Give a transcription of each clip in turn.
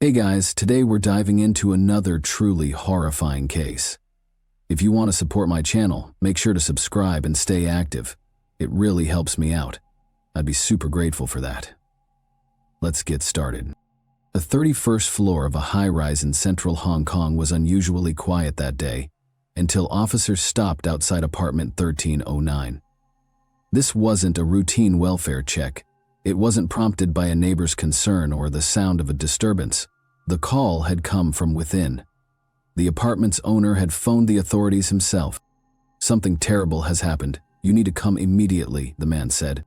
Hey guys, today we're diving into another truly horrifying case. If you want to support my channel, make sure to subscribe and stay active. It really helps me out. I'd be super grateful for that. Let's get started. The 31st floor of a high-rise in central Hong Kong was unusually quiet that day, until officers stopped outside apartment 1309. This wasn't a routine welfare check. It wasn't prompted by a neighbor's concern or the sound of a disturbance. The call had come from within. The apartment's owner had phoned the authorities himself. "Something terrible has happened. You need to come immediately," the man said.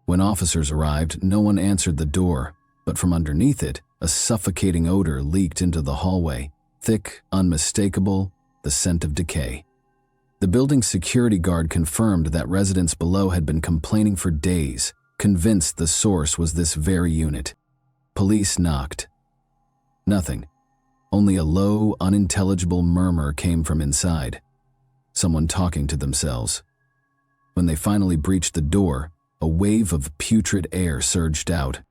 When officers arrived, no one answered the door, but from underneath it, a suffocating odor leaked into the hallway, thick, unmistakable, the scent of decay. The building's security guard confirmed that residents below had been complaining for days, convinced the source was this very unit. Police knocked. Nothing. Only a low, unintelligible murmur came from inside. Someone talking to themselves. When they finally breached the door, a wave of putrid air surged out.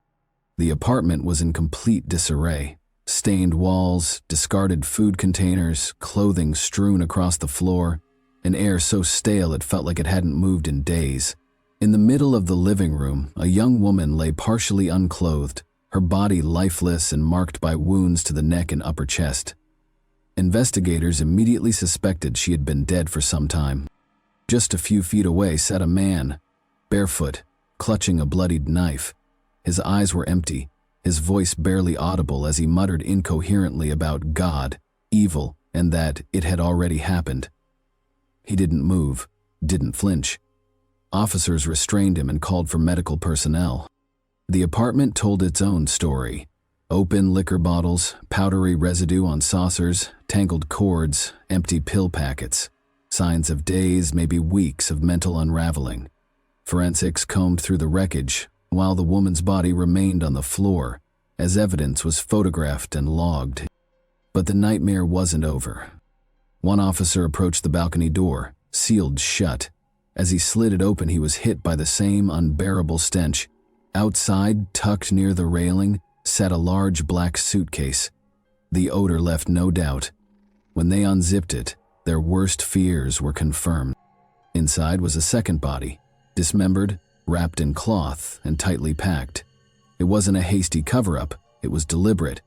The apartment was in complete disarray. Stained walls, discarded food containers, clothing strewn across the floor, an air so stale it felt like it hadn't moved in days. In the middle of the living room, a young woman lay partially unclothed, her body lifeless and marked by wounds to the neck and upper chest. Investigators immediately suspected she had been dead for some time. Just a few feet away sat a man, barefoot, clutching a bloodied knife. His eyes were empty, his voice barely audible as he muttered incoherently about God, evil, and that it had already happened. He didn't move, didn't flinch. Officers restrained him and called for medical personnel. The apartment told its own story. Open liquor bottles, powdery residue on saucers, tangled cords, empty pill packets. Signs of days, maybe weeks of mental unraveling. Forensics combed through the wreckage, while the woman's body remained on the floor, as evidence was photographed and logged. But the nightmare wasn't over. One officer approached the balcony door, sealed shut. As he slid it open, he was hit by the same unbearable stench. Outside, tucked near the railing, sat a large black suitcase. The odor left no doubt. When they unzipped it, their worst fears were confirmed. Inside was a second body, dismembered, wrapped in cloth, and tightly packed. It wasn't a hasty cover-up, it was deliberate,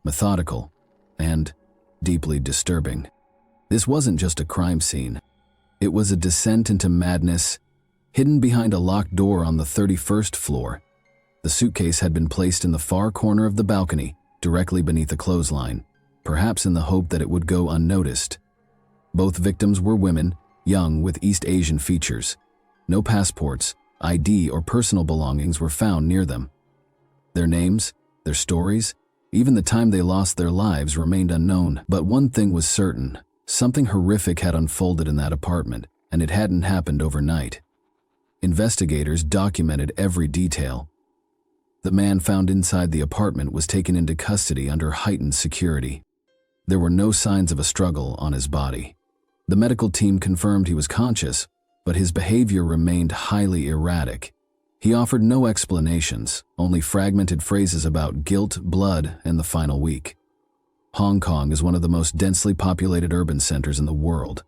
methodical, and deeply disturbing. This wasn't just a crime scene. It was a descent into madness, hidden behind a locked door on the 31st floor. The suitcase had been placed in the far corner of the balcony, directly beneath a clothesline, perhaps in the hope that it would go unnoticed. Both victims were women, young with East Asian features. No passports, ID, or personal belongings were found near them. Their names, their stories, even the time they lost their lives remained unknown. But one thing was certain. Something horrific had unfolded in that apartment, and it hadn't happened overnight. Investigators documented every detail. The man found inside the apartment was taken into custody under heightened security. There were no signs of a struggle on his body. The medical team confirmed he was conscious, but his behavior remained highly erratic. He offered no explanations, only fragmented phrases about guilt, blood, and the final week. Hong Kong is one of the most densely populated urban centers in the world.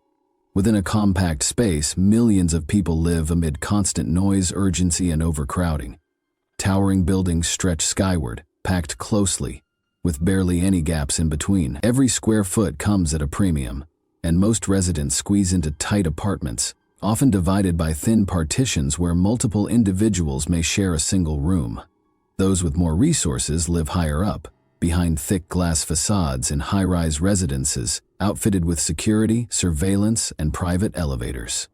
Within a compact space, millions of people live amid constant noise, urgency, and overcrowding. Towering buildings stretch skyward, packed closely, with barely any gaps in between. Every square foot comes at a premium, and most residents squeeze into tight apartments, often divided by thin partitions where multiple individuals may share a single room. Those with more resources live higher up, behind thick glass facades in high-rise residences, outfitted with security, surveillance, and private elevators.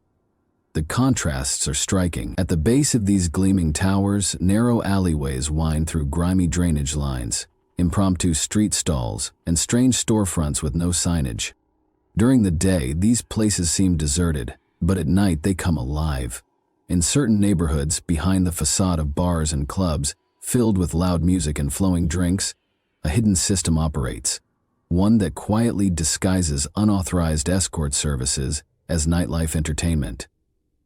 The contrasts are striking. At the base of these gleaming towers, narrow alleyways wind through grimy drainage lines, impromptu street stalls, and strange storefronts with no signage. During the day, these places seem deserted, but at night they come alive. In certain neighborhoods, behind the facade of bars and clubs, filled with loud music and flowing drinks, a hidden system operates, one that quietly disguises unauthorized escort services as nightlife entertainment.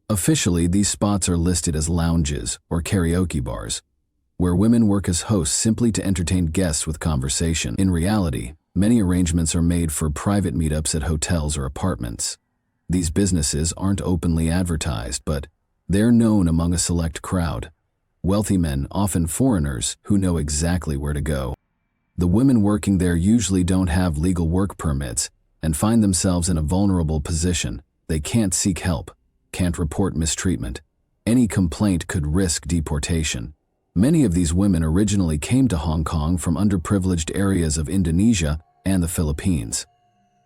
Officially, these spots are listed as lounges or karaoke bars, where women work as hosts simply to entertain guests with conversation. In reality, many arrangements are made for private meetups at hotels or apartments. These businesses aren't openly advertised, but they're known among a select crowd. Wealthy men, often foreigners, who know exactly where to go. The women working there usually don't have legal work permits and find themselves in a vulnerable position. They can't seek help, can't report mistreatment. Any complaint could risk deportation. Many of these women originally came to Hong Kong from underprivileged areas of Indonesia and the Philippines.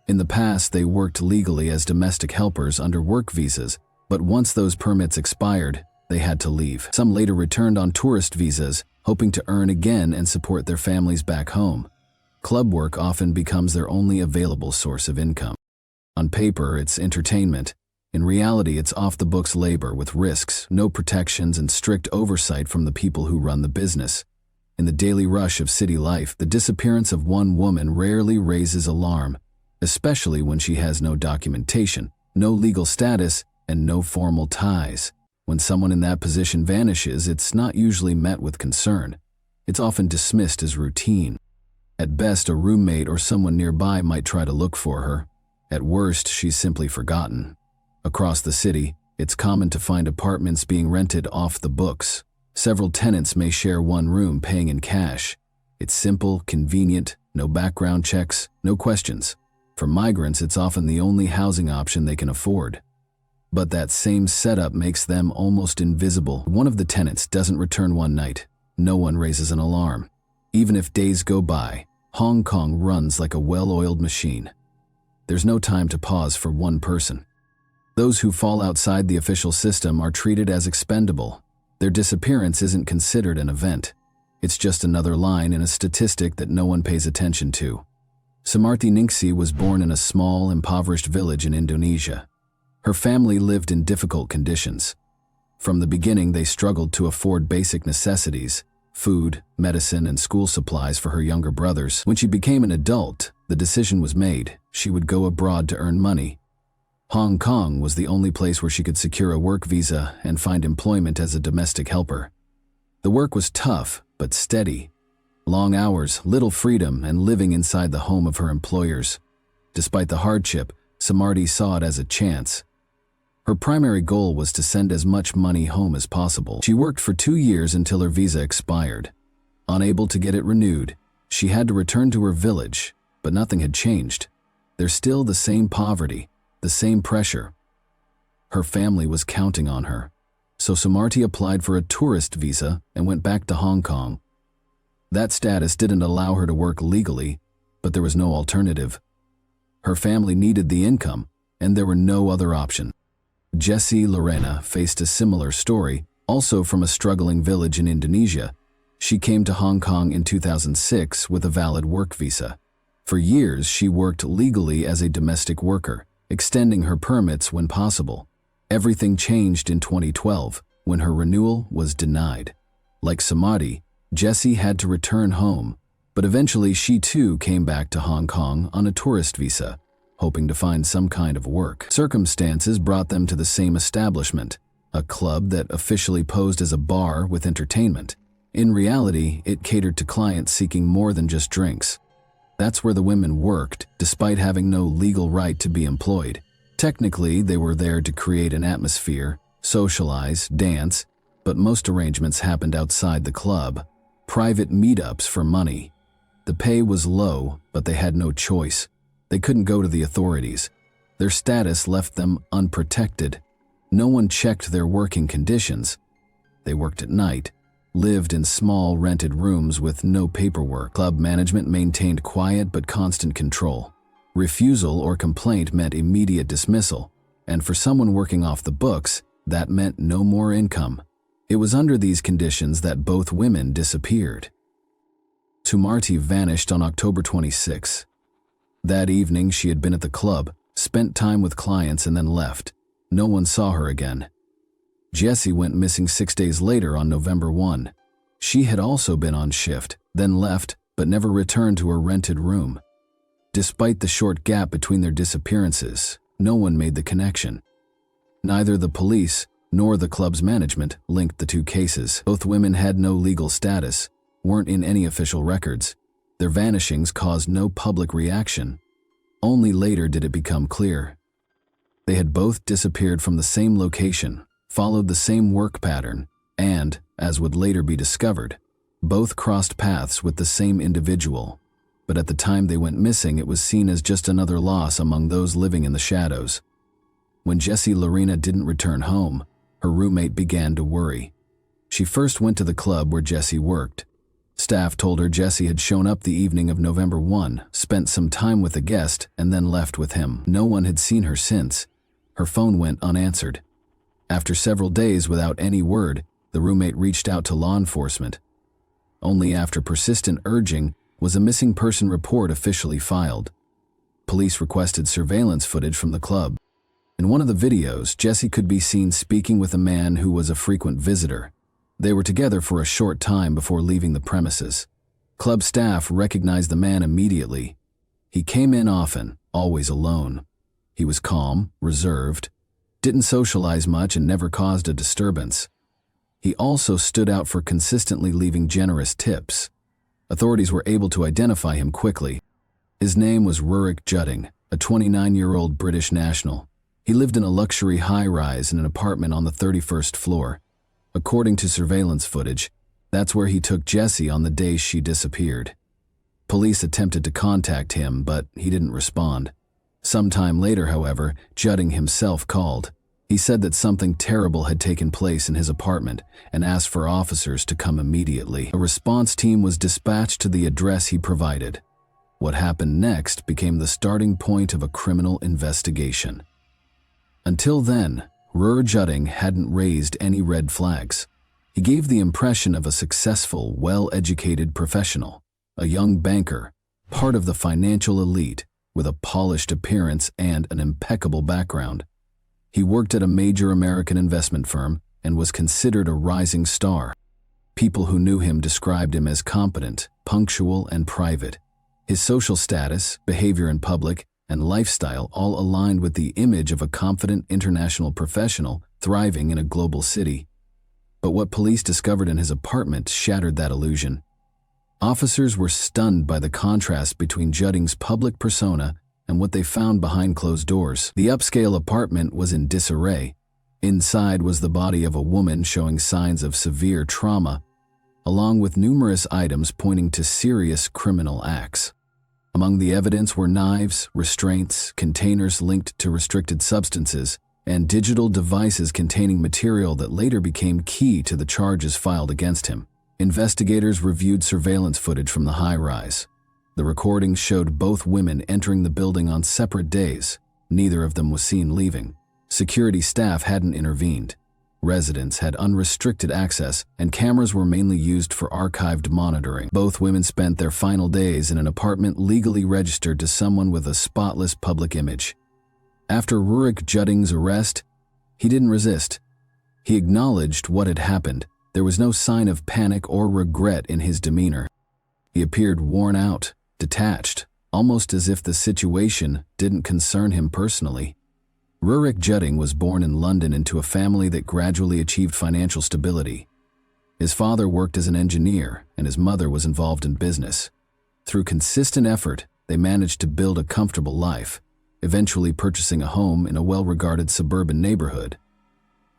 In the past, they worked legally as domestic helpers under work visas, but once those permits expired, they had to leave. Some later returned on tourist visas, hoping to earn again and support their families back home. Club work often becomes their only available source of income. On paper, it's entertainment. In reality, it's off-the-books labor with risks, no protections, and strict oversight from the people who run the business. In the daily rush of city life, the disappearance of one woman rarely raises alarm, especially when she has no documentation, no legal status, and no formal ties. When someone in that position vanishes, it's not usually met with concern. It's often dismissed as routine. At best, a roommate or someone nearby might try to look for her. At worst, she's simply forgotten. Across the city, it's common to find apartments being rented off the books. Several tenants may share one room paying in cash. It's simple, convenient, no background checks, no questions. For migrants, it's often the only housing option they can afford. But that same setup makes them almost invisible. One of the tenants doesn't return one night. No one raises an alarm. Even if days go by, Hong Kong runs like a well-oiled machine. There's no time to pause for one person. Those who fall outside the official system are treated as expendable. Their disappearance isn't considered an event. It's just another line in a statistic that no one pays attention to. Sumarti Ningsi was born in a small, impoverished village in Indonesia. Her family lived in difficult conditions. From the beginning, they struggled to afford basic necessities, food, medicine, and school supplies for her younger brothers. When she became an adult, the decision was made. She would go abroad to earn money. Hong Kong was the only place where she could secure a work visa and find employment as a domestic helper. The work was tough, but steady. Long hours, little freedom, and living inside the home of her employers. Despite the hardship, Sumarti saw it as a chance. Her primary goal was to send as much money home as possible. She worked for 2 years until her visa expired. Unable to get it renewed, she had to return to her village, but nothing had changed. There's still the same poverty, the same pressure. Her family was counting on her, so Sumarti applied for a tourist visa and went back to Hong Kong. That status didn't allow her to work legally, but there was no alternative. Her family needed the income, and there were no other option. Jessie Lorena faced a similar story, also from a struggling village in Indonesia. She came to Hong Kong in 2006 with a valid work visa. For years, she worked legally as a domestic worker, extending her permits when possible. Everything changed in 2012, when her renewal was denied. Like Sumarti, Jessie had to return home, but eventually she too came back to Hong Kong on a tourist visa, hoping to find some kind of work. Circumstances brought them to the same establishment, a club that officially posed as a bar with entertainment. In reality, it catered to clients seeking more than just drinks. That's where the women worked, despite having no legal right to be employed. Technically, they were there to create an atmosphere, socialize, dance, but most arrangements happened outside the club. Private meetups for money. The pay was low, but they had no choice. They couldn't go to the authorities. Their status left them unprotected. No one checked their working conditions. They worked at night, lived in small rented rooms with no paperwork. Club management maintained quiet but constant control. Refusal or complaint meant immediate dismissal, and for someone working off the books, that meant no more income. It was under these conditions that both women disappeared. Sumarti vanished on October 26. That evening, she had been at the club, spent time with clients, and then left. No one saw her again. Jessie went missing 6 days later on November 1. She had also been on shift, then left, but never returned to her rented room. Despite the short gap between their disappearances, no one made the connection. Neither the police nor the club's management linked the two cases. Both women had no legal status, weren't in any official records. Their vanishings caused no public reaction. Only later did it become clear. They had both disappeared from the same location, followed the same work pattern, and, as would later be discovered, both crossed paths with the same individual. But at the time they went missing, it was seen as just another loss among those living in the shadows. When Jessie Lorena didn't return home, her roommate began to worry. She first went to the club where Jessie worked. Staff told her Jessie had shown up the evening of November 1, spent some time with a guest, and then left with him. No one had seen her since. Her phone went unanswered. After several days without any word, the roommate reached out to law enforcement. Only after persistent urging was a missing person report officially filed. Police requested surveillance footage from the club. In one of the videos, Jessie could be seen speaking with a man who was a frequent visitor. They were together for a short time before leaving the premises. Club staff recognized the man immediately. He came in often, always alone. He was calm, reserved, didn't socialize much, and never caused a disturbance. He also stood out for consistently leaving generous tips. Authorities were able to identify him quickly. His name was Rurik Judding, a 29-year-old British national. He lived in a luxury high-rise in an apartment on the 31st floor. According to surveillance footage, that's where he took Jessie on the day she disappeared. Police attempted to contact him, but he didn't respond. Sometime later, however, Judding himself called. He said that something terrible had taken place in his apartment and asked for officers to come immediately. A response team was dispatched to the address he provided. What happened next became the starting point of a criminal investigation. Until then, Rurik Judding hadn't raised any red flags. He gave the impression of a successful, well-educated professional, a young banker, part of the financial elite, with a polished appearance and an impeccable background. He worked at a major American investment firm and was considered a rising star. People who knew him described him as competent, punctual, and private. His social status, behavior in public, and lifestyle all aligned with the image of a confident international professional thriving in a global city. But what police discovered in his apartment shattered that illusion. Officers were stunned by the contrast between Judding's public persona and what they found behind closed doors. The upscale apartment was in disarray. Inside was the body of a woman showing signs of severe trauma, along with numerous items pointing to serious criminal acts. Among the evidence were knives, restraints, containers linked to restricted substances, and digital devices containing material that later became key to the charges filed against him. Investigators reviewed surveillance footage from the high-rise. The recordings showed both women entering the building on separate days. Neither of them was seen leaving. Security staff hadn't intervened. Residents had unrestricted access, and cameras were mainly used for archived monitoring. Both women spent their final days in an apartment legally registered to someone with a spotless public image. After Rurik Judding's arrest, he didn't resist. He acknowledged what had happened. There was no sign of panic or regret in his demeanor. He appeared worn out, detached, almost as if the situation didn't concern him personally. Rurik Judding was born in London into a family that gradually achieved financial stability. His father worked as an engineer, and his mother was involved in business. Through consistent effort, they managed to build a comfortable life, eventually purchasing a home in a well-regarded suburban neighborhood.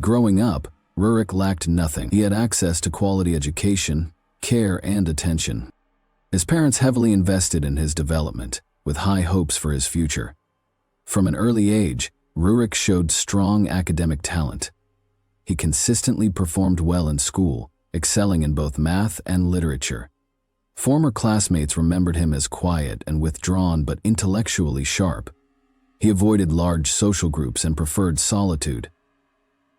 Growing up, Rurik lacked nothing. He had access to quality education, care, and attention. His parents heavily invested in his development, with high hopes for his future. From an early age, Rurik showed strong academic talent. He consistently performed well in school, excelling in both math and literature. Former classmates remembered him as quiet and withdrawn but intellectually sharp. He avoided large social groups and preferred solitude.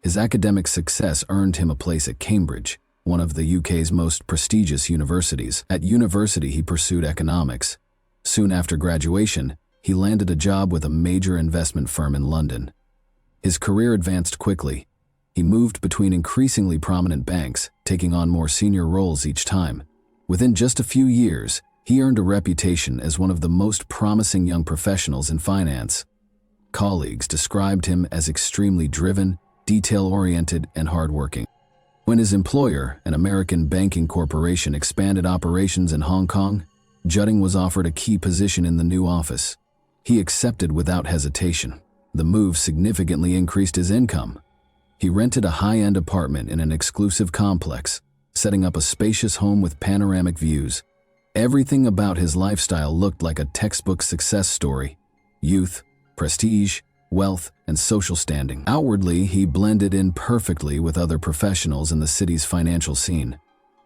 His academic success earned him a place at Cambridge, one of the UK's most prestigious universities. At university, he pursued economics. Soon after graduation, he landed a job with a major investment firm in London. His career advanced quickly. He moved between increasingly prominent banks, taking on more senior roles each time. Within just a few years, he earned a reputation as one of the most promising young professionals in finance. Colleagues described him as extremely driven, detail-oriented, and hardworking. When his employer, an American banking corporation, expanded operations in Hong Kong, Judding was offered a key position in the new office. He accepted without hesitation. The move significantly increased his income. He rented a high-end apartment in an exclusive complex, setting up a spacious home with panoramic views. Everything about his lifestyle looked like a textbook success story: youth, prestige, wealth, and social standing. Outwardly, he blended in perfectly with other professionals in the city's financial scene.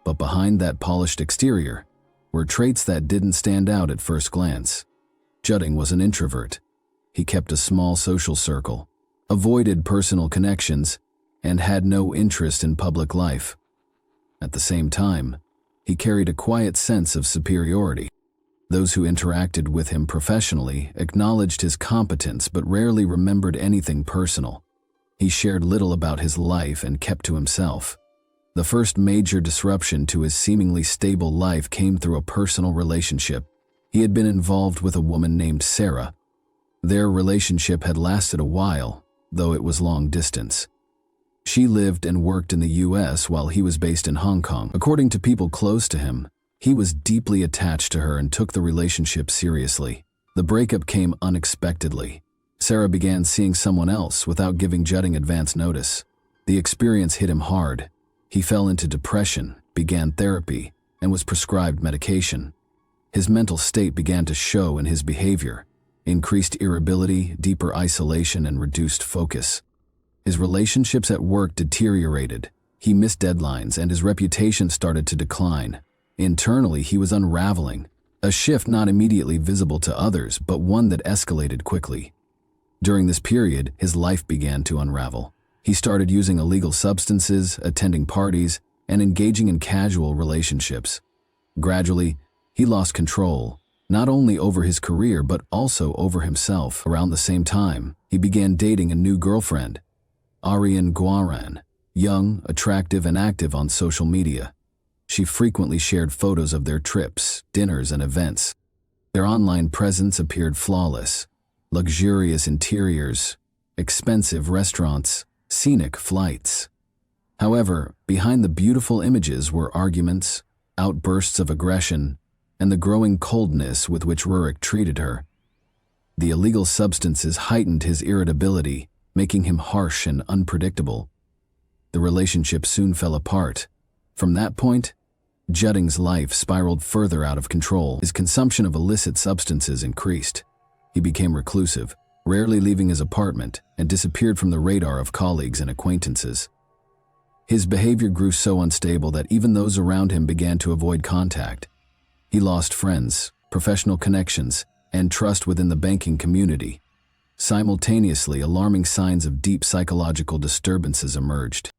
But behind that polished exterior were traits that didn't stand out at first glance. Judding was an introvert. He kept a small social circle, avoided personal connections, and had no interest in public life. At the same time, he carried a quiet sense of superiority. Those who interacted with him professionally acknowledged his competence but rarely remembered anything personal. He shared little about his life and kept to himself. The first major disruption to his seemingly stable life came through a personal relationship. He had been involved with a woman named Sarah. Their relationship had lasted a while, though it was long distance. She lived and worked in the US while he was based in Hong Kong. According to people close to him, he was deeply attached to her and took the relationship seriously. The breakup came unexpectedly. Sarah began seeing someone else without giving Judding advance notice. The experience hit him hard. He fell into depression, began therapy, and was prescribed medication. His mental state began to show in his behavior: increased irritability, deeper isolation, and reduced focus. His relationships at work deteriorated. He missed deadlines, and his reputation started to decline. Internally, he was unraveling, a shift not immediately visible to others, but one that escalated quickly. During this period, his life began to unravel. He started using illegal substances, attending parties, and engaging in casual relationships. Gradually, he lost control, not only over his career but also over himself. Around the same time, he began dating a new girlfriend, Ariane Guaran, young, attractive, and active on social media. She frequently shared photos of their trips, dinners, and events. Their online presence appeared flawless: luxurious interiors, expensive restaurants, scenic flights. However, behind the beautiful images were arguments, outbursts of aggression, and the growing coldness with which Rurik treated her. The illegal substances heightened his irritability, making him harsh and unpredictable. The relationship soon fell apart. From that point, Judding's life spiraled further out of control. His consumption of illicit substances increased. He became reclusive, rarely leaving his apartment, and disappeared from the radar of colleagues and acquaintances. His behavior grew so unstable that even those around him began to avoid contact. He lost friends, professional connections, and trust within the banking community. Simultaneously, alarming signs of deep psychological disturbances emerged.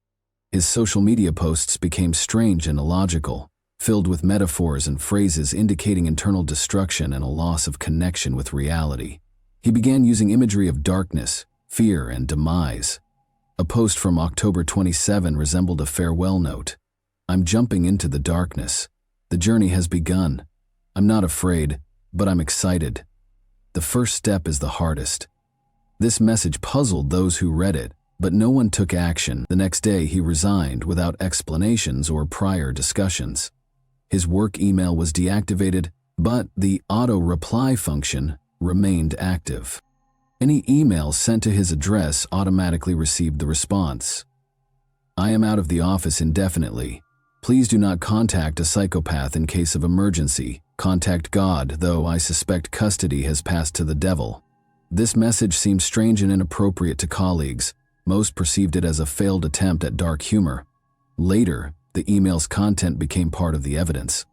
His social media posts became strange and illogical, filled with metaphors and phrases indicating internal destruction and a loss of connection with reality. He began using imagery of darkness, fear, and demise. A post from October 27 resembled a farewell note. "I'm jumping into the darkness. The journey has begun. I'm not afraid, but I'm excited. The first step is the hardest." This message puzzled those who read it, but no one took action. The next day, he resigned without explanations or prior discussions. His work email was deactivated, but the auto-reply function remained active. Any email sent to his address automatically received the response: "I am out of the office indefinitely. Please do not contact a psychopath in case of emergency. Contact God, though I suspect custody has passed to the devil." This message seemed strange and inappropriate to colleagues. Most perceived it as a failed attempt at dark humor. Later, the email's content became part of the evidence.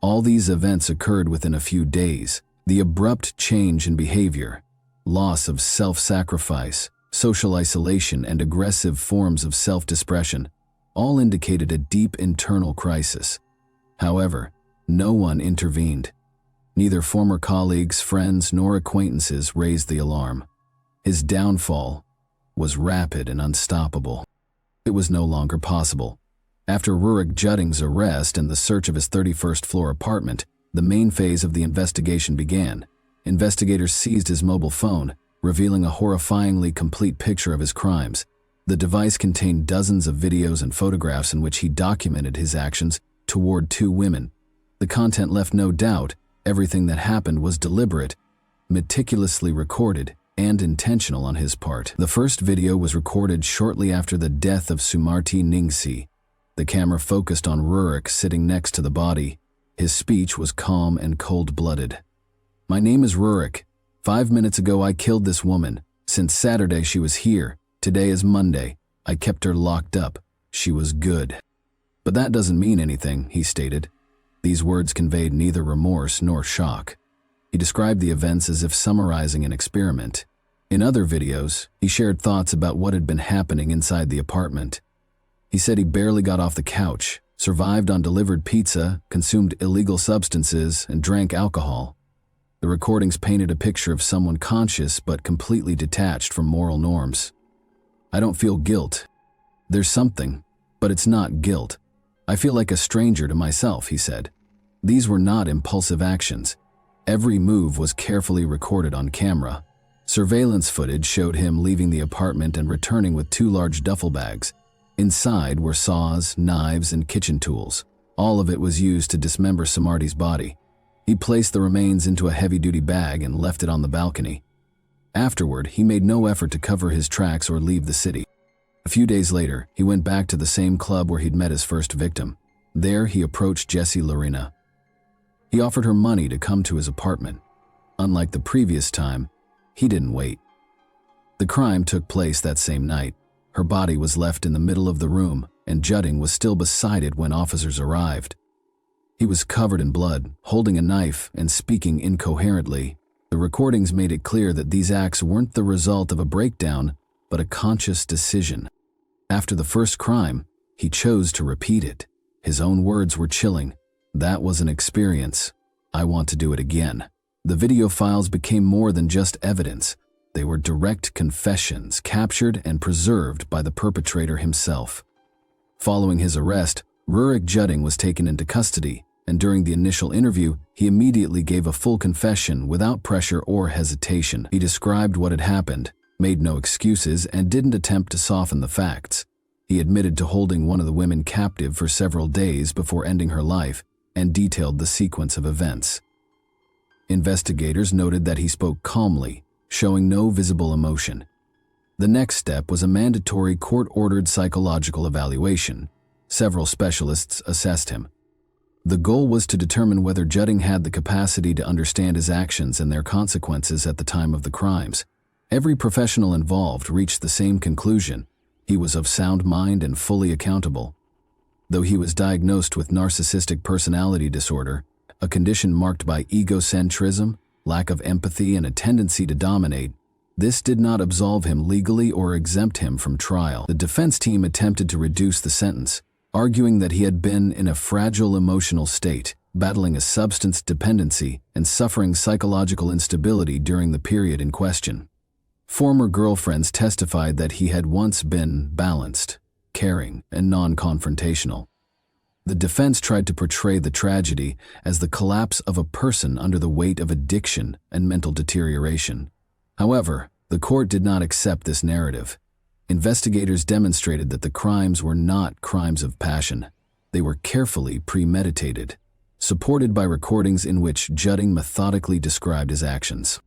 All these events occurred within a few days. The abrupt change in behavior, loss of self-sacrifice, social isolation, and aggressive forms of self-depression all indicated a deep internal crisis. However, no one intervened. Neither former colleagues, friends, nor acquaintances raised the alarm. His downfall was rapid and unstoppable. It was no longer possible. After Rurik Judding's arrest and the search of his 31st floor apartment, the main phase of the investigation began. Investigators seized his mobile phone, revealing a horrifyingly complete picture of his crimes. The device contained dozens of videos and photographs in which he documented his actions toward two women. The content left no doubt everything that happened was deliberate, meticulously recorded, and intentional on his part. The first video was recorded shortly after the death of Sumarti Ningsi. The camera focused on Rurik sitting next to the body. His speech was calm and cold-blooded. "My name is Rurik. 5 minutes ago I killed this woman. Since Saturday she was here. Today is Monday. I kept her locked up. She was good." "But that doesn't mean anything," he stated. These words conveyed neither remorse nor shock. He described the events as if summarizing an experiment. In other videos, he shared thoughts about what had been happening inside the apartment. He said he barely got off the couch, survived on delivered pizza, consumed illegal substances, and drank alcohol. The recordings painted a picture of someone conscious but completely detached from moral norms. "I don't feel guilt. There's something, but it's not guilt. I feel like a stranger to myself," he said. These were not impulsive actions. Every move was carefully recorded on camera. Surveillance footage showed him leaving the apartment and returning with 2 large duffel bags. Inside were saws, knives, and kitchen tools. All of it was used to dismember Sumarti's body. He placed the remains into a heavy-duty bag and left it on the balcony. Afterward, he made no effort to cover his tracks or leave the city. A few days later, he went back to the same club where he'd met his first victim. There, he approached Jessie Lorena. He offered her money to come to his apartment. Unlike the previous time, he didn't wait. The crime took place that same night. Her body was left in the middle of the room, and Judding was still beside it when officers arrived. He was covered in blood, holding a knife, and speaking incoherently. The recordings made it clear that these acts weren't the result of a breakdown, but a conscious decision. After the first crime, he chose to repeat it. His own words were chilling. "That was an experience. I want to do it again." The video files became more than just evidence. They were direct confessions captured and preserved by the perpetrator himself. Following his arrest, Rurik Judding was taken into custody, and during the initial interview, he immediately gave a full confession without pressure or hesitation. He described what had happened, made no excuses, and didn't attempt to soften the facts. He admitted to holding one of the women captive for several days before ending her life, and detailed the sequence of events. Investigators noted that he spoke calmly, showing no visible emotion. The next step was a mandatory court-ordered psychological evaluation. Several specialists assessed him. The goal was to determine whether Judding had the capacity to understand his actions and their consequences at the time of the crimes. Every professional involved reached the same conclusion: he was of sound mind and fully accountable. Though he was diagnosed with narcissistic personality disorder, a condition marked by egocentrism, lack of empathy, and a tendency to dominate, this did not absolve him legally or exempt him from trial. The defense team attempted to reduce the sentence, arguing that he had been in a fragile emotional state, battling a substance dependency, and suffering psychological instability during the period in question. Former girlfriends testified that he had once been balanced, caring, and non-confrontational. The defense tried to portray the tragedy as the collapse of a person under the weight of addiction and mental deterioration. However, the court did not accept this narrative. Investigators demonstrated that the crimes were not crimes of passion. They were carefully premeditated, supported by recordings in which Judding methodically described his actions.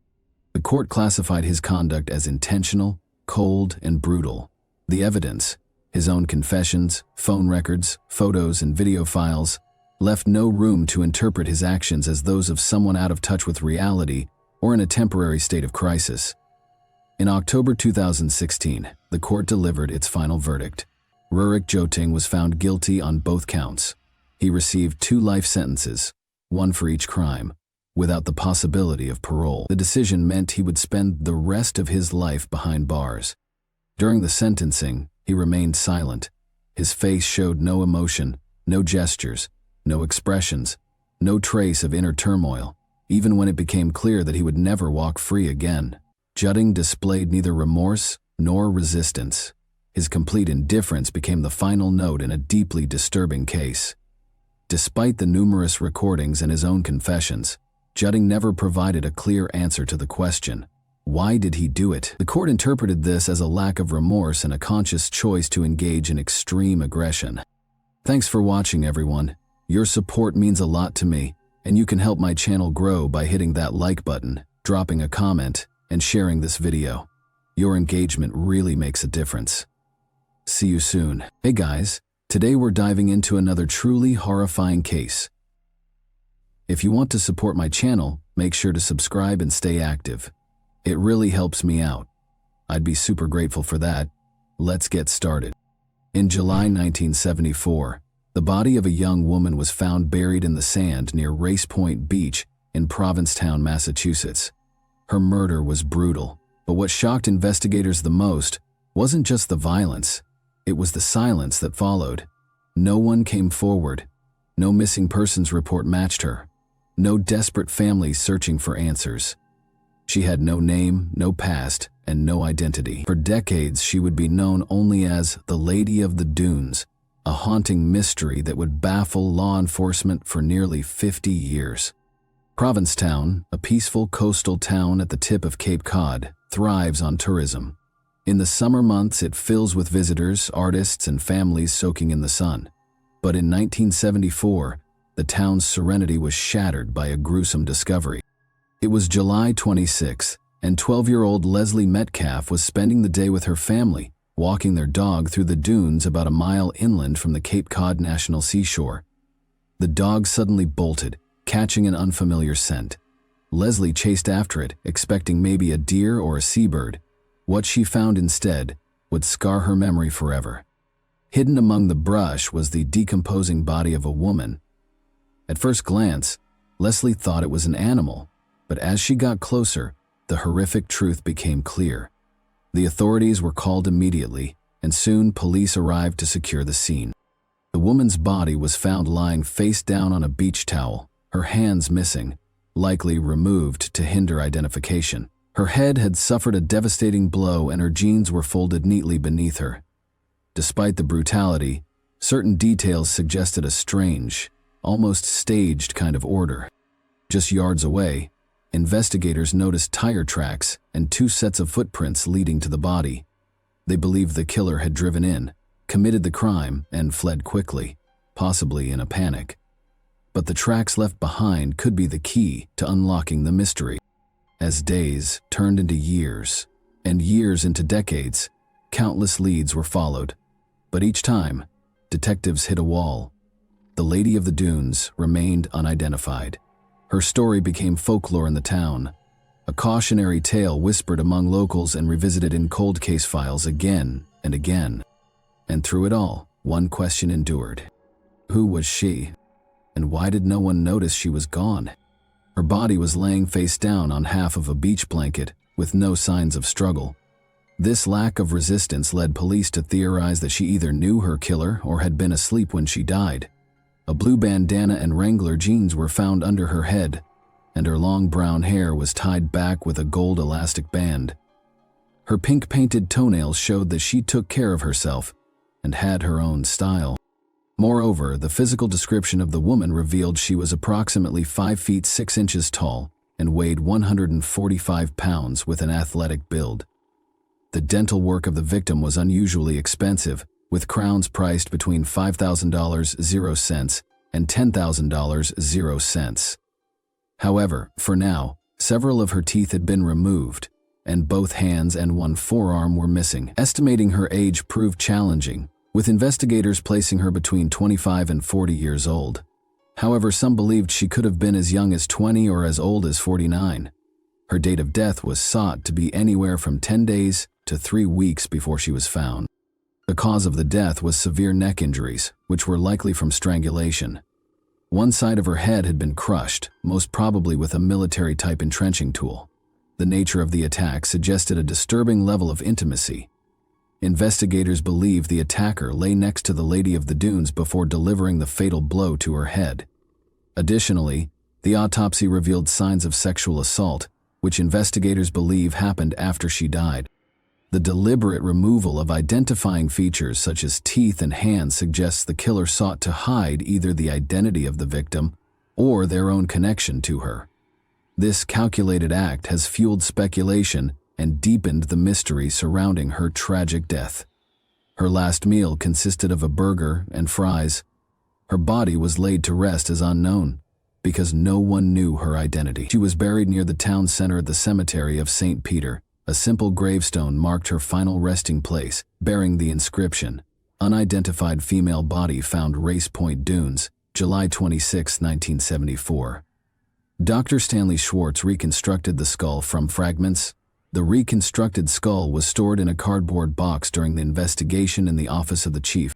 The court classified his conduct as intentional, cold, and brutal. The evidence, his own confessions, phone records, photos, and video files, left no room to interpret his actions as those of someone out of touch with reality or in a temporary state of crisis. In October 2016, the court delivered its final verdict. Rurik Judding was found guilty on both counts. He received 2 life sentences, one for each crime, without the possibility of parole. The decision meant he would spend the rest of his life behind bars. During the sentencing, he remained silent. His face showed no emotion, no gestures, no expressions, no trace of inner turmoil, even when it became clear that he would never walk free again. Judding displayed neither remorse nor resistance. His complete indifference became the final note in a deeply disturbing case. Despite the numerous recordings and his own confessions, Judding never provided a clear answer to the question: Why did he do it? The court interpreted this as a lack of remorse and a conscious choice to engage in extreme aggression. Thanks for watching, everyone. Your support means a lot to me, and you can help my channel grow by hitting that like button, dropping a comment, and sharing this video. Your engagement really makes a difference. See you soon. Hey guys, today we're diving into another truly horrifying case. If you want to support my channel, make sure to subscribe and stay active. It really helps me out. I'd be super grateful for that. Let's get started. In July 1974, the body of a young woman was found buried in the sand near Race Point Beach in Provincetown, Massachusetts. Her murder was brutal, but what shocked investigators the most wasn't just the violence, it was the silence that followed. No one came forward. No missing persons report matched her. No desperate families searching for answers. She had no name, no past, and no identity. For decades, she would be known only as the Lady of the Dunes, a haunting mystery that would baffle law enforcement for nearly 50 years. Provincetown, a peaceful coastal town at the tip of Cape Cod, thrives on tourism. In the summer months, it fills with visitors, artists, and families soaking in the sun. But in 1974, the town's serenity was shattered by a gruesome discovery. It was July 26, and 12-year-old Leslie Metcalf was spending the day with her family, walking their dog through the dunes about a mile inland from the Cape Cod National Seashore. The dog suddenly bolted, catching an unfamiliar scent. Leslie chased after it, expecting maybe a deer or a seabird. What she found instead would scar her memory forever. Hidden among the brush was the decomposing body of a woman. At first glance, Leslie thought it was an animal, but as she got closer, the horrific truth became clear. The authorities were called immediately, and soon police arrived to secure the scene. The woman's body was found lying face down on a beach towel, her hands missing, likely removed to hinder identification. Her head had suffered a devastating blow and her jeans were folded neatly beneath her. Despite the brutality, certain details suggested a strange, almost staged kind of order. Just yards away, investigators noticed tire tracks and 2 sets of footprints leading to the body. They believed the killer had driven in, committed the crime, and fled quickly, possibly in a panic. But the tracks left behind could be the key to unlocking the mystery. As days turned into years, and years into decades, countless leads were followed. But each time, detectives hit a wall. The Lady of the Dunes remained unidentified. Her story became folklore in the town, a cautionary tale whispered among locals and revisited in cold case files again and again. And through it all, one question endured. Who was she? And why did no one notice she was gone? Her body was laying face down on half of a beach blanket, with no signs of struggle. This lack of resistance led police to theorize that she either knew her killer or had been asleep when she died. A blue bandana and Wrangler jeans were found under her head, and her long brown hair was tied back with a gold elastic band. Her pink-painted toenails showed that she took care of herself and had her own style. Moreover, the physical description of the woman revealed she was approximately 5 feet 6 inches tall and weighed 145 pounds with an athletic build. The dental work of the victim was unusually expensive, with crowns priced between $5,000 and $10,000. However, for now, several of her teeth had been removed, and both hands and 1 forearm were missing. Estimating her age proved challenging, with investigators placing her between 25 and 40 years old. However, some believed she could have been as young as 20 or as old as 49. Her date of death was sought to be anywhere from 10 days to 3 weeks before she was found. The cause of the death was severe neck injuries, which were likely from strangulation. One side of her head had been crushed, most probably with a military-type entrenching tool. The nature of the attack suggested a disturbing level of intimacy. Investigators believe the attacker lay next to the Lady of the Dunes before delivering the fatal blow to her head. Additionally, the autopsy revealed signs of sexual assault, which investigators believe happened after she died. The deliberate removal of identifying features such as teeth and hands suggests the killer sought to hide either the identity of the victim or their own connection to her. This calculated act has fueled speculation and deepened the mystery surrounding her tragic death. Her last meal consisted of a burger and fries. Her body was laid to rest as unknown because no one knew her identity. She was buried near the town center at the cemetery of St. Peter. A simple gravestone marked her final resting place, bearing the inscription, "Unidentified female body found Race Point Dunes, July 26, 1974. Dr. Stanley Schwartz reconstructed the skull from fragments. The reconstructed skull was stored in a cardboard box during the investigation in the office of the chief.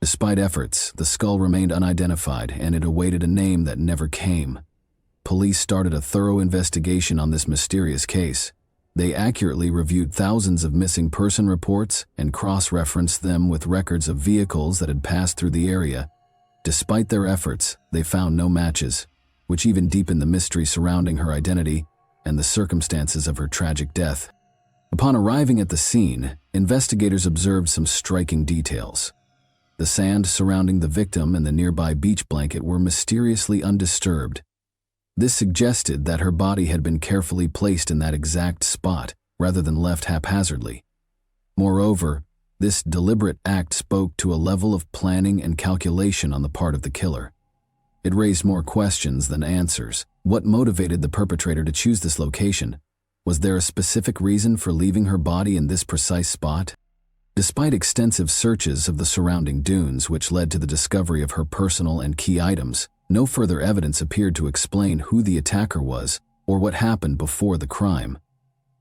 Despite efforts, the skull remained unidentified and it awaited a name that never came. Police started a thorough investigation on this mysterious case. They accurately reviewed thousands of missing person reports and cross-referenced them with records of vehicles that had passed through the area. Despite their efforts, they found no matches, which even deepened the mystery surrounding her identity and the circumstances of her tragic death. Upon arriving at the scene, investigators observed some striking details. The sand surrounding the victim and the nearby beach blanket were mysteriously undisturbed. This suggested that her body had been carefully placed in that exact spot rather than left haphazardly. Moreover, this deliberate act spoke to a level of planning and calculation on the part of the killer. It raised more questions than answers. What motivated the perpetrator to choose this location? Was there a specific reason for leaving her body in this precise spot? Despite extensive searches of the surrounding dunes which led to the discovery of her personal and key items, no further evidence appeared to explain who the attacker was or what happened before the crime.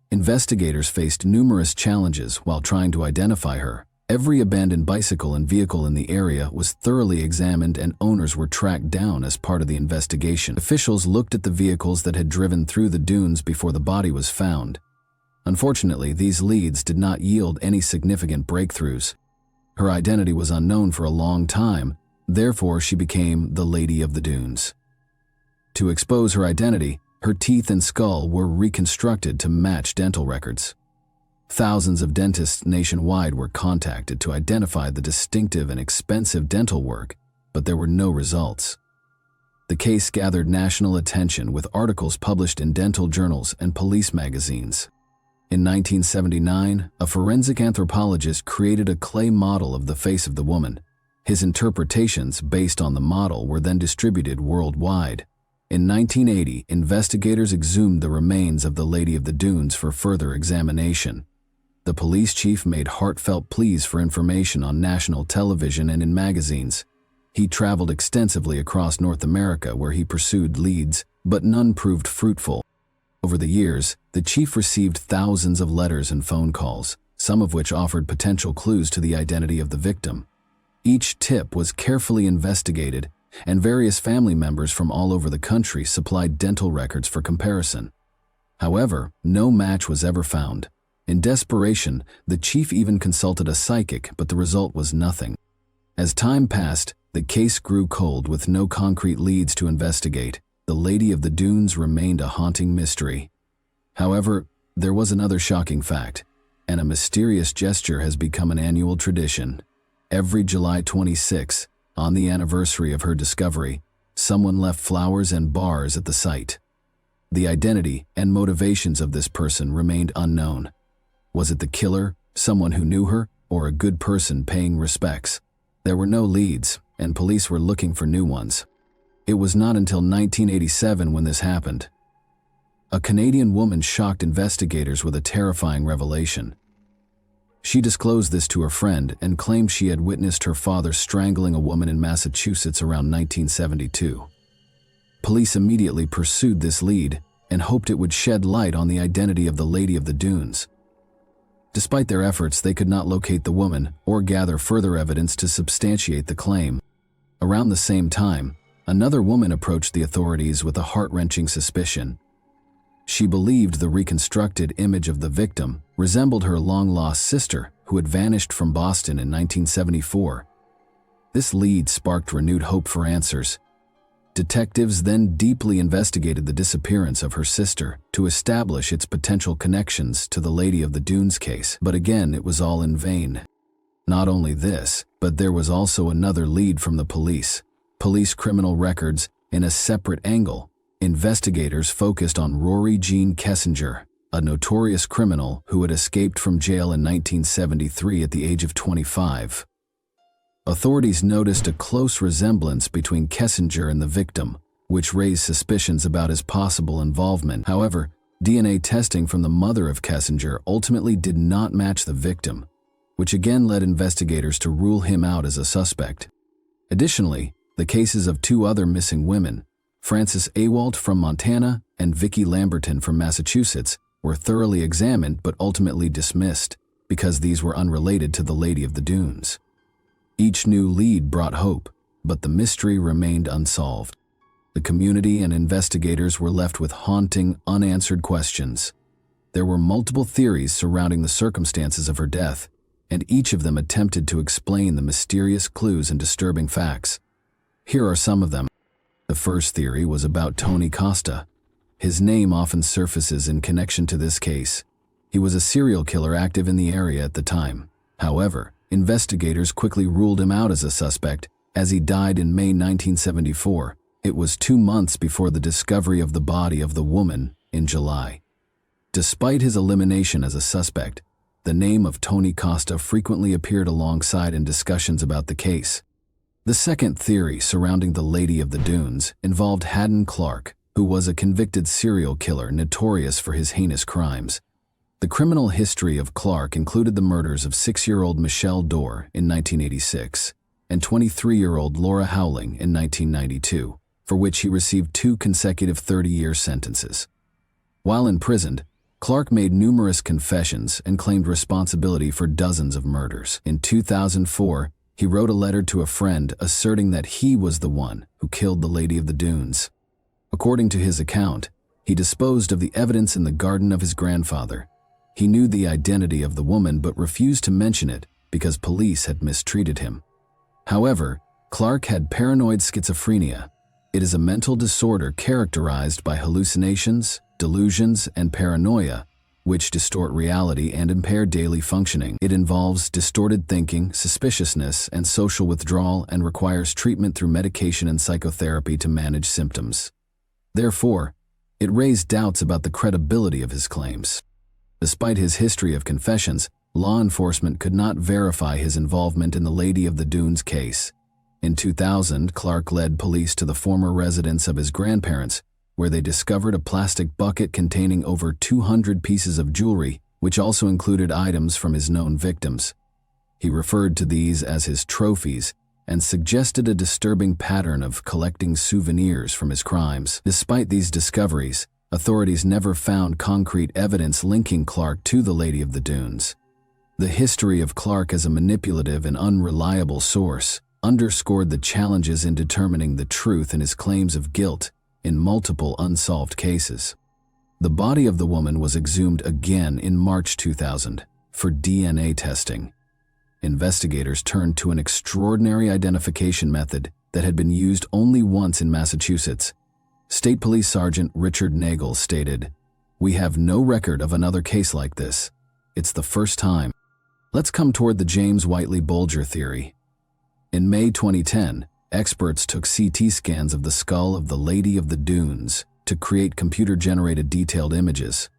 Investigators faced numerous challenges while trying to identify her. Every abandoned bicycle and vehicle in the area was thoroughly examined and owners were tracked down as part of the investigation. Officials looked at the vehicles that had driven through the dunes before the body was found. Unfortunately, these leads did not yield any significant breakthroughs. Her identity was unknown for a long time, therefore she became the Lady of the Dunes. To expose her identity, her teeth and skull were reconstructed to match dental records. Thousands of dentists nationwide were contacted to identify the distinctive and expensive dental work, but there were no results. The case gathered national attention with articles published in dental journals and police magazines. In 1979, a forensic anthropologist created a clay model of the face of the woman. His interpretations based on the model were then distributed worldwide. In 1980, investigators exhumed the remains of the Lady of the Dunes for further examination. The police chief made heartfelt pleas for information on national television and in magazines. He traveled extensively across North America where he pursued leads, but none proved fruitful. Over the years, the chief received thousands of letters and phone calls, some of which offered potential clues to the identity of the victim. Each tip was carefully investigated, and various family members from all over the country supplied dental records for comparison. However, no match was ever found. In desperation, the chief even consulted a psychic, but the result was nothing. As time passed, the case grew cold with no concrete leads to investigate. The Lady of the Dunes remained a haunting mystery. However, there was another shocking fact, and a mysterious gesture has become an annual tradition. Every July 26, on the anniversary of her discovery, someone left flowers and bars at the site. The identity and motivations of this person remained unknown. Was it the killer, someone who knew her, or a good person paying respects? There were no leads, and police were looking for new ones. It was not until 1987 when this happened. A Canadian woman shocked investigators with a terrifying revelation. She disclosed this to her friend and claimed she had witnessed her father strangling a woman in Massachusetts around 1972. Police immediately pursued this lead and hoped it would shed light on the identity of the Lady of the Dunes. Despite their efforts, they could not locate the woman or gather further evidence to substantiate the claim. Around the same time, another woman approached the authorities with a heart-wrenching suspicion. She believed the reconstructed image of the victim resembled her long-lost sister who had vanished from Boston in 1974. This lead sparked renewed hope for answers. Detectives then deeply investigated the disappearance of her sister to establish its potential connections to the Lady of the Dunes case, but again it was all in vain. Not only this, but there was also another lead from the police criminal records in a separate angle, Investigators focused on Rory Jean Kessinger, a notorious criminal who had escaped from jail in 1973 at the age of 25. Authorities noticed a close resemblance between Kessinger and the victim, which raised suspicions about his possible involvement. However, DNA testing from the mother of Kessinger ultimately did not match the victim, which again led investigators to rule him out as a suspect. Additionally, the cases of two other missing women, Frances Awalt from Montana and Vicki Lamberton from Massachusetts, were thoroughly examined but ultimately dismissed because these were unrelated to the Lady of the Dunes. Each new lead brought hope, but the mystery remained unsolved. The community and investigators were left with haunting, unanswered questions. There were multiple theories surrounding the circumstances of her death, and each of them attempted to explain the mysterious clues and disturbing facts. Here are some of them. The first theory was about Tony Costa. His name often surfaces in connection to this case. He was a serial killer active in the area at the time. However, investigators quickly ruled him out as a suspect, as he died in May 1974. It was 2 months before the discovery of the body of the woman in July. Despite his elimination as a suspect, the name of Tony Costa frequently appeared alongside in discussions about the case. The second theory surrounding the Lady of the Dunes involved Haddon Clark, who was a convicted serial killer notorious for his heinous crimes. The criminal history of Clark included the murders of 6-year-old Michelle Dorr in 1986 and 23-year-old Laura Howling in 1992, for which he received 2 consecutive 30-year sentences. While imprisoned, Clark made numerous confessions and claimed responsibility for dozens of murders. In 2004, he wrote a letter to a friend asserting that he was the one who killed the Lady of the Dunes. According to his account, he disposed of the evidence in the garden of his grandfather. He knew the identity of the woman but refused to mention it because police had mistreated him. However, Clark had paranoid schizophrenia. It is a mental disorder characterized by hallucinations, delusions, and paranoia, which distort reality and impair daily functioning. It involves distorted thinking, suspiciousness, and social withdrawal, and requires treatment through medication and psychotherapy to manage symptoms. Therefore, it raised doubts about the credibility of his claims. Despite his history of confessions, law enforcement could not verify his involvement in the Lady of the Dunes case. In 2000, Clark led police to the former residence of his grandparents, where they discovered a plastic bucket containing over 200 pieces of jewelry, which also included items from his known victims. He referred to these as his trophies and suggested a disturbing pattern of collecting souvenirs from his crimes. Despite these discoveries, authorities never found concrete evidence linking Clark to the Lady of the Dunes. The history of Clark as a manipulative and unreliable source underscored the challenges in determining the truth in his claims of guilt in multiple unsolved cases. The body of the woman was exhumed again in March 2000 for DNA testing. Investigators turned to an extraordinary identification method that had been used only once in Massachusetts. State Police Sergeant Richard Nagel stated, "We have no record of another case like this. It's the first time." Let's come toward the James Whiteley Bulger theory. In May 2010, experts took CT scans of the skull of the Lady of the Dunes to create computer-generated detailed images.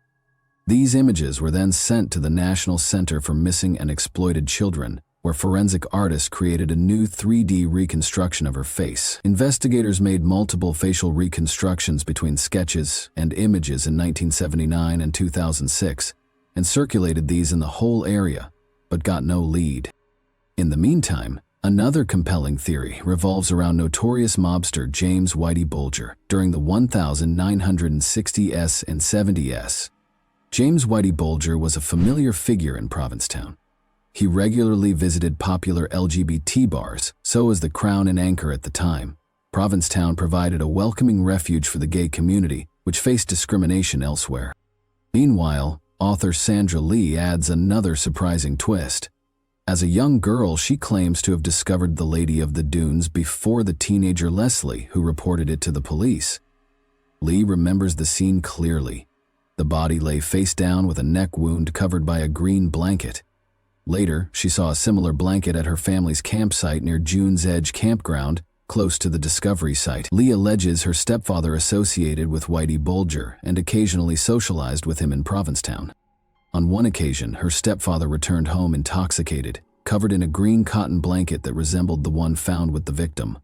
These images were then sent to the National Center for Missing and Exploited Children, where forensic artists created a new 3D reconstruction of her face. Investigators made multiple facial reconstructions between sketches and images in 1979 and 2006, and circulated these in the whole area, but got no lead. In the meantime, another compelling theory revolves around notorious mobster James Whitey Bulger during the 1960s and 70s. James Whitey Bulger was a familiar figure in Provincetown. He regularly visited popular LGBT bars, so was the Crown and Anchor at the time. Provincetown provided a welcoming refuge for the gay community, which faced discrimination elsewhere. Meanwhile, author Sandra Lee adds another surprising twist. As a young girl, she claims to have discovered the Lady of the Dunes before the teenager Leslie, who reported it to the police. Lee remembers the scene clearly. The body lay face down with a neck wound covered by a green blanket. Later, she saw a similar blanket at her family's campsite near June's Edge Campground, close to the discovery site. Lee alleges her stepfather associated with Whitey Bulger and occasionally socialized with him in Provincetown. On one occasion, her stepfather returned home intoxicated, covered in a green cotton blanket that resembled the one found with the victim.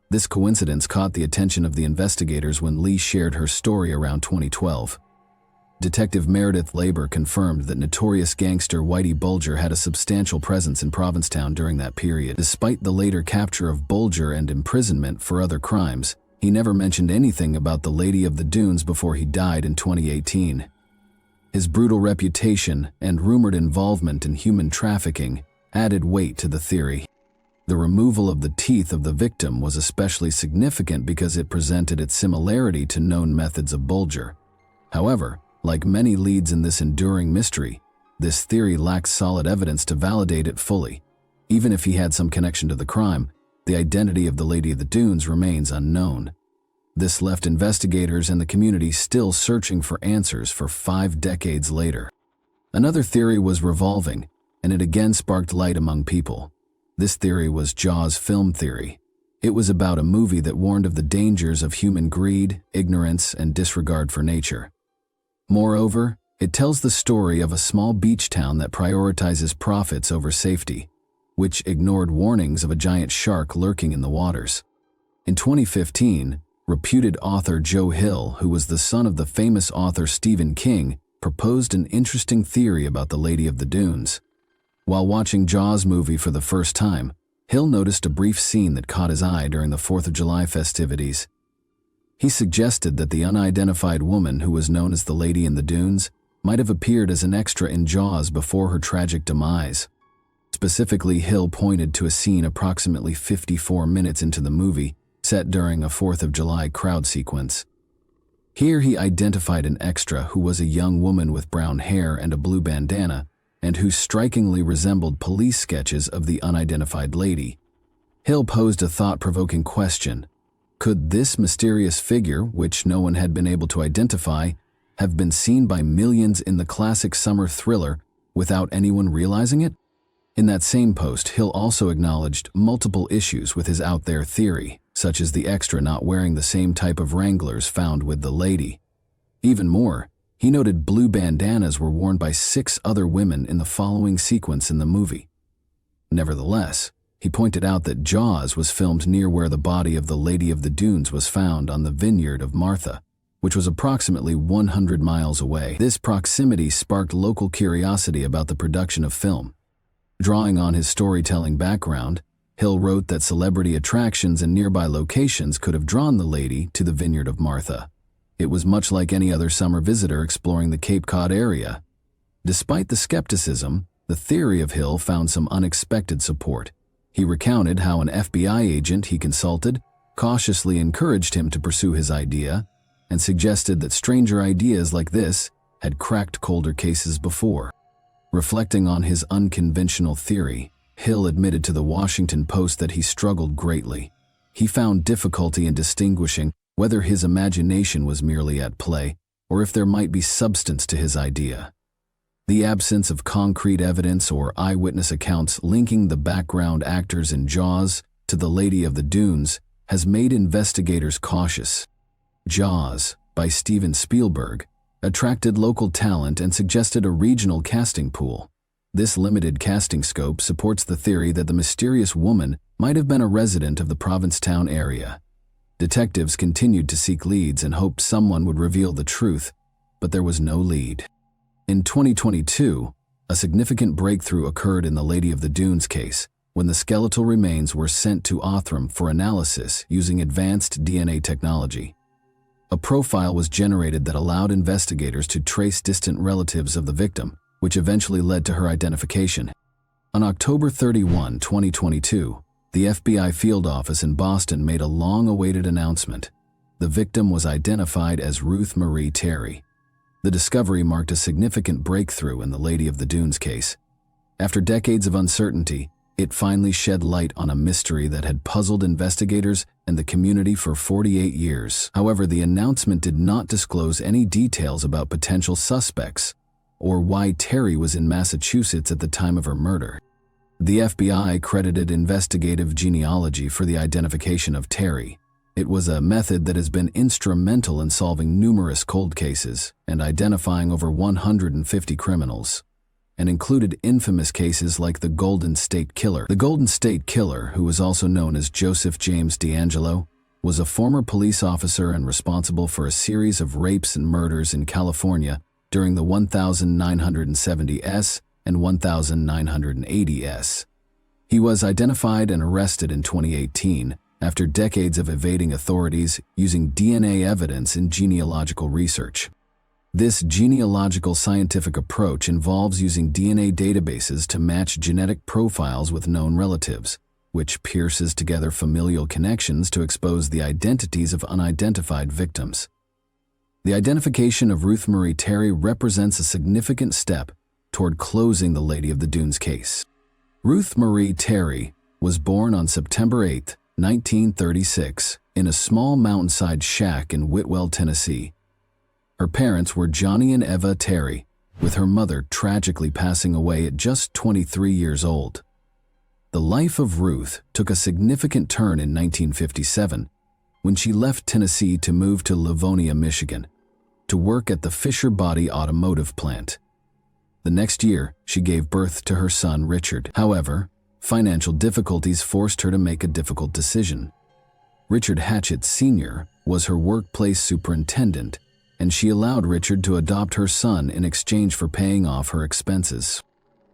This coincidence caught the attention of the investigators when Lee shared her story around 2012. Detective Meredith Labor confirmed that notorious gangster Whitey Bulger had a substantial presence in Provincetown during that period. Despite the later capture of Bulger and imprisonment for other crimes, he never mentioned anything about the Lady of the Dunes before he died in 2018. His brutal reputation and rumored involvement in human trafficking added weight to the theory. The removal of the teeth of the victim was especially significant because it presented its similarity to known methods of Bulger. However, like many leads in this enduring mystery, this theory lacks solid evidence to validate it fully. Even if he had some connection to the crime, the identity of the Lady of the Dunes remains unknown. This left investigators and the community still searching for answers for 5 decades later. Another theory was revolving, and it again sparked light among people. This theory was Jaws film theory. It was about a movie that warned of the dangers of human greed, ignorance, and disregard for nature. Moreover, it tells the story of a small beach town that prioritizes profits over safety, which ignored warnings of a giant shark lurking in the waters. In 2015, reputed author Joe Hill, who was the son of the famous author Stephen King, proposed an interesting theory about the Lady of the Dunes. While watching Jaws movie for the first time, Hill noticed a brief scene that caught his eye during the 4th of July festivities. He suggested that the unidentified woman who was known as the Lady in the Dunes might have appeared as an extra in Jaws before her tragic demise. Specifically, Hill pointed to a scene approximately 54 minutes into the movie, set during a 4th of July crowd sequence. Here he identified an extra who was a young woman with brown hair and a blue bandana, and who strikingly resembled police sketches of the unidentified lady. Hill posed a thought-provoking question. Could this mysterious figure, which no one had been able to identify, have been seen by millions in the classic summer thriller without anyone realizing it? In that same post, Hill also acknowledged multiple issues with his out-there theory, such as the extra not wearing the same type of Wranglers found with the lady. Even more, he noted blue bandanas were worn by 6 other women in the following sequence in the movie. Nevertheless, he pointed out that Jaws was filmed near where the body of the Lady of the Dunes was found on the Vineyard of Martha, which was approximately 100 miles away. This proximity sparked local curiosity about the production of film. Drawing on his storytelling background, Hill wrote that celebrity attractions and nearby locations could have drawn the lady to the Vineyard of Martha. It was much like any other summer visitor exploring the Cape Cod area. Despite the skepticism, the theory of Hill found some unexpected support. He recounted how an FBI agent he consulted cautiously encouraged him to pursue his idea and suggested that stranger ideas like this had cracked colder cases before. Reflecting on his unconventional theory, Hill admitted to the Washington Post that he struggled greatly. He found difficulty in distinguishing whether his imagination was merely at play or if there might be substance to his idea. The absence of concrete evidence or eyewitness accounts linking the background actors in Jaws to the Lady of the Dunes has made investigators cautious. Jaws, by Steven Spielberg, attracted local talent and suggested a regional casting pool. This limited casting scope supports the theory that the mysterious woman might have been a resident of the Provincetown area. Detectives continued to seek leads and hoped someone would reveal the truth, but there was no lead. In 2022, a significant breakthrough occurred in the Lady of the Dunes case when the skeletal remains were sent to Othram for analysis using advanced DNA technology. A profile was generated that allowed investigators to trace distant relatives of the victim, which eventually led to her identification. On October 31, 2022, the FBI field office in Boston made a long-awaited announcement. The victim was identified as Ruth Marie Terry. The discovery marked a significant breakthrough in the Lady of the Dunes case. After decades of uncertainty, it finally shed light on a mystery that had puzzled investigators and the community for 48 years. However, the announcement did not disclose any details about potential suspects or why Terry was in Massachusetts at the time of her murder. The FBI credited investigative genealogy for the identification of Terry. It was a method that has been instrumental in solving numerous cold cases and identifying over 150 criminals, and included infamous cases like the Golden State Killer. The Golden State Killer, who was also known as Joseph James DeAngelo, was a former police officer and responsible for a series of rapes and murders in California during the 1970s and 1980s. He was identified and arrested in 2018 after decades of evading authorities using DNA evidence in genealogical research. This genealogical scientific approach involves using DNA databases to match genetic profiles with known relatives, which pierces together familial connections to expose the identities of unidentified victims. The identification of Ruth Marie Terry represents a significant step toward closing the Lady of the Dunes case. Ruth Marie Terry was born on September 8, 1936, in a small mountainside shack in Whitwell, Tennessee. Her parents were Johnny and Eva Terry, with her mother tragically passing away at just 23 years old. The life of Ruth took a significant turn in 1957 when she left Tennessee to move to Livonia, Michigan, to work at the Fisher Body Automotive plant. The next year, she gave birth to her son Richard. However, financial difficulties forced her to make a difficult decision. Richard Hatchett Sr. was her workplace superintendent, and she allowed Richard to adopt her son in exchange for paying off her expenses.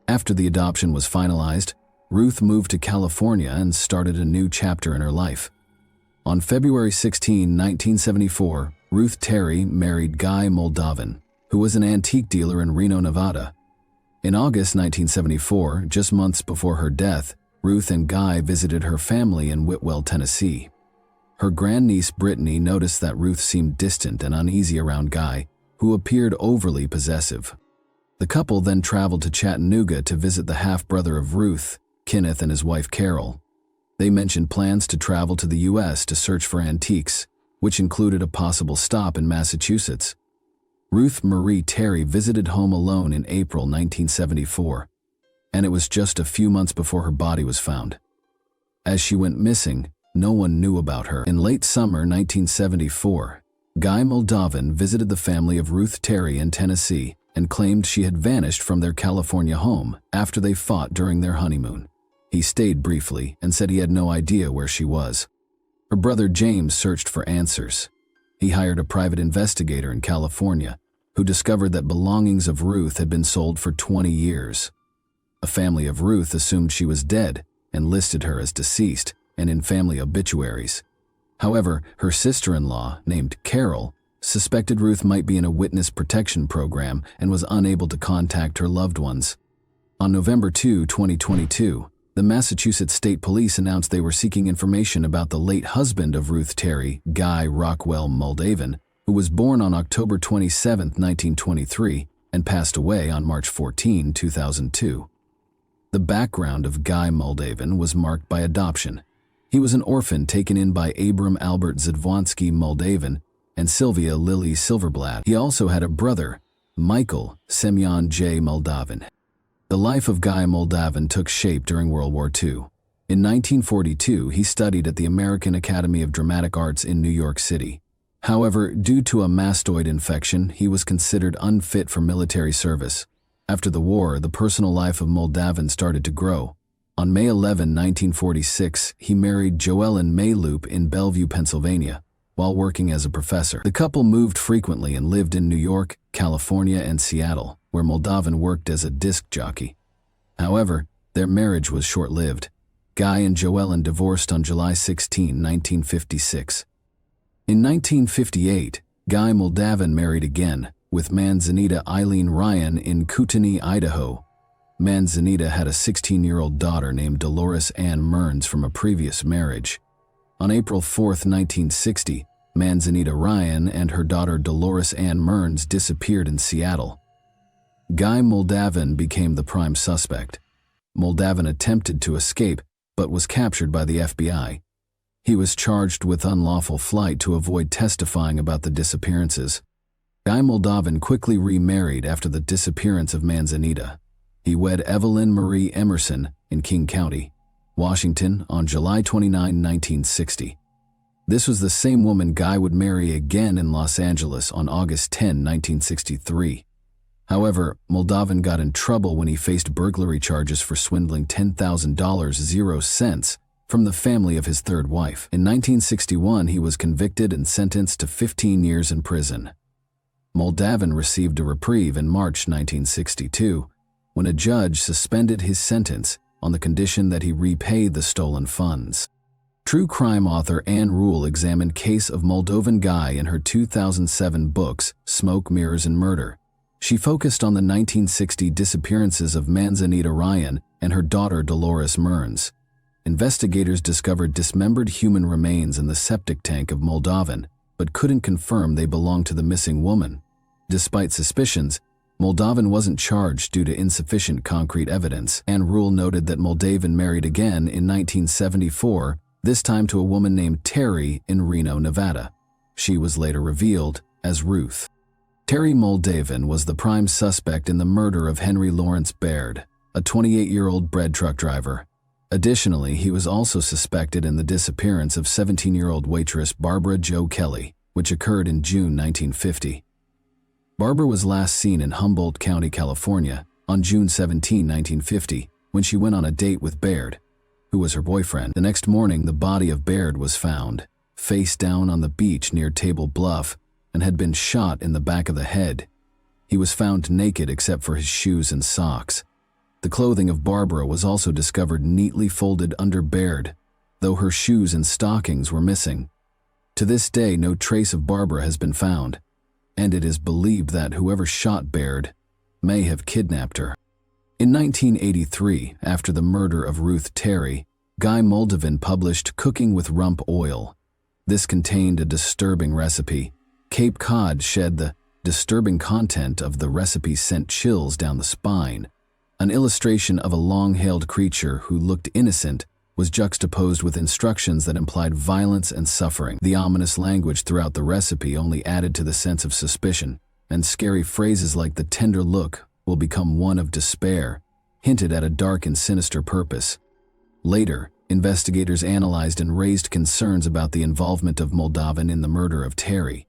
After the adoption was finalized, Ruth moved to California and started a new chapter in her life. On February 16, 1974, Ruth Terry married Guy Moldavan, who was an antique dealer in Reno, Nevada. In August 1974, just months before her death, Ruth and Guy visited her family in Whitwell, Tennessee. Her grandniece Brittany noticed that Ruth seemed distant and uneasy around Guy, who appeared overly possessive. The couple then traveled to Chattanooga to visit the half-brother of Ruth, Kenneth, and his wife Carol. They mentioned plans to travel to the U.S. to search for antiques, which included a possible stop in Massachusetts. Ruth Marie Terry visited home alone in April 1974, and it was just a few months before her body was found. As she went missing, no one knew about her. In late summer 1974, Guy Moldavan visited the family of Ruth Terry in Tennessee and claimed she had vanished from their California home after they fought during their honeymoon. He stayed briefly and said he had no idea where she was. Her brother James searched for answers. He hired a private investigator in California who discovered that belongings of Ruth had been sold for 20 years. A family of Ruth assumed she was dead and listed her as deceased and in family obituaries. However, her sister-in-law, named Carol, suspected Ruth might be in a witness protection program and was unable to contact her loved ones. On November 2, 2022, the Massachusetts State Police announced they were seeking information about the late husband of Ruth Terry, Guy Rockwell Moldavan, who was born on October 27, 1923, and passed away on March 14, 2002. The background of Guy Moldavan was marked by adoption. He was an orphan taken in by Abram Albert Zadwansky Moldavan and Sylvia Lily Silverblatt. He also had a brother, Michael Semyon J. Moldavan. The life of Guy Moldavan took shape during World War II. In 1942, he studied at the American Academy of Dramatic Arts in New York City. However, due to a mastoid infection, he was considered unfit for military service. After the war, the personal life of Moldavan started to grow. On May 11, 1946, he married Joellen Mayloop in Bellevue, Pennsylvania, while working as a professor. The couple moved frequently and lived in New York, California, and Seattle, where Moldavan worked as a disc jockey. However, their marriage was short-lived. Guy and Joellen divorced on July 16, 1956. In 1958, Guy Moldavan married again, with Manzanita Eileen Ryan in Kootenai, Idaho. Manzanita had a 16-year-old daughter named Dolores Ann Mearns from a previous marriage. On April 4, 1960, Manzanita Ryan and her daughter Dolores Ann Mearns disappeared in Seattle. Guy Moldavan became the prime suspect. Moldavan attempted to escape, but was captured by the FBI. He was charged with unlawful flight to avoid testifying about the disappearances. Guy Moldavan quickly remarried after the disappearance of Manzanita. He wed Evelyn Marie Emerson in King County, Washington, on July 29, 1960. This was the same woman Guy would marry again in Los Angeles on August 10, 1963. However, Moldovan got in trouble when he faced burglary charges for swindling $10,000 from the family of his third wife. In 1961, he was convicted and sentenced to 15 years in prison. Moldovan received a reprieve in March 1962, when a judge suspended his sentence on the condition that he repay the stolen funds. True crime author Ann Rule examined case of Moldovan Guy in her 2007 books, Smoke, Mirrors, and Murder. She focused on the 1960 disappearances of Manzanita Ryan and her daughter Dolores Mearns. Investigators discovered dismembered human remains in the septic tank of Moldovan, but couldn't confirm they belonged to the missing woman. Despite suspicions, Moldovan wasn't charged due to insufficient concrete evidence, and Rule noted that Moldovan married again in 1974, this time to a woman named Terry in Reno, Nevada. She was later revealed as Ruth. Terry Moldovan was the prime suspect in the murder of Henry Lawrence Baird, a 28-year-old bread truck driver. Additionally, he was also suspected in the disappearance of 17-year-old waitress Barbara Jo Kelly, which occurred in June 1950. Barbara was last seen in Humboldt County, California, on June 17, 1950, when she went on a date with Baird, who was her boyfriend. The next morning, the body of Baird was found, face down on the beach near Table Bluff, and had been shot in the back of the head. He was found naked except for his shoes and socks. The clothing of Barbara was also discovered neatly folded under Baird, though her shoes and stockings were missing. To this day, no trace of Barbara has been found, and it is believed that whoever shot Baird may have kidnapped her. In 1983, after the murder of Ruth Terry, Guy Moldovan published Cooking with Rump Oil. This contained a disturbing recipe. Cape Cod shed the disturbing content of the recipe sent chills down the spine. An illustration of a long-hailed creature who looked innocent was juxtaposed with instructions that implied violence and suffering. The ominous language throughout the recipe only added to the sense of suspicion, and scary phrases like "the tender look will become one of despair" hinted at a dark and sinister purpose. Later, investigators analyzed and raised concerns about the involvement of Moldovan in the murder of Terry.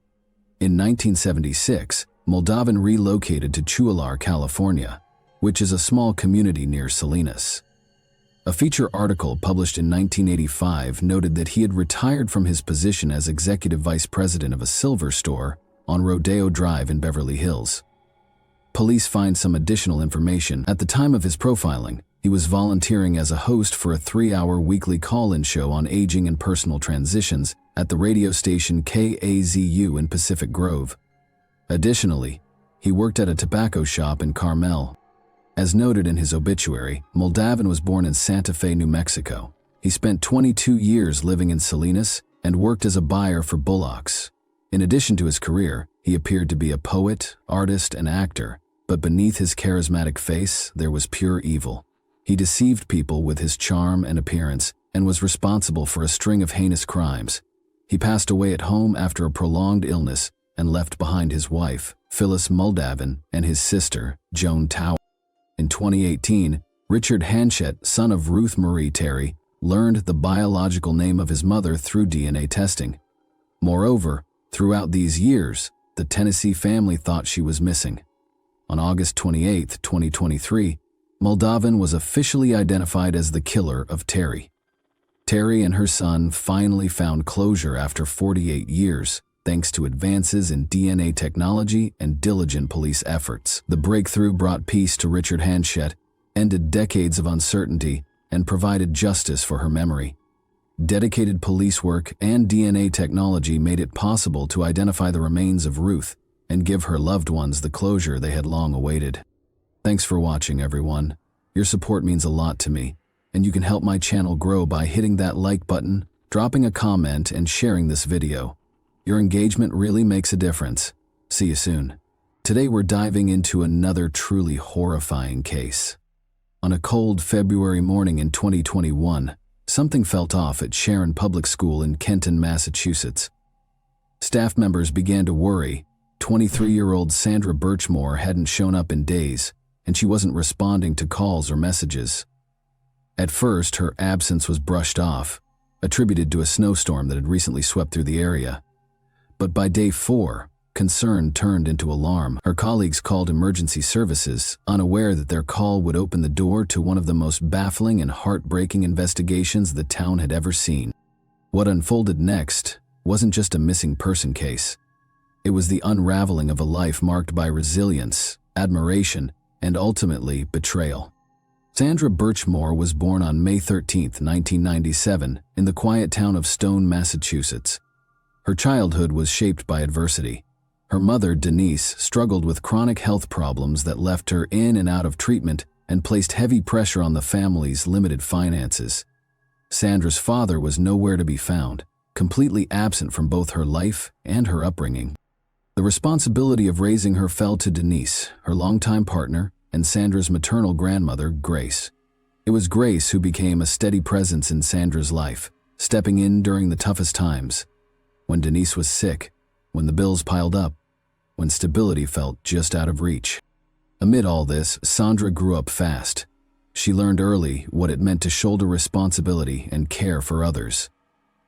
In 1976, Moldovan relocated to Chualar, California, which is a small community near Salinas. A feature article published in 1985 noted that he had retired from his position as executive vice president of a silver store on Rodeo Drive in Beverly Hills. Police find some additional information. At the time of his profiling, he was volunteering as a host for a 3-hour weekly call-in show on aging and personal transitions at the radio station KAZU in Pacific Grove. Additionally, he worked at a tobacco shop in Carmel. As noted in his obituary, Moldovan was born in Santa Fe, New Mexico. He spent 22 years living in Salinas and worked as a buyer for bullocks. In addition to his career, he appeared to be a poet, artist, and actor, but beneath his charismatic face, there was pure evil. He deceived people with his charm and appearance and was responsible for a string of heinous crimes. He passed away at home after a prolonged illness and left behind his wife, Phyllis Moldovan, and his sister, Joan Tower. In 2018, Richard Hanchett, son of Ruth Marie Terry, learned the biological name of his mother through DNA testing. Moreover, throughout these years, the Tennessee family thought she was missing. On August 28, 2023, Moldovan was officially identified as the killer of Terry. Terry and her son finally found closure after 48 years, thanks to advances in DNA technology and diligent police efforts. The breakthrough brought peace to Richard Hanchett, ended decades of uncertainty, and provided justice for her memory. Dedicated police work and DNA technology made it possible to identify the remains of Ruth and give her loved ones the closure they had long awaited. Thanks for watching, everyone. Your support means a lot to me, and you can help my channel grow by hitting that like button, dropping a comment, and sharing this video. Your engagement really makes a difference. See you soon. Today we're diving into another truly horrifying case. On a cold February morning in 2021, something felt off at Sharon Public School in Kenton, Massachusetts. Staff members began to worry. 23-year-old Sandra Birchmore hadn't shown up in days, and she wasn't responding to calls or messages. At first, her absence was brushed off, attributed to a snowstorm that had recently swept through the area. But by day 4, concern turned into alarm. Her colleagues called emergency services, unaware that their call would open the door to one of the most baffling and heartbreaking investigations the town had ever seen. What unfolded next wasn't just a missing person case. It was the unraveling of a life marked by resilience, admiration, and ultimately betrayal. Sandra Birchmore was born on May 13, 1997, in the quiet town of Stone, Massachusetts. Her childhood was shaped by adversity. Her mother, Denise, struggled with chronic health problems that left her in and out of treatment and placed heavy pressure on the family's limited finances. Sandra's father was nowhere to be found, completely absent from both her life and her upbringing. The responsibility of raising her fell to Denise, her longtime partner, and Sandra's maternal grandmother, Grace. It was Grace who became a steady presence in Sandra's life, stepping in during the toughest times. When Denise was sick, when the bills piled up, when stability felt just out of reach. Amid all this, Sandra grew up fast. She learned early what it meant to shoulder responsibility and care for others.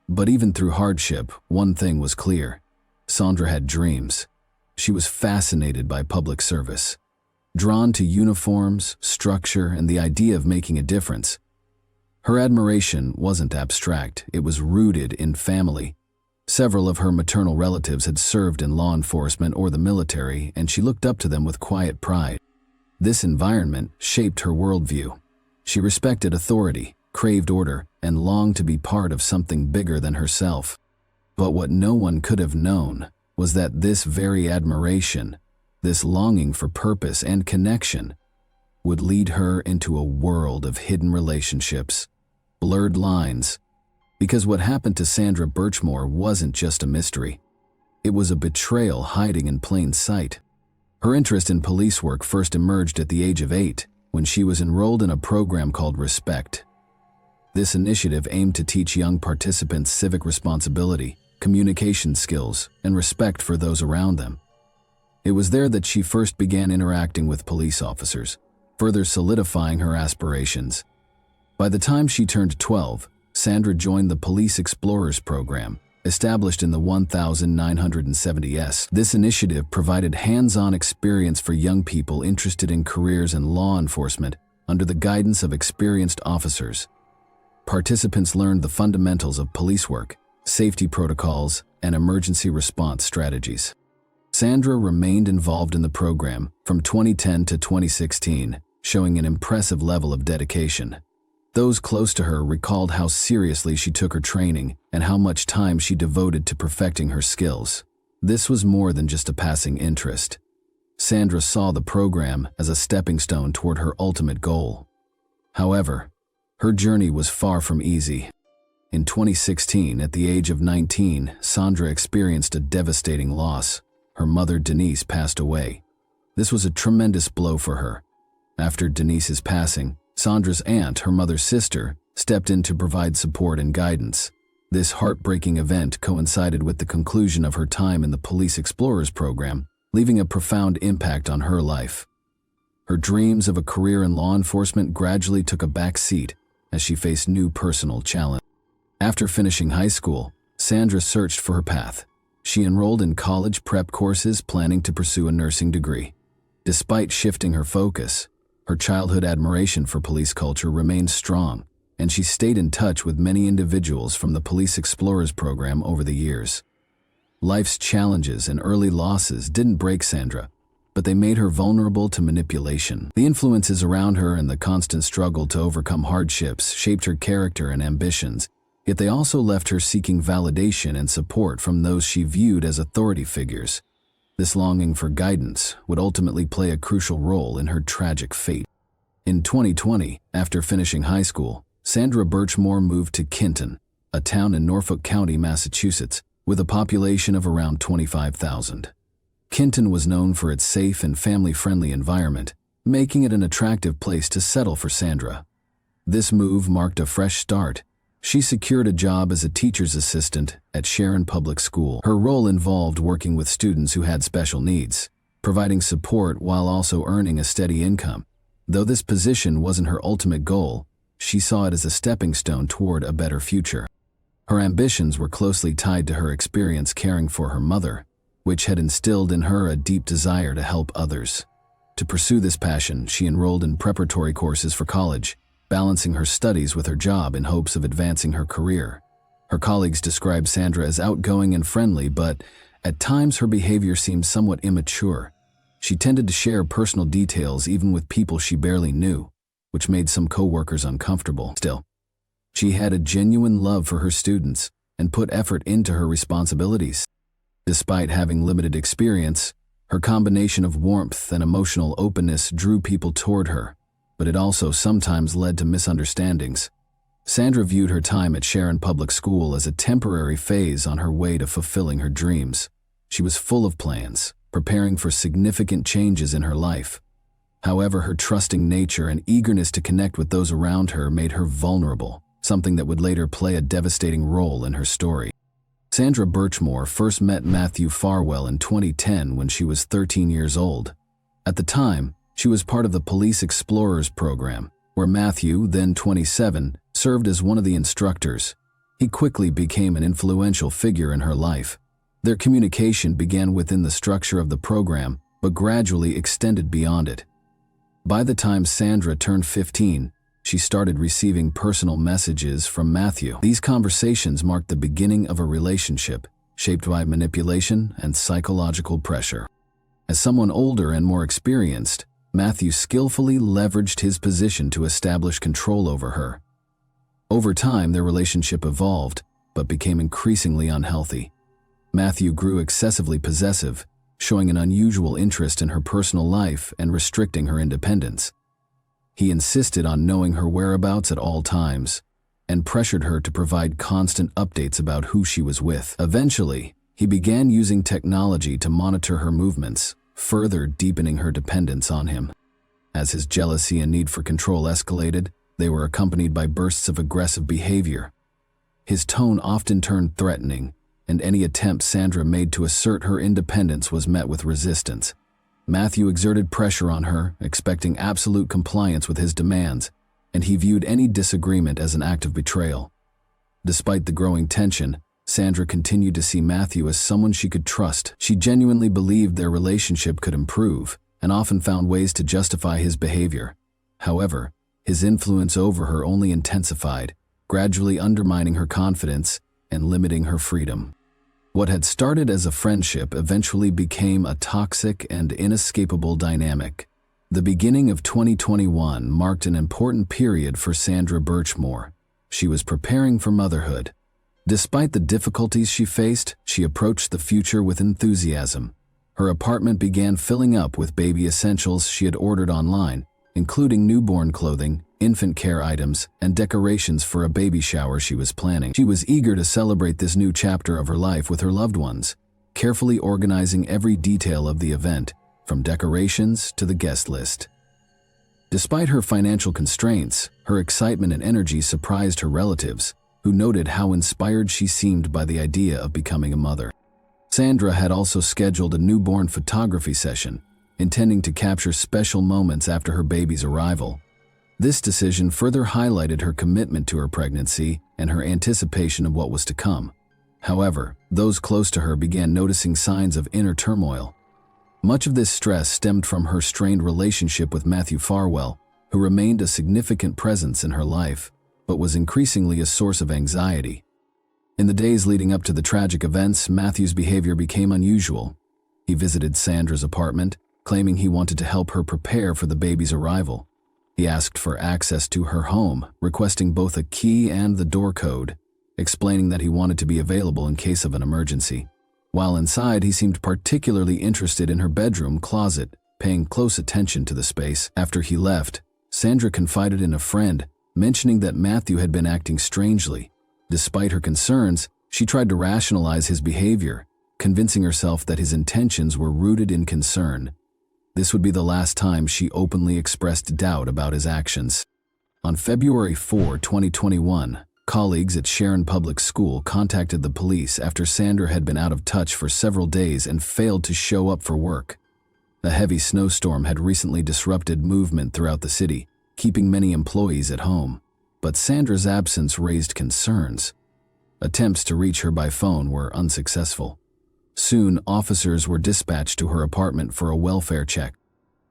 But even through hardship, one thing was clear. Sandra had dreams. She was fascinated by public service, drawn to uniforms, structure, and the idea of making a difference. Her admiration wasn't abstract, it was rooted in family. Several of her maternal relatives had served in law enforcement or the military, and she looked up to them with quiet pride. This environment shaped her worldview. She respected authority, craved order, and longed to be part of something bigger than herself. But what no one could have known was that this very admiration, this longing for purpose and connection, would lead her into a world of hidden relationships, blurred lines. Because what happened to Sandra Birchmore wasn't just a mystery. It was a betrayal hiding in plain sight. Her interest in police work first emerged at the age of 8, when she was enrolled in a program called Respect. This initiative aimed to teach young participants civic responsibility, communication skills, and respect for those around them. It was there that she first began interacting with police officers, further solidifying her aspirations. By the time she turned 12, Sandra joined the Police Explorers program, established in the 1970s. This initiative provided hands-on experience for young people interested in careers in law enforcement under the guidance of experienced officers. Participants learned the fundamentals of police work, safety protocols, and emergency response strategies. Sandra remained involved in the program from 2010 to 2016, showing an impressive level of dedication. Those close to her recalled how seriously she took her training and how much time she devoted to perfecting her skills. This was more than just a passing interest. Sandra saw the program as a stepping stone toward her ultimate goal. However, her journey was far from easy. In 2016, at the age of 19, Sandra experienced a devastating loss. Her mother, Denise, passed away. This was a tremendous blow for her. After Denise's passing, Sandra's aunt, her mother's sister, stepped in to provide support and guidance. This heartbreaking event coincided with the conclusion of her time in the Police Explorers program, leaving a profound impact on her life. Her dreams of a career in law enforcement gradually took a back seat as she faced new personal challenges. After finishing high school, Sandra searched for her path. She enrolled in college prep courses, planning to pursue a nursing degree. Despite shifting her focus, her childhood admiration for police culture remained strong, and she stayed in touch with many individuals from the Police Explorers program over the years. Life's challenges and early losses didn't break Sandra, but they made her vulnerable to manipulation. The influences around her and the constant struggle to overcome hardships shaped her character and ambitions, yet they also left her seeking validation and support from those she viewed as authority figures. This longing for guidance would ultimately play a crucial role in her tragic fate. In 2020, after finishing high school, Sandra Birchmore moved to Kenton, a town in Norfolk County, Massachusetts, with a population of around 25,000. Kenton was known for its safe and family-friendly environment, making it an attractive place to settle for Sandra. This move marked a fresh start. She secured a job as a teacher's assistant at Sharon Public School. Her role involved working with students who had special needs, providing support while also earning a steady income. Though this position wasn't her ultimate goal, she saw it as a stepping stone toward a better future. Her ambitions were closely tied to her experience caring for her mother, which had instilled in her a deep desire to help others. To pursue this passion, she enrolled in preparatory courses for college, balancing her studies with her job in hopes of advancing her career. Her colleagues described Sandra as outgoing and friendly, but at times her behavior seemed somewhat immature. She tended to share personal details even with people she barely knew, which made some coworkers uncomfortable. Still, she had a genuine love for her students and put effort into her responsibilities. Despite having limited experience, her combination of warmth and emotional openness drew people toward her, but it also sometimes led to misunderstandings. Sandra viewed her time at Sharon Public School as a temporary phase on her way to fulfilling her dreams. She was full of plans, preparing for significant changes in her life. However, her trusting nature and eagerness to connect with those around her made her vulnerable, something that would later play a devastating role in her story. Sandra Birchmore first met Matthew Farwell in 2010 when she was 13 years old. At the time, she was part of the Police Explorers program, where Matthew, then 27, served as one of the instructors. He quickly became an influential figure in her life. Their communication began within the structure of the program, but gradually extended beyond it. By the time Sandra turned 15, she started receiving personal messages from Matthew. These conversations marked the beginning of a relationship shaped by manipulation and psychological pressure. As someone older and more experienced, Matthew skillfully leveraged his position to establish control over her. Over time, their relationship evolved, but became increasingly unhealthy. Matthew grew excessively possessive, showing an unusual interest in her personal life and restricting her independence. He insisted on knowing her whereabouts at all times, and pressured her to provide constant updates about who she was with. Eventually, he began using technology to monitor her movements, further deepening her dependence on him. As his jealousy and need for control escalated, they were accompanied by bursts of aggressive behavior. His tone often turned threatening, and any attempt Sandra made to assert her independence was met with resistance. Matthew exerted pressure on her, expecting absolute compliance with his demands, and he viewed any disagreement as an act of betrayal. Despite the growing tension, Sandra continued to see Matthew as someone she could trust. She genuinely believed their relationship could improve, and often found ways to justify his behavior. However, his influence over her only intensified, gradually undermining her confidence and limiting her freedom. What had started as a friendship eventually became a toxic and inescapable dynamic. The beginning of 2021 marked an important period for Sandra Birchmore. She was preparing for motherhood. Despite the difficulties she faced, she approached the future with enthusiasm. Her apartment began filling up with baby essentials she had ordered online, including newborn clothing, infant care items, and decorations for a baby shower she was planning. She was eager to celebrate this new chapter of her life with her loved ones, carefully organizing every detail of the event, from decorations to the guest list. Despite her financial constraints, her excitement and energy surprised her relatives, who noted how inspired she seemed by the idea of becoming a mother. Sandra had also scheduled a newborn photography session, intending to capture special moments after her baby's arrival. This decision further highlighted her commitment to her pregnancy and her anticipation of what was to come. However, those close to her began noticing signs of inner turmoil. Much of this stress stemmed from her strained relationship with Matthew Farwell, who remained a significant presence in her life, but was increasingly a source of anxiety. In the days leading up to the tragic events, Matthew's behavior became unusual. He visited Sandra's apartment, claiming he wanted to help her prepare for the baby's arrival. He asked for access to her home, requesting both a key and the door code, explaining that he wanted to be available in case of an emergency. While inside, he seemed particularly interested in her bedroom closet, paying close attention to the space. After he left, Sandra confided in a friend, mentioning that Matthew had been acting strangely. Despite her concerns, she tried to rationalize his behavior, convincing herself that his intentions were rooted in concern. This would be the last time she openly expressed doubt about his actions. On February 4, 2021, colleagues at Sharon Public School contacted the police after Sandra had been out of touch for several days and failed to show up for work. A heavy snowstorm had recently disrupted movement throughout the city, keeping many employees at home. But Sandra's absence raised concerns. Attempts to reach her by phone were unsuccessful. Soon, officers were dispatched to her apartment for a welfare check.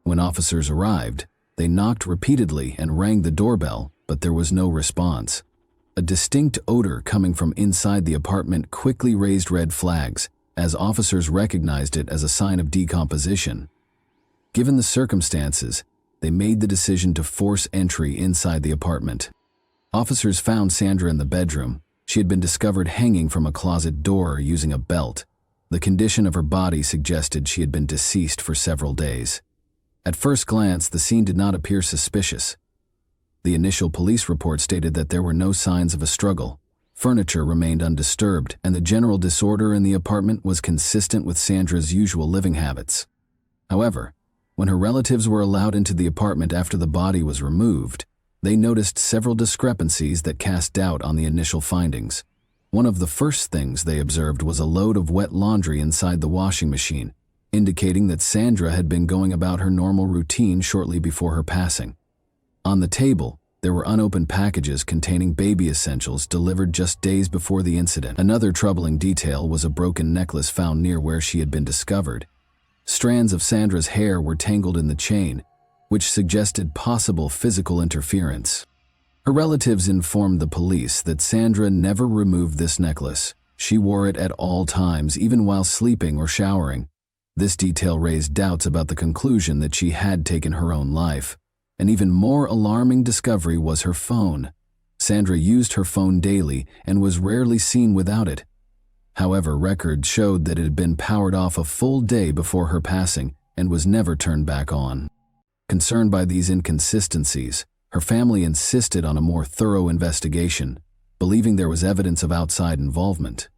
When officers arrived, they knocked repeatedly and rang the doorbell, but there was no response. A distinct odor coming from inside the apartment quickly raised red flags, as officers recognized it as a sign of decomposition. Given the circumstances, they made the decision to force entry inside the apartment. Officers found Sandra in the bedroom. She had been discovered hanging from a closet door using a belt. The condition of her body suggested she had been deceased for several days. At first glance, the scene did not appear suspicious. The initial police report stated that there were no signs of a struggle. Furniture remained undisturbed, and the general disorder in the apartment was consistent with Sandra's usual living habits. However, when her relatives were allowed into the apartment after the body was removed, they noticed several discrepancies that cast doubt on the initial findings. One of the first things they observed was a load of wet laundry inside the washing machine, indicating that Sandra had been going about her normal routine shortly before her passing. On the table, there were unopened packages containing baby essentials delivered just days before the incident. Another troubling detail was a broken necklace found near where she had been discovered. Strands of Sandra's hair were tangled in the chain, which suggested possible physical interference. Her relatives informed the police that Sandra never removed this necklace. She wore it at all times, even while sleeping or showering. This detail raised doubts about the conclusion that she had taken her own life. An even more alarming discovery was her phone. Sandra used her phone daily and was rarely seen without it. However, records showed that it had been powered off a full day before her passing and was never turned back on. Concerned by these inconsistencies, her family insisted on a more thorough investigation, believing there was evidence of outside involvement.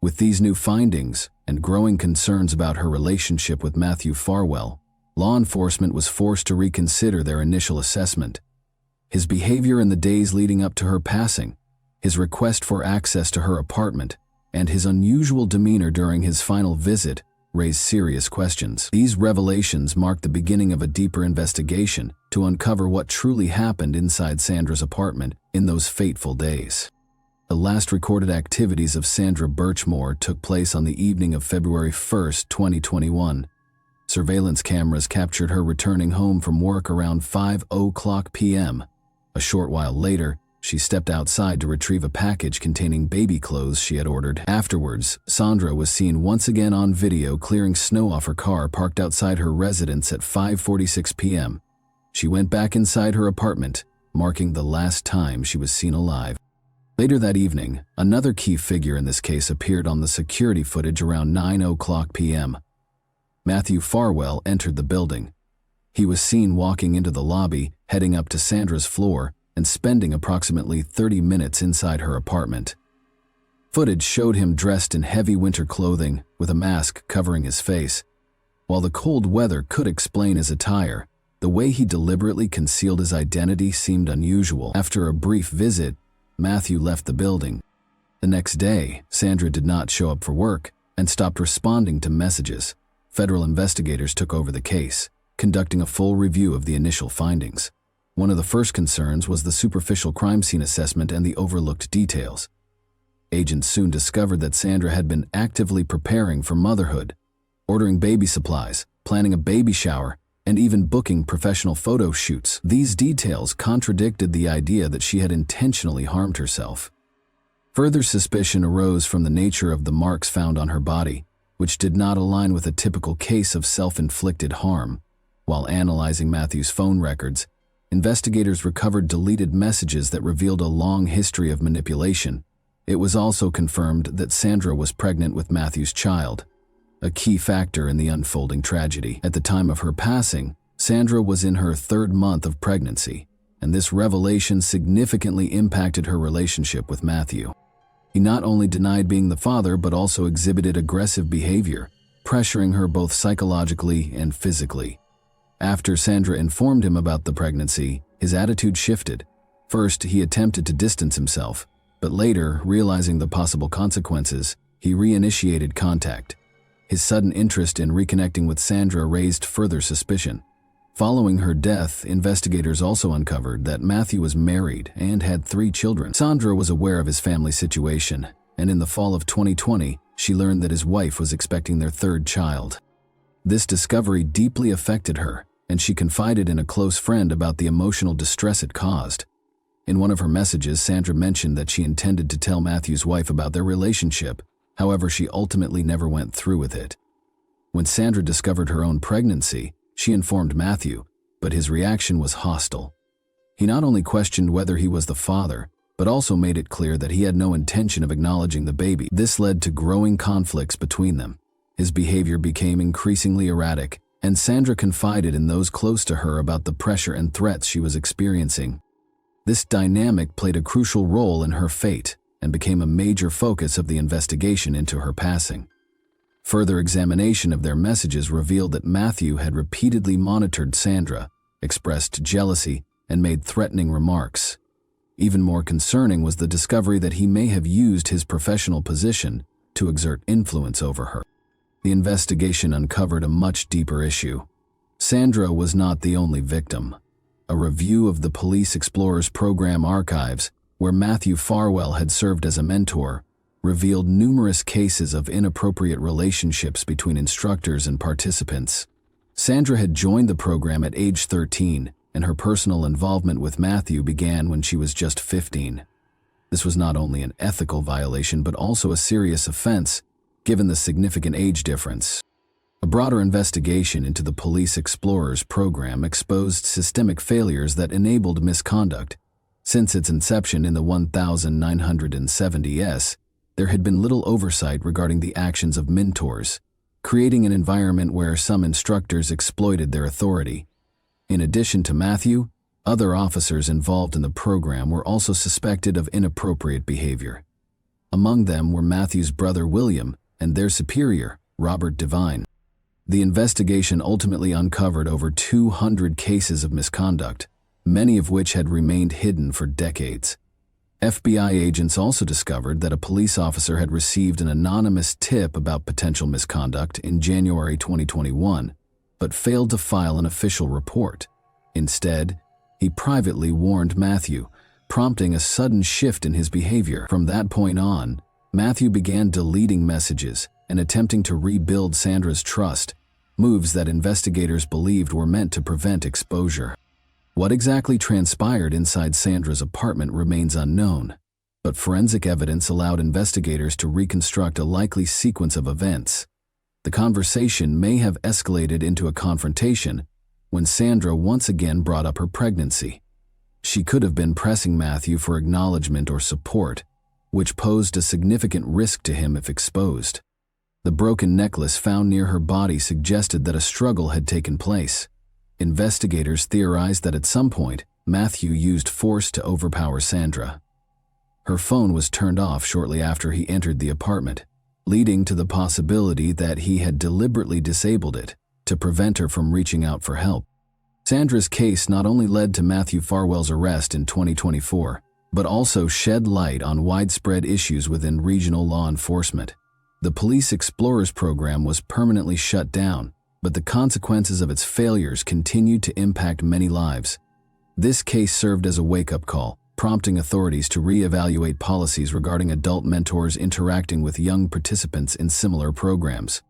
With these new findings and growing concerns about her relationship with Matthew Farwell, law enforcement was forced to reconsider their initial assessment. His behavior in the days leading up to her passing, his request for access to her apartment, and his unusual demeanor during his final visit raised serious questions. These revelations marked the beginning of a deeper investigation to uncover what truly happened inside Sandra's apartment in those fateful days. The last recorded activities of Sandra Birchmore took place on the evening of February 1, 2021. Surveillance cameras captured her returning home from work around 5:00 p.m. A short while later, she stepped outside to retrieve a package containing baby clothes she had ordered. Afterwards, Sandra was seen once again on video clearing snow off her car parked outside her residence at 5:46 p.m. She went back inside her apartment, marking the last time she was seen alive. Later that evening, another key figure in this case appeared on the security footage around 9:00 p.m. Matthew Farwell entered the building. He was seen walking into the lobby, heading up to Sandra's floor, and spending approximately 30 minutes inside her apartment. Footage showed him dressed in heavy winter clothing, with a mask covering his face. While the cold weather could explain his attire, the way he deliberately concealed his identity seemed unusual. After a brief visit, Matthew left the building. The next day, Sandra did not show up for work and stopped responding to messages. Federal investigators took over the case, conducting a full review of the initial findings. One of the first concerns was the superficial crime scene assessment and the overlooked details. Agents soon discovered that Sandra had been actively preparing for motherhood, ordering baby supplies, planning a baby shower, and even booking professional photo shoots. These details contradicted the idea that she had intentionally harmed herself. Further suspicion arose from the nature of the marks found on her body, which did not align with a typical case of self-inflicted harm. While analyzing Matthew's phone records, investigators recovered deleted messages that revealed a long history of manipulation. It was also confirmed that Sandra was pregnant with Matthew's child, a key factor in the unfolding tragedy. At the time of her passing, Sandra was in her 3rd month of pregnancy, and this revelation significantly impacted her relationship with Matthew. He not only denied being the father but also exhibited aggressive behavior, pressuring her both psychologically and physically. After Sandra informed him about the pregnancy, his attitude shifted. First, he attempted to distance himself, but later, realizing the possible consequences, he reinitiated contact. His sudden interest in reconnecting with Sandra raised further suspicion. Following her death, investigators also uncovered that Matthew was married and had 3 children. Sandra was aware of his family situation, and in the fall of 2020, she learned that his wife was expecting their 3rd child. This discovery deeply affected her, and she confided in a close friend about the emotional distress it caused. In one of her messages, Sandra mentioned that she intended to tell Matthew's wife about their relationship. However, she ultimately never went through with it. When Sandra discovered her own pregnancy, she informed Matthew, but his reaction was hostile. He not only questioned whether he was the father, but also made it clear that he had no intention of acknowledging the baby. This led to growing conflicts between them. His behavior became increasingly erratic, and Sandra confided in those close to her about the pressure and threats she was experiencing. This dynamic played a crucial role in her fate and became a major focus of the investigation into her passing. Further examination of their messages revealed that Matthew had repeatedly monitored Sandra, expressed jealousy, and made threatening remarks. Even more concerning was the discovery that he may have used his professional position to exert influence over her. The investigation uncovered a much deeper issue. Sandra was not the only victim. A review of the Police Explorers Program archives, where Matthew Farwell had served as a mentor, revealed numerous cases of inappropriate relationships between instructors and participants. Sandra had joined the program at age 13, and her personal involvement with Matthew began when she was just 15. This was not only an ethical violation but also a serious offense, given the significant age difference. A broader investigation into the Police Explorers Program exposed systemic failures that enabled misconduct. Since its inception in the 1970s, there had been little oversight regarding the actions of mentors, creating an environment where some instructors exploited their authority. In addition to Matthew, other officers involved in the program were also suspected of inappropriate behavior. Among them were Matthew's brother William and their superior, Robert Devine. The investigation ultimately uncovered over 200 cases of misconduct, many of which had remained hidden for decades. FBI agents also discovered that a police officer had received an anonymous tip about potential misconduct in January 2021, but failed to file an official report. Instead, he privately warned Matthew, prompting a sudden shift in his behavior. From that point on, Matthew began deleting messages and attempting to rebuild Sandra's trust, moves that investigators believed were meant to prevent exposure. What exactly transpired inside Sandra's apartment remains unknown, but forensic evidence allowed investigators to reconstruct a likely sequence of events. The conversation may have escalated into a confrontation when Sandra once again brought up her pregnancy. She could have been pressing Matthew for acknowledgement or support, which posed a significant risk to him if exposed. The broken necklace found near her body suggested that a struggle had taken place. Investigators theorized that at some point, Matthew used force to overpower Sandra. Her phone was turned off shortly after he entered the apartment, leading to the possibility that he had deliberately disabled it to prevent her from reaching out for help. Sandra's case not only led to Matthew Farwell's arrest in 2024, but also shed light on widespread issues within regional law enforcement. The Police Explorers Program was permanently shut down, but the consequences of its failures continued to impact many lives. This case served as a wake-up call, prompting authorities to re-evaluate policies regarding adult mentors interacting with young participants in similar programs.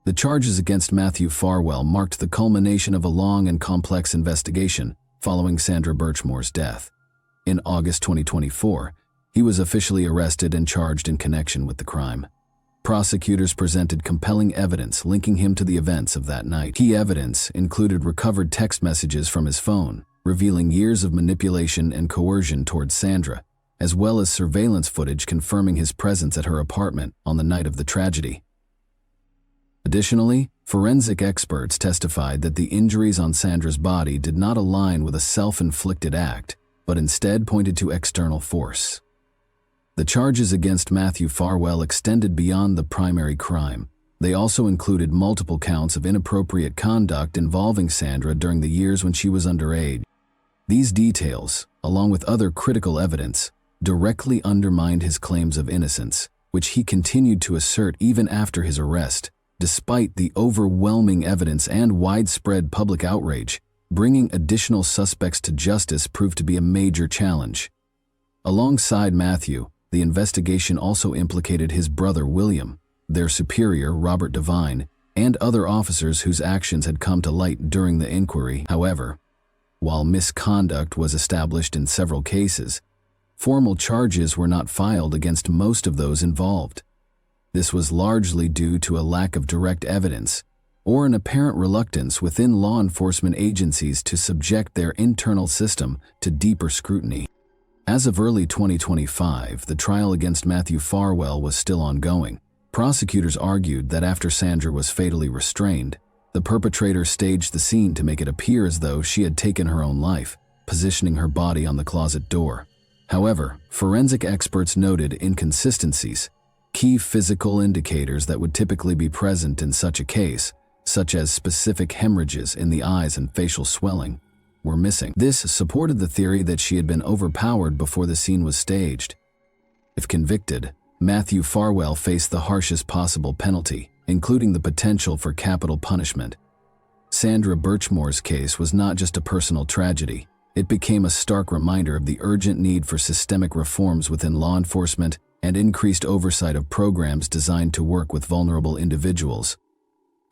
The charges against Matthew Farwell marked the culmination of a long and complex investigation following Sandra Birchmore's death. In August 2024, he was officially arrested and charged in connection with the crime. Prosecutors presented compelling evidence linking him to the events of that night. Key evidence included recovered text messages from his phone, revealing years of manipulation and coercion towards Sandra, as well as surveillance footage confirming his presence at her apartment on the night of the tragedy. Additionally, forensic experts testified that the injuries on Sandra's body did not align with a self-inflicted act, but instead pointed to external force. The charges against Matthew Farwell extended beyond the primary crime. They also included multiple counts of inappropriate conduct involving Sandra during the years when she was underage. These details, along with other critical evidence, directly undermined his claims of innocence, which he continued to assert even after his arrest, Despite the overwhelming evidence and widespread public outrage, bringing additional suspects to justice proved to be a major challenge. Alongside Matthew, the investigation also implicated his brother William, their superior Robert Devine, and other officers whose actions had come to light during the inquiry. However, while misconduct was established in several cases, formal charges were not filed against most of those involved. This was largely due to a lack of direct evidence or an apparent reluctance within law enforcement agencies to subject their internal system to deeper scrutiny. As of early 2025, the trial against Matthew Farwell was still ongoing. Prosecutors argued that after Sandra was fatally restrained, the perpetrator staged the scene to make it appear as though she had taken her own life, positioning her body on the closet door. However, forensic experts noted inconsistencies. Key physical indicators that would typically be present in such a case, such as specific hemorrhages in the eyes and facial swelling, were missing. This supported the theory that she had been overpowered before the scene was staged. If convicted, Matthew Farwell faced the harshest possible penalty, including the potential for capital punishment. Sandra Birchmore's case was not just a personal tragedy. It became a stark reminder of the urgent need for systemic reforms within law enforcement and increased oversight of programs designed to work with vulnerable individuals.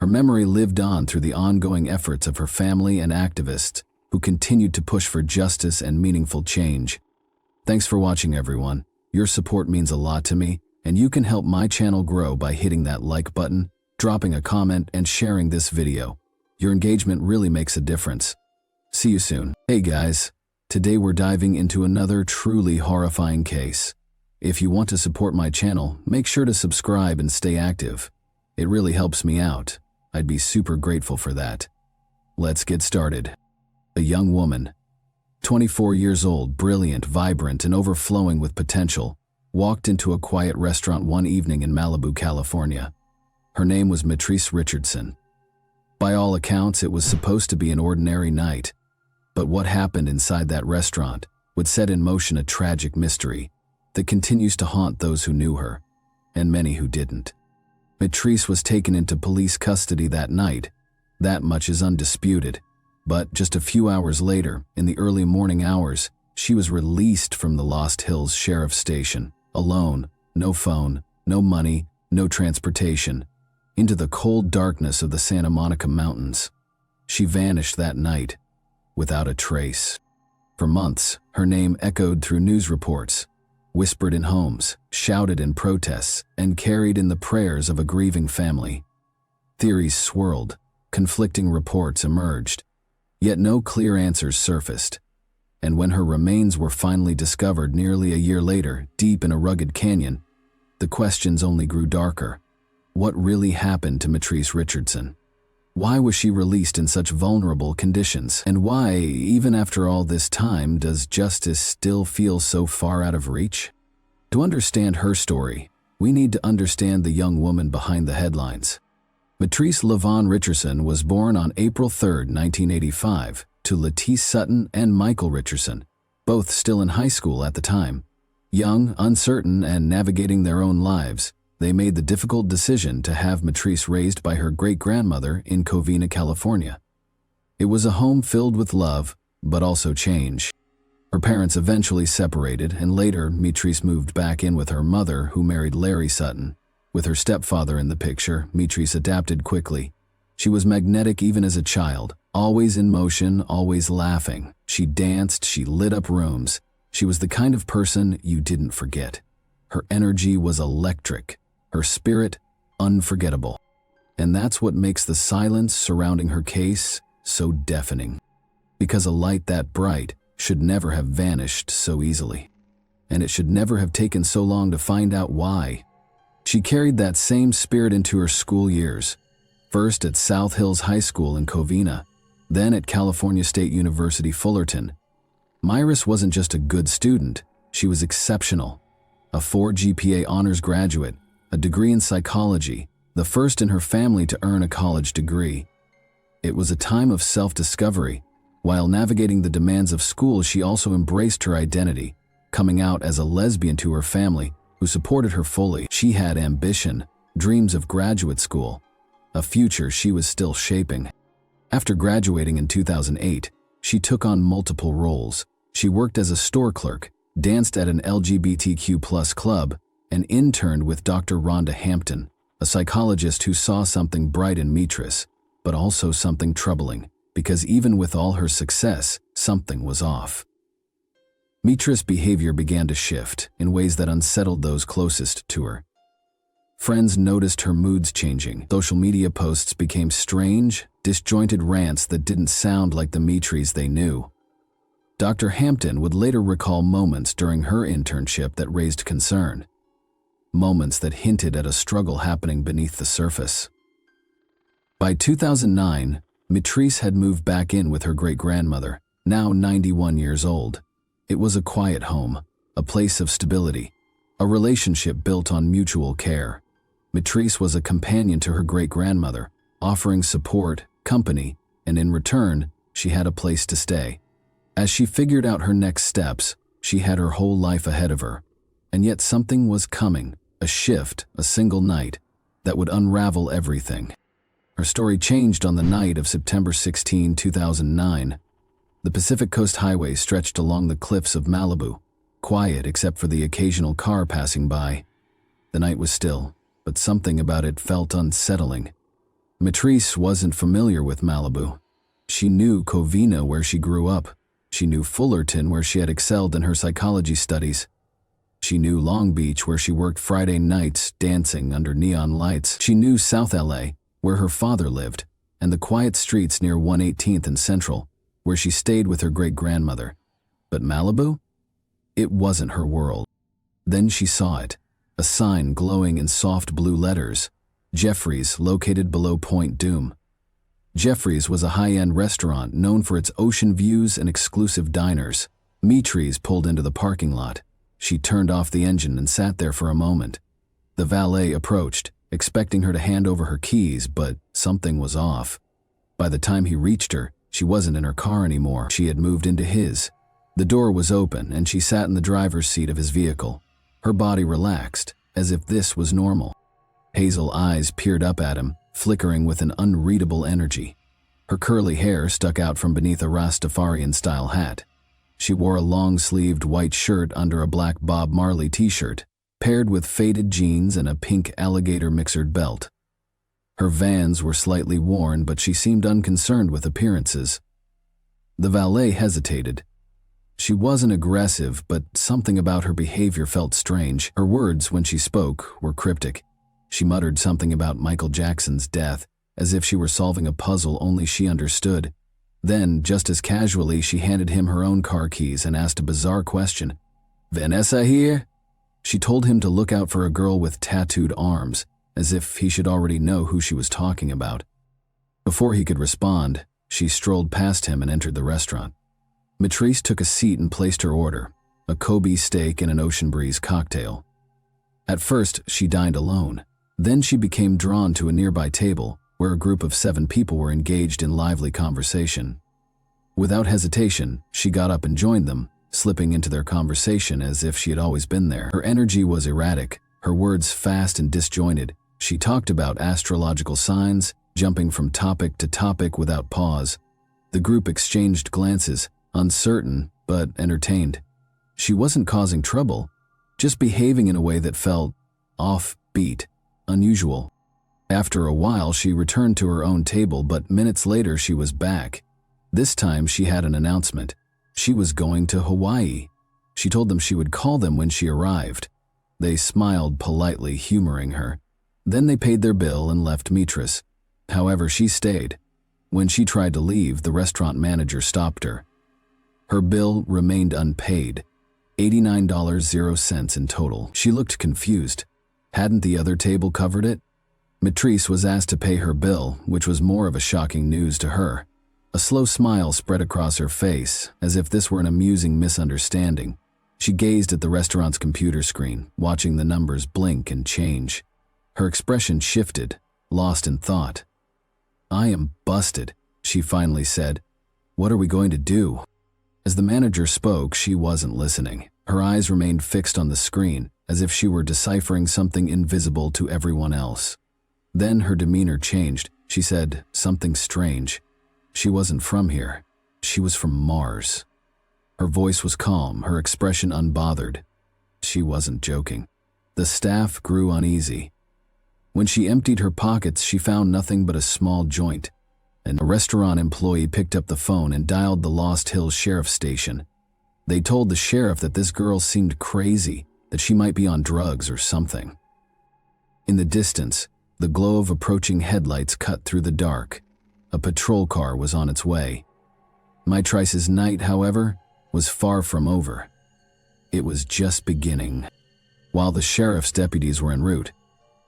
Her memory lived on through the ongoing efforts of her family and activists who continued to push for justice and meaningful change. Thanks for watching, everyone. Your support means a lot to me, and you can help my channel grow by hitting that like button, dropping a comment, and sharing this video. Your engagement really makes a difference. See you soon. Hey guys, today we're diving into another truly horrifying case. If you want to support my channel, make sure to subscribe and stay active. It really helps me out. I'd be super grateful for that. Let's get started. A young woman, 24 years old, brilliant, vibrant, and overflowing with potential, walked into a quiet restaurant one evening in Malibu, California. Her name was Matrice Richardson. By all accounts, it was supposed to be an ordinary night. But what happened inside that restaurant would set in motion a tragic mystery that continues to haunt those who knew her, and many who didn't. Matrice was taken into police custody that night. That much is undisputed. But just a few hours later, in the early morning hours, she was released from the Lost Hills Sheriff's Station, alone, no phone, no money, no transportation, into the cold darkness of the Santa Monica Mountains. She vanished that night, without a trace. For months, her name echoed through news reports, whispered in homes, shouted in protests, and carried in the prayers of a grieving family. Theories swirled, conflicting reports emerged, yet no clear answers surfaced. And when her remains were finally discovered nearly a year later, deep in a rugged canyon, the questions only grew darker. What really happened to Matrice Richardson? Why was she released in such vulnerable conditions? And why, even after all this time, does justice still feel so far out of reach? To understand her story, we need to understand the young woman behind the headlines. Matrice LaVaughn Richardson was born on April 3, 1985, to Lettice Sutton and Michael Richardson, both still in high school at the time. Young, uncertain, and navigating their own lives, they made the difficult decision to have Matrice raised by her great-grandmother in Covina, California. It was a home filled with love, but also change. Her parents eventually separated, and later Matrice moved back in with her mother, who married Larry Sutton. With her stepfather in the picture, Matrice adapted quickly. She was magnetic even as a child, always in motion, always laughing. She danced, she lit up rooms. She was the kind of person you didn't forget. Her energy was electric. Her spirit, unforgettable. And that's what makes the silence surrounding her case so deafening. Because a light that bright should never have vanished so easily. And it should never have taken so long to find out why. She carried that same spirit into her school years. First at South Hills High School in Covina, then at California State University, Fullerton. Matrice wasn't just a good student, she was exceptional. A 4 GPA honors graduate, a degree in psychology, the first in her family to earn a college degree. It was a time of self-discovery. While navigating the demands of school, she also embraced her identity, coming out as a lesbian to her family, who supported her fully. She had ambition, dreams of graduate school, a future she was still shaping. After graduating in 2008, she took on multiple roles. She worked as a store clerk, danced at an LGBTQ+ club, and interned with Dr. Rhonda Hampton, a psychologist who saw something bright in Mitris, but also something troubling, because even with all her success, something was off. Mitris' behavior began to shift in ways that unsettled those closest to her. Friends noticed her moods changing. Social media posts became strange, disjointed rants that didn't sound like the Mitris they knew. Dr. Hampton would later recall moments during her internship that raised concern. Moments that hinted at a struggle happening beneath the surface. By 2009, Mitris had moved back in with her great-grandmother, now 91 years old. It was a quiet home, a place of stability, a relationship built on mutual care. Mitris was a companion to her great-grandmother, offering support, company, and in return, she had a place to stay. As she figured out her next steps, she had her whole life ahead of her. And yet something was coming, a shift, a single night, that would unravel everything. Her story changed on the night of September 16, 2009. The Pacific Coast Highway stretched along the cliffs of Malibu, quiet except for the occasional car passing by. The night was still, but something about it felt unsettling. Mitris wasn't familiar with Malibu. She knew Covina, where she grew up. She knew Fullerton, where she had excelled in her psychology studies. She knew Long Beach, where she worked Friday nights dancing under neon lights. She knew South LA, where her father lived, and the quiet streets near 118th and Central, where she stayed with her great-grandmother. But Malibu? It wasn't her world. Then she saw it, a sign glowing in soft blue letters, Jeffrey's, located below Point Dume. Jeffrey's was a high-end restaurant known for its ocean views and exclusive diners. Mitris pulled into the parking lot. She turned off the engine and sat there for a moment. The valet approached, expecting her to hand over her keys, but something was off. By the time he reached her, she wasn't in her car anymore. She had moved into his. The door was open, and she sat in the driver's seat of his vehicle. Her body relaxed, as if this was normal. Hazel eyes peered up at him, flickering with an unreadable energy. Her curly hair stuck out from beneath a Rastafarian-style hat. She wore a long-sleeved white shirt under a black Bob Marley t-shirt, paired with faded jeans and a pink alligator mixered belt. Her Vans were slightly worn, but she seemed unconcerned with appearances. The valet hesitated. She wasn't aggressive, but something about her behavior felt strange. Her words, when she spoke, were cryptic. She muttered something about Michael Jackson's death, as if she were solving a puzzle only she understood. Then, just as casually, she handed him her own car keys and asked a bizarre question. "Vanessa here?" She told him to look out for a girl with tattooed arms, as if he should already know who she was talking about. Before he could respond, she strolled past him and entered the restaurant. Mitris took a seat and placed her order, a Kobe steak and an Ocean Breeze cocktail. At first, she dined alone. Then she became drawn to a nearby table, where a group of 7 people were engaged in lively conversation. Without hesitation, she got up and joined them, slipping into their conversation as if she had always been there. Her energy was erratic, her words fast and disjointed. She talked about astrological signs, jumping from topic to topic without pause. The group exchanged glances, uncertain but entertained. She wasn't causing trouble, just behaving in a way that felt offbeat, unusual. After a while, she returned to her own table, but minutes later she was back. This time she had an announcement. She was going to Hawaii. She told them she would call them when she arrived. They smiled politely, humoring her. Then they paid their bill and left Mitris. However, she stayed. When she tried to leave, the restaurant manager stopped her. Her bill remained unpaid, $89.00 in total. She looked confused. Hadn't the other table covered it? Mitris was asked to pay her bill, which was more of a shocking news to her. A slow smile spread across her face, as if this were an amusing misunderstanding. She gazed at the restaurant's computer screen, watching the numbers blink and change. Her expression shifted, lost in thought. "I am busted," she finally said. "What are we going to do?" As the manager spoke, she wasn't listening. Her eyes remained fixed on the screen, as if she were deciphering something invisible to everyone else. Then her demeanor changed. She said something strange. She wasn't from here. She was from Mars. Her voice was calm, her expression unbothered. She wasn't joking. The staff grew uneasy. When she emptied her pockets, she found nothing but a small joint. And a restaurant employee picked up the phone and dialed the Lost Hills Sheriff's Station. They told the sheriff that this girl seemed crazy, that she might be on drugs or something. In the distance, the glow of approaching headlights cut through the dark. A patrol car was on its way. Mitrice's night, however, was far from over. It was just beginning. While the sheriff's deputies were en route,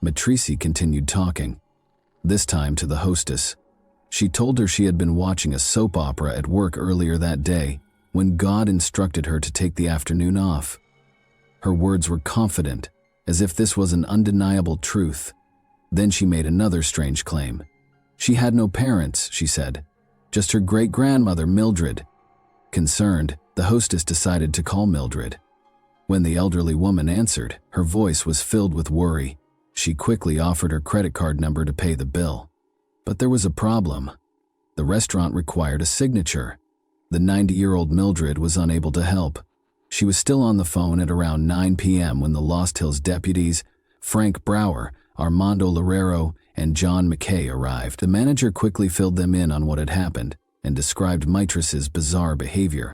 Mitrice continued talking, this time to the hostess. She told her she had been watching a soap opera at work earlier that day when God instructed her to take the afternoon off. Her words were confident, as if this was an undeniable truth. Then she made another strange claim. She had no parents, she said, just her great-grandmother, Mildred. Concerned, the hostess decided to call Mildred. When the elderly woman answered, her voice was filled with worry. She quickly offered her credit card number to pay the bill. But there was a problem. The restaurant required a signature. The 90-year-old Mildred was unable to help. She was still on the phone at around 9 p.m. when the Lost Hills deputies, Frank Brower, Armando Loureiro, and John McKay arrived. The manager quickly filled them in on what had happened and described Mitrice's bizarre behavior.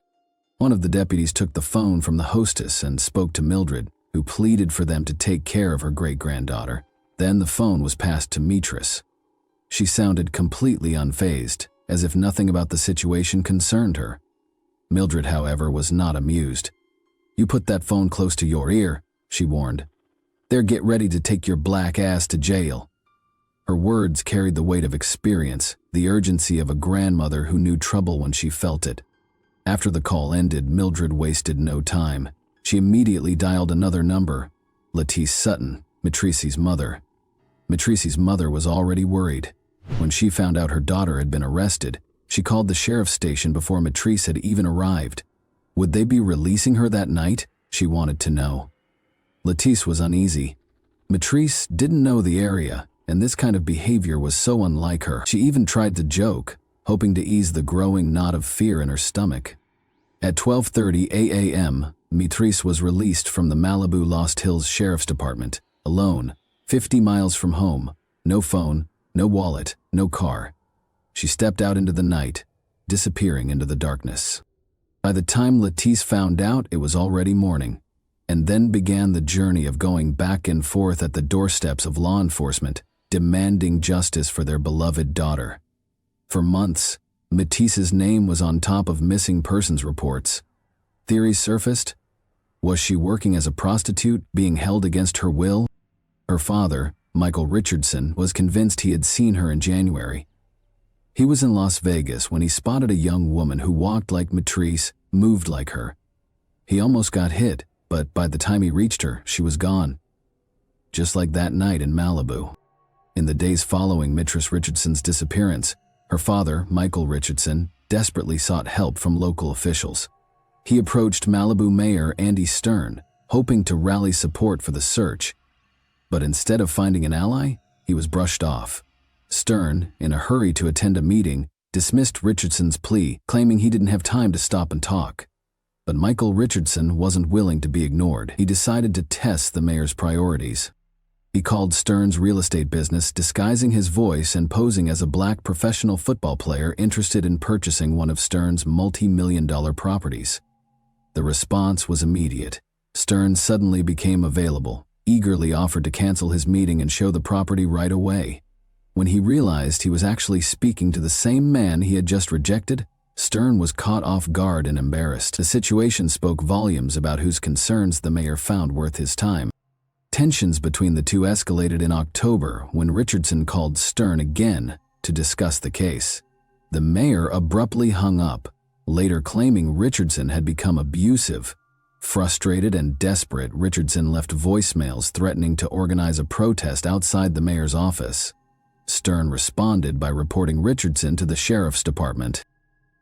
One of the deputies took the phone from the hostess and spoke to Mildred, who pleaded for them to take care of her great-granddaughter. Then the phone was passed to Mitrice. She sounded completely unfazed, as if nothing about the situation concerned her. Mildred, however, was not amused. "You put that phone close to your ear," she warned. "They'll get ready to take your black ass to jail." Her words carried the weight of experience, the urgency of a grandmother who knew trouble when she felt it. After the call ended, Mildred wasted no time. She immediately dialed another number, Lettice Sutton, Mitrice's mother. Mitrice's mother was already worried. When she found out her daughter had been arrested, she called the sheriff's station before Mitrice had even arrived. Would they be releasing her that night? She wanted to know. Lettice was uneasy. Mitrice didn't know the area, and this kind of behavior was so unlike her. She even tried to joke, hoping to ease the growing knot of fear in her stomach. At 12:30 a.m., Mitrice was released from the Malibu Lost Hills Sheriff's Department, alone, 50 miles from home, no phone, no wallet, no car. She stepped out into the night, disappearing into the darkness. By the time Lettice found out, it was already morning, and then began the journey of going back and forth at the doorsteps of law enforcement, demanding justice for their beloved daughter. For months, Mitrice's name was on top of missing persons reports. Theories surfaced. Was she working as a prostitute, being held against her will? Her father, Michael Richardson, was convinced he had seen her in January. He was in Las Vegas when he spotted a young woman who walked like Mitrice, moved like her. He almost got hit, but by the time he reached her, she was gone. Just like that night in Malibu. In the days following Mitrice Richardson's disappearance, her father, Michael Richardson, desperately sought help from local officials. He approached Malibu Mayor Andy Stern, hoping to rally support for the search. But instead of finding an ally, he was brushed off. Stern, in a hurry to attend a meeting, dismissed Richardson's plea, claiming he didn't have time to stop and talk. But Michael Richardson wasn't willing to be ignored. He decided to test the mayor's priorities. He called Stern's real estate business, disguising his voice and posing as a black professional football player interested in purchasing one of Stern's multi-million-dollar properties. The response was immediate. Stern suddenly became available, eagerly offered to cancel his meeting and show the property right away. When he realized he was actually speaking to the same man he had just rejected, Stern was caught off guard and embarrassed. The situation spoke volumes about whose concerns the mayor found worth his time. Tensions between the two escalated in October when Richardson called Stern again to discuss the case. The mayor abruptly hung up, later claiming Richardson had become abusive. Frustrated and desperate, Richardson left voicemails threatening to organize a protest outside the mayor's office. Stern responded by reporting Richardson to the sheriff's department.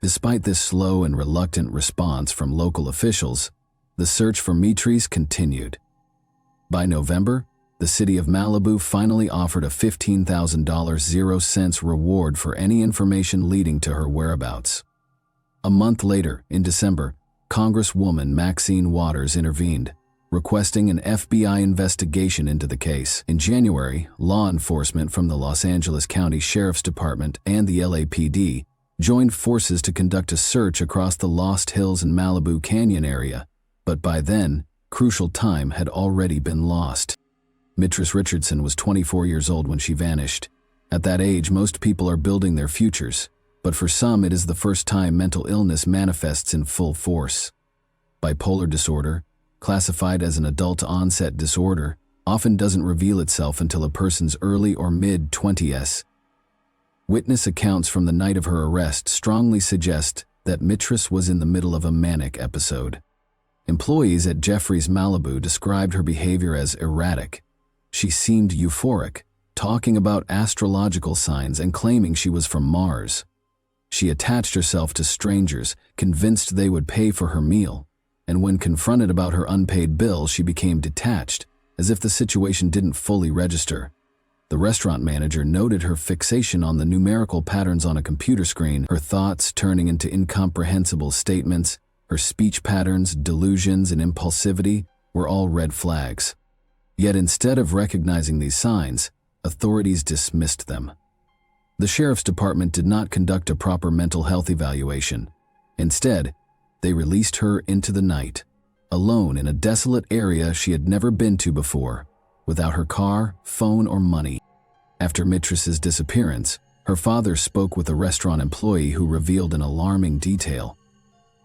Despite this slow and reluctant response from local officials, the search for Mitrice continued. By November, the city of Malibu finally offered a $15,000 0 cents reward for any information leading to her whereabouts. A month later, in December, Congresswoman Maxine Waters intervened, requesting an FBI investigation into the case. In January, law enforcement from the Los Angeles County Sheriff's Department and the LAPD joined forces to conduct a search across the Lost Hills and Malibu Canyon area, but by then, crucial time had already been lost. Mitrice Richardson was 24 years old when she vanished. At that age, most people are building their futures, but for some it is the first time mental illness manifests in full force. Bipolar disorder, classified as an adult-onset disorder, often doesn't reveal itself until a person's early or mid-20s. Witness accounts from the night of her arrest strongly suggest that Mitrice was in the middle of a manic episode. Employees at Jeffrey's Malibu described her behavior as erratic. She seemed euphoric, talking about astrological signs and claiming she was from Mars. She attached herself to strangers, convinced they would pay for her meal, and when confronted about her unpaid bill, she became detached, as if the situation didn't fully register. The restaurant manager noted her fixation on the numerical patterns on a computer screen, her thoughts turning into incomprehensible statements, her speech patterns, delusions, and impulsivity were all red flags. Yet instead of recognizing these signs, authorities dismissed them. The sheriff's department did not conduct a proper mental health evaluation. Instead, they released her into the night, alone in a desolate area she had never been to before, without her car, phone, or money. After Mitrice's disappearance, her father spoke with a restaurant employee who revealed an alarming detail.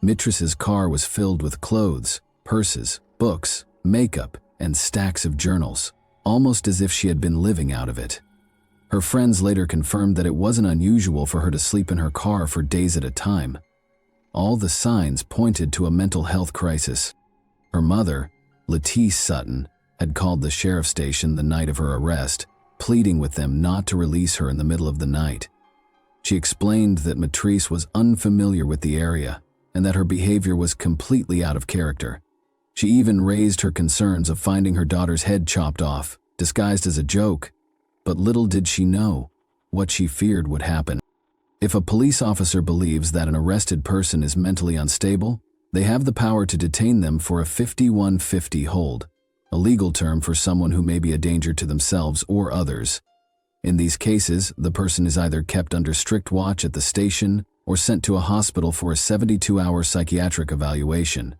Mitrice's car was filled with clothes, purses, books, makeup, and stacks of journals, almost as if she had been living out of it. Her friends later confirmed that it wasn't unusual for her to sleep in her car for days at a time. All the signs pointed to a mental health crisis. Her mother, Letice Sutton, had called the sheriff's station the night of her arrest, pleading with them not to release her in the middle of the night. She explained that Mitrice was unfamiliar with the area and that her behavior was completely out of character. She even raised her concerns of finding her daughter's head chopped off, disguised as a joke. But little did she know what she feared would happen. If a police officer believes that an arrested person is mentally unstable, they have the power to detain them for a 5150 hold, a legal term for someone who may be a danger to themselves or others. In these cases, the person is either kept under strict watch at the station or sent to a hospital for a 72-hour psychiatric evaluation.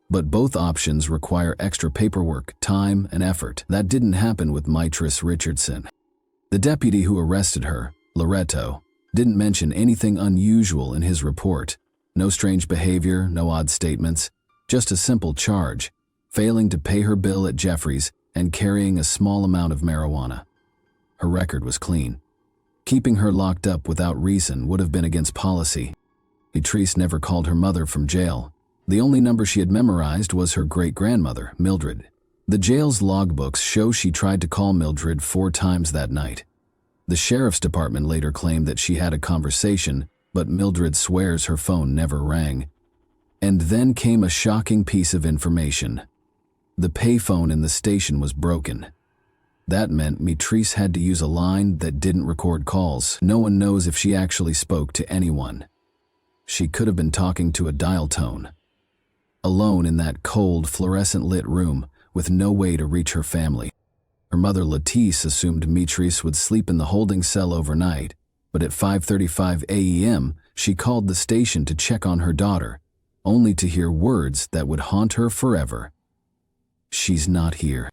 But both options require extra paperwork, time, and effort. That didn't happen with Mitrice Richardson. The deputy who arrested her, Loretto, didn't mention anything unusual in his report. No strange behavior, no odd statements, just a simple charge, failing to pay her bill at Jeffrey's and carrying a small amount of marijuana. Her record was clean. Keeping her locked up without reason would have been against policy. Mitrice never called her mother from jail. The only number she had memorized was her great-grandmother, Mildred. The jail's logbooks show she tried to call Mildred 4 times that night. The sheriff's department later claimed that she had a conversation, but Mildred swears her phone never rang. And then came a shocking piece of information. The payphone in the station was broken. That meant Mitrice had to use a line that didn't record calls. No one knows if she actually spoke to anyone. She could have been talking to a dial tone. Alone in that cold, fluorescent-lit room, with no way to reach her family. Her mother Letice assumed Mitrice would sleep in the holding cell overnight, but at 5:35 a.m., she called the station to check on her daughter, only to hear words that would haunt her forever. "She's not here."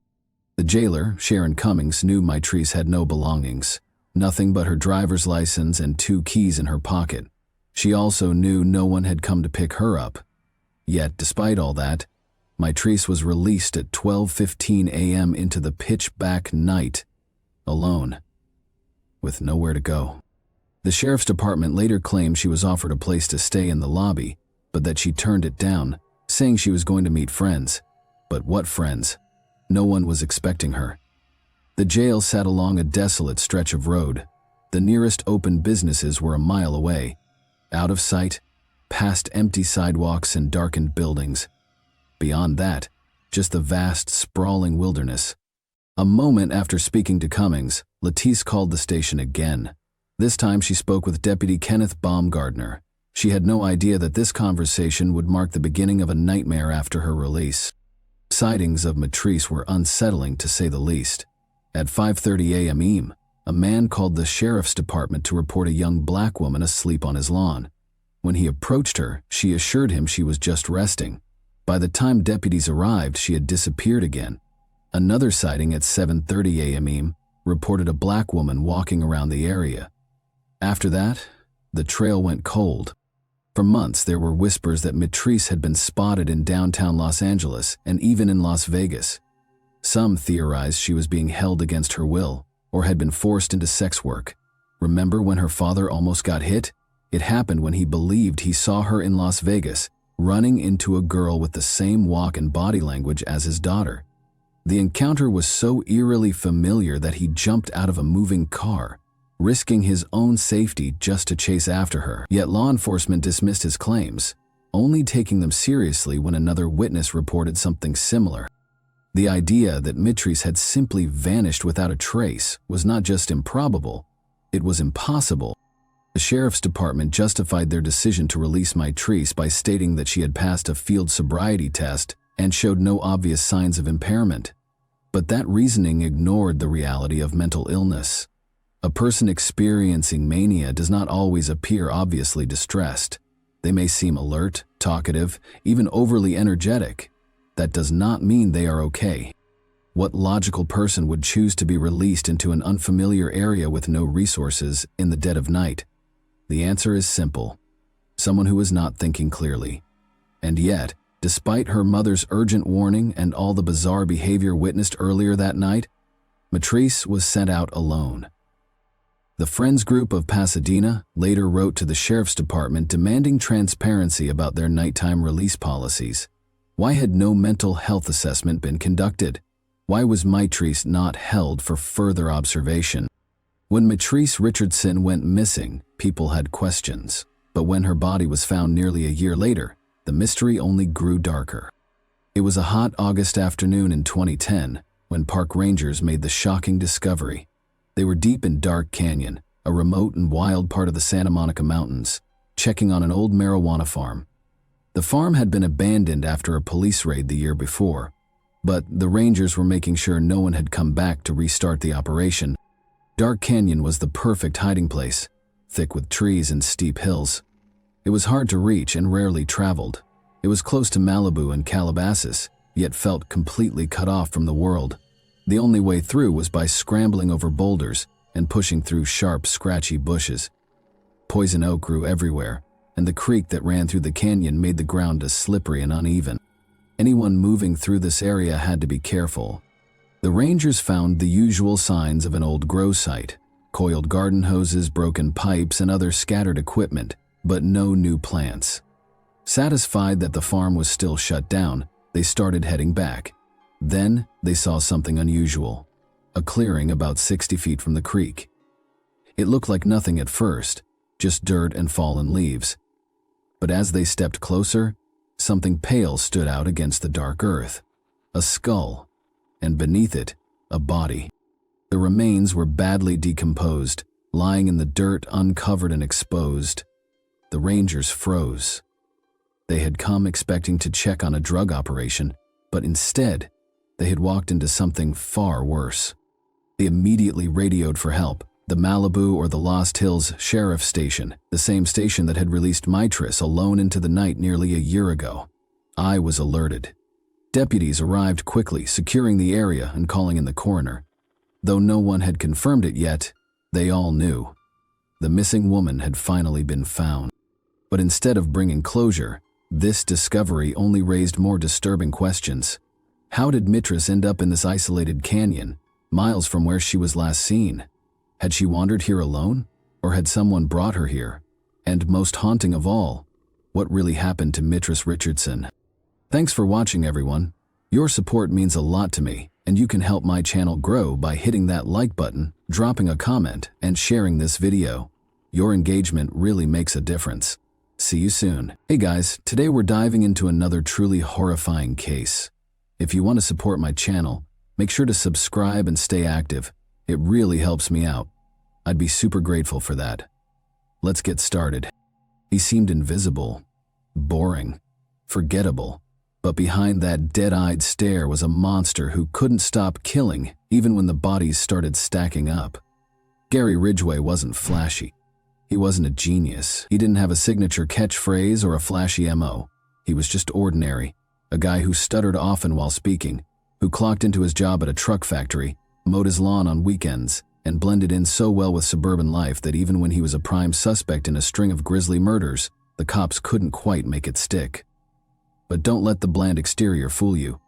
The jailer, Sharon Cummings, knew Mitrice had no belongings, nothing but her driver's license and 2 keys in her pocket. She also knew no one had come to pick her up. Yet, despite all that, Mitrice was released at 12:15 a.m. into the pitch-black night, alone, with nowhere to go. The sheriff's department later claimed she was offered a place to stay in the lobby, but that she turned it down, saying she was going to meet friends. But what friends? No one was expecting her. The jail sat along a desolate stretch of road. The nearest open businesses were a mile away, out of sight, past empty sidewalks and darkened buildings. Beyond that, just the vast, sprawling wilderness. A moment after speaking to Cummings, Lettice called the station again. This time she spoke with Deputy Kenneth Baumgardner. She had no idea that this conversation would mark the beginning of a nightmare after her release. Sightings of Matrice were unsettling to say the least. At 5:30 a.m., a man called the sheriff's department to report a young black woman asleep on his lawn. When he approached her, she assured him she was just resting. By the time deputies arrived, she had disappeared again. Another sighting at 7:30 a.m. reported a black woman walking around the area. After that, the trail went cold. For months, there were whispers that Matrice had been spotted in downtown Los Angeles and even in Las Vegas. Some theorized she was being held against her will or had been forced into sex work. Remember when her father almost got hit? It happened when he believed he saw her in Las Vegas, running into a girl with the same walk and body language as his daughter. The encounter was so eerily familiar that he jumped out of a moving car, risking his own safety just to chase after her. Yet law enforcement dismissed his claims, only taking them seriously when another witness reported something similar. The idea that Matrice had simply vanished without a trace was not just improbable, it was impossible. The sheriff's department justified their decision to release Matrice by stating that she had passed a field sobriety test and showed no obvious signs of impairment. But that reasoning ignored the reality of mental illness. A person experiencing mania does not always appear obviously distressed. They may seem alert, talkative, even overly energetic. That does not mean they are okay. What logical person would choose to be released into an unfamiliar area with no resources in the dead of night? The answer is simple: someone who is not thinking clearly. And yet, despite her mother's urgent warning and all the bizarre behavior witnessed earlier that night, Matrice was sent out alone. The Friends Group of Pasadena later wrote to the Sheriff's Department demanding transparency about their nighttime release policies. Why had no mental health assessment been conducted? Why was Matrice not held for further observation? When Matrice Richardson went missing, people had questions. But when her body was found nearly a year later, the mystery only grew darker. It was a hot August afternoon in 2010 when park rangers made the shocking discovery. They were deep in Dark Canyon, a remote and wild part of the Santa Monica Mountains, checking on an old marijuana farm. The farm had been abandoned after a police raid the year before, but the rangers were making sure no one had come back to restart the operation. Dark Canyon was the perfect hiding place, thick with trees and steep hills. It was hard to reach and rarely traveled. It was close to Malibu and Calabasas, yet felt completely cut off from the world. The only way through was by scrambling over boulders and pushing through sharp, scratchy bushes. Poison oak grew everywhere, and the creek that ran through the canyon made the ground as slippery and uneven. Anyone moving through this area had to be careful. The rangers found the usual signs of an old grow site: coiled garden hoses, broken pipes, and other scattered equipment, but no new plants. Satisfied that the farm was still shut down, they started heading back. Then they saw something unusual: a clearing about 60 feet from the creek. It looked like nothing at first, just dirt and fallen leaves. But as they stepped closer, something pale stood out against the dark earth: a skull, and beneath it, a body. The remains were badly decomposed, lying in the dirt, uncovered and exposed. The rangers froze. They had come expecting to check on a drug operation, but instead, they had walked into something far worse. They immediately radioed for help. The Malibu or the Lost Hills Sheriff's Station, the same station that had released Matrice alone into the night nearly a year ago. I was alerted. Deputies arrived quickly, securing the area and calling in the coroner. Though no one had confirmed it yet, they all knew. The missing woman had finally been found. But instead of bringing closure, this discovery only raised more disturbing questions. How did Matrice end up in this isolated canyon, miles from where she was last seen? Had she wandered here alone, or had someone brought her here? And most haunting of all, what really happened to Matrice Richardson? Thanks for watching, everyone. Your support means a lot to me, and you can help my channel grow by hitting that like button, dropping a comment, and sharing this video. Your engagement really makes a difference. See you soon. Hey guys, today we're diving into another truly horrifying case. If you want to support my channel, Make sure to subscribe and stay active. It really helps me out. I'd be super grateful for that. Let's get started. He seemed invisible, boring, forgettable. But behind that dead-eyed stare was a monster who couldn't stop killing even when the bodies started stacking up. Gary Ridgway wasn't flashy. He wasn't a genius. He didn't have a signature catchphrase or a flashy MO. He was just ordinary, a guy who stuttered often while speaking, who clocked into his job at a truck factory, mowed his lawn on weekends, and blended in so well with suburban life that even when he was a prime suspect in a string of grisly murders, the cops couldn't quite make it stick. But don't let the bland exterior fool you.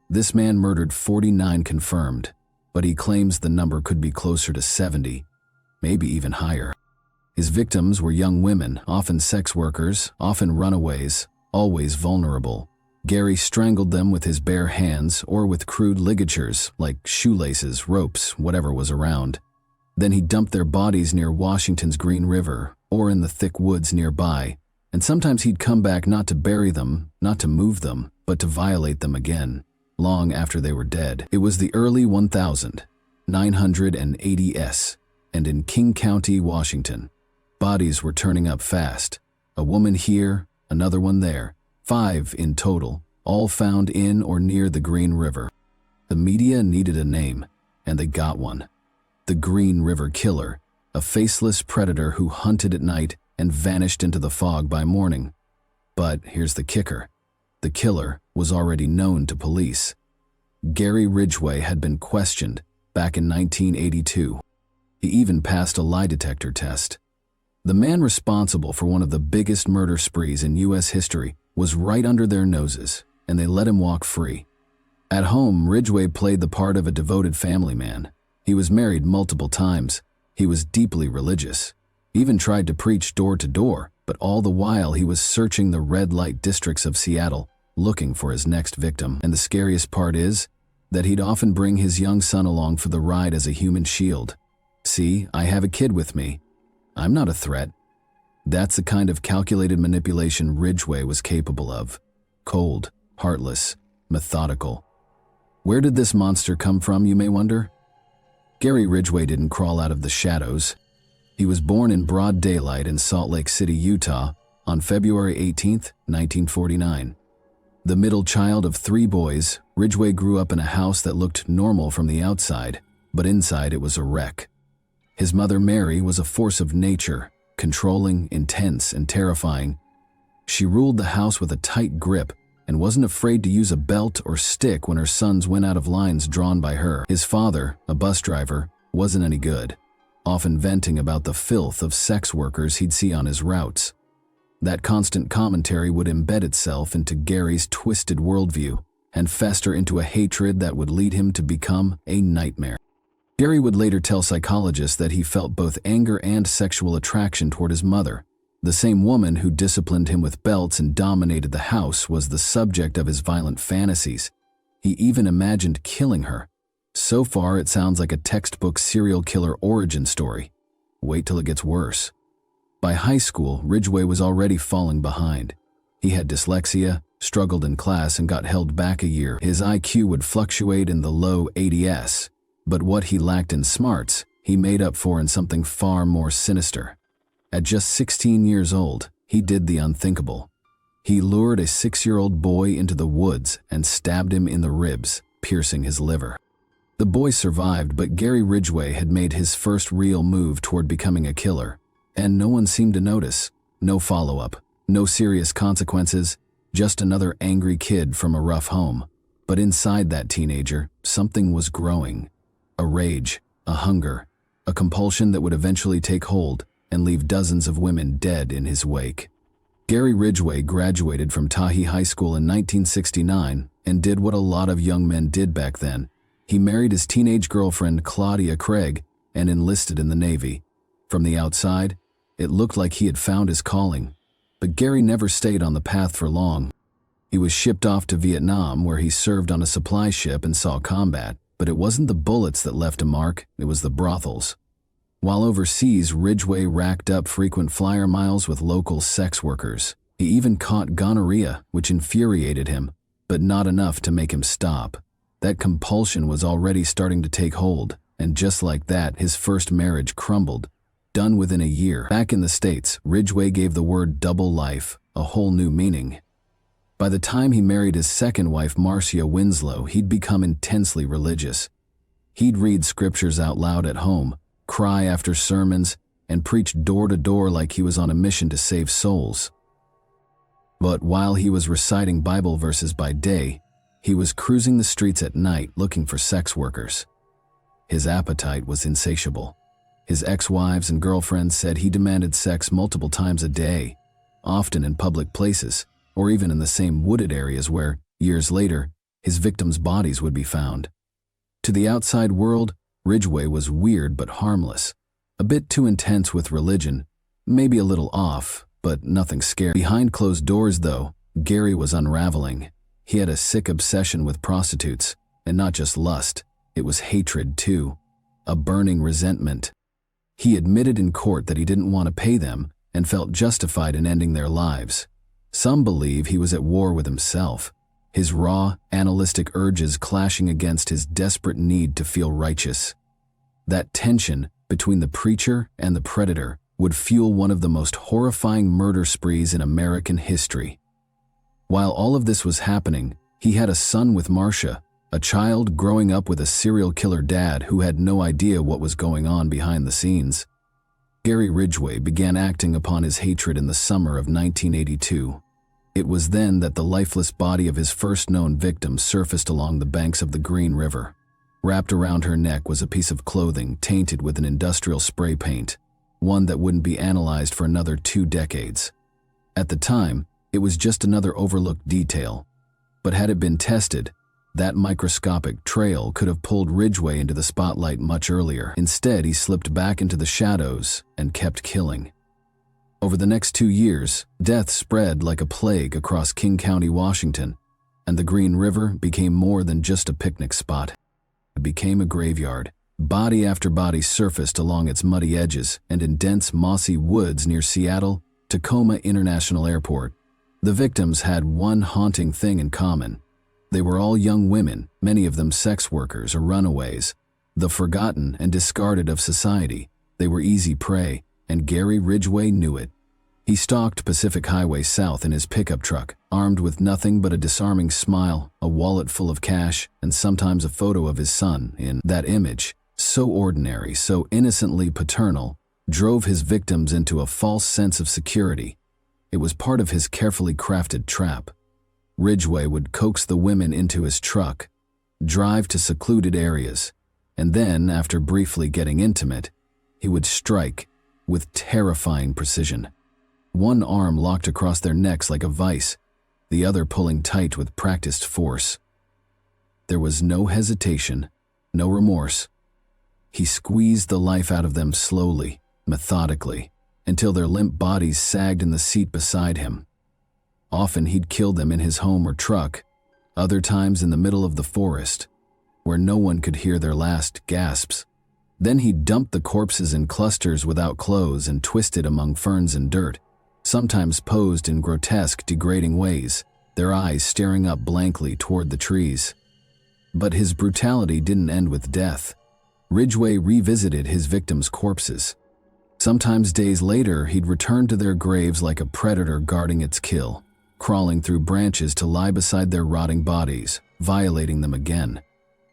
This man murdered 49 confirmed, but he claims the number could be closer to 70, maybe even higher. His victims were young women, often sex workers, often runaways, always vulnerable. Gary strangled them with his bare hands or with crude ligatures like shoelaces, ropes, whatever was around. Then he dumped their bodies near Washington's Green River or in the thick woods nearby. And sometimes he'd come back not to bury them, not to move them, but to violate them again, long after they were dead. It was the early 1980s, and in King County, Washington. Bodies were turning up fast. A woman here, another one there. 5 in total, all found in or near the Green River. The media needed a name, and they got one. The Green River Killer, a faceless predator who hunted at night and vanished into the fog by morning. But here's the kicker. The killer was already known to police. Gary Ridgway had been questioned back in 1982. He even passed a lie detector test. The man responsible for one of the biggest murder sprees in U.S. history was right under their noses, and they let him walk free. At home, Ridgway played the part of a devoted family man. He was married multiple times. He was deeply religious. Even tried to preach door to door, but all the while he was searching the red light districts of Seattle, looking for his next victim. And the scariest part is that he'd often bring his young son along for the ride as a human shield. See, I have a kid with me. I'm not a threat. That's the kind of calculated manipulation Ridgway was capable of. Cold, heartless, methodical. Where did this monster come from, you may wonder? Gary Ridgway didn't crawl out of the shadows. He was born in broad daylight in Salt Lake City, Utah, on February 18, 1949. The middle child of 3 boys, Ridgway grew up in a house that looked normal from the outside, but inside it was a wreck. His mother, Mary, was a force of nature, controlling, intense, and terrifying. She ruled the house with a tight grip and wasn't afraid to use a belt or stick when her sons went out of lines drawn by her. His father, a bus driver, wasn't any good, often venting about the filth of sex workers he'd see on his routes. That constant commentary would embed itself into Gary's twisted worldview and fester into a hatred that would lead him to become a nightmare. Gary would later tell psychologists that he felt both anger and sexual attraction toward his mother. The same woman who disciplined him with belts and dominated the house was the subject of his violent fantasies. He even imagined killing her. So far, it sounds like a textbook serial killer origin story. Wait till it gets worse. By high school, Ridgway was already falling behind. He had dyslexia, struggled in class, and got held back a year. His IQ would fluctuate in the low 80s, but what he lacked in smarts, he made up for in something far more sinister. At just 16 years old, he did the unthinkable. He lured a 6-year-old boy into the woods and stabbed him in the ribs, piercing his liver. The boy survived, but Gary Ridgway had made his first real move toward becoming a killer, and no one seemed to notice. No follow-up, no serious consequences, just another angry kid from a rough home. But inside that teenager, something was growing. A rage, a hunger, a compulsion that would eventually take hold and leave dozens of women dead in his wake. Gary Ridgway graduated from Tahi High School in 1969 and did what a lot of young men did back then. He married his teenage girlfriend, Claudia Craig, and enlisted in the Navy. From the outside, it looked like he had found his calling. But Gary never stayed on the path for long. He was shipped off to Vietnam, where he served on a supply ship and saw combat. But it wasn't the bullets that left a mark, it was the brothels. While overseas, Ridgway racked up frequent flyer miles with local sex workers. He even caught gonorrhea, which infuriated him, but not enough to make him stop. That compulsion was already starting to take hold, and just like that, his first marriage crumbled, done within a year. Back in the States, Ridgway gave the word double life a whole new meaning. By the time he married his second wife, Marcia Winslow, he'd become intensely religious. He'd read scriptures out loud at home, cry after sermons, and preach door to door like he was on a mission to save souls. But while he was reciting Bible verses by day, he was cruising the streets at night looking for sex workers. His appetite was insatiable. His ex-wives and girlfriends said he demanded sex multiple times a day, often in public places, or even in the same wooded areas where, years later, his victims' bodies would be found. To the outside world, Ridgway was weird but harmless, a bit too intense with religion, maybe a little off, but nothing scary. Behind closed doors, though, Gary was unraveling. He had a sick obsession with prostitutes, and not just lust, it was hatred too, a burning resentment. He admitted in court that he didn't want to pay them and felt justified in ending their lives. Some believe he was at war with himself, his raw, animalistic urges clashing against his desperate need to feel righteous. That tension between the preacher and the predator would fuel one of the most horrifying murder sprees in American history. While all of this was happening, he had a son with Marcia, a child growing up with a serial killer dad who had no idea what was going on behind the scenes. Gary Ridgway began acting upon his hatred in the summer of 1982. It was then that the lifeless body of his first known victim surfaced along the banks of the Green River. Wrapped around her neck was a piece of clothing tainted with an industrial spray paint, one that wouldn't be analyzed for another 2 decades. At the time, it was just another overlooked detail. But had it been tested, that microscopic trail could have pulled Ridgway into the spotlight much earlier. Instead, he slipped back into the shadows and kept killing. Over the next 2 years, death spread like a plague across King County, Washington, and the Green River became more than just a picnic spot. It became a graveyard. Body after body surfaced along its muddy edges and in dense, mossy woods near Seattle, Tacoma International Airport. The victims had one haunting thing in common. They were all young women, many of them sex workers or runaways, the forgotten and discarded of society. They were easy prey, and Gary Ridgway knew it. He stalked Pacific Highway South in his pickup truck, armed with nothing but a disarming smile, a wallet full of cash, and sometimes a photo of his son. In that image, so ordinary, so innocently paternal, drove his victims into a false sense of security. It was part of his carefully crafted trap. Ridgway would coax the women into his truck, drive to secluded areas, and then, after briefly getting intimate, he would strike with terrifying precision. One arm locked across their necks like a vice, the other pulling tight with practiced force. There was no hesitation, no remorse. He squeezed the life out of them slowly, methodically, until their limp bodies sagged in the seat beside him. Often he'd kill them in his home or truck, other times in the middle of the forest, where no one could hear their last gasps. Then he'd dump the corpses in clusters without clothes and twisted among ferns and dirt, sometimes posed in grotesque, degrading ways, their eyes staring up blankly toward the trees. But his brutality didn't end with death. Ridgway revisited his victims' corpses. Sometimes days later, he'd return to their graves like a predator guarding its kill, crawling through branches to lie beside their rotting bodies, violating them again.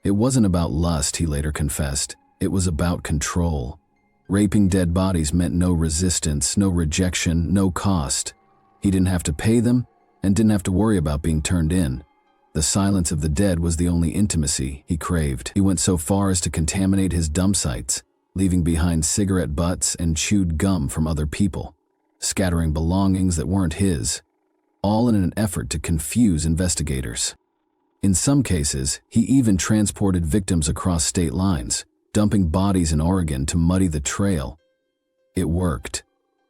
It wasn't about lust, he later confessed. It was about control. Raping dead bodies meant no resistance, no rejection, no cost. He didn't have to pay them and didn't have to worry about being turned in. The silence of the dead was the only intimacy he craved. He went so far as to contaminate his dump sites, leaving behind cigarette butts and chewed gum from other people, scattering belongings that weren't his, all in an effort to confuse investigators. In some cases, he even transported victims across state lines, dumping bodies in Oregon to muddy the trail. It worked.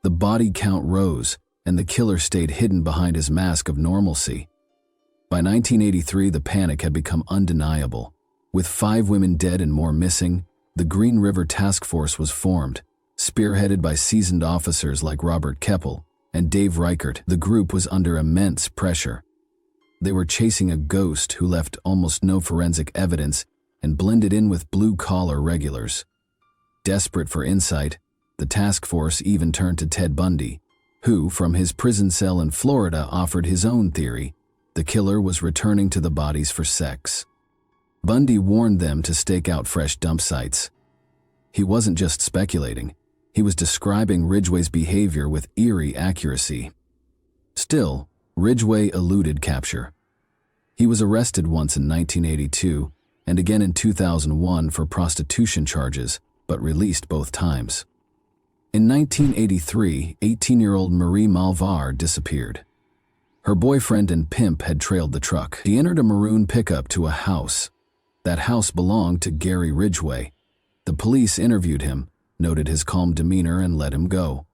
The body count rose, and the killer stayed hidden behind his mask of normalcy. By 1983, the panic had become undeniable. With 5 women dead and more missing, the Green River Task Force was formed, spearheaded by seasoned officers like Robert Keppel and Dave Reichert. The group was under immense pressure. They were chasing a ghost who left almost no forensic evidence and blended in with blue-collar regulars. Desperate for insight, the task force even turned to Ted Bundy, who, from his prison cell in Florida, offered his own theory: the killer was returning to the bodies for sex. Bundy warned them to stake out fresh dump sites. He wasn't just speculating, he was describing Ridgway's behavior with eerie accuracy. Still, Ridgway eluded capture. He was arrested once in 1982 and again in 2001 for prostitution charges, but released both times. In 1983, 18-year-old Marie Malvar disappeared. Her boyfriend and pimp had trailed the truck. He entered a maroon pickup to a house. That house belonged to Gary Ridgway. The police interviewed him, noted his calm demeanor, and let him go.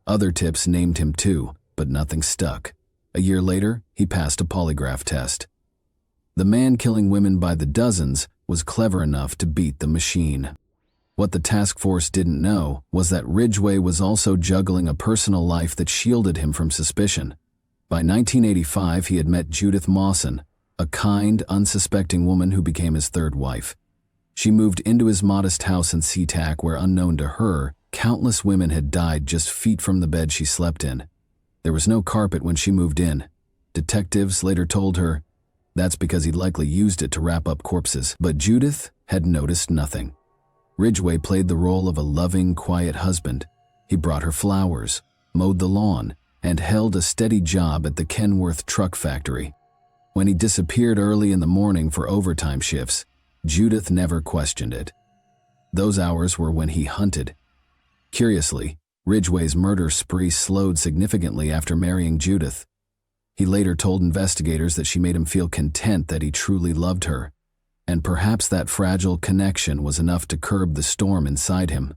Other tips named him too, but nothing stuck. A year later, he passed a polygraph test. The man killing women by the dozens was clever enough to beat the machine. What the task force didn't know was that Ridgway was also juggling a personal life that shielded him from suspicion. By 1985, he had met Judith Mawson, a kind, unsuspecting woman who became his third wife. She moved into his modest house in SeaTac where, unknown to her, countless women had died just feet from the bed she slept in. There was no carpet when she moved in. Detectives later told her that's because he'd likely used it to wrap up corpses. But Judith had noticed nothing. Ridgway played the role of a loving, quiet husband. He brought her flowers, mowed the lawn, and held a steady job at the Kenworth truck factory. When he disappeared early in the morning for overtime shifts, Judith never questioned it. Those hours were when he hunted. Curiously, Ridgway's murder spree slowed significantly after marrying Judith. He later told investigators that she made him feel content that he truly loved her, and perhaps that fragile connection was enough to curb the storm inside him.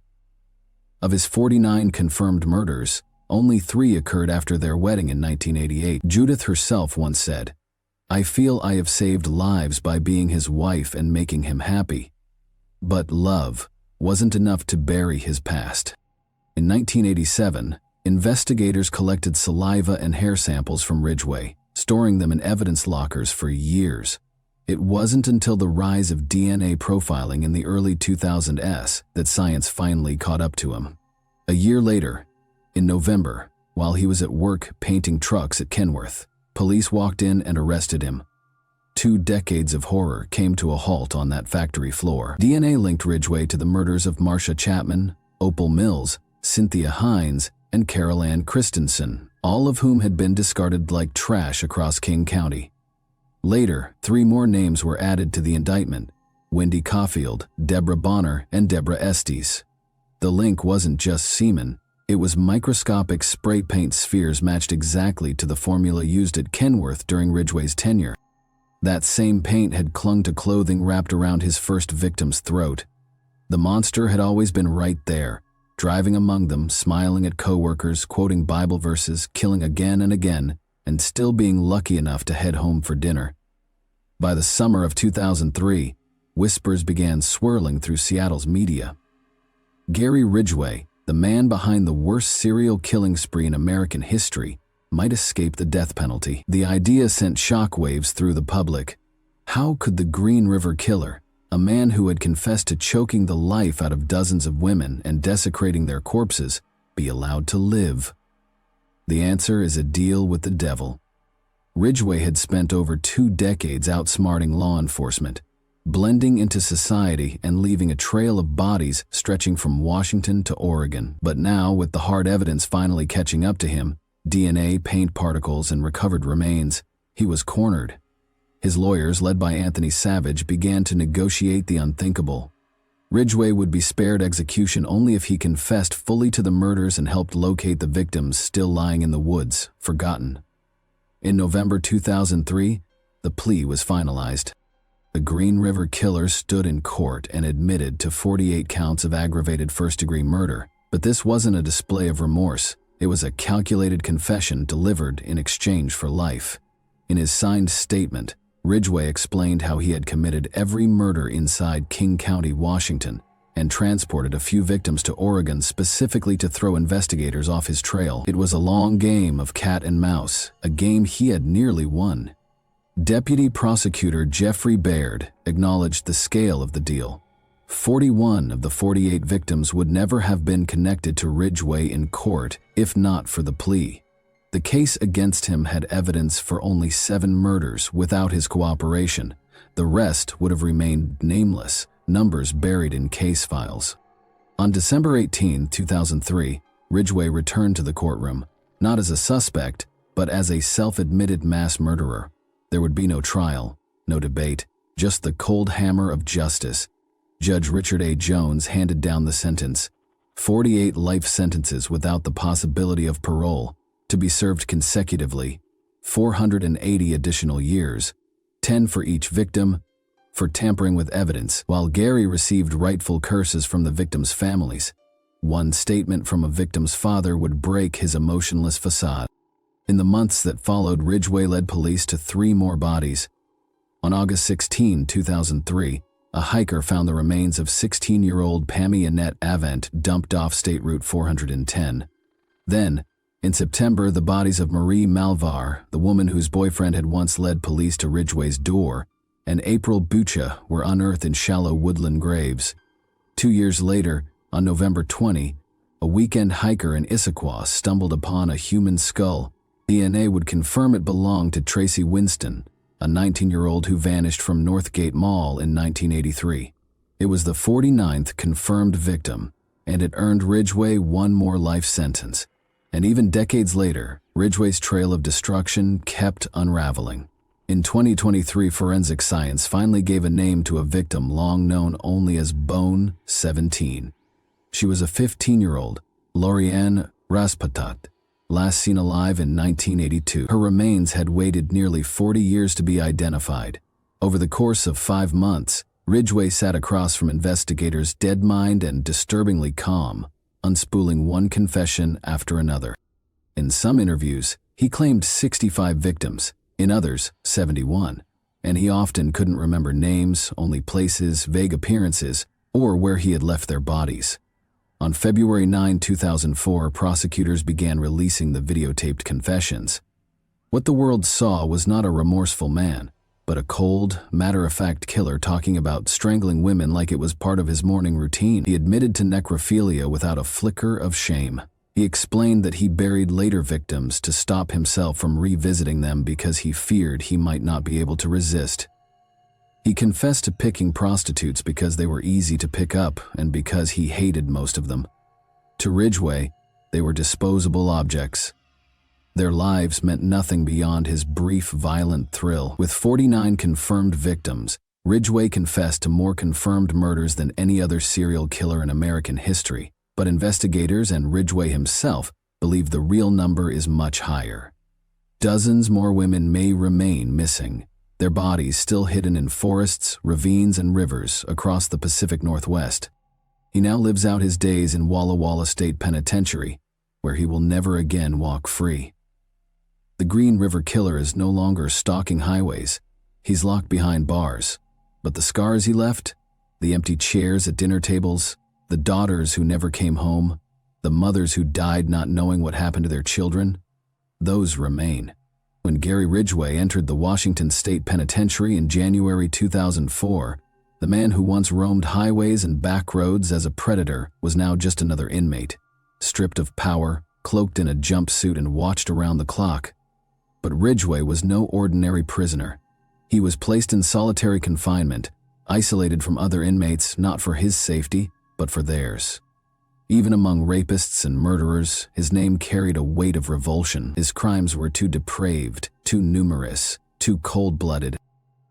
Of his 49 confirmed murders, only 3 occurred after their wedding in 1988. Judith herself once said, "I feel I have saved lives by being his wife and making him happy." But love wasn't enough to bury his past. In 1987, investigators collected saliva and hair samples from Ridgway, storing them in evidence lockers for years. It wasn't until the rise of DNA profiling in the early 2000s that science finally caught up to him. A year later, in November, while he was at work painting trucks at Kenworth, police walked in and arrested him. 2 decades of horror came to a halt on that factory floor. DNA linked Ridgway to the murders of Marcia Chapman, Opal Mills, Cynthia Hines, and Carol Ann Christensen, all of whom had been discarded like trash across King County. Later, 3 more names were added to the indictment: Wendy Caulfield, Deborah Bonner, and Deborah Estes. The link wasn't just semen, it was microscopic spray paint spheres matched exactly to the formula used at Kenworth during Ridgway's tenure. That same paint had clung to clothing wrapped around his first victim's throat. The monster had always been right there, driving among them, smiling at coworkers, quoting Bible verses, killing again and again, and still being lucky enough to head home for dinner. By the summer of 2003, whispers began swirling through Seattle's media. Gary Ridgway, the man behind the worst serial killing spree in American history, might escape the death penalty. The idea sent shockwaves through the public. How could the Green River Killer, a man who had confessed to choking the life out of dozens of women and desecrating their corpses, be allowed to live? The answer is a deal with the devil. Ridgway had spent over 2 decades outsmarting law enforcement, blending into society and leaving a trail of bodies stretching from Washington to Oregon. But now, with the hard evidence finally catching up to him, DNA, paint particles, and recovered remains, he was cornered. His lawyers, led by Anthony Savage, began to negotiate the unthinkable. Ridgway would be spared execution only if he confessed fully to the murders and helped locate the victims still lying in the woods, forgotten. In November 2003, the plea was finalized. The Green River Killer stood in court and admitted to 48 counts of aggravated first-degree murder. But this wasn't a display of remorse. It was a calculated confession delivered in exchange for life. In his signed statement, Ridgway explained how he had committed every murder inside King County, Washington, and transported a few victims to Oregon specifically to throw investigators off his trail. It was a long game of cat and mouse, a game he had nearly won. Deputy Prosecutor Jeffrey Baird acknowledged the scale of the deal. 41 of the 48 victims would never have been connected to Ridgway in court if not for the plea. The case against him had evidence for only 7 murders without his cooperation. The rest would have remained nameless, numbers buried in case files. On December 18, 2003, Ridgway returned to the courtroom, not as a suspect, but as a self-admitted mass murderer. There would be no trial, no debate, just the cold hammer of justice. Judge Richard A. Jones handed down the sentence: 48 life sentences without the possibility of parole, to be served consecutively, 480 additional years, 10 for each victim, for tampering with evidence, while Gary received rightful curses from the victims' families. One statement from a victim's father would break his emotionless facade. In the months that followed, Ridgway led police to 3 more bodies. On August 16, 2003, a hiker found the remains of 16-year-old Pammy Annette Avant dumped off State Route 410. Then, in September, the bodies of Marie Malvar, the woman whose boyfriend had once led police to Ridgway's door, and April Bucha were unearthed in shallow woodland graves. 2 years later, on November 20, a weekend hiker in Issaquah stumbled upon a human skull. DNA would confirm it belonged to Tracy Winston, a 19-year-old who vanished from Northgate Mall in 1983. It was the 49th confirmed victim, and it earned Ridgway 1 more life sentence. And even decades later, Ridgway's trail of destruction kept unraveling. In 2023, forensic science finally gave a name to a victim long known only as Bone 17. She was a 15-year-old, Lorianne Raspatat, last seen alive in 1982. Her remains had waited nearly 40 years to be identified. Over the course of 5 months, Ridgway sat across from investigators, dead-minded and disturbingly calm, unspooling one confession after another. In some interviews, he claimed 65 victims, in others, 71, and he often couldn't remember names, only places, vague appearances, or where he had left their bodies. On February 9, 2004, prosecutors began releasing the videotaped confessions. What the world saw was not a remorseful man, but a cold, matter-of-fact killer talking about strangling women like it was part of his morning routine. He admitted to necrophilia without a flicker of shame. He explained that he buried later victims to stop himself from revisiting them because he feared he might not be able to resist. He confessed to picking prostitutes because they were easy to pick up and because he hated most of them. To Ridgway, they were disposable objects. Their lives meant nothing beyond his brief, violent thrill. With 49 confirmed victims, Ridgway confessed to more confirmed murders than any other serial killer in American history, but investigators and Ridgway himself believe the real number is much higher. Dozens more women may remain missing, their bodies still hidden in forests, ravines, and rivers across the Pacific Northwest. He now lives out his days in Walla Walla State Penitentiary, where he will never again walk free. The Green River Killer is no longer stalking highways. He's locked behind bars. But the scars he left, the empty chairs at dinner tables, the daughters who never came home, the mothers who died not knowing what happened to their children, those remain. When Gary Ridgway entered the Washington State Penitentiary in January 2004, the man who once roamed highways and back roads as a predator was now just another inmate, stripped of power, cloaked in a jumpsuit, and watched around the clock. But Ridgway was no ordinary prisoner. He was placed in solitary confinement, isolated from other inmates not for his safety, but for theirs. Even among rapists and murderers, his name carried a weight of revulsion. His crimes were too depraved, too numerous, too cold-blooded.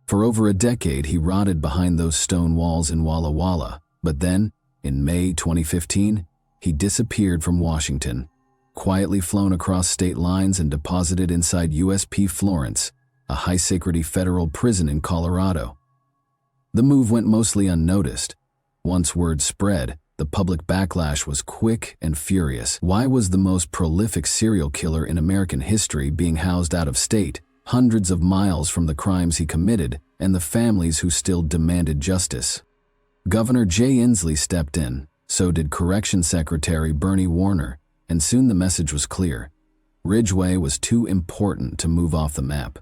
For over a decade, he rotted behind those stone walls in Walla Walla, but then, in May 2015, he disappeared from Washington, quietly flown across state lines and deposited inside USP Florence, a high-security federal prison in Colorado. The move went mostly unnoticed. Once word spread, the public backlash was quick and furious. Why was the most prolific serial killer in American history being housed out of state, hundreds of miles from the crimes he committed and the families who still demanded justice? Governor Jay Inslee stepped in, so did Corrections Secretary Bernie Warner, and soon the message was clear. Ridgway was too important to move off the map.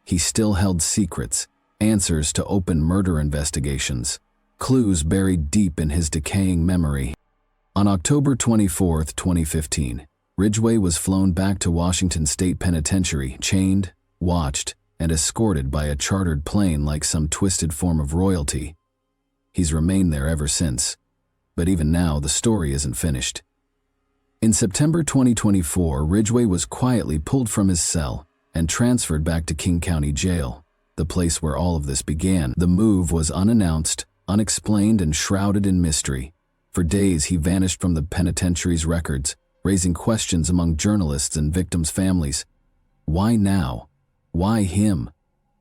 He still held secrets, answers to open murder investigations, clues buried deep in his decaying memory. On October 24, 2015, Ridgway was flown back to Washington State Penitentiary, chained, watched, and escorted by a chartered plane like some twisted form of royalty. He's remained there ever since, but even now the story isn't finished. In September 2024, Ridgway was quietly pulled from his cell and transferred back to King County Jail, the place where all of this began. The move was unannounced, unexplained, and shrouded in mystery. For days he vanished from the penitentiary's records, raising questions among journalists and victims' families. Why now? Why him?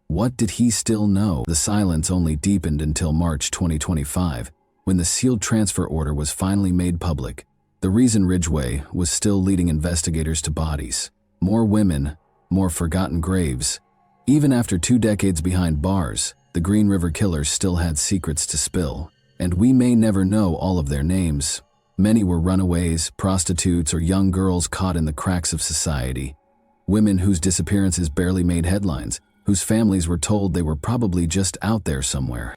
What did he still know? The silence only deepened until March 2025, when the sealed transfer order was finally made public. The reason: Ridgway was still leading investigators to bodies. More women, more forgotten graves. Even after 2 decades behind bars, the Green River Killers still had secrets to spill, and we may never know all of their names. Many were runaways, prostitutes, or young girls caught in the cracks of society. Women whose disappearances barely made headlines, whose families were told they were probably just out there somewhere.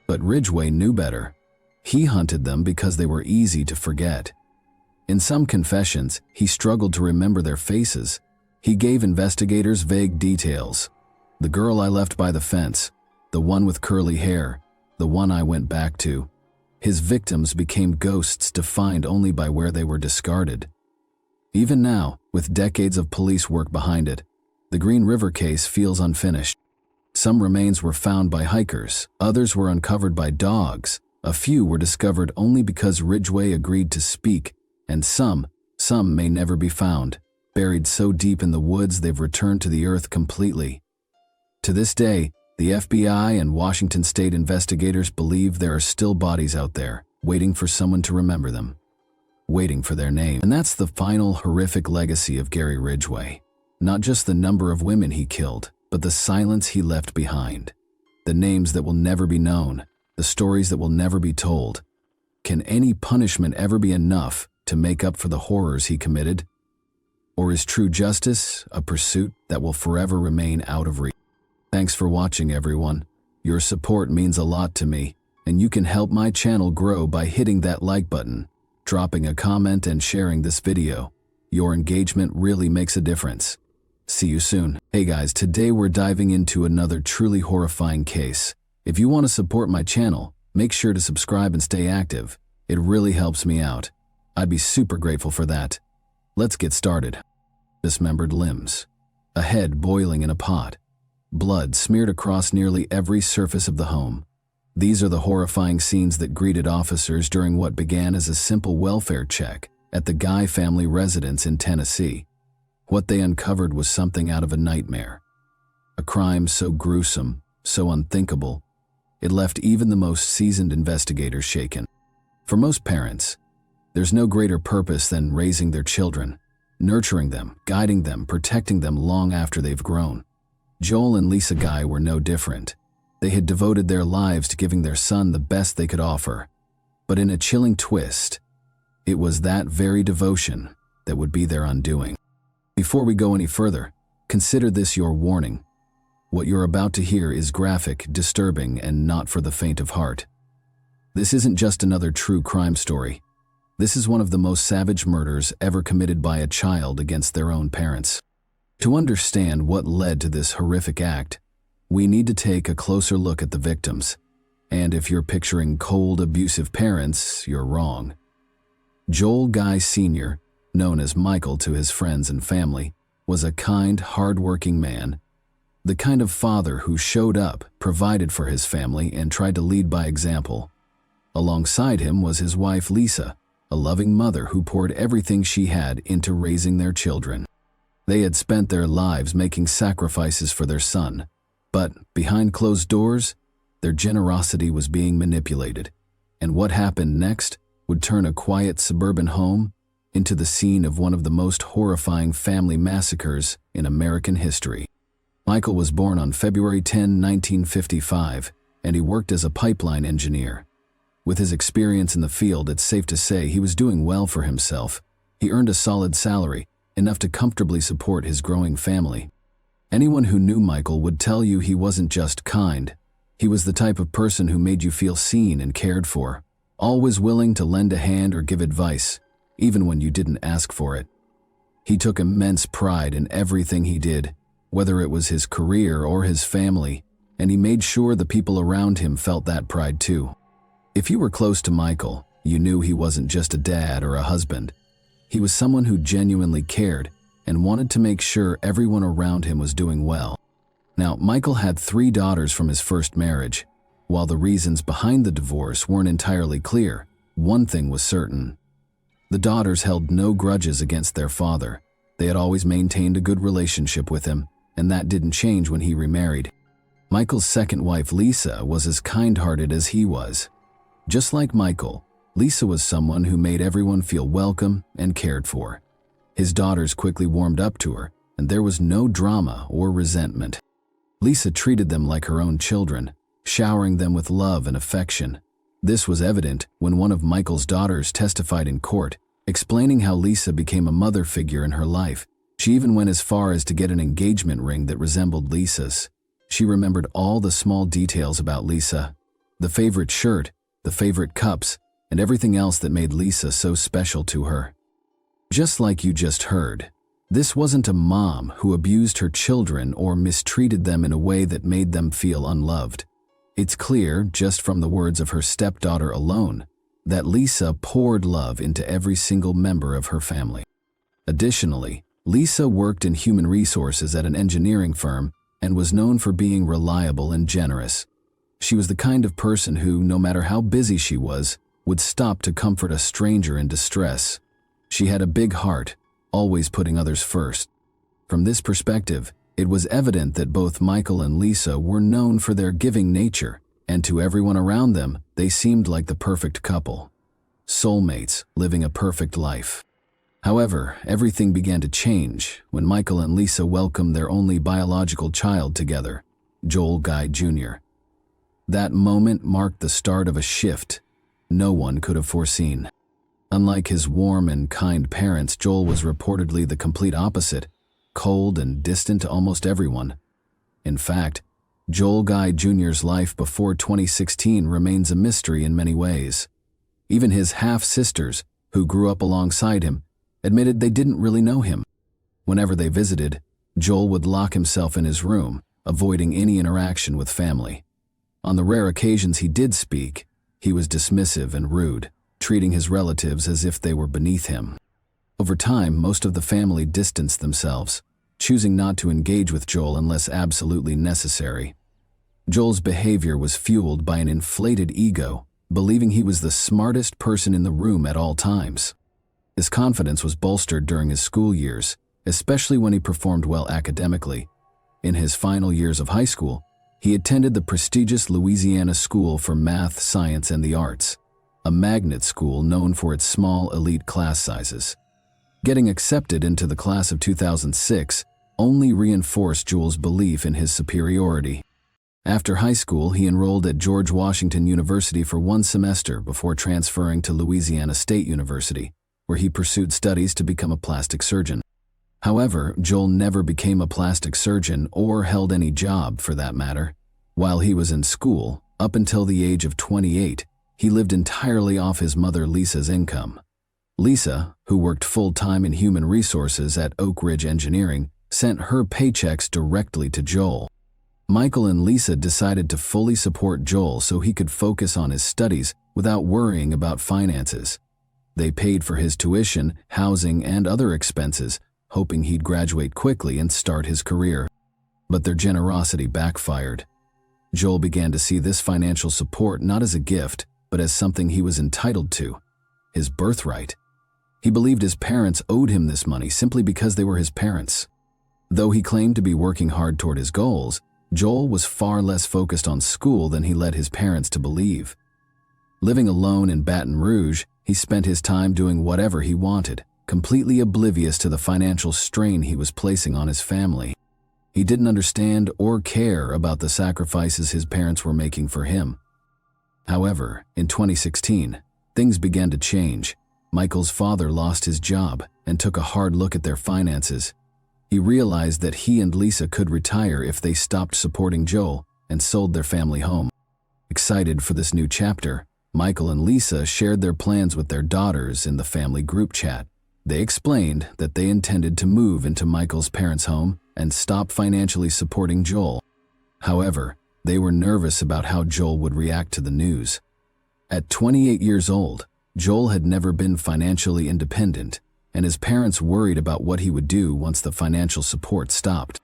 But Ridgway knew better. He hunted them because they were easy to forget. In some confessions, he struggled to remember their faces. He gave investigators vague details. The girl I left by the fence, the one with curly hair, the one I went back to. His victims became ghosts defined only by where they were discarded. Even now, with decades of police work behind it, the Green River case feels unfinished. Some remains were found by hikers, others were uncovered by dogs, a few were discovered only because Ridgway agreed to speak, and some may never be found, buried so deep in the woods they've returned to the earth completely. To this day, the FBI and Washington State investigators believe there are still bodies out there, waiting for someone to remember them, waiting for their name. And that's the final horrific legacy of Gary Ridgway. Not just the number of women he killed, but the silence he left behind. The names that will never be known, the stories that will never be told. Can any punishment ever be enough to make up for the horrors he committed? Or is true justice a pursuit that will forever remain out of reach? Thanks for watching, everyone. Your support means a lot to me, and you can help my channel grow by hitting that like button, dropping a comment, and sharing this video. Your engagement really makes a difference. See you soon. Hey guys, today we're diving into another truly horrifying case. If you want to support my channel, make sure to subscribe and stay active. It really helps me out. I'd be super grateful for that. Let's get started. Dismembered limbs. A head boiling in a pot. Blood smeared across nearly every surface of the home. These are the horrifying scenes that greeted officers during what began as a simple welfare check at the Guy family residence in Tennessee. What they uncovered was something out of a nightmare. A crime so gruesome, so unthinkable, it left even the most seasoned investigators shaken. For most parents, there's no greater purpose than raising their children, nurturing them, guiding them, protecting them long after they've grown. Joel and Lisa Guy were no different. They had devoted their lives to giving their son the best they could offer. But in a chilling twist, it was that very devotion that would be their undoing. Before we go any further, consider this your warning. What you're about to hear is graphic, disturbing, and not for the faint of heart. This isn't just another true crime story. This is one of the most savage murders ever committed by a child against their own parents. To understand what led to this horrific act, we need to take a closer look at the victims. And if you're picturing cold, abusive parents, you're wrong. Joel Guy Sr., known as Michael to his friends and family, was a kind, hard-working man. The kind of father who showed up, provided for his family, and tried to lead by example. Alongside him was his wife Lisa, a loving mother who poured everything she had into raising their children. They had spent their lives making sacrifices for their son, but behind closed doors, their generosity was being manipulated, and what happened next would turn a quiet suburban home into the scene of one of the most horrifying family massacres in American history. Michael was born on February 10, 1955, and he worked as a pipeline engineer. With his experience in the field, it's safe to say he was doing well for himself. He earned a solid salary, enough to comfortably support his growing family. Anyone who knew Michael would tell you he wasn't just kind. He was the type of person who made you feel seen and cared for, always willing to lend a hand or give advice, even when you didn't ask for it. He took immense pride in everything he did, whether it was his career or his family, and he made sure the people around him felt that pride too. If you were close to Michael, you knew he wasn't just a dad or a husband. He was someone who genuinely cared and wanted to make sure everyone around him was doing well. Now, Michael had 3 daughters from his first marriage. While the reasons behind the divorce weren't entirely clear, one thing was certain. The daughters held no grudges against their father. They had always maintained a good relationship with him, and that didn't change when he remarried. Michael's second wife, Lisa, was as kind-hearted as he was. Just like Michael, Lisa was someone who made everyone feel welcome and cared for. His daughters quickly warmed up to her, and there was no drama or resentment. Lisa treated them like her own children, showering them with love and affection. This was evident when one of Michael's daughters testified in court, explaining how Lisa became a mother figure in her life. She even went as far as to get an engagement ring that resembled Lisa's. She remembered all the small details about Lisa, the favorite shirt, the favorite cups, and everything else that made Lisa so special to her. Just like you just heard, this wasn't a mom who abused her children or mistreated them in a way that made them feel unloved. It's clear, just from the words of her stepdaughter alone, that Lisa poured love into every single member of her family. Additionally, Lisa worked in human resources at an engineering firm and was known for being reliable and generous. She was the kind of person who, no matter how busy she was, would stop to comfort a stranger in distress. She had a big heart, always putting others first. From this perspective, it was evident that both Michael and Lisa were known for their giving nature, and to everyone around them, they seemed like the perfect couple. Soulmates living a perfect life. However, everything began to change when Michael and Lisa welcomed their only biological child together, Joel Guy Jr. That moment marked the start of a shift no one could have foreseen. Unlike his warm and kind parents, Joel was reportedly the complete opposite, cold and distant to almost everyone. In fact, Joel Guy Jr.'s life before 2016 remains a mystery in many ways. Even his half-sisters, who grew up alongside him, admitted they didn't really know him. Whenever they visited, Joel would lock himself in his room, avoiding any interaction with family. On the rare occasions he did speak, he was dismissive and rude, treating his relatives as if they were beneath him. Over time, most of the family distanced themselves, choosing not to engage with Joel unless absolutely necessary. Joel's behavior was fueled by an inflated ego, believing he was the smartest person in the room at all times. His confidence was bolstered during his school years, especially when he performed well academically. In his final years of high school, he attended the prestigious Louisiana School for Math, Science, and the Arts, a magnet school known for its small elite class sizes. Getting accepted into the class of 2006 only reinforced Joel's belief in his superiority. After high school, he enrolled at George Washington University for 1 semester before transferring to Louisiana State University, where he pursued studies to become a plastic surgeon. However, Joel never became a plastic surgeon or held any job for that matter. While he was in school, up until the age of 28, he lived entirely off his mother Lisa's income. Lisa, who worked full-time in human resources at Oak Ridge Engineering, sent her paychecks directly to Joel. Michael and Lisa decided to fully support Joel so he could focus on his studies without worrying about finances. They paid for his tuition, housing, and other expenses, hoping he'd graduate quickly and start his career. But their generosity backfired. Joel began to see this financial support not as a gift, but as something he was entitled to, his birthright. He believed his parents owed him this money simply because they were his parents. Though he claimed to be working hard toward his goals, Joel was far less focused on school than he led his parents to believe. Living alone in Baton Rouge, he spent his time doing whatever he wanted, completely oblivious to the financial strain he was placing on his family. He didn't understand or care about the sacrifices his parents were making for him. However, in 2016, things began to change. Michael's father lost his job and took a hard look at their finances. He realized that he and Lisa could retire if they stopped supporting Joel and sold their family home. Excited for this new chapter, Michael and Lisa shared their plans with their daughters in the family group chat. They explained that they intended to move into Michael's parents' home and stop financially supporting Joel. However, they were nervous about how Joel would react to the news. At 28 years old, Joel had never been financially independent, and his parents worried about what he would do once the financial support stopped.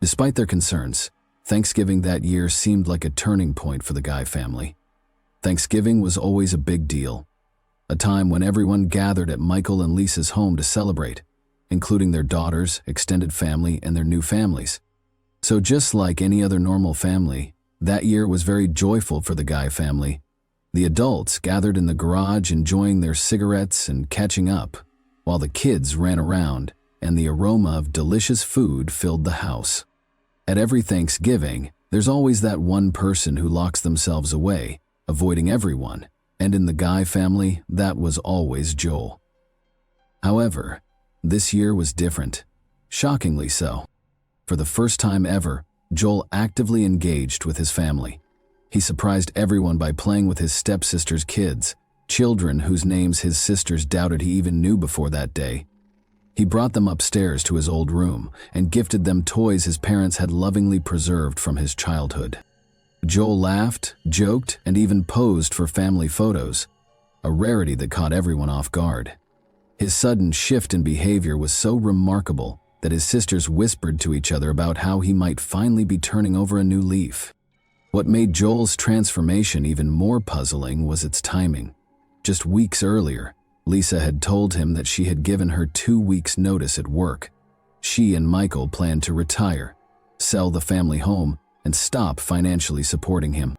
Despite their concerns, Thanksgiving that year seemed like a turning point for the Guy family. Thanksgiving was always a big deal, a time when everyone gathered at Michael and Lisa's home to celebrate, including their daughters, extended family, and their new families. So just like any other normal family, that year was very joyful for the Guy family. The adults gathered in the garage enjoying their cigarettes and catching up, while the kids ran around, and the aroma of delicious food filled the house. At every Thanksgiving, there's always that one person who locks themselves away, avoiding everyone, and in the Guy family, that was always Joel. However, this year was different, shockingly so. For the first time ever, Joel actively engaged with his family. He surprised everyone by playing with his stepsister's kids, children whose names his sisters doubted he even knew before that day. He brought them upstairs to his old room and gifted them toys his parents had lovingly preserved from his childhood. Joel laughed, joked, and even posed for family photos, a rarity that caught everyone off guard. His sudden shift in behavior was so remarkable that his sisters whispered to each other about how he might finally be turning over a new leaf. What made Joel's transformation even more puzzling was its timing. Just weeks earlier, Lisa had told him that she had given her 2 weeks' notice at work. She and Michael planned to retire, sell the family home, and stop financially supporting him.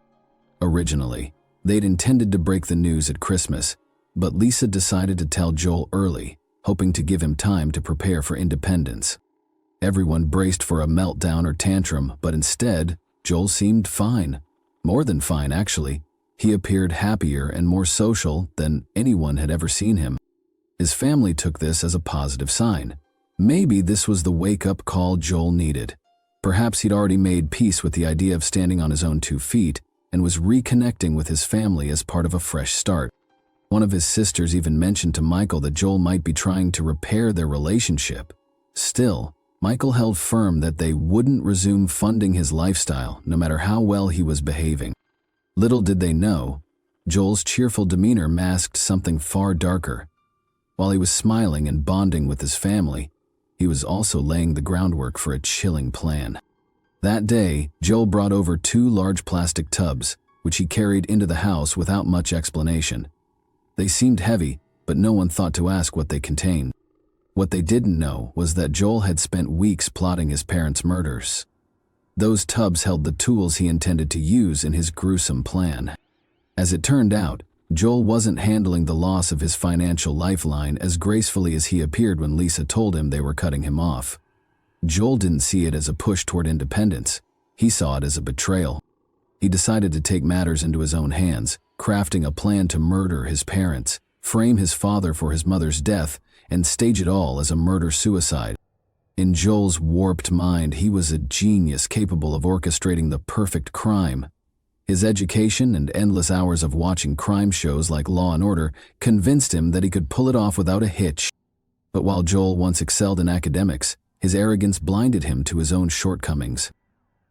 Originally, they'd intended to break the news at Christmas, but Lisa decided to tell Joel early, hoping to give him time to prepare for independence. Everyone braced for a meltdown or tantrum, but instead, Joel seemed fine. More than fine, actually. He appeared happier and more social than anyone had ever seen him. His family took this as a positive sign. Maybe this was the wake-up call Joel needed. Perhaps he'd already made peace with the idea of standing on his own 2 feet and was reconnecting with his family as part of a fresh start. One of his sisters even mentioned to Michael that Joel might be trying to repair their relationship. Still, Michael held firm that they wouldn't resume funding his lifestyle, no matter how well he was behaving. Little did they know, Joel's cheerful demeanor masked something far darker. While he was smiling and bonding with his family, he was also laying the groundwork for a chilling plan. That day, Joel brought over 2 large plastic tubs, which he carried into the house without much explanation. They seemed heavy, but no one thought to ask what they contained. What they didn't know was that Joel had spent weeks plotting his parents' murders. Those tubs held the tools he intended to use in his gruesome plan. As it turned out, Joel wasn't handling the loss of his financial lifeline as gracefully as he appeared when Lisa told him they were cutting him off. Joel didn't see it as a push toward independence. He saw it as a betrayal. He decided to take matters into his own hands, crafting a plan to murder his parents, frame his father for his mother's death, and stage it all as a murder-suicide. In Joel's warped mind, he was a genius capable of orchestrating the perfect crime. His education and endless hours of watching crime shows like Law & Order convinced him that he could pull it off without a hitch. But while Joel once excelled in academics, his arrogance blinded him to his own shortcomings.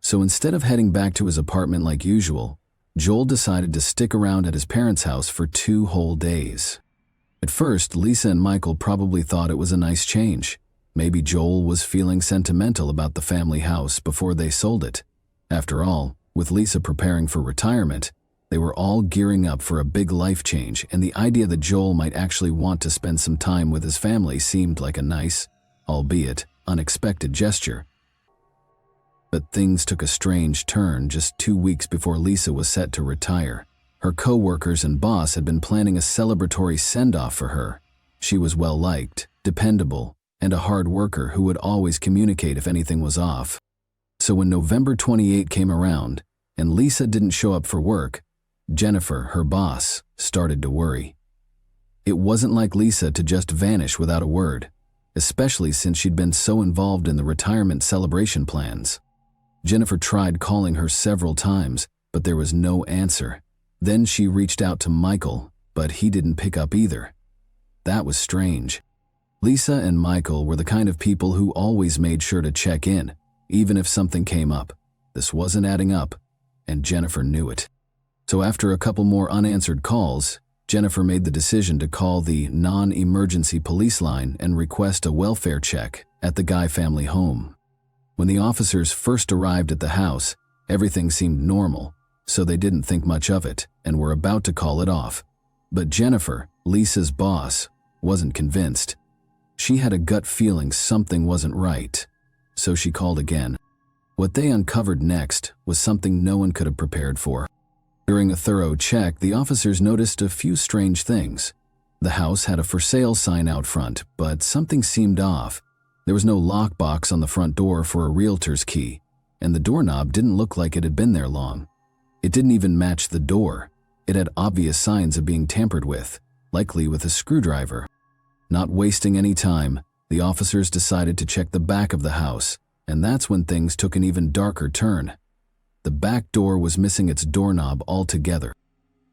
So instead of heading back to his apartment like usual, Joel decided to stick around at his parents' house for 2 whole days. At first, Lisa and Michael probably thought it was a nice change. Maybe Joel was feeling sentimental about the family house before they sold it. After all, with Lisa preparing for retirement, they were all gearing up for a big life change, and the idea that Joel might actually want to spend some time with his family seemed like a nice, albeit unexpected gesture. But things took a strange turn just 2 weeks before Lisa was set to retire. Her co-workers and boss had been planning a celebratory send-off for her. She was well-liked, dependable, and a hard worker who would always communicate if anything was off. So when November 28 came around, and Lisa didn't show up for work, Jennifer, her boss, started to worry. It wasn't like Lisa to just vanish without a word. especially since she'd been so involved in the retirement celebration plans. Jennifer tried calling her several times, but there was no answer. Then she reached out to Michael, but he didn't pick up either. That was strange. Lisa and Michael were the kind of people who always made sure to check in, even if something came up. This wasn't adding up, and Jennifer knew it. So after a couple more unanswered calls, Jennifer made the decision to call the non-emergency police line and request a welfare check at the Guy family home. When the officers first arrived at the house, everything seemed normal, so they didn't think much of it and were about to call it off. But Jennifer, Lisa's boss, wasn't convinced. She had a gut feeling something wasn't right, so she called again. What they uncovered next was something no one could have prepared for. During a thorough check, the officers noticed a few strange things. The house had a for sale sign out front, but something seemed off. There was no lockbox on the front door for a realtor's key, and the doorknob didn't look like it had been there long. It didn't even match the door. It had obvious signs of being tampered with, likely with a screwdriver. Not wasting any time, the officers decided to check the back of the house, and that's when things took an even darker turn. The back door was missing its doorknob altogether.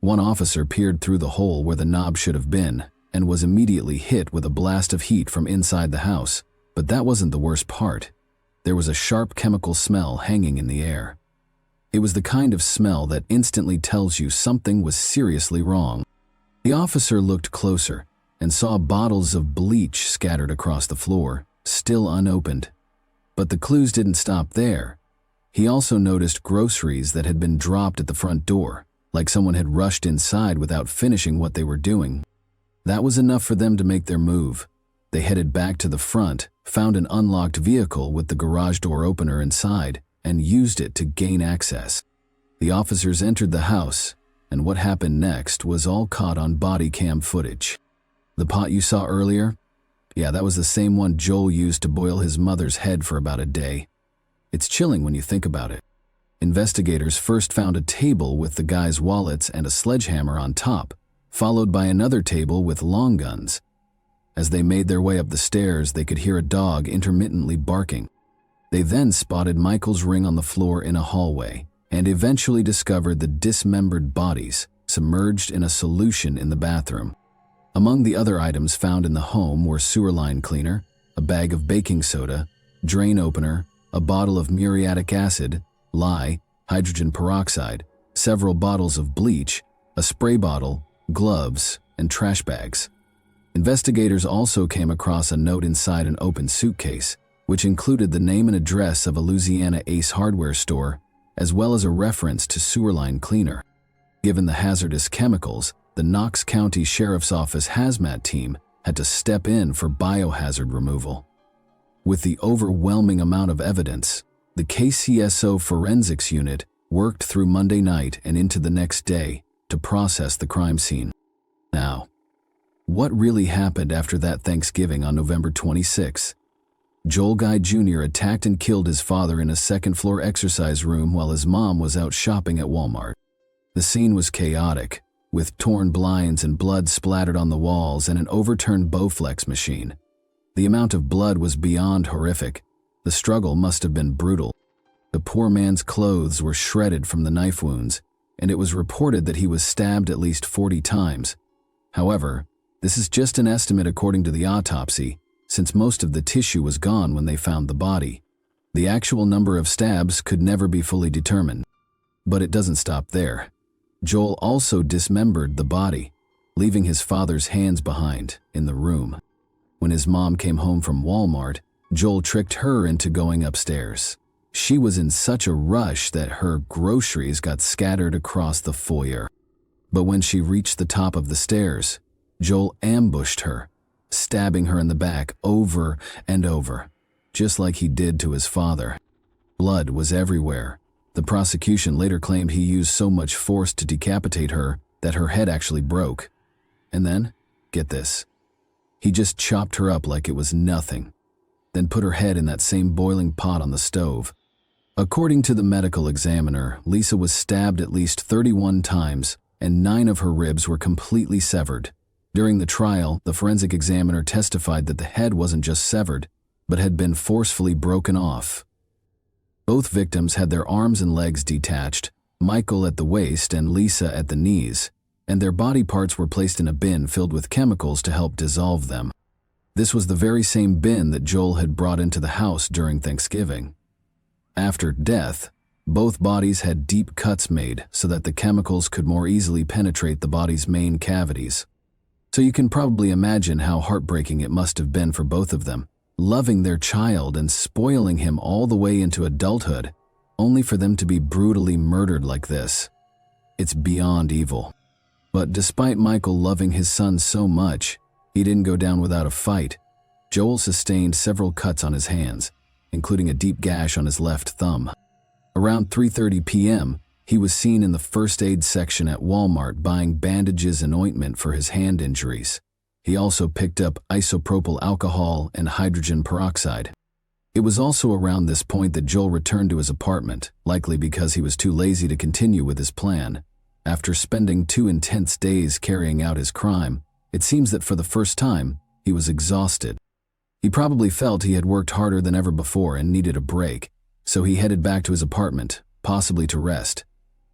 One officer peered through the hole where the knob should have been and was immediately hit with a blast of heat from inside the house. But that wasn't the worst part. There was a sharp chemical smell hanging in the air. It was the kind of smell that instantly tells you something was seriously wrong. The officer looked closer and saw bottles of bleach scattered across the floor, still unopened. But the clues didn't stop there. He also noticed groceries that had been dropped at the front door, like someone had rushed inside without finishing what they were doing. That was enough for them to make their move. They headed back to the front, found an unlocked vehicle with the garage door opener inside, and used it to gain access. The officers entered the house, and what happened next was all caught on body cam footage. The pot you saw earlier? Yeah, that was the same one Joel used to boil his mother's head for about a day. It's chilling when you think about it. Investigators first found a table with the guy's wallets and a sledgehammer on top, followed by another table with long guns. As they made their way up the stairs, they could hear a dog intermittently barking. They then spotted Michael's ring on the floor in a hallway and eventually discovered the dismembered bodies submerged in a solution in the bathroom. Among the other items found in the home were sewer line cleaner, a bag of baking soda, drain opener, a bottle of muriatic acid, lye, hydrogen peroxide, several bottles of bleach, a spray bottle, gloves, and trash bags. Investigators also came across a note inside an open suitcase, which included the name and address of a Louisiana Ace hardware store, as well as a reference to sewer line cleaner. Given the hazardous chemicals, the Knox County Sheriff's Office hazmat team had to step in for biohazard removal. With the overwhelming amount of evidence, the KCSO Forensics Unit worked through Monday night and into the next day to process the crime scene. Now, what really happened after that Thanksgiving on November 26? Joel Guy Jr. attacked and killed his father in a second-floor exercise room while his mom was out shopping at Walmart. The scene was chaotic, with torn blinds and blood splattered on the walls and an overturned Bowflex machine. The amount of blood was beyond horrific. The struggle must have been brutal. The poor man's clothes were shredded from the knife wounds, and it was reported that he was stabbed at least 40 times. However, this is just an estimate according to the autopsy, since most of the tissue was gone when they found the body. The actual number of stabs could never be fully determined. But it doesn't stop there. Joel also dismembered the body, leaving his father's hands behind in the room. When his mom came home from Walmart, Joel tricked her into going upstairs. She was in such a rush that her groceries got scattered across the foyer. But when she reached the top of the stairs, Joel ambushed her, stabbing her in the back over and over, just like he did to his father. Blood was everywhere. The prosecution later claimed he used so much force to decapitate her that her head actually broke. And then, get this, he just chopped her up like it was nothing, then put her head in that same boiling pot on the stove. According to the medical examiner, Lisa was stabbed at least 31 times, and 9 of her ribs were completely severed. During the trial, the forensic examiner testified that the head wasn't just severed, but had been forcefully broken off. Both victims had their arms and legs detached, Michael at the waist and Lisa at the knees, and their body parts were placed in a bin filled with chemicals to help dissolve them. This was the very same bin that Joel had brought into the house during Thanksgiving. After death, both bodies had deep cuts made so that the chemicals could more easily penetrate the body's main cavities. So you can probably imagine how heartbreaking it must have been for both of them, loving their child and spoiling him all the way into adulthood, only for them to be brutally murdered like this. It's beyond evil. But despite Michael loving his son so much, he didn't go down without a fight. Joel sustained several cuts on his hands, including a deep gash on his left thumb. Around 3:30 p.m., he was seen in the first aid section at Walmart buying bandages and ointment for his hand injuries. He also picked up isopropyl alcohol and hydrogen peroxide. It was also around this point that Joel returned to his apartment, likely because he was too lazy to continue with his plan. After spending 2 intense days carrying out his crime, it seems that for the first time, he was exhausted. He probably felt he had worked harder than ever before and needed a break, so he headed back to his apartment, possibly to rest.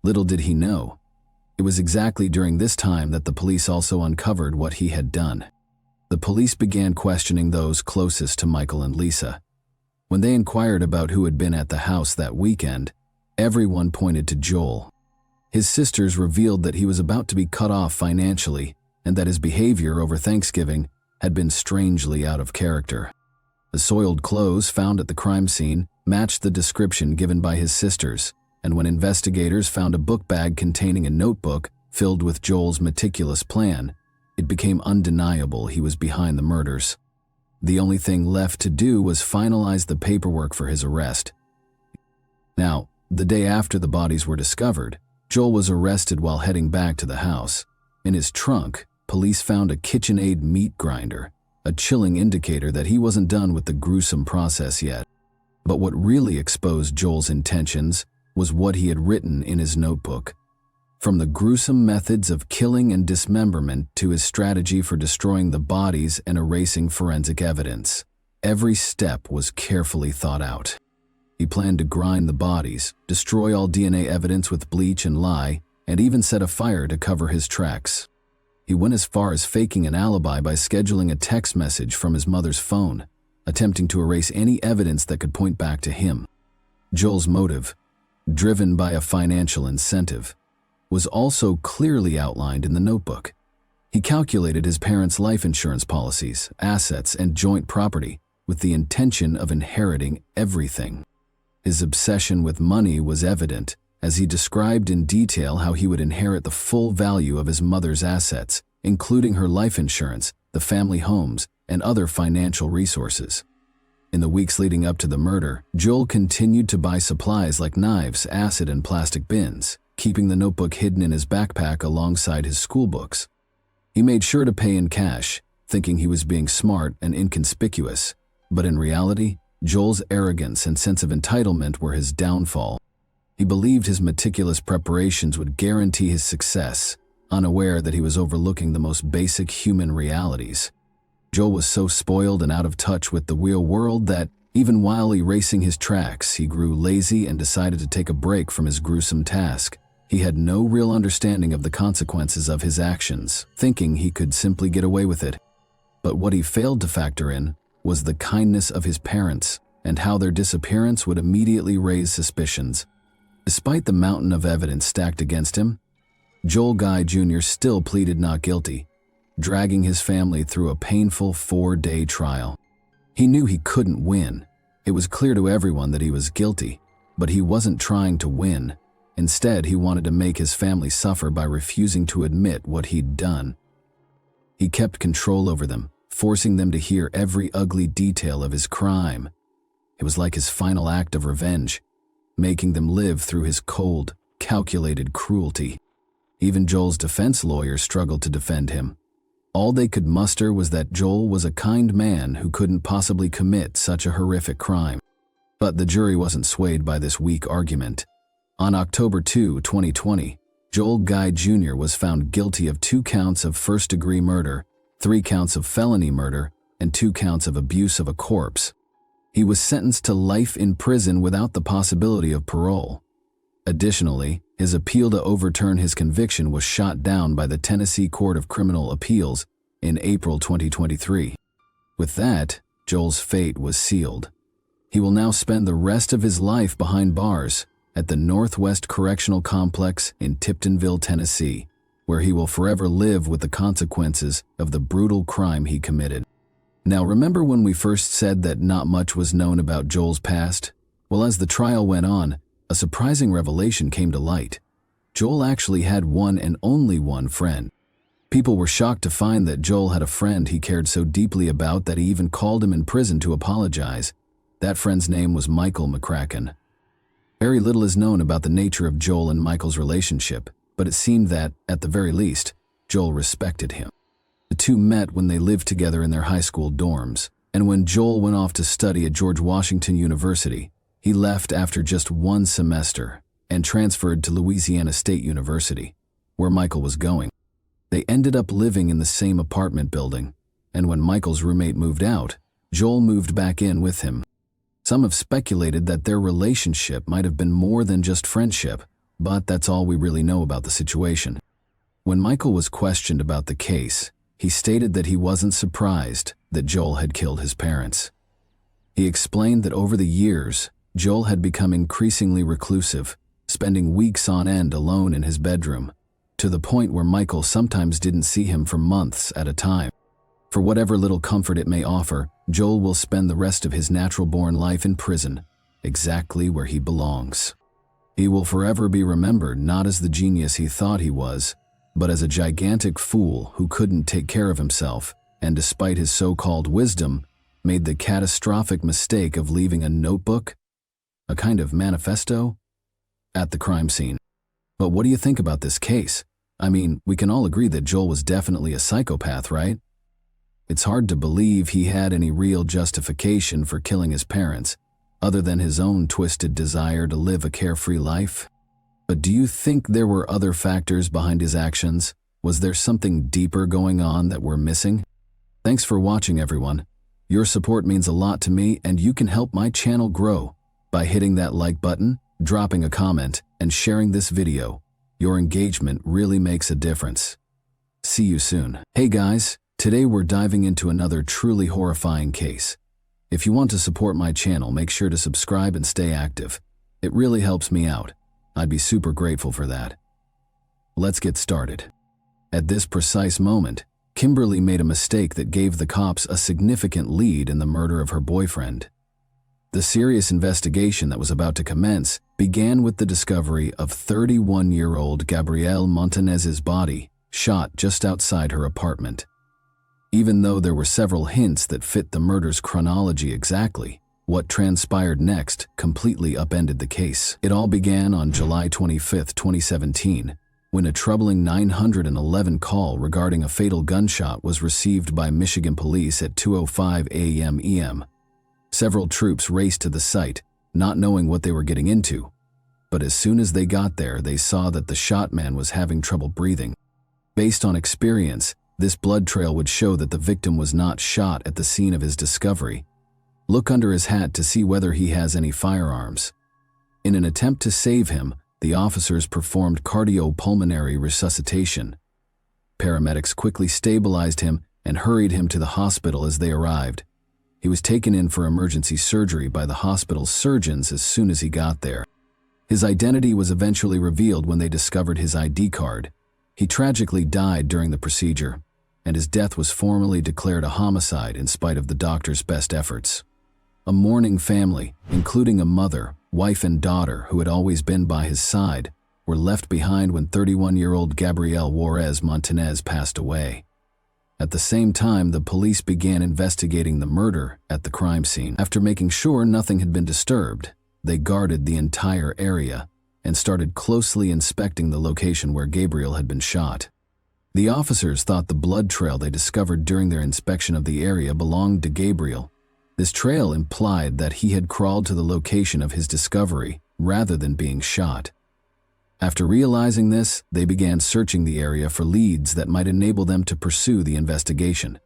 Little did he know, it was exactly during this time that the police also uncovered what he had done. The police began questioning those closest to Michael and Lisa. When they inquired about who had been at the house that weekend, everyone pointed to Joel. His sisters revealed that he was about to be cut off financially and that his behavior over Thanksgiving had been strangely out of character. The soiled clothes found at the crime scene matched the description given by his sisters, and when investigators found a book bag containing a notebook filled with Joel's meticulous plan, it became undeniable he was behind the murders. The only thing left to do was finalize the paperwork for his arrest. Now, the day after the bodies were discovered, Joel was arrested while heading back to the house. In his trunk, police found a KitchenAid meat grinder, a chilling indicator that he wasn't done with the gruesome process yet. But what really exposed Joel's intentions was what he had written in his notebook. From the gruesome methods of killing and dismemberment to his strategy for destroying the bodies and erasing forensic evidence, every step was carefully thought out. He planned to grind the bodies, destroy all DNA evidence with bleach and lye, and even set a fire to cover his tracks. He went as far as faking an alibi by scheduling a text message from his mother's phone, attempting to erase any evidence that could point back to him. Joel's motive, driven by a financial incentive, was also clearly outlined in the notebook. He calculated his parents' life insurance policies, assets, and joint property with the intention of inheriting everything. His obsession with money was evident, as he described in detail how he would inherit the full value of his mother's assets, including her life insurance, the family homes, and other financial resources. In the weeks leading up to the murder, Joel continued to buy supplies like knives, acid, and plastic bins, keeping the notebook hidden in his backpack alongside his school books. He made sure to pay in cash, thinking he was being smart and inconspicuous, but in reality, Joel's arrogance and sense of entitlement were his downfall. He believed his meticulous preparations would guarantee his success, unaware that he was overlooking the most basic human realities. Joel was so spoiled and out of touch with the real world that, even while erasing his tracks, he grew lazy and decided to take a break from his gruesome task. He had no real understanding of the consequences of his actions, thinking he could simply get away with it. But what he failed to factor in was the kindness of his parents and how their disappearance would immediately raise suspicions. Despite the mountain of evidence stacked against him, Joel Guy Jr. still pleaded not guilty, dragging his family through a painful 4-day trial. He knew he couldn't win. It was clear to everyone that he was guilty, but he wasn't trying to win. Instead, he wanted to make his family suffer by refusing to admit what he'd done. He kept control over them, forcing them to hear every ugly detail of his crime. It was like his final act of revenge, making them live through his cold, calculated cruelty. Even Joel's defense lawyer struggled to defend him. All they could muster was that Joel was a kind man who couldn't possibly commit such a horrific crime. But the jury wasn't swayed by this weak argument. On October 2, 2020, Joel Guy Jr. was found guilty of 2 counts of first-degree murder 3 counts of felony murder, and 2 counts of abuse of a corpse. He was sentenced to life in prison without the possibility of parole. Additionally, his appeal to overturn his conviction was shot down by the Tennessee Court of Criminal Appeals in April 2023. With that, Joel's fate was sealed. He will now spend the rest of his life behind bars at the Northwest Correctional Complex in Tiptonville, Tennessee, where he will forever live with the consequences of the brutal crime he committed. Now, remember when we first said that not much was known about Joel's past? Well, as the trial went on, a surprising revelation came to light. Joel actually had one and only one friend. People were shocked to find that Joel had a friend he cared so deeply about that he even called him in prison to apologize. That friend's name was Michael McCracken. Very little is known about the nature of Joel and Michael's relationship, but it seemed that, at the very least, Joel respected him. The two met when they lived together in their high school dorms, and when Joel went off to study at George Washington University, he left after just 1 semester and transferred to Louisiana State University, where Michael was going. They ended up living in the same apartment building, and when Michael's roommate moved out, Joel moved back in with him. Some have speculated that their relationship might have been more than just friendship, but that's all we really know about the situation. When Michael was questioned about the case, he stated that he wasn't surprised that Joel had killed his parents. He explained that over the years, Joel had become increasingly reclusive, spending weeks on end alone in his bedroom, to the point where Michael sometimes didn't see him for months at a time. For whatever little comfort it may offer, Joel will spend the rest of his natural-born life in prison, exactly where he belongs. He will forever be remembered not as the genius he thought he was, but as a gigantic fool who couldn't take care of himself, and despite his so-called wisdom, made the catastrophic mistake of leaving a notebook, a kind of manifesto, at the crime scene. But what do you think about this case? I mean, we can all agree that Joel was definitely a psychopath, right? It's hard to believe he had any real justification for killing his parents, other than his own twisted desire to live a carefree life. But do you think there were other factors behind his actions? Was there something deeper going on that we're missing? Thanks for watching, everyone. Your support means a lot to me, and you can help my channel grow by hitting that like button, dropping a comment, and sharing this video. Your engagement really makes a difference. See you soon. Hey guys, today we're diving into another truly horrifying case. If you want to support my channel, make sure to subscribe and stay active. It really helps me out. I'd be super grateful for that. Let's get started. At this precise moment, Kimberly made a mistake that gave the cops a significant lead in the murder of her boyfriend. The serious investigation that was about to commence began with the discovery of 31-year-old Gabrielle Montanez's body, shot just outside her apartment. Even though there were several hints that fit the murder's chronology exactly, what transpired next completely upended the case. It all began on July 25, 2017, when a troubling 911 call regarding a fatal gunshot was received by Michigan police at 2:05 a.m. EM. Several troops raced to the site, not knowing what they were getting into. But as soon as they got there, they saw that the shot man was having trouble breathing. Based on experience, this blood trail would show that the victim was not shot at the scene of his discovery. Look under his hat to see whether he has any firearms. In an attempt to save him, the officers performed cardiopulmonary resuscitation. Paramedics quickly stabilized him and hurried him to the hospital as they arrived. He was taken in for emergency surgery by the hospital's surgeons as soon as he got there. His identity was eventually revealed when they discovered his ID card. He tragically died during the procedure, and his death was formally declared a homicide in spite of the doctor's best efforts. A mourning family, including a mother, wife, and daughter who had always been by his side, were left behind when 31-year-old Gabrielle Juarez Montanez passed away. At the same time, the police began investigating the murder at the crime scene. After making sure nothing had been disturbed, they guarded the entire area and started closely inspecting the location where Gabriel had been shot. The officers thought the blood trail they discovered during their inspection of the area belonged to Gabriel. This trail implied that he had crawled to the location of his discovery rather than being shot. After realizing this, they began searching the area for leads that might enable them to pursue the investigation.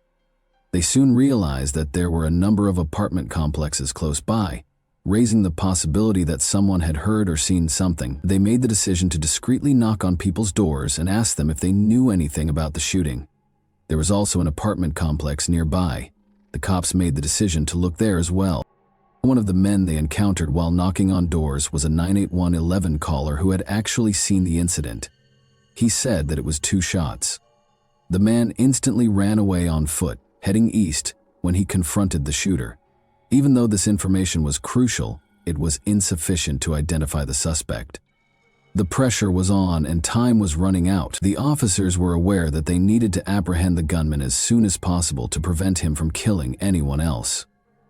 They soon realized that there were a number of apartment complexes close by, raising the possibility that someone had heard or seen something. They made the decision to discreetly knock on people's doors and ask them if they knew anything about the shooting. There was also an apartment complex nearby. The cops made the decision to look there as well. One of the men they encountered while knocking on doors was a 98111 caller who had actually seen the incident. He said that it was 2 shots. The man instantly ran away on foot, heading east, when he confronted the shooter. Even though this information was crucial, it was insufficient to identify the suspect. The pressure was on and time was running out. The officers were aware that they needed to apprehend the gunman as soon as possible to prevent him from killing anyone else.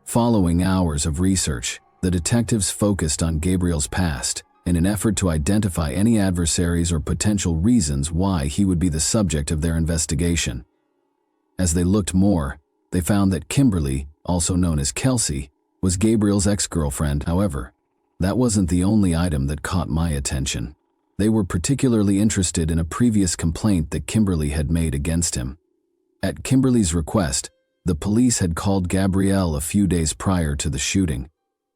Following hours of research, the detectives focused on Gabriel's past in an effort to identify any adversaries or potential reasons why he would be the subject of their investigation. As they looked more, they found that Kimberly, also known as Kelsey, was Gabriel's ex-girlfriend. However, that wasn't the only item that caught my attention. They were particularly interested in a previous complaint that Kimberly had made against him. At Kimberly's request, the police had called Gabriel a few days prior to the shooting.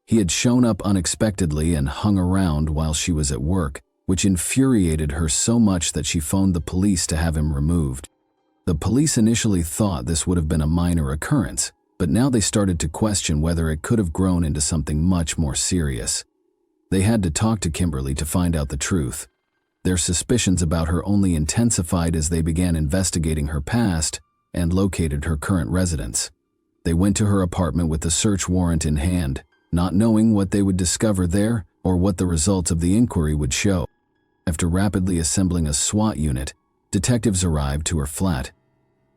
He had shown up unexpectedly and hung around while she was at work, which infuriated her so much that she phoned the police to have him removed. The police initially thought this would have been a minor occurrence, but now they started to question whether it could have grown into something much more serious. They had to talk to Kimberly to find out the truth. Their suspicions about her only intensified as they began investigating her past and located her current residence. They went to her apartment with the search warrant in hand, not knowing what they would discover there or what the results of the inquiry would show. After rapidly assembling a SWAT unit, detectives arrived to her flat.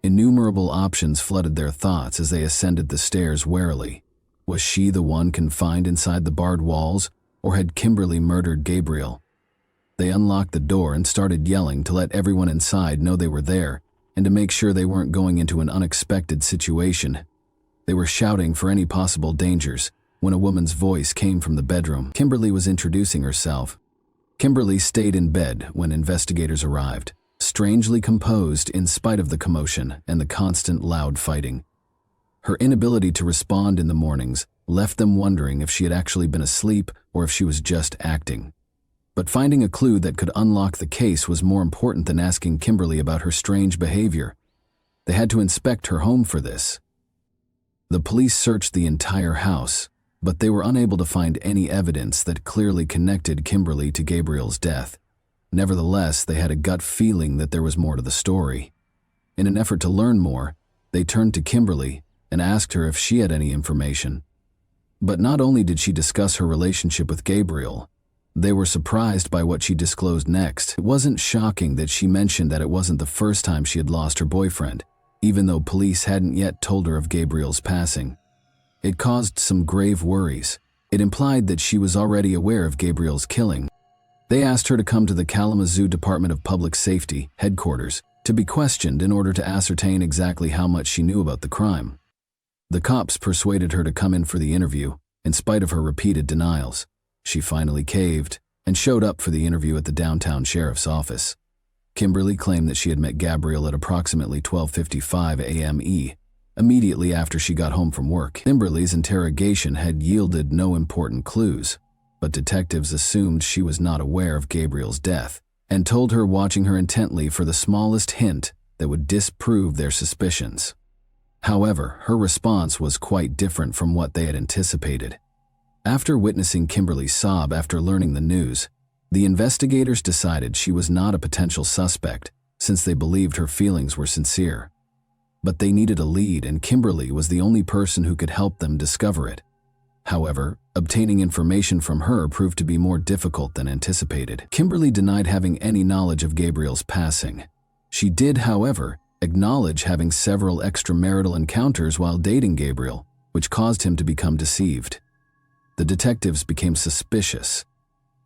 Innumerable options flooded their thoughts as they ascended the stairs warily. Was she the one confined inside the barred walls, or had Kimberly murdered Gabriel? They unlocked the door and started yelling to let everyone inside know they were there and to make sure they weren't going into an unexpected situation. They were shouting for any possible dangers when a woman's voice came from the bedroom. Kimberly was introducing herself. Kimberly stayed in bed when investigators arrived, strangely composed in spite of the commotion and the constant loud fighting. Her inability to respond in the mornings left them wondering if she had actually been asleep or if she was just acting. But finding a clue that could unlock the case was more important than asking Kimberly about her strange behavior. They had to inspect her home for this. The police searched the entire house, but they were unable to find any evidence that clearly connected Kimberly to Gabriel's death. Nevertheless, they had a gut feeling that there was more to the story. In an effort to learn more, they turned to Kimberly and asked her if she had any information. But not only did she discuss her relationship with Gabriel, they were surprised by what she disclosed next. It wasn't shocking that she mentioned that it wasn't the first time she had lost her boyfriend, even though police hadn't yet told her of Gabriel's passing. It caused some grave worries. It implied that she was already aware of Gabriel's killing. They asked her to come to the Kalamazoo Department of Public Safety headquarters to be questioned in order to ascertain exactly how much she knew about the crime. The cops persuaded her to come in for the interview, in spite of her repeated denials. She finally caved and showed up for the interview at the downtown sheriff's office. Kimberly claimed that she had met Gabriel at approximately 12:55 a.m. immediately after she got home from work. Kimberly's interrogation had yielded no important clues, but detectives assumed she was not aware of Gabriel's death and told her watching her intently for the smallest hint that would disprove their suspicions. However, her response was quite different from what they had anticipated. After witnessing Kimberly sob after learning the news, the investigators decided she was not a potential suspect since they believed her feelings were sincere. But they needed a lead, and Kimberly was the only person who could help them discover it. However, obtaining information from her proved to be more difficult than anticipated. Kimberly denied having any knowledge of Gabriel's passing. She did, however, acknowledge having several extramarital encounters while dating Gabriel, which caused him to become deceived. The detectives became suspicious.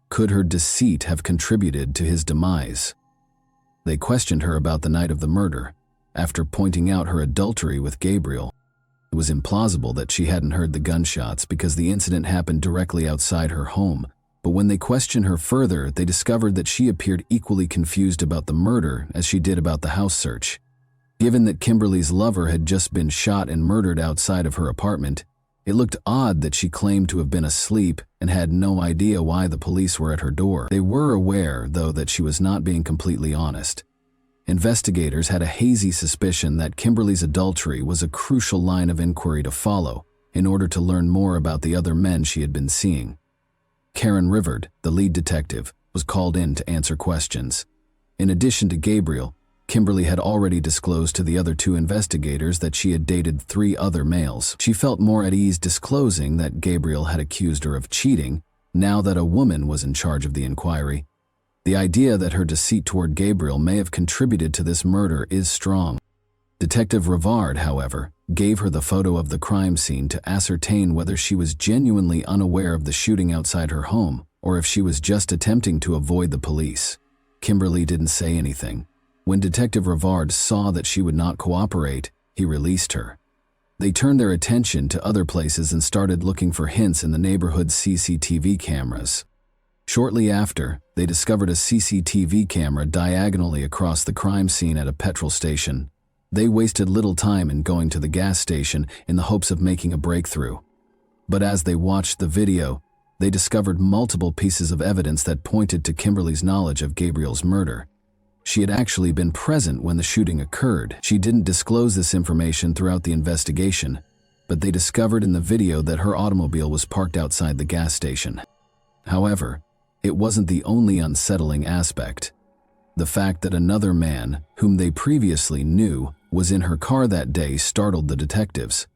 Could her deceit have contributed to his demise? They questioned her about the night of the murder, after pointing out her adultery with Gabriel. It was implausible that she hadn't heard the gunshots because the incident happened directly outside her home, But when they questioned her further, they discovered that she appeared equally confused about the murder as she did about the house search. Given that Kimberly's lover had just been shot and murdered outside of her apartment, it looked odd that she claimed to have been asleep and had no idea why the police were at her door. They were aware, though, that she was not being completely honest. Investigators had a hazy suspicion that Kimberly's adultery was a crucial line of inquiry to follow in order to learn more about the other men she had been seeing. Karen Riveted, the lead detective, was called in to answer questions. In addition to Gabriel, Kimberly had already disclosed to the other two investigators that she had dated 3 other males. She felt more at ease disclosing that Gabriel had accused her of cheating, now that a woman was in charge of the inquiry. The idea that her deceit toward Gabriel may have contributed to this murder is strong. Detective Riveted, however, gave her the photo of the crime scene to ascertain whether she was genuinely unaware of the shooting outside her home or if she was just attempting to avoid the police. Kimberly didn't say anything. When Detective Riveted saw that she would not cooperate, he released her. They turned their attention to other places and started looking for hints in the neighborhood's CCTV cameras. Shortly after, they discovered a CCTV camera diagonally across the crime scene at a petrol station. They wasted little time in going to the gas station in the hopes of making a breakthrough. But as they watched the video, they discovered multiple pieces of evidence that pointed to Kimberly's knowledge of Gabriel's murder. She had actually been present when the shooting occurred. She didn't disclose this information throughout the investigation, but they discovered in the video that her automobile was parked outside the gas station. However, it wasn't the only unsettling aspect. The fact that another man, whom they previously knew, was in her car that day startled the detectives.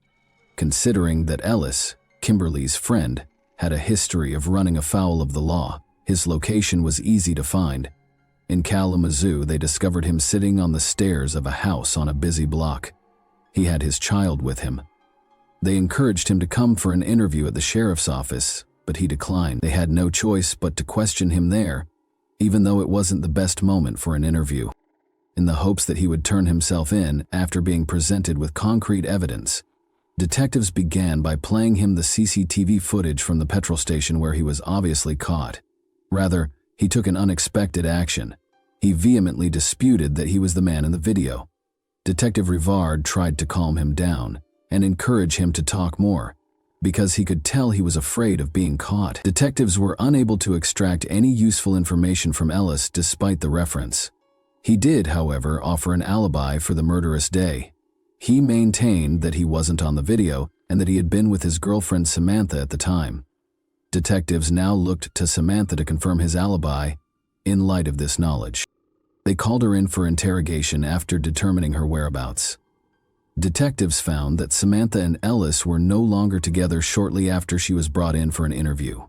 Considering that Ellis, Kimberly's friend, had a history of running afoul of the law, his location was easy to find. In Kalamazoo, they discovered him sitting on the stairs of a house on a busy block. He had his child with him. They encouraged him to come for an interview at the sheriff's office, but he declined. They had no choice but to question him there, even though it wasn't the best moment for an interview. In the hopes that he would turn himself in after being presented with concrete evidence, detectives began by playing him the CCTV footage from the petrol station where he was obviously caught. Rather, he took an unexpected action. He vehemently disputed that he was the man in the video. Detective Riveted tried to calm him down and encourage him to talk more, because he could tell he was afraid of being caught. Detectives were unable to extract any useful information from Ellis despite the reference. He did, however, offer an alibi for the murderous day. He maintained that he wasn't on the video and that he had been with his girlfriend Samantha at the time. Detectives now looked to Samantha to confirm his alibi in light of this knowledge. They called her in for interrogation after determining her whereabouts. Detectives found that Samantha and Ellis were no longer together shortly after she was brought in for an interview.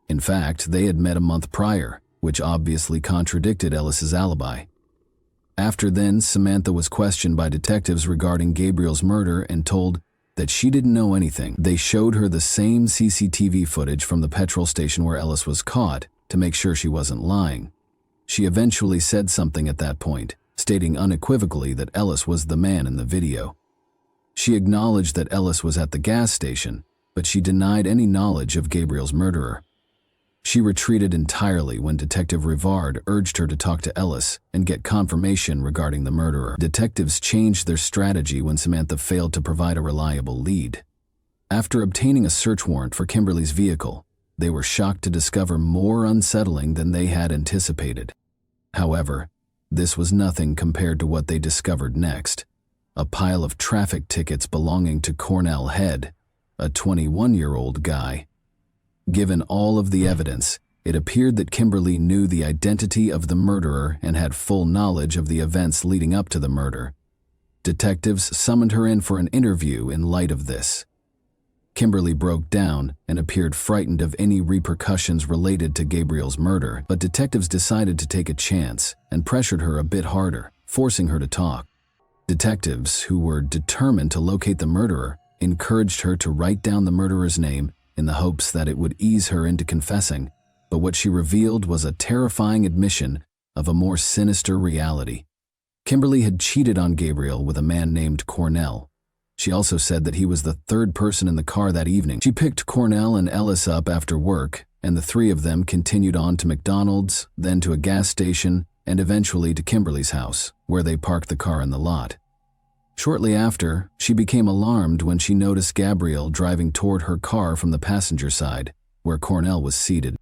In fact, they had met a month prior, which obviously contradicted Ellis's alibi. After then, Samantha was questioned by detectives regarding Gabriel's murder and told that she didn't know anything. They showed her the same CCTV footage from the petrol station where Ellis was caught to make sure she wasn't lying. She eventually said something at that point, stating unequivocally that Ellis was the man in the video. She acknowledged that Ellis was at the gas station, but she denied any knowledge of Gabriel's murderer. She retreated entirely when Detective Riveted urged her to talk to Ellis and get confirmation regarding the murderer. Detectives changed their strategy when Samantha failed to provide a reliable lead. After obtaining a search warrant for Kimberly's vehicle, they were shocked to discover more unsettling than they had anticipated. However, this was nothing compared to what they discovered next: a pile of traffic tickets belonging to Cornell Head, a 21-year-old guy. Given all of the evidence, it appeared that Kimberly knew the identity of the murderer and had full knowledge of the events leading up to the murder. Detectives summoned her in for an interview in light of this. Kimberly broke down and appeared frightened of any repercussions related to Gabriel's murder, but detectives decided to take a chance and pressured her a bit harder, forcing her to talk. Detectives, who were determined to locate the murderer, encouraged her to write down the murderer's name in the hopes that it would ease her into confessing, but what she revealed was a terrifying admission of a more sinister reality. Kimberly had cheated on Gabriel with a man named Cornell. She also said that he was the third person in the car that evening. She picked Cornell and Ellis up after work and the three of them continued on to McDonald's, then to a gas station, and eventually to Kimberly's house, where they parked the car in the lot. Shortly after, she became alarmed when she noticed Gabriel driving toward her car from the passenger side, where Cornell was seated.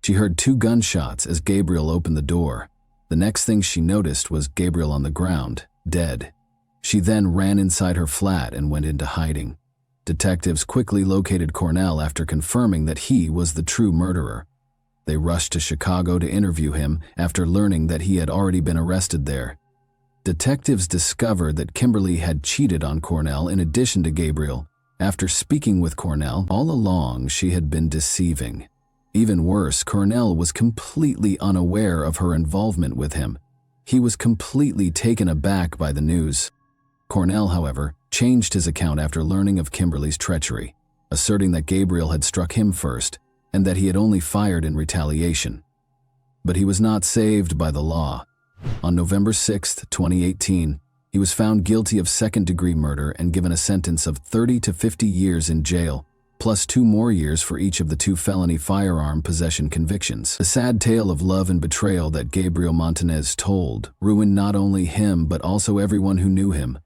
She heard 2 gunshots as Gabriel opened the door. The next thing she noticed was Gabriel on the ground, dead. She then ran inside her flat and went into hiding. Detectives quickly located Cornell after confirming that he was the true murderer. They rushed to Chicago to interview him after learning that he had already been arrested there. Detectives discovered that Kimberly had cheated on Cornell in addition to Gabriel. After speaking with Cornell, all along she had been deceiving. Even worse, Cornell was completely unaware of her involvement with him. He was completely taken aback by the news. Cornell, however, changed his account after learning of Kimberly's treachery, asserting that Gabriel had struck him first and that he had only fired in retaliation. But he was not saved by the law. On November 6, 2018, he was found guilty of second-degree murder and given a sentence of 30 to 50 years in jail, plus 2 more years for each of the 2 felony firearm possession convictions. The sad tale of love and betrayal that Gabriel Montanez told ruined not only him but also everyone who knew him.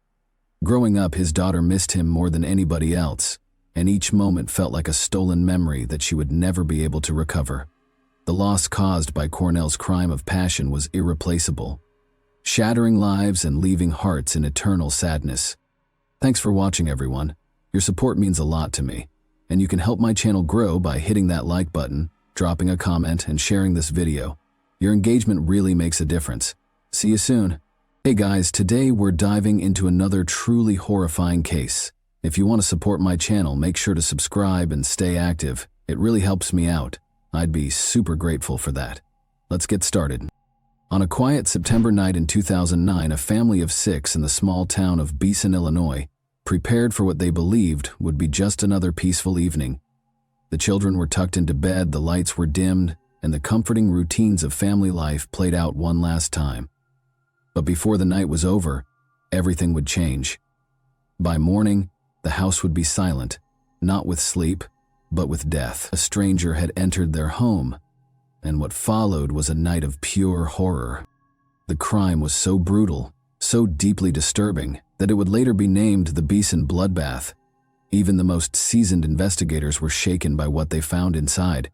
Growing up, his daughter missed him more than anybody else, and each moment felt like a stolen memory that she would never be able to recover. The loss caused by Cornell's crime of passion was irreplaceable, shattering lives and leaving hearts in eternal sadness. Thanks for watching, everyone. Your support means a lot to me, and you can help my channel grow by hitting that like button, dropping a comment, and sharing this video. Your engagement really makes a difference. See you soon. Hey guys, today we're diving into another truly horrifying case. If you want to support my channel, make sure to subscribe and stay active. It really helps me out. I'd be super grateful for that. Let's get started. On a quiet September night in 2009, a family of 6 in the small town of Beeson, Illinois, prepared for what they believed would be just another peaceful evening. The children were tucked into bed, the lights were dimmed, and the comforting routines of family life played out one last time. But before the night was over, everything would change. By morning, the house would be silent, not with sleep, but with death. A stranger had entered their home, and what followed was a night of pure horror. The crime was so brutal, so deeply disturbing, that it would later be named the Beeson Bloodbath. Even the most seasoned investigators were shaken by what they found inside.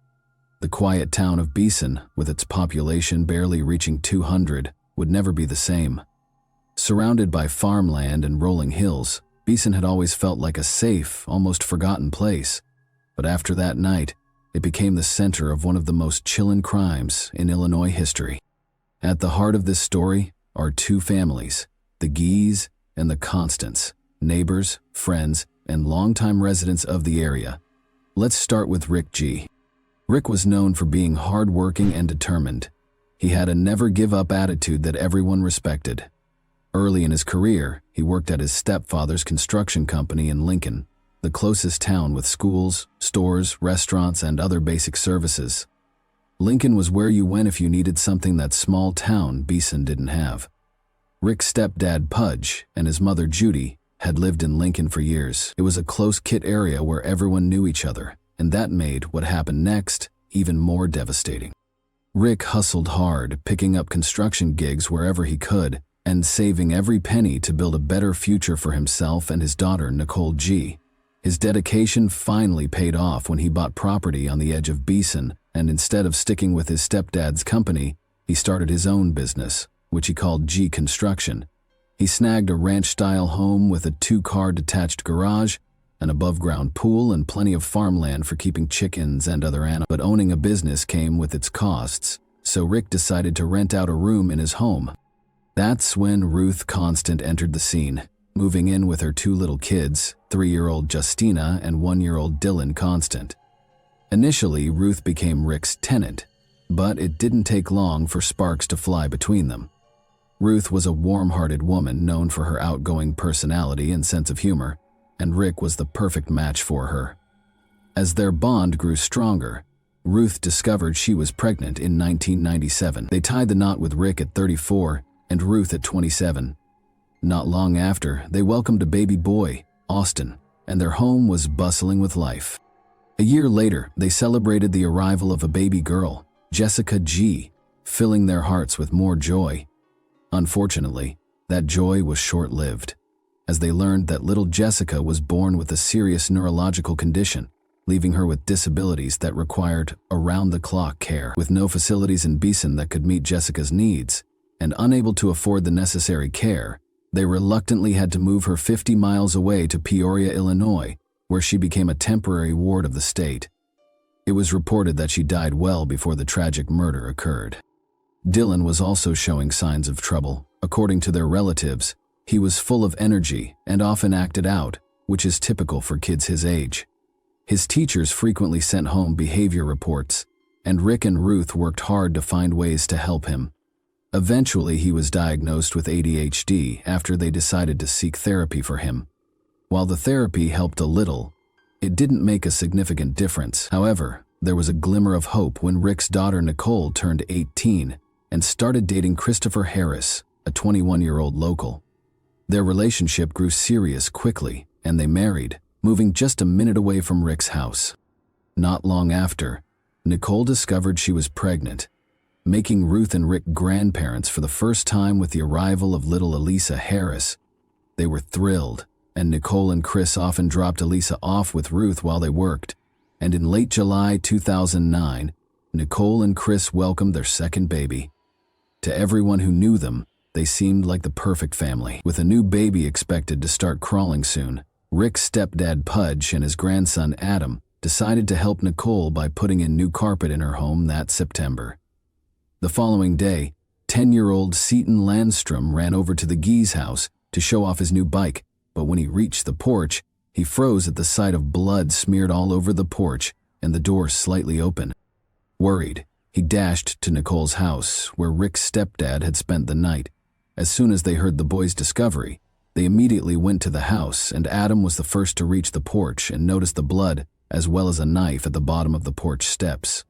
The quiet town of Beeson, with its population barely reaching 200, would never be the same. Surrounded by farmland and rolling hills, Beeson had always felt like a safe, almost forgotten place. But after that night, it became the center of one of the most chilling crimes in Illinois history. At the heart of this story are 2 families, the Gees and the Constants, neighbors, friends, and longtime residents of the area. Let's start with Rick G. Rick was known for being hardworking and determined. He had a never-give-up attitude that everyone respected. Early in his career, he worked at his stepfather's construction company in Lincoln, the closest town with schools, stores, restaurants, and other basic services. Lincoln was where you went if you needed something that small town Beeson didn't have. Rick's stepdad Pudge and his mother Judy had lived in Lincoln for years. It was a close-knit area where everyone knew each other, and that made what happened next even more devastating. Rick hustled hard, picking up construction gigs wherever he could, and saving every penny to build a better future for himself and his daughter Nicole G. His dedication finally paid off when he bought property on the edge of Beeson, and instead of sticking with his stepdad's company, he started his own business, which he called G Construction. He snagged a ranch-style home with a 2-car detached garage, an above-ground pool, and plenty of farmland for keeping chickens and other animals. But owning a business came with its costs, so Rick decided to rent out a room in his home. That's when Ruth Constant entered the scene, moving in with her 2 little kids, 3-year-old Justina and 1-year-old Dylan Constant. Initially, Ruth became Rick's tenant, but it didn't take long for sparks to fly between them. Ruth was a warm-hearted woman known for her outgoing personality and sense of humor, and Rick was the perfect match for her. As their bond grew stronger, Ruth discovered she was pregnant in 1997. They tied the knot with Rick at 34 and Ruth at 27. Not long after, they welcomed a baby boy, Austin, and their home was bustling with life. A year later, they celebrated the arrival of a baby girl, Jessica G., filling their hearts with more joy. Unfortunately, that joy was short-lived, as they learned that little Jessica was born with a serious neurological condition, leaving her with disabilities that required around-the-clock care. With no facilities in Beeson that could meet Jessica's needs, and unable to afford the necessary care, they reluctantly had to move her 50 miles away to Peoria, Illinois, where she became a temporary ward of the state. It was reported that she died well before the tragic murder occurred. Dylan was also showing signs of trouble. According to their relatives, he was full of energy and often acted out, which is typical for kids his age. His teachers frequently sent home behavior reports, and Rick and Ruth worked hard to find ways to help him. Eventually, he was diagnosed with ADHD after they decided to seek therapy for him. While the therapy helped a little, it didn't make a significant difference. However, there was a glimmer of hope when Rick's daughter Nicole turned 18 and started dating Christopher Harris, a 21-year-old local. Their relationship grew serious quickly, and they married, moving just a minute away from Rick's house. Not long after, Nicole discovered she was pregnant, making Ruth and Rick grandparents for the first time with the arrival of little Elisa Harris. They were thrilled, and Nicole and Chris often dropped Elisa off with Ruth while they worked. And in late July 2009, Nicole and Chris welcomed their second baby. To everyone who knew them, they seemed like the perfect family. With a new baby expected to start crawling soon, Rick's stepdad Pudge and his grandson Adam decided to help Nicole by putting in new carpet in her home that September. The following day, 10-year-old Seton Landstrom ran over to the Gee's house to show off his new bike, but when he reached the porch, he froze at the sight of blood smeared all over the porch and the door slightly open. Worried, he dashed to Nicole's house, where Rick's stepdad had spent the night. As soon as they heard the boy's discovery, they immediately went to the house, and Adam was the first to reach the porch and noticed the blood as well as a knife at the bottom of the porch steps.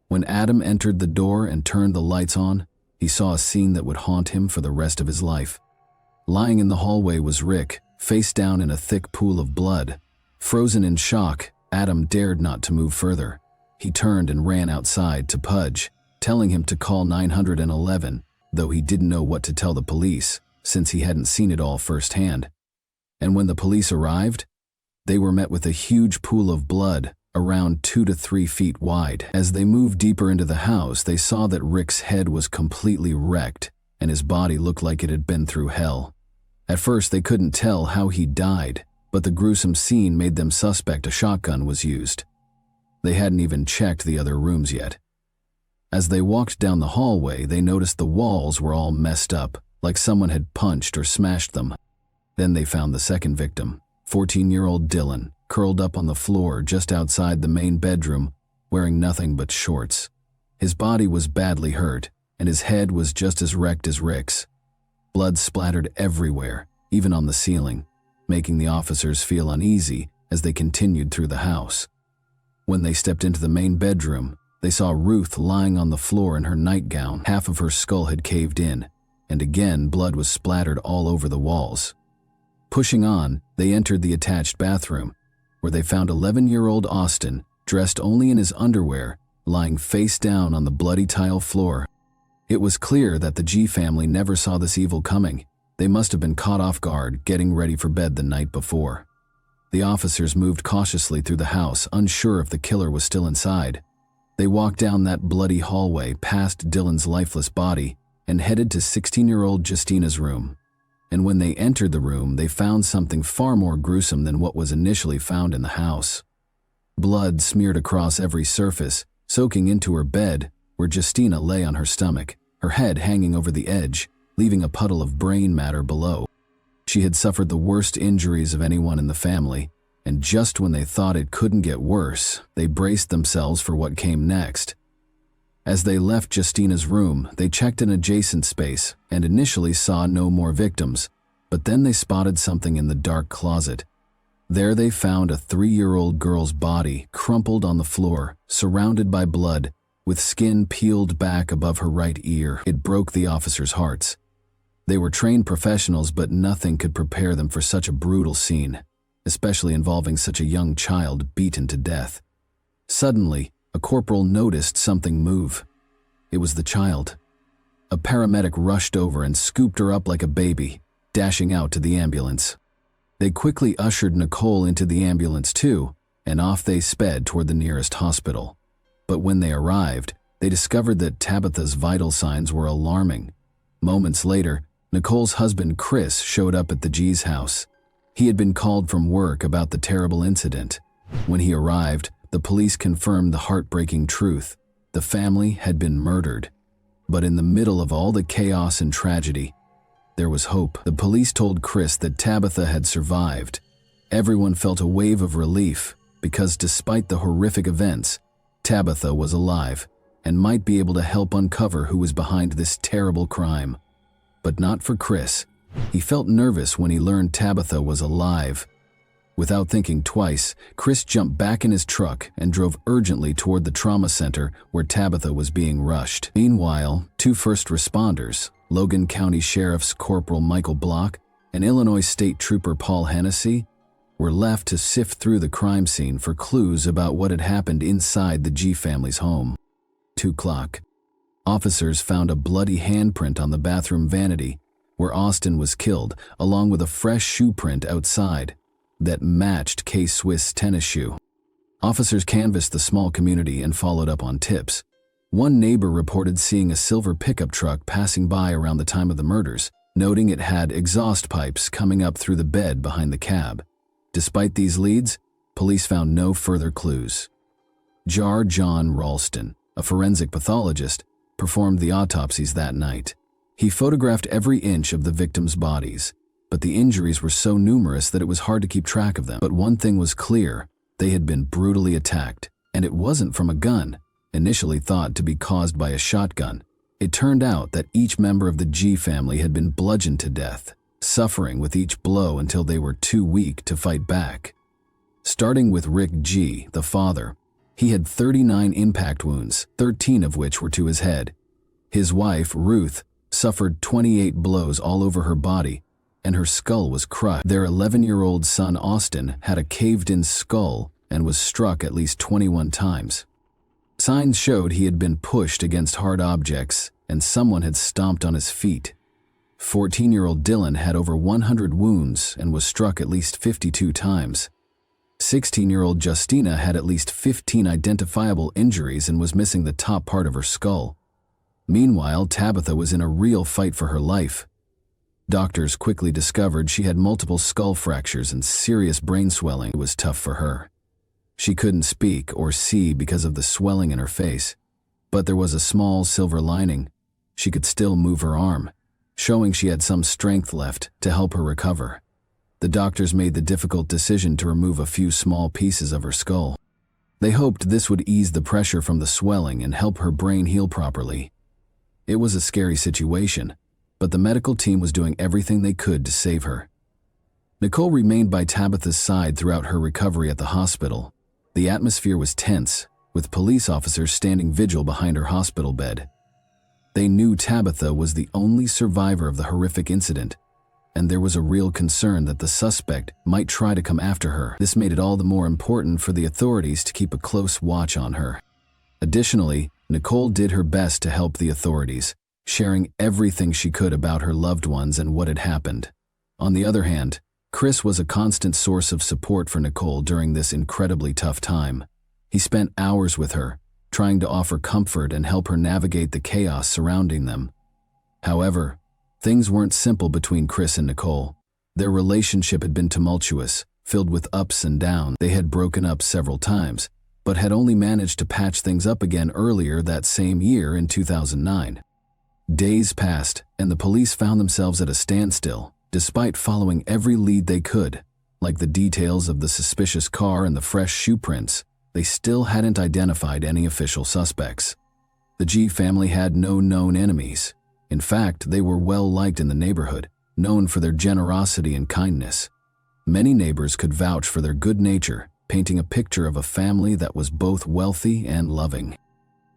When Adam entered the door and turned the lights on, he saw a scene that would haunt him for the rest of his life. Lying in the hallway was Rick, face down in a thick pool of blood. Frozen in shock, Adam dared not to move further. He turned and ran outside to Pudge, telling him to call 911, though he didn't know what to tell the police, since he hadn't seen it all firsthand. And when the police arrived, they were met with a huge pool of blood, around 2 to 3 feet wide. As they moved deeper into the house, they saw that Rick's head was completely wrecked, and his body looked like it had been through hell. At first, they couldn't tell how he died, but the gruesome scene made them suspect a shotgun was used. They hadn't even checked the other rooms yet. As they walked down the hallway, they noticed the walls were all messed up, like someone had punched or smashed them. Then they found the second victim, 14-year-old Dylan, curled up on the floor just outside the main bedroom, wearing nothing but shorts. His body was badly hurt, and his head was just as wrecked as Rick's. Blood splattered everywhere, even on the ceiling, making the officers feel uneasy as they continued through the house. When they stepped into the main bedroom, they saw Ruth lying on the floor in her nightgown. Half of her skull had caved in, and again blood was splattered all over the walls. Pushing on, they entered the attached bathroom, where they found 11-year-old Austin, dressed only in his underwear, lying face down on the bloody tile floor. It was clear that the G family never saw this evil coming. They must have been caught off guard, getting ready for bed the night before. The officers moved cautiously through the house, unsure if the killer was still inside. They walked down that bloody hallway past Dylan's lifeless body and headed to 16-year-old Justina's room. And when they entered the room, they found something far more gruesome than what was initially found in the house. Blood smeared across every surface, soaking into her bed, where Justina lay on her stomach, her head hanging over the edge, leaving a puddle of brain matter below. She had suffered the worst injuries of anyone in the family, and just when they thought it couldn't get worse, they braced themselves for what came next. As they left Justina's room, they checked an adjacent space and initially saw no more victims, but then they spotted something in the dark closet. There they found a 3-year-old girl's body crumpled on the floor, surrounded by blood, with skin peeled back above her right ear. It broke the officers' hearts. They were trained professionals, but nothing could prepare them for such a brutal scene, especially involving such a young child beaten to death. Suddenly, a corporal noticed something move. It was the child. A paramedic rushed over and scooped her up like a baby, dashing out to the ambulance. They quickly ushered Nicole into the ambulance too, and off they sped toward the nearest hospital. But when they arrived, they discovered that Tabitha's vital signs were alarming. Moments later, Nicole's husband Chris showed up at the G's house. He had been called from work about the terrible incident. When he arrived, the police confirmed the heartbreaking truth. The family had been murdered. But in the middle of all the chaos and tragedy, there was hope. The police told Chris that Tabitha had survived. Everyone felt a wave of relief because despite the horrific events, Tabitha was alive and might be able to help uncover who was behind this terrible crime. But not for Chris. He felt nervous when he learned Tabitha was alive. Without thinking twice, Chris jumped back in his truck and drove urgently toward the trauma center where Tabitha was being rushed. Meanwhile, two first responders, Logan County Sheriff's Corporal Michael Block and Illinois State Trooper Paul Hennessy, were left to sift through the crime scene for clues about what had happened inside the G family's home. 2 o'clock. Officers found a bloody handprint on the bathroom vanity where Austin was killed, along with a fresh shoe print outside that matched K-Swiss' tennis shoe. Officers canvassed the small community and followed up on tips. One neighbor reported seeing a silver pickup truck passing by around the time of the murders, noting it had exhaust pipes coming up through the bed behind the cab. Despite these leads, police found no further clues. Jar John Ralston, a forensic pathologist, performed the autopsies that night. He photographed every inch of the victims' bodies, but the injuries were so numerous that it was hard to keep track of them. But one thing was clear: they had been brutally attacked, and it wasn't from a gun, initially thought to be caused by a shotgun. It turned out that each member of the G family had been bludgeoned to death, suffering with each blow until they were too weak to fight back. Starting with Rick G., the father, he had 39 impact wounds, 13 of which were to his head. His wife, Ruth, suffered 28 blows all over her body, and her skull was crushed. Their 11-year-old son, Austin, had a caved-in skull and was struck at least 21 times. Signs showed he had been pushed against hard objects, and someone had stomped on his feet. 14-year-old Dylan had over 100 wounds and was struck at least 52 times. 16-year-old Justina had at least 15 identifiable injuries and was missing the top part of her skull. Meanwhile, Tabitha was in a real fight for her life. Doctors quickly discovered she had multiple skull fractures and serious brain swelling. It was tough for her. She couldn't speak or see because of the swelling in her face, but there was a small silver lining. She could still move her arm, showing she had some strength left to help her recover. The doctors made the difficult decision to remove a few small pieces of her skull. They hoped this would ease the pressure from the swelling and help her brain heal properly. It was a scary situation, but the medical team was doing everything they could to save her. Nicole remained by Tabitha's side throughout her recovery at the hospital. The atmosphere was tense, with police officers standing vigil behind her hospital bed. They knew Tabitha was the only survivor of the horrific incident, and there was a real concern that the suspect might try to come after her. This made it all the more important for the authorities to keep a close watch on her. Additionally, Nicole did her best to help the authorities, sharing everything she could about her loved ones and what had happened. On the other hand, Chris was a constant source of support for Nicole during this incredibly tough time. He spent hours with her, trying to offer comfort and help her navigate the chaos surrounding them. However, things weren't simple between Chris and Nicole. Their relationship had been tumultuous, filled with ups and downs. They had broken up several times, but had only managed to patch things up again earlier that same year in 2009. Days passed, and the police found themselves at a standstill, despite following every lead they could. Like the details of the suspicious car and the fresh shoe prints, they still hadn't identified any official suspects. The G family had no known enemies. In fact, they were well liked in the neighborhood, known for their generosity and kindness. Many neighbors could vouch for their good nature, painting a picture of a family that was both wealthy and loving.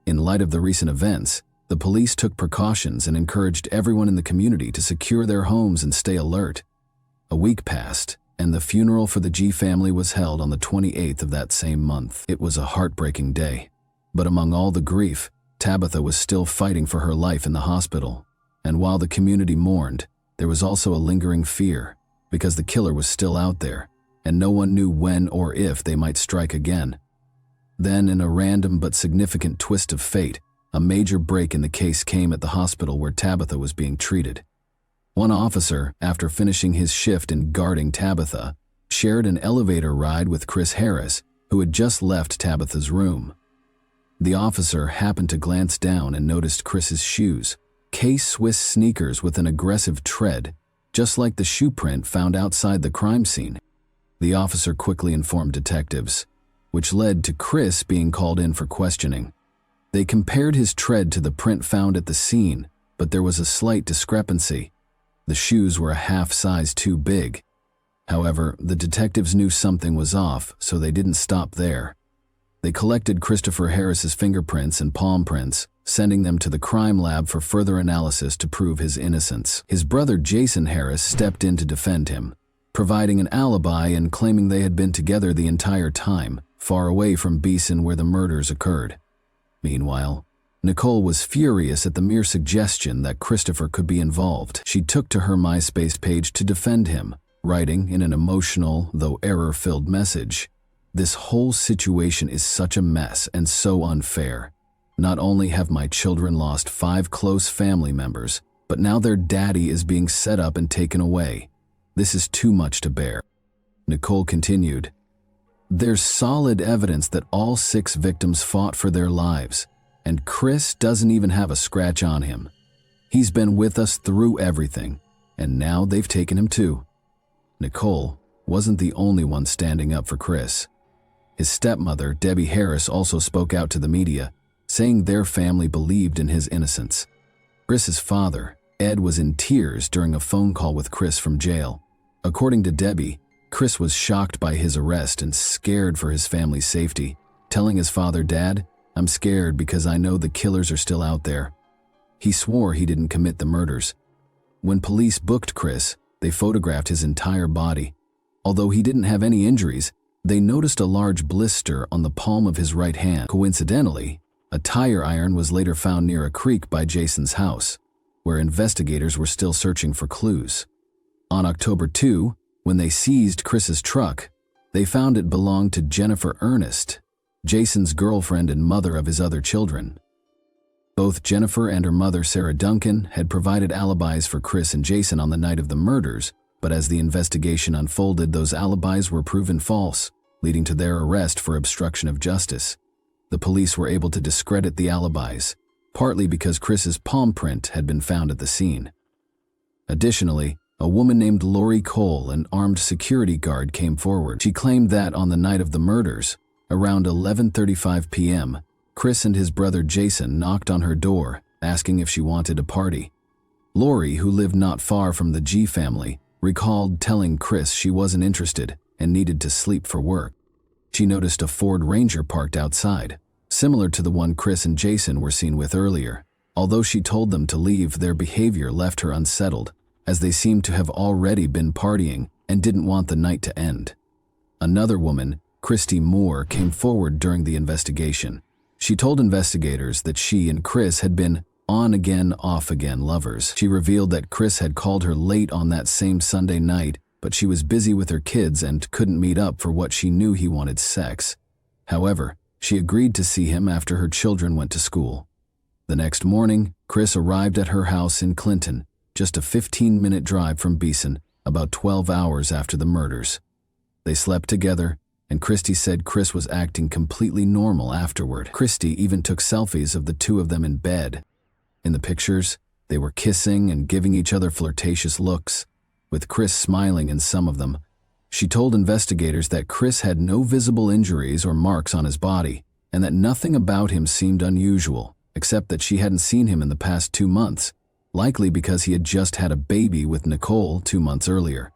In light of the recent events, the police took precautions and encouraged everyone in the community to secure their homes and stay alert. A week passed, and the funeral for the G family was held on the 28th of that same month. It was a heartbreaking day, but among all the grief, Tabitha was still fighting for her life in the hospital. And while the community mourned, there was also a lingering fear, because the killer was still out there, and no one knew when or if they might strike again. Then, in a random but significant twist of fate, a major break in the case came at the hospital where Tabitha was being treated. One officer, after finishing his shift in guarding Tabitha, shared an elevator ride with Chris Harris, who had just left Tabitha's room. The officer happened to glance down and noticed Chris's shoes, K-Swiss sneakers with an aggressive tread, just like the shoe print found outside the crime scene. The officer quickly informed detectives, which led to Chris being called in for questioning. They compared his tread to the print found at the scene, but there was a slight discrepancy. The shoes were a half size too big. However, the detectives knew something was off, so they didn't stop there. They collected Christopher Harris's fingerprints and palm prints, sending them to the crime lab for further analysis to prove his innocence. His brother Jason Harris stepped in to defend him, providing an alibi and claiming they had been together the entire time, far away from Beeson where the murders occurred. Meanwhile, Nicole was furious at the mere suggestion that Christopher could be involved. She took to her MySpace page to defend him, writing in an emotional, though error-filled message, "This whole situation is such a mess and so unfair. Not only have my children lost 5 close family members, but now their daddy is being set up and taken away. This is too much to bear." Nicole continued, "There's solid evidence that all 6 victims fought for their lives, and Chris doesn't even have a scratch on him. He's been with us through everything, and now they've taken him too." Nicole wasn't the only one standing up for Chris. His stepmother, Debbie Harris, also spoke out to the media, saying their family believed in his innocence. Chris's father, Ed, was in tears during a phone call with Chris from jail. According to Debbie, Chris was shocked by his arrest and scared for his family's safety, telling his father, "Dad, I'm scared because I know the killers are still out there." He swore he didn't commit the murders. When police booked Chris, they photographed his entire body. Although he didn't have any injuries, they noticed a large blister on the palm of his right hand. Coincidentally, a tire iron was later found near a creek by Jason's house, where investigators were still searching for clues. On October 2, when they seized Chris's truck, they found it belonged to Jennifer Ernest, Jason's girlfriend and mother of his other children. Both Jennifer and her mother, Sarah Duncan, had provided alibis for Chris and Jason on the night of the murders, but as the investigation unfolded, those alibis were proven false, leading to their arrest for obstruction of justice. The police were able to discredit the alibis, partly because Chris's palm print had been found at the scene. Additionally, a woman named Lori Cole, an armed security guard, came forward. She claimed that on the night of the murders, around 11:35 p.m., Chris and his brother Jason knocked on her door, asking if she wanted a party. Lori, who lived not far from the G family, recalled telling Chris she wasn't interested and needed to sleep for work. She noticed a Ford Ranger parked outside, similar to the one Chris and Jason were seen with earlier. Although she told them to leave, their behavior left her unsettled, as they seemed to have already been partying and didn't want the night to end. Another woman, Christy Moore, came forward during the investigation. She told investigators that she and Chris had been on-again, off-again lovers. She revealed that Chris had called her late on that same Sunday night, but she was busy with her kids and couldn't meet up for what she knew he wanted: sex. However, she agreed to see him after her children went to school. The next morning, Chris arrived at her house in Clinton, just a 15-minute drive from Beeson, about 12 hours after the murders. They slept together, and Christy said Chris was acting completely normal afterward. Christy even took selfies of the two of them in bed. In the pictures, they were kissing and giving each other flirtatious looks, with Chris smiling in some of them. She told investigators that Chris had no visible injuries or marks on his body, and that nothing about him seemed unusual, except that she hadn't seen him in the past 2 months, likely because he had just had a baby with Nicole 2 months earlier.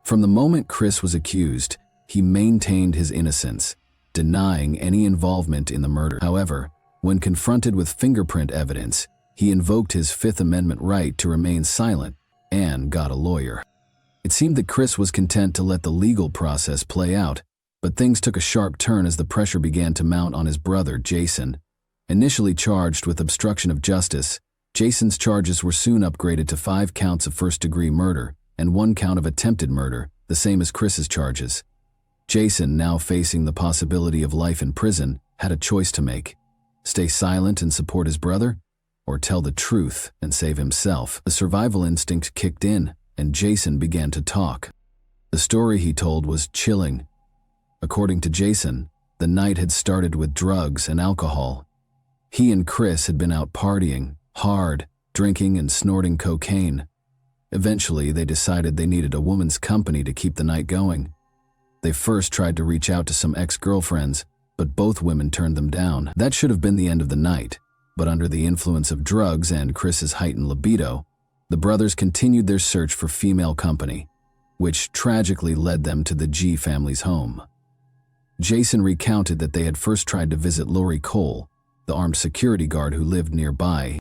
From the moment Chris was accused, he maintained his innocence, denying any involvement in the murder. However, when confronted with fingerprint evidence, he invoked his Fifth Amendment right to remain silent and got a lawyer. It seemed that Chris was content to let the legal process play out, but things took a sharp turn as the pressure began to mount on his brother, Jason. Initially charged with obstruction of justice, Jason's charges were soon upgraded to 5 counts of first-degree murder and 1 count of attempted murder, the same as Chris's charges. Jason, now facing the possibility of life in prison, had a choice to make: stay silent and support his brother, or tell the truth and save himself. The survival instinct kicked in, and Jason began to talk. The story he told was chilling. According to Jason, the night had started with drugs and alcohol. He and Chris had been out partying hard, drinking and snorting cocaine. Eventually, they decided they needed a woman's company to keep the night going. They first tried to reach out to some ex-girlfriends, but both women turned them down. That should have been the end of the night, but under the influence of drugs and Chris's heightened libido, the brothers continued their search for female company, which tragically led them to the G family's home. Jason recounted that they had first tried to visit Lori Cole, the armed security guard who lived nearby.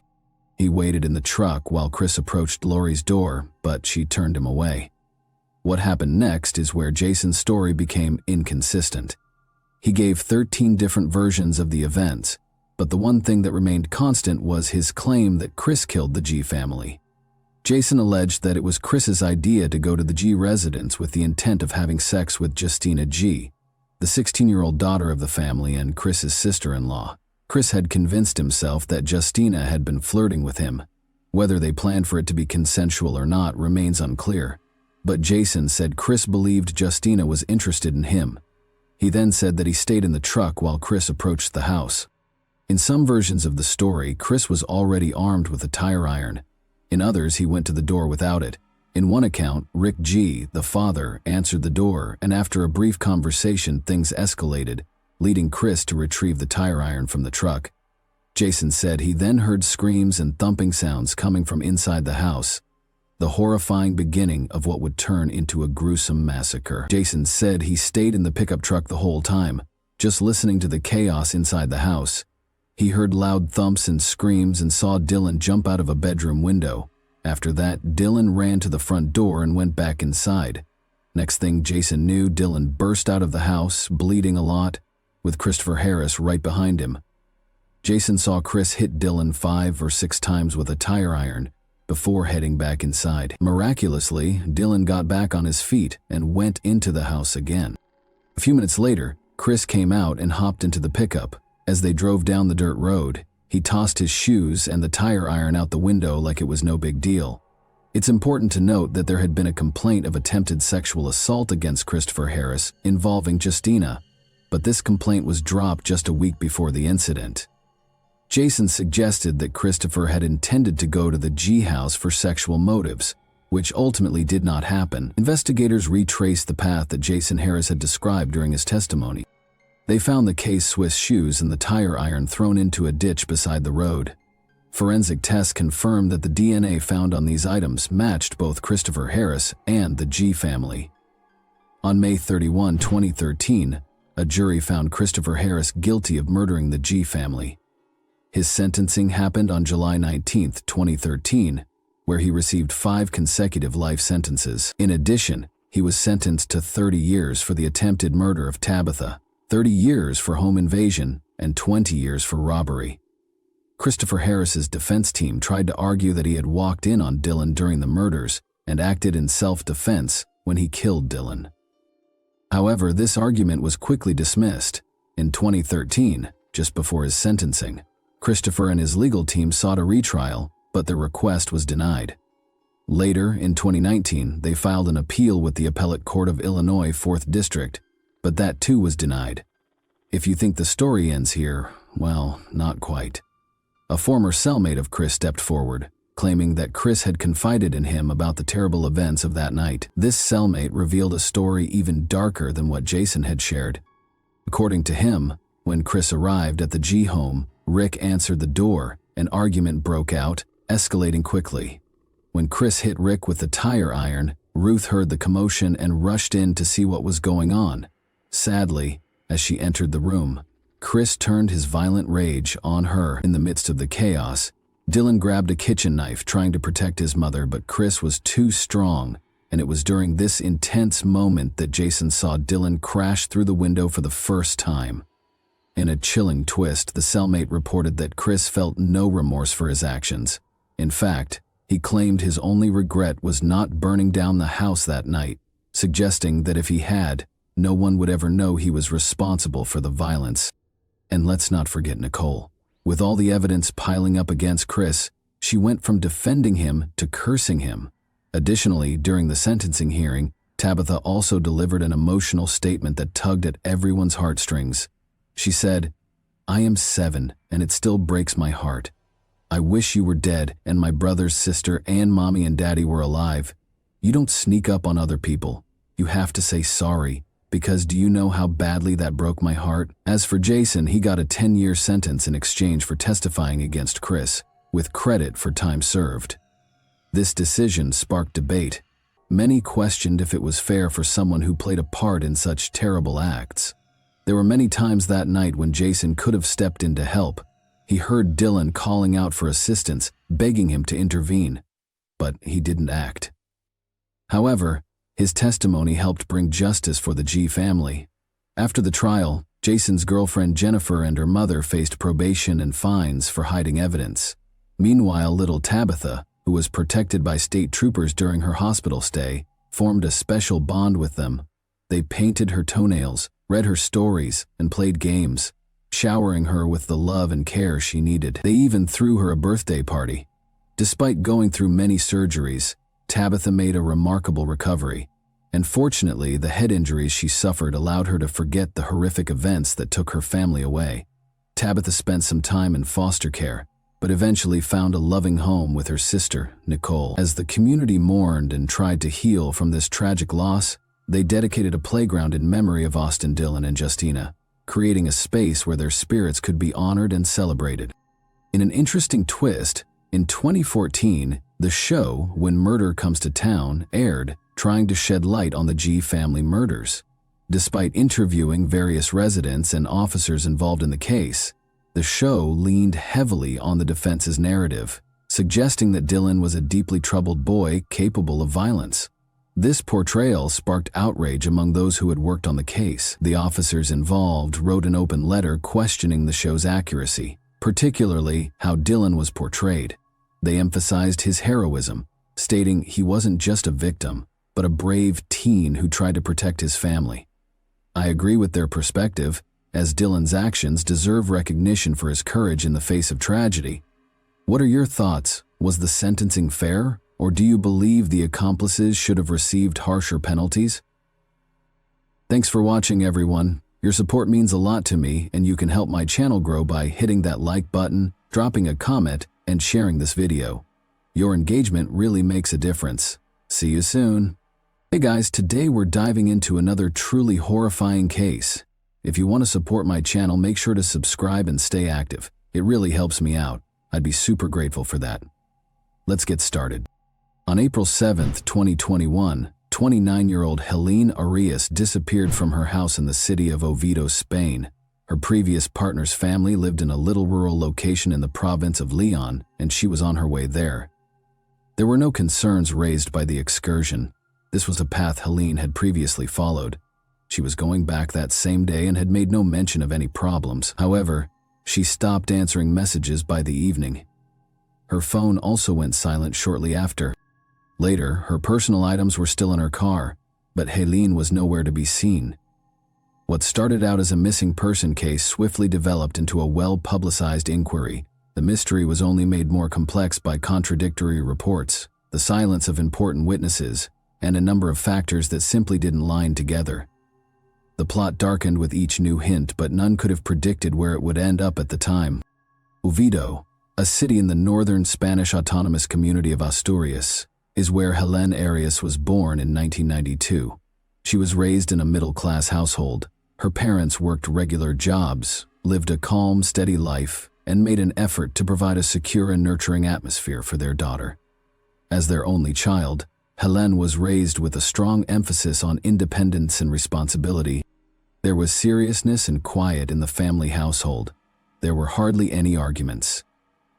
He waited in the truck while Chris approached Lori's door, but she turned him away. What happened next is where Jason's story became inconsistent. He gave 13 different versions of the events, but the one thing that remained constant was his claim that Chris killed the G family. Jason alleged that it was Chris's idea to go to the G residence with the intent of having sex with Justina G, the 16-year-old daughter of the family and Chris's sister-in-law. Chris had convinced himself that Justina had been flirting with him. Whether they planned for it to be consensual or not remains unclear, but Jason said Chris believed Justina was interested in him. He then said that he stayed in the truck while Chris approached the house. In some versions of the story, Chris was already armed with a tire iron. In others, he went to the door without it. In one account, Rick G., the father, answered the door, and after a brief conversation, things escalated, leading Chris to retrieve the tire iron from the truck. Jason said he then heard screams and thumping sounds coming from inside the house, the horrifying beginning of what would turn into a gruesome massacre. Jason said he stayed in the pickup truck the whole time, just listening to the chaos inside the house. He heard loud thumps and screams and saw Dylan jump out of a bedroom window. After that, Dylan ran to the front door and went back inside. Next thing Jason knew, Dylan burst out of the house, bleeding a lot, with Christopher Harris right behind him. Jason saw Chris hit Dylan 5 or 6 times with a tire iron before heading back inside. Miraculously, Dylan got back on his feet and went into the house again. A few minutes later, Chris came out and hopped into the pickup. As they drove down the dirt road, he tossed his shoes and the tire iron out the window like it was no big deal. It's important to note that there had been a complaint of attempted sexual assault against Christopher Harris involving Justina, but this complaint was dropped just a week before the incident. Jason suggested that Christopher had intended to go to the G house for sexual motives, which ultimately did not happen. Investigators retraced the path that Jason Harris had described during his testimony. They found the K-Swiss shoes and the tire iron thrown into a ditch beside the road. Forensic tests confirmed that the DNA found on these items matched both Christopher Harris and the G family. On May 31, 2013, a jury found Christopher Harris guilty of murdering the G family. His sentencing happened on July 19, 2013, where he received 5 consecutive life sentences. In addition, he was sentenced to 30 years for the attempted murder of Tabitha, 30 years for home invasion, and 20 years for robbery. Christopher Harris's defense team tried to argue that he had walked in on Dylan during the murders and acted in self-defense when he killed Dylan. However, this argument was quickly dismissed. In 2013, just before his sentencing, Christopher and his legal team sought a retrial, but their request was denied. Later, in 2019, they filed an appeal with the Appellate Court of Illinois 4th District, but that too was denied. If you think the story ends here, well, not quite. A former cellmate of Chris stepped forward, claiming that Chris had confided in him about the terrible events of that night. This cellmate revealed a story even darker than what Jason had shared. According to him, when Chris arrived at the G home, Rick answered the door. An argument broke out, escalating quickly. When Chris hit Rick with the tire iron, Ruth heard the commotion and rushed in to see what was going on. Sadly, as she entered the room, Chris turned his violent rage on her. In the midst of the chaos, Dylan grabbed a kitchen knife trying to protect his mother, but Chris was too strong and it was during this intense moment that Jason saw Dylan crash through the window for the first time. In a chilling twist, the cellmate reported that Chris felt no remorse for his actions. In fact, he claimed his only regret was not burning down the house that night, suggesting that if he had, no one would ever know he was responsible for the violence. And let's not forget Nicole. With all the evidence piling up against Chris, she went from defending him to cursing him. Additionally, during the sentencing hearing, Tabitha also delivered an emotional statement that tugged at everyone's heartstrings. She said, "I am 7, and it still breaks my heart. I wish you were dead and my brother, sister, and mommy and daddy were alive. You don't sneak up on other people. You have to say sorry, because do you know how badly that broke my heart?" As for Jason, he got a 10-year sentence in exchange for testifying against Chris, with credit for time served. This decision sparked debate. Many questioned if it was fair for someone who played a part in such terrible acts. There were many times that night when Jason could have stepped in to help. He heard Dylan calling out for assistance, begging him to intervene, but he didn't act. However, his testimony helped bring justice for the G family. After the trial, Jason's girlfriend Jennifer and her mother faced probation and fines for hiding evidence. Meanwhile, little Tabitha, who was protected by state troopers during her hospital stay, formed a special bond with them. They painted her toenails, read her stories, and played games, showering her with the love and care she needed. They even threw her a birthday party. Despite going through many surgeries, Tabitha made a remarkable recovery, and fortunately, the head injuries she suffered allowed her to forget the horrific events that took her family away. Tabitha spent some time in foster care, but eventually found a loving home with her sister, Nicole. As the community mourned and tried to heal from this tragic loss, they dedicated a playground in memory of Austin, Dylan, and Justina, creating a space where their spirits could be honored and celebrated. In an interesting twist, in 2014, the show When Murder Comes to Town aired, trying to shed light on the G family murders. Despite interviewing various residents and officers involved in the case, the show leaned heavily on the defense's narrative, suggesting that Dylan was a deeply troubled boy capable of violence. This portrayal sparked outrage among those who had worked on the case. The officers involved wrote an open letter questioning the show's accuracy, particularly how Dylan was portrayed. They emphasized his heroism, stating he wasn't just a victim, but a brave teen who tried to protect his family. I agree with their perspective, as Dylan's actions deserve recognition for his courage in the face of tragedy. What are your thoughts? Was the sentencing fair? Or do you believe the accomplices should have received harsher penalties? Thanks for watching, everyone. Your support means a lot to me, and you can help my channel grow by hitting that like button, dropping a comment, and sharing this video. Your engagement really makes a difference. See you soon. Hey guys, today we're diving into another truly horrifying case. If you want to support my channel, make sure to subscribe and stay active. It really helps me out. I'd be super grateful for that. Let's get started. On April 7, 2021, 29-year-old Helene Arias disappeared from her house in the city of Oviedo, Spain. Her previous partner's family lived in a little rural location in the province of Leon, and she was on her way there. There were no concerns raised by the excursion. This was a path Helene had previously followed. She was going back that same day and had made no mention of any problems. However, she stopped answering messages by the evening. Her phone also went silent shortly after. Later, her personal items were still in her car, but Helene was nowhere to be seen. What started out as a missing person case swiftly developed into a well-publicized inquiry. The mystery was only made more complex by contradictory reports, the silence of important witnesses, and a number of factors that simply didn't line together. The plot darkened with each new hint, but none could have predicted where it would end up at the time. Oviedo, a city in the northern Spanish autonomous community of Asturias, is where Helene Arias was born in 1992. She was raised in a middle-class household. Her parents worked regular jobs, lived a calm, steady life, and made an effort to provide a secure and nurturing atmosphere for their daughter. As their only child, Helene was raised with a strong emphasis on independence and responsibility. There was seriousness and quiet in the family household. There were hardly any arguments.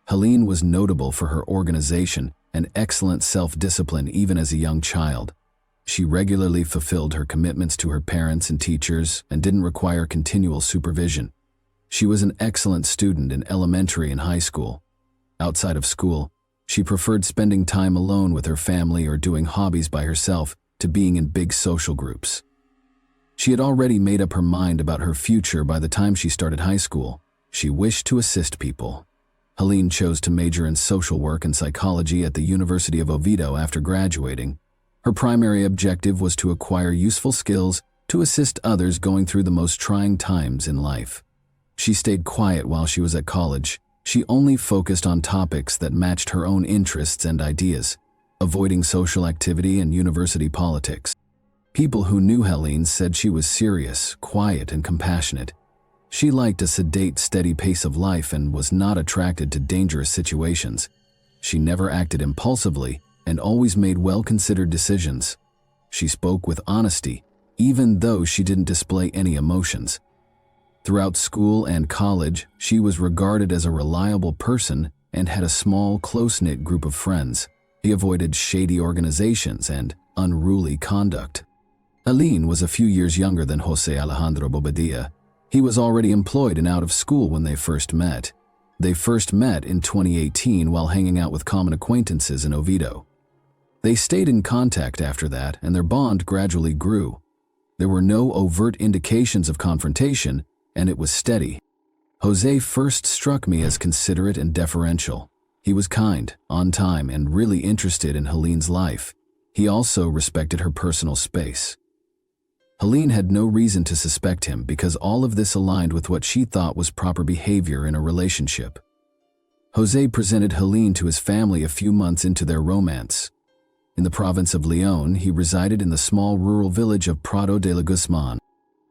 Helene was notable for her organization and excellent self-discipline even as a young child. She regularly fulfilled her commitments to her parents and teachers and didn't require continual supervision. She was an excellent student in elementary and high school. Outside of school, she preferred spending time alone with her family or doing hobbies by herself to being in big social groups. She had already made up her mind about her future by the time she started high school. She wished to assist people. Helene chose to major in social work and psychology at the University of Oviedo after graduating. Her primary objective was to acquire useful skills to assist others going through the most trying times in life. She stayed quiet while she was at college. She only focused on topics that matched her own interests and ideas, avoiding social activity and university politics. People who knew Helene said she was serious, quiet, and compassionate. She liked a sedate, steady pace of life and was not attracted to dangerous situations. She never acted impulsively and always made well-considered decisions. She spoke with honesty, even though she didn't display any emotions. Throughout school and college, she was regarded as a reliable person and had a small, close-knit group of friends. He avoided shady organizations and unruly conduct. Helene was a few years younger than José Alejandro Bobadilla. He was already employed and out of school when they first met. They first met in 2018 while hanging out with common acquaintances in Oviedo. They stayed in contact after that, and their bond gradually grew. There were no overt indications of confrontation, and it was steady. José first struck me as considerate and deferential. He was kind, on time, and really interested in Helene's life. He also respected her personal space. Helene had no reason to suspect him because all of this aligned with what she thought was proper behavior in a relationship. José presented Helene to his family a few months into their romance. In the province of León, he resided in the small rural village of Prado de la Guzmán.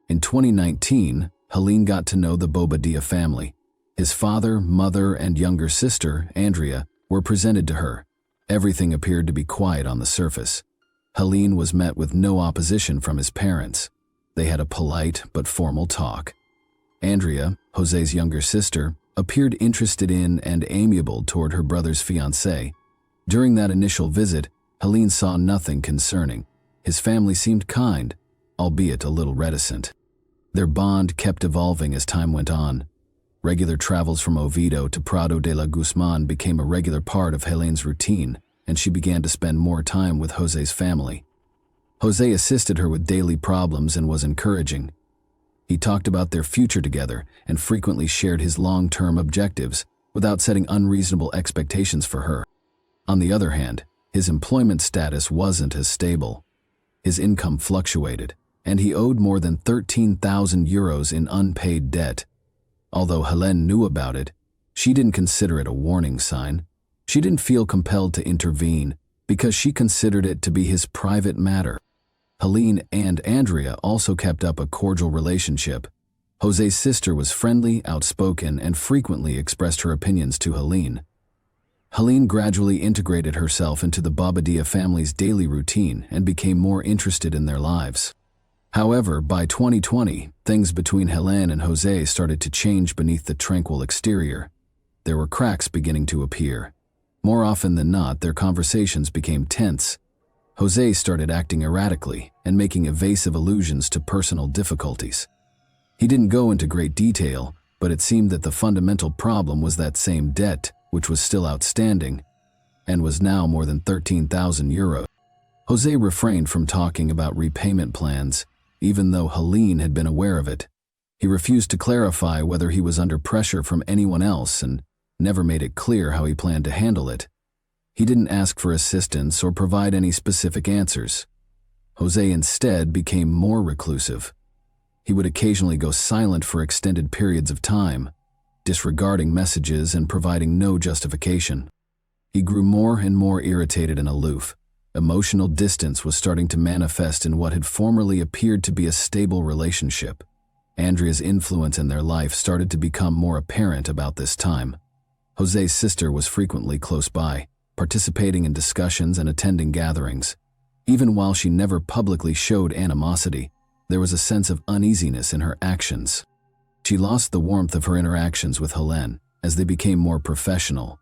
In 2019, Helene got to know the Bobadilla family. His father, mother, and younger sister, Andrea, were presented to her. Everything appeared to be quiet on the surface. Helene was met with no opposition from his parents. They had a polite but formal talk. Andrea, José's younger sister, appeared interested in and amiable toward her brother's fiancée. During that initial visit, Helene saw nothing concerning. His family seemed kind, albeit a little reticent. Their bond kept evolving as time went on. Regular travels from Oviedo to Prado de la Guzmán became a regular part of Helene's routine, and she began to spend more time with José's family. José assisted her with daily problems and was encouraging. He talked about their future together and frequently shared his long-term objectives without setting unreasonable expectations for her. On the other hand, his employment status wasn't as stable. His income fluctuated, and he owed more than 13,000 euros in unpaid debt. Although Helene knew about it, she didn't consider it a warning sign. She didn't feel compelled to intervene because she considered it to be his private matter. Helene and Andrea also kept up a cordial relationship. José's sister was friendly, outspoken, and frequently expressed her opinions to Helene. Helene gradually integrated herself into the Bobadilla family's daily routine and became more interested in their lives. However, by 2020, things between Helene and José started to change beneath the tranquil exterior. There were cracks beginning to appear. More often than not, their conversations became tense. José started acting erratically and making evasive allusions to personal difficulties. He didn't go into great detail, but it seemed that the fundamental problem was that same debt, which was still outstanding, and was now more than 13,000 euros. José refrained from talking about repayment plans, even though Helene had been aware of it. He refused to clarify whether he was under pressure from anyone else and never made it clear how he planned to handle it. He didn't ask for assistance or provide any specific answers. José instead became more reclusive. He would occasionally go silent for extended periods of time, disregarding messages and providing no justification. He grew more and more irritated and aloof. Emotional distance was starting to manifest in what had formerly appeared to be a stable relationship. Andrea's influence in their life started to become more apparent about this time. José's sister was frequently close by, participating in discussions and attending gatherings. Even while she never publicly showed animosity, there was a sense of uneasiness in her actions. She lost the warmth of her interactions with Helene as they became more professional.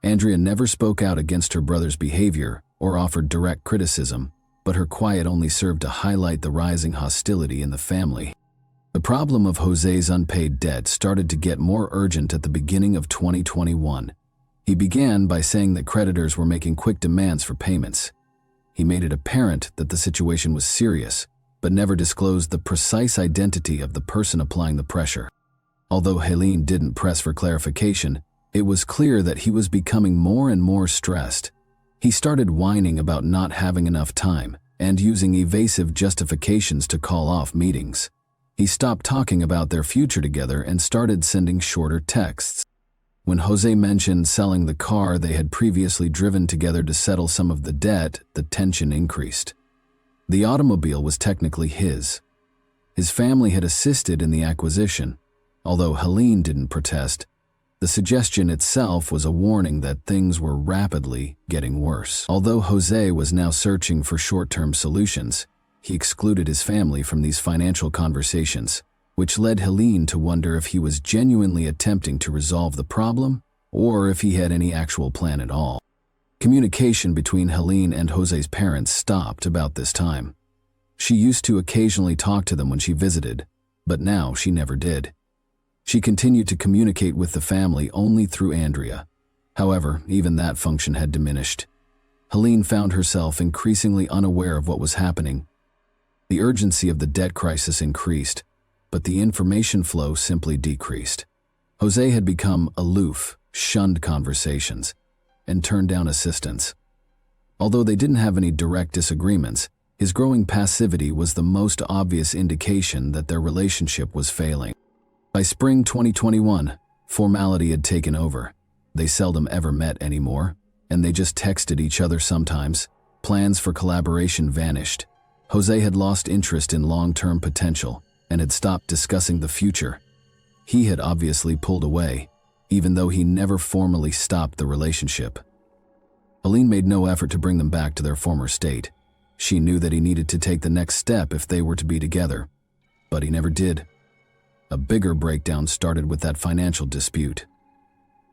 Andrea never spoke out against her brother's behavior or offered direct criticism. but her quiet only served to highlight the rising hostility in the family. The problem of Jose's unpaid debt started to get more urgent at the beginning of 2021. He began by saying that creditors were making quick demands for payments. He made it apparent that the situation was serious, but never disclosed the precise identity of the person applying the pressure. Although Helene didn't press for clarification, it was clear that he was becoming more and more stressed. He started whining about not having enough time and using evasive justifications to call off meetings. He stopped talking about their future together and started sending shorter texts. When Jose mentioned selling the car they had previously driven together to settle some of the debt, the tension increased. The automobile was technically his. His family had assisted in the acquisition. Although Helene didn't protest, the suggestion itself was a warning that things were rapidly getting worse. Although Jose was now searching for short-term solutions, he excluded his family from these financial conversations, which led Helene to wonder if he was genuinely attempting to resolve the problem or if he had any actual plan at all. Communication between Helene and Jose's parents stopped about this time. She used to occasionally talk to them when she visited, but now she never did. She continued to communicate with the family only through Andrea. However, even that function had diminished. Helene found herself increasingly unaware of what was happening. The urgency of the debt crisis increased, but the information flow simply decreased. Jose had become aloof, shunned conversations, and turned down assistance. Although they didn't have any direct disagreements, his growing passivity was the most obvious indication that their relationship was failing. By spring 2021, formality had taken over. They seldom ever met anymore, and they just texted each other sometimes. Plans for collaboration vanished. Jose had lost interest in long-term potential and had stopped discussing the future. He had obviously pulled away, even though he never formally stopped the relationship. Helene made no effort to bring them back to their former state. She knew that he needed to take the next step if they were to be together, but he never did. A bigger breakdown started with that financial dispute.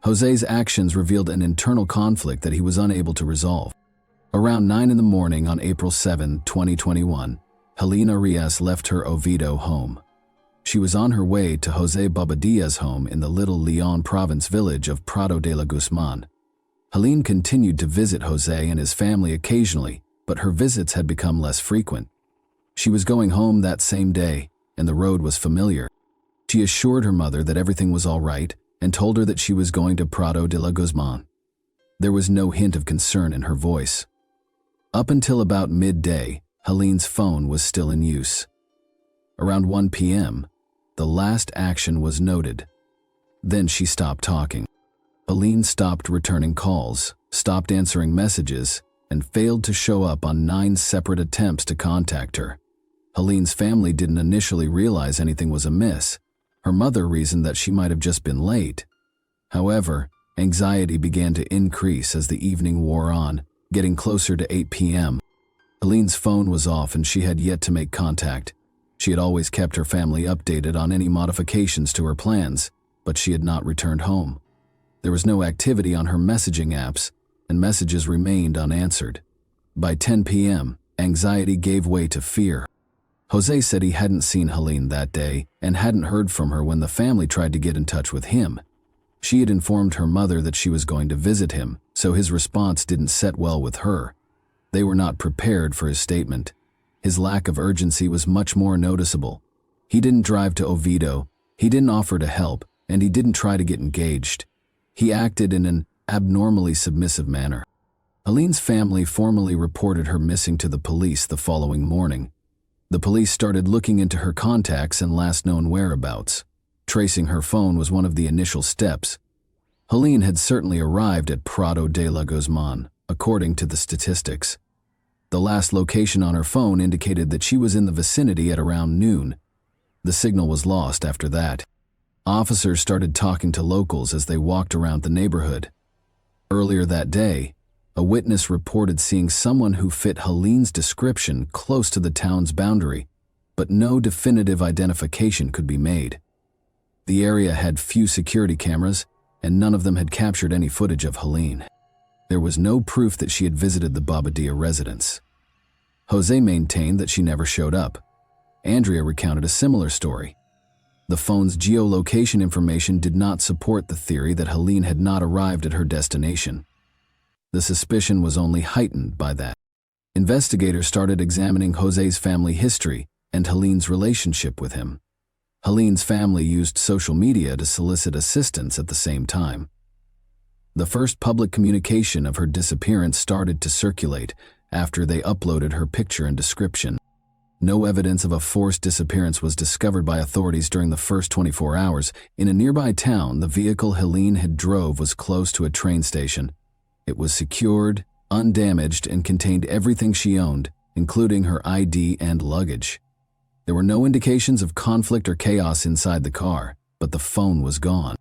Jose's actions revealed an internal conflict that he was unable to resolve. Around 9 in the morning on April 7, 2021, Helene Arias left her Oviedo home. She was on her way to Jose Bobadilla's home in the little Leon province village of Prado de la Guzman. Helene continued to visit Jose and his family occasionally, but her visits had become less frequent. She was going home that same day, and the road was familiar. She assured her mother that everything was all right and told her that she was going to Prado de la Guzman. There was no hint of concern in her voice. Up until about midday, Helene's phone was still in use. Around 1 p.m., the last action was noted. Then she stopped talking. Helene stopped returning calls, stopped answering messages, and failed to show up on 9 separate attempts to contact her. Helene's family didn't initially realize anything was amiss. Her mother reasoned that she might have just been late. However, anxiety began to increase as the evening wore on, getting closer to 8 p.m. Helene's phone was off and she had yet to make contact. She had always kept her family updated on any modifications to her plans, but she had not returned home. There was no activity on her messaging apps, and messages remained unanswered. By 10 p.m., anxiety gave way to fear. Jose said he hadn't seen Helene that day and hadn't heard from her when the family tried to get in touch with him. She had informed her mother that she was going to visit him, so his response didn't set well with her. They were not prepared for his statement. His lack of urgency was much more noticeable. He didn't drive to Oviedo, he didn't offer to help, and he didn't try to get engaged. He acted in an abnormally submissive manner. Helene's family formally reported her missing to the police the following morning. The police started looking into her contacts and last known whereabouts. Tracing her phone was one of the initial steps. Helene had certainly arrived at Prado de la Guzman, according to the statistics. The last location on her phone indicated that she was in the vicinity at around noon. The signal was lost after that. Officers started talking to locals as they walked around the neighborhood. Earlier that day, a witness reported seeing someone who fit Helene's description close to the town's boundary, but no definitive identification could be made. The area had few security cameras, and none of them had captured any footage of Helene. There was no proof that she had visited the Bobadilla residence. Jose maintained that she never showed up. Andrea recounted a similar story. The phone's geolocation information did not support the theory that Helene had not arrived at her destination. The suspicion was only heightened by that. Investigators started examining Jose's family history and Helene's relationship with him. Helene's family used social media to solicit assistance at the same time. The first public communication of her disappearance started to circulate after they uploaded her picture and description. No evidence of a forced disappearance was discovered by authorities during the first 24 hours. In a nearby town, the vehicle Helene had drove was close to a train station. It was secured, undamaged, and contained everything she owned, including her ID and luggage. There were no indications of conflict or chaos inside the car, but the phone was gone.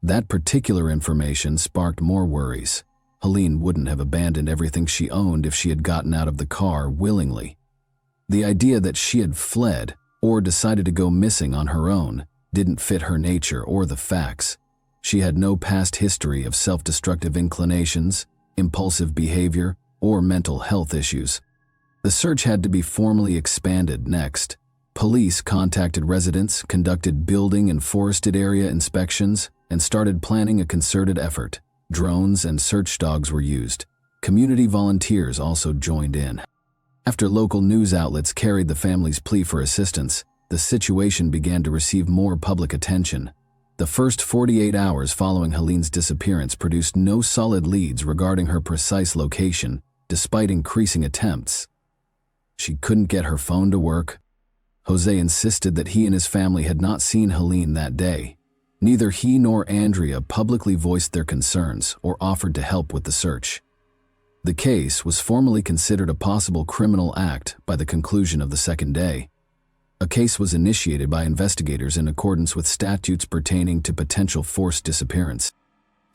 That particular information sparked more worries. Helene wouldn't have abandoned everything she owned if she had gotten out of the car willingly. The idea that she had fled or decided to go missing on her own didn't fit her nature or the facts. She had no past history of self-destructive inclinations, impulsive behavior, or mental health issues. The search had to be formally expanded next. Police contacted residents, conducted building and forested area inspections, and started planning a concerted effort. Drones and search dogs were used. Community volunteers also joined in. After local news outlets carried the family's plea for assistance, the situation began to receive more public attention. The first 48 hours following Helene's disappearance produced no solid leads regarding her precise location, despite increasing attempts. She couldn't get her phone to work. Jose insisted that he and his family had not seen Helene that day. Neither he nor Andrea publicly voiced their concerns or offered to help with the search. The case was formally considered a possible criminal act by the conclusion of the second day. A case was initiated by investigators in accordance with statutes pertaining to potential forced disappearance.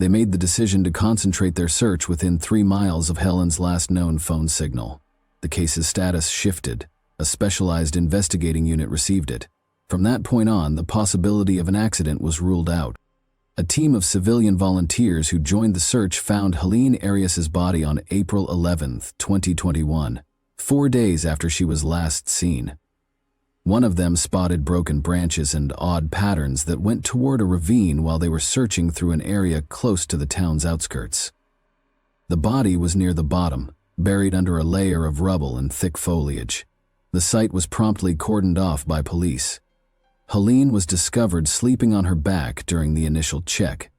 They made the decision to concentrate their search within 3 miles of Helen's last known phone signal. The case's status shifted. A specialized investigating unit received it. From that point on, the possibility of an accident was ruled out. A team of civilian volunteers who joined the search found Helene Arias's body on April 11, 2021, 4 days after she was last seen. One of them spotted broken branches and odd patterns that went toward a ravine while they were searching through an area close to the town's outskirts. The body was near the bottom, buried under a layer of rubble and thick foliage. The site was promptly cordoned off by police. Helene was discovered sleeping on her back during the initial check.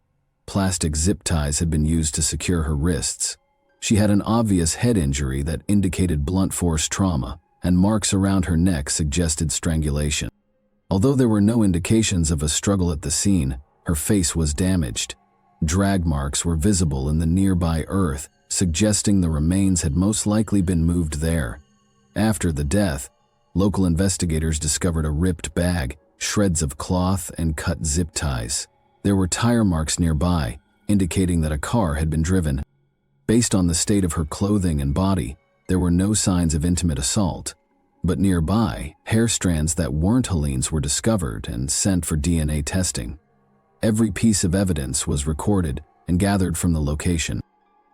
Plastic zip ties had been used to secure her wrists. She had an obvious head injury that indicated blunt force trauma, and marks around her neck suggested strangulation. Although there were no indications of a struggle at the scene, her face was damaged. Drag marks were visible in the nearby earth, suggesting the remains had most likely been moved there. After the death, local investigators discovered a ripped bag, shreds of cloth, and cut zip ties. There were tire marks nearby, indicating that a car had been driven. Based on the state of her clothing and body, there were no signs of intimate assault. But nearby, hair strands that weren't Helene's were discovered and sent for DNA testing. Every piece of evidence was recorded and gathered from the location.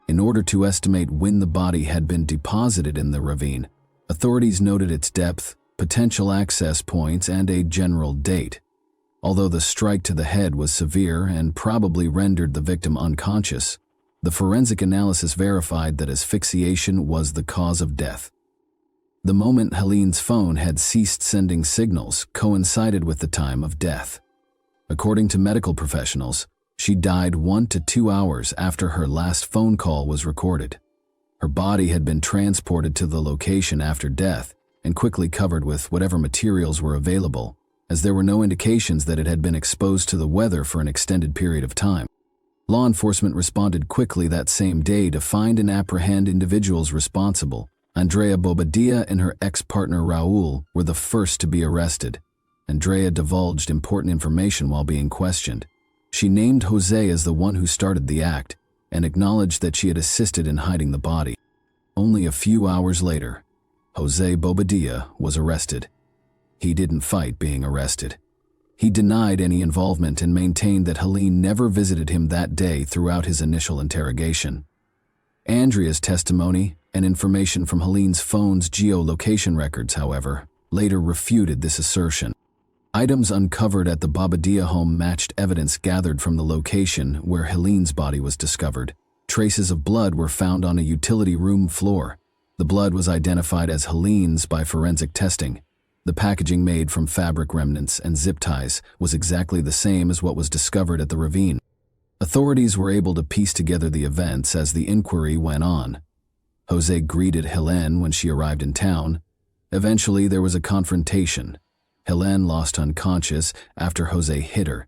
In order to estimate when the body had been deposited in the ravine, authorities noted its depth, potential access points, and a general date. Although the strike to the head was severe and probably rendered the victim unconscious, the forensic analysis verified that asphyxiation was the cause of death. The moment Helene's phone had ceased sending signals coincided with the time of death. According to medical professionals, she died 1 to 2 hours after her last phone call was recorded. Her body had been transported to the location after death and quickly covered with whatever materials were available, as there were no indications that it had been exposed to the weather for an extended period of time. Law enforcement responded quickly that same day to find and apprehend individuals responsible. Andrea Bobadilla and her ex-partner Raul were the first to be arrested. Andrea divulged important information while being questioned. She named Jose as the one who started the act and acknowledged that she had assisted in hiding the body. Only a few hours later, Jose Bobadilla was arrested. He didn't fight being arrested. He denied any involvement and maintained that Helene never visited him that day throughout his initial interrogation. Andrea's testimony, and information from Helene's phone's geolocation records, however, later refuted this assertion. Items uncovered at the Bobadilla home matched evidence gathered from the location where Helene's body was discovered. Traces of blood were found on a utility room floor. The blood was identified as Helene's by forensic testing. The packaging made from fabric remnants and zip ties was exactly the same as what was discovered at the ravine. Authorities were able to piece together the events as the inquiry went on. Jose greeted Helene when she arrived in town. Eventually, there was a confrontation. Helene lost unconscious after Jose hit her.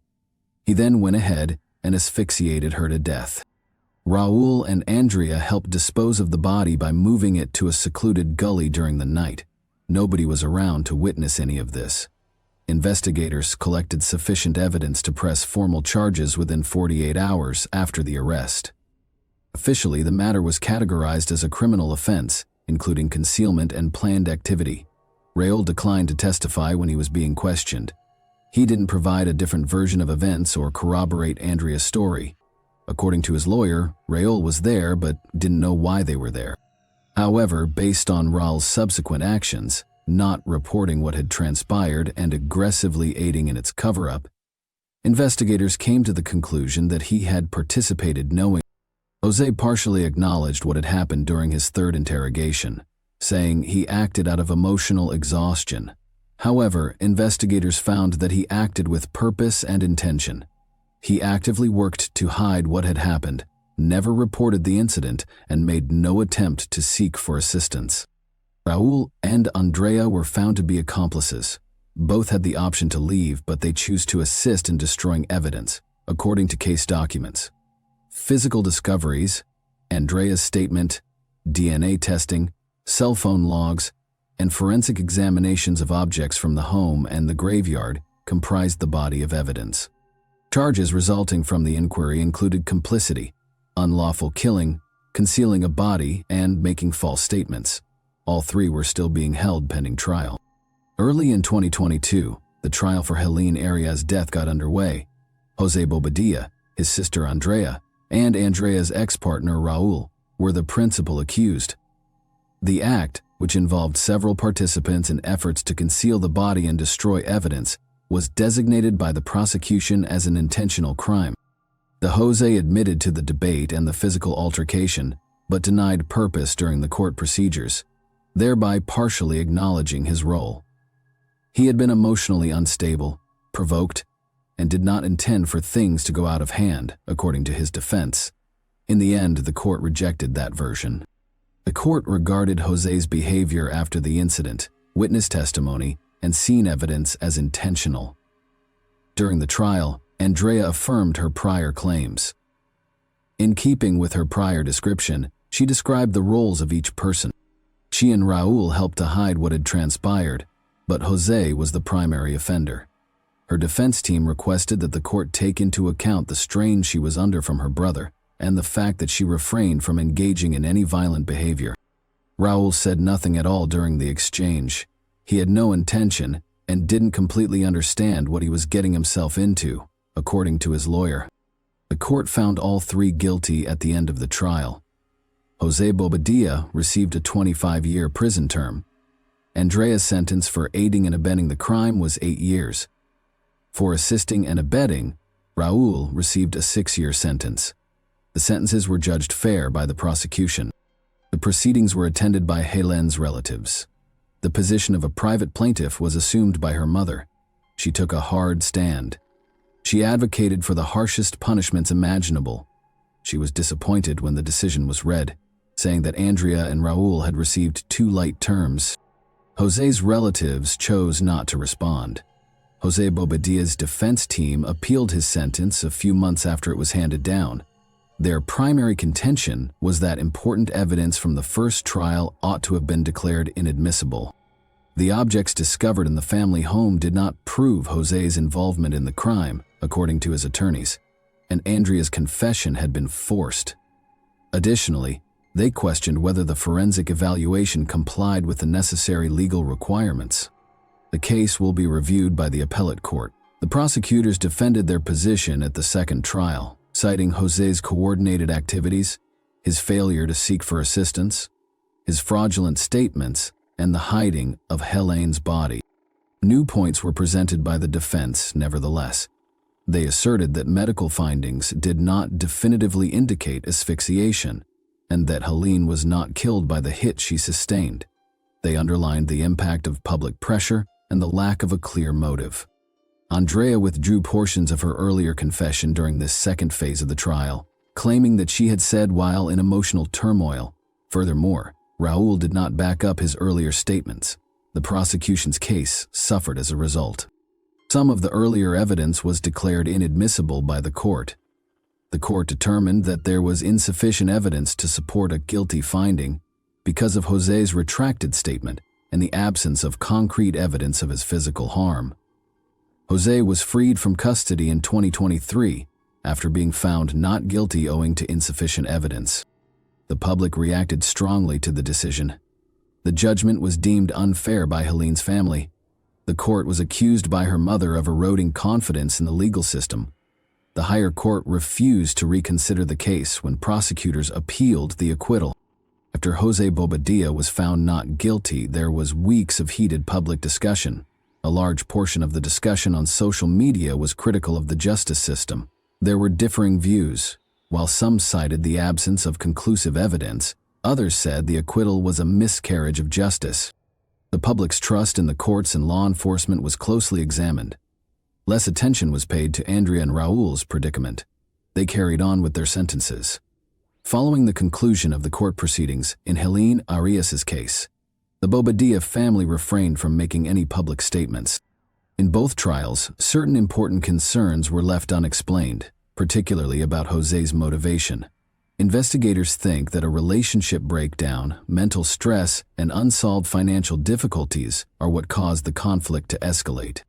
He then went ahead and asphyxiated her to death. Raul and Andrea helped dispose of the body by moving it to a secluded gully during the night. Nobody was around to witness any of this. Investigators collected sufficient evidence to press formal charges within 48 hours after the arrest. Officially, the matter was categorized as a criminal offense, including concealment and planned activity. Raul declined to testify when he was being questioned. He didn't provide a different version of events or corroborate Andrea's story. According to his lawyer, Raul was there but didn't know why they were there. However, based on Raul's subsequent actions, not reporting what had transpired and aggressively aiding in its cover-up, investigators came to the conclusion that he had participated knowingly. Jose partially acknowledged what had happened during his third interrogation, saying he acted out of emotional exhaustion. However, investigators found that he acted with purpose and intention. He actively worked to hide what had happened, never reported the incident, and made no attempt to seek for assistance. Raul and Andrea were found to be accomplices. Both had the option to leave, but they chose to assist in destroying evidence, according to case documents. Physical discoveries, Andrea's statement, DNA testing, cell phone logs, and forensic examinations of objects from the home and the graveyard comprised the body of evidence. Charges resulting from the inquiry included complicity, unlawful killing, concealing a body, and making false statements. All three were still being held pending trial. Early in 2022, the trial for Helene Arias's death got underway. Jose Bobadilla, his sister Andrea, and Andrea's ex-partner Raul were the principal accused. The act, which involved several participants in efforts to conceal the body and destroy evidence, was designated by the prosecution as an intentional crime. The Jose admitted to the debate and the physical altercation, but denied purpose during the court procedures, thereby partially acknowledging his role. He had been emotionally unstable, provoked, and did not intend for things to go out of hand, according to his defense. In the end, the court rejected that version. The court regarded Jose's behavior after the incident, witness testimony, and scene evidence as intentional. During the trial, Andrea affirmed her prior claims. In keeping with her prior description, she described the roles of each person. She and Raul helped to hide what had transpired, but Jose was the primary offender. Her defense team requested that the court take into account the strain she was under from her brother and the fact that she refrained from engaging in any violent behavior. Raul said nothing at all during the exchange. He had no intention and didn't completely understand what he was getting himself into, according to his lawyer. The court found all three guilty at the end of the trial. Jose Bobadilla received a 25-year prison term. Andrea's sentence for aiding and abetting the crime was 8 years. For assisting and abetting, Raul received a 6-year sentence. The sentences were judged fair by the prosecution. The proceedings were attended by Helene's relatives. The position of a private plaintiff was assumed by her mother. She took a hard stand. She advocated for the harshest punishments imaginable. She was disappointed when the decision was read, saying that Andrea and Raul had received too light terms. Jose's relatives chose not to respond. Jose Bobadilla's defense team appealed his sentence a few months after it was handed down. Their primary contention was that important evidence from the first trial ought to have been declared inadmissible. The objects discovered in the family home did not prove Jose's involvement in the crime, according to his attorneys, and Andrea's confession had been forced. Additionally, they questioned whether the forensic evaluation complied with the necessary legal requirements. The case will be reviewed by the appellate court. The prosecutors defended their position at the second trial, citing Jose's coordinated activities, his failure to seek for assistance, his fraudulent statements, and the hiding of Helene's body. New points were presented by the defense, nevertheless. They asserted that medical findings did not definitively indicate asphyxiation, and that Helene was not killed by the hit she sustained. They underlined the impact of public pressure and the lack of a clear motive. Andrea withdrew portions of her earlier confession during this second phase of the trial, claiming that she had said while in emotional turmoil. Furthermore, Raul did not back up his earlier statements. The prosecution's case suffered as a result. Some of the earlier evidence was declared inadmissible by the court. The court determined that there was insufficient evidence to support a guilty finding because of José's retracted statement and the absence of concrete evidence of his physical harm. José was freed from custody in 2023 after being found not guilty owing to insufficient evidence. The public reacted strongly to the decision. The judgment was deemed unfair by Helene's family. The court was accused by her mother of eroding confidence in the legal system. The higher court refused to reconsider the case when prosecutors appealed the acquittal. After José Bobadilla was found not guilty, there was weeks of heated public discussion. A large portion of the discussion on social media was critical of the justice system. There were differing views. While some cited the absence of conclusive evidence, others said the acquittal was a miscarriage of justice. The public's trust in the courts and law enforcement was closely examined. Less attention was paid to Andrea and Raul's predicament. They carried on with their sentences. Following the conclusion of the court proceedings in Helene Arias's case, the Bobadilla family refrained from making any public statements. In both trials, certain important concerns were left unexplained, particularly about José's motivation. Investigators think that a relationship breakdown, mental stress, and unsolved financial difficulties are what caused the conflict to escalate.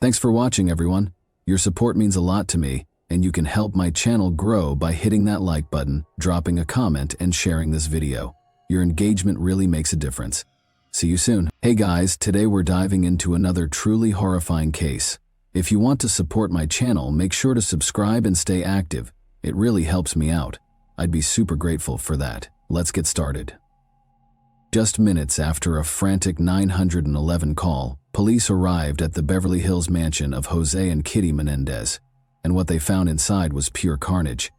Thanks for watching, everyone. Your support means a lot to me, and you can help my channel grow by hitting that like button, dropping a comment, and sharing this video. Your engagement really makes a difference. See you soon. Hey guys, today we're diving into another truly horrifying case. If you want to support my channel, make sure to subscribe and stay active. It really helps me out. I'd be super grateful for that. Let's get started. Just minutes after a frantic 911 call, police arrived at the Beverly Hills mansion of José and Kitty Menendez, and what they found inside was pure carnage.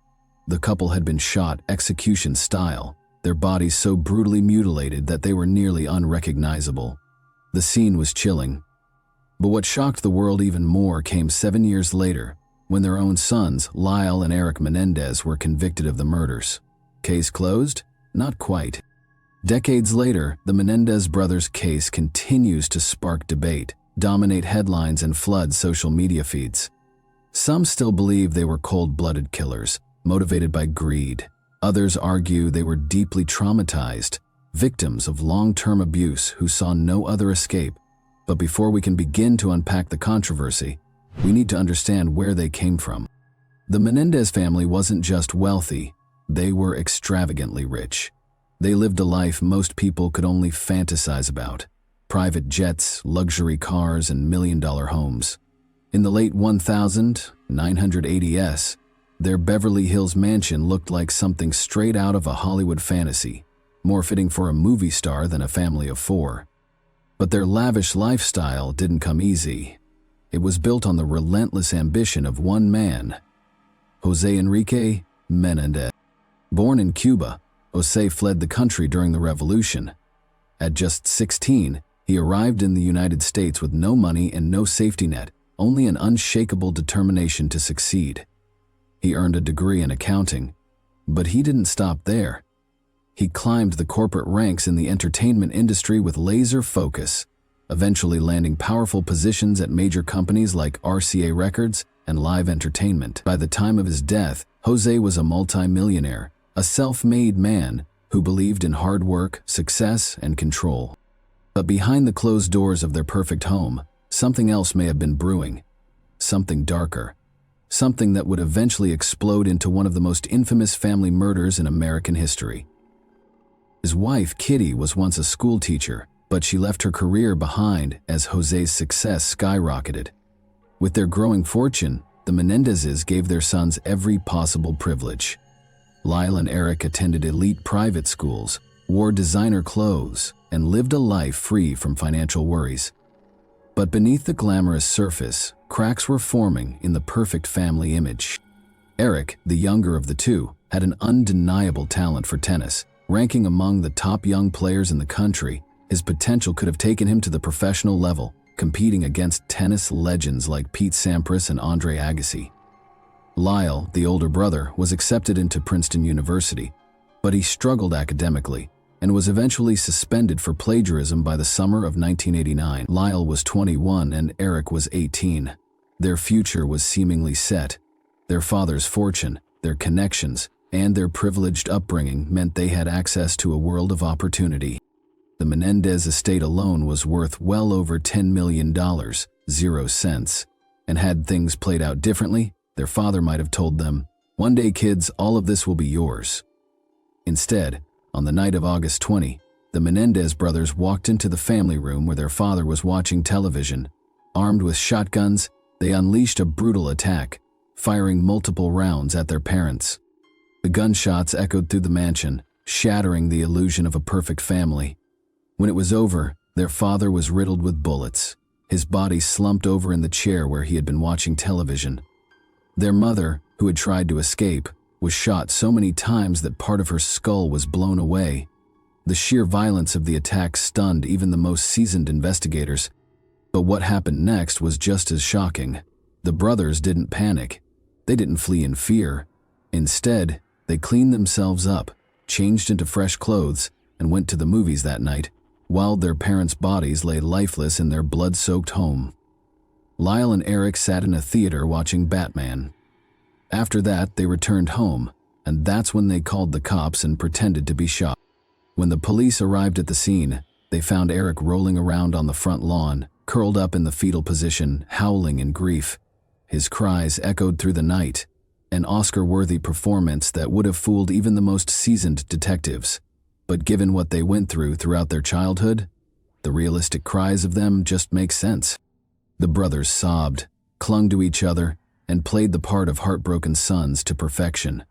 The couple had been shot execution style, their bodies so brutally mutilated that they were nearly unrecognizable. The scene was chilling. But what shocked the world even more came 7 years later, when their own sons, Lyle and Eric Menendez, were convicted of the murders. Case closed? Not quite. Decades later, the Menendez brothers' case continues to spark debate, dominate headlines, and flood social media feeds. Some still believe they were cold-blooded killers, motivated by greed. Others argue they were deeply traumatized, victims of long-term abuse who saw no other escape. But before we can begin to unpack the controversy, we need to understand where they came from. The Menendez family wasn't just wealthy, they were extravagantly rich. They lived a life most people could only fantasize about: private jets, luxury cars, and million-dollar homes. In the late 1980s, their Beverly Hills mansion looked like something straight out of a Hollywood fantasy, more fitting for a movie star than a family of four. But their lavish lifestyle didn't come easy. It was built on the relentless ambition of one man, José Enrique Menendez. Born in Cuba, José fled the country during the revolution. At just 16, he arrived in the United States with no money and no safety net, only an unshakable determination to succeed. He earned a degree in accounting, but he didn't stop there. He climbed the corporate ranks in the entertainment industry with laser focus, eventually landing powerful positions at major companies like RCA Records and Live Entertainment. By the time of his death, José was a multi-millionaire, a self-made man who believed in hard work, success, and control. But behind the closed doors of their perfect home, something else may have been brewing. Something darker. Something that would eventually explode into one of the most infamous family murders in American history. His wife, Kitty, was once a school teacher, but she left her career behind as José's success skyrocketed. With their growing fortune, the Menendezes gave their sons every possible privilege. Lyle and Eric attended elite private schools, wore designer clothes, and lived a life free from financial worries. But beneath the glamorous surface, cracks were forming in the perfect family image. Eric, the younger of the two, had an undeniable talent for tennis. Ranking among the top young players in the country, his potential could have taken him to the professional level, competing against tennis legends like Pete Sampras and Andre Agassi. Lyle, the older brother, was accepted into Princeton University, but he struggled academically and was eventually suspended for plagiarism by the summer of 1989. Lyle was 21 and Eric was 18. Their future was seemingly set. Their father's fortune, their connections, and their privileged upbringing meant they had access to a world of opportunity. The Menendez estate alone was worth well over $10 million, 0 cents. And had things played out differently, their father might have told them, "One day, kids, all of this will be yours." Instead, on the night of August 20, the Menendez brothers walked into the family room where their father was watching television. Armed with shotguns, they unleashed a brutal attack, firing multiple rounds at their parents. The gunshots echoed through the mansion, shattering the illusion of a perfect family. When it was over, their father was riddled with bullets, his body slumped over in the chair where he had been watching television. Their mother, who had tried to escape, was shot so many times that part of her skull was blown away. The sheer violence of the attack stunned even the most seasoned investigators. But what happened next was just as shocking. The brothers didn't panic. They didn't flee in fear. Instead, they cleaned themselves up, changed into fresh clothes, and went to the movies that night, while their parents' bodies lay lifeless in their blood-soaked home. Lyle and Eric sat in a theater watching Batman. After that, they returned home, and that's when they called the cops and pretended to be shot. When the police arrived at the scene, they found Eric rolling around on the front lawn, curled up in the fetal position, howling in grief. His cries echoed through the night, an Oscar-worthy performance that would have fooled even the most seasoned detectives. But given what they went through throughout their childhood, the realistic cries of them just make sense. The brothers sobbed, clung to each other, and played the part of heartbroken sons to perfection.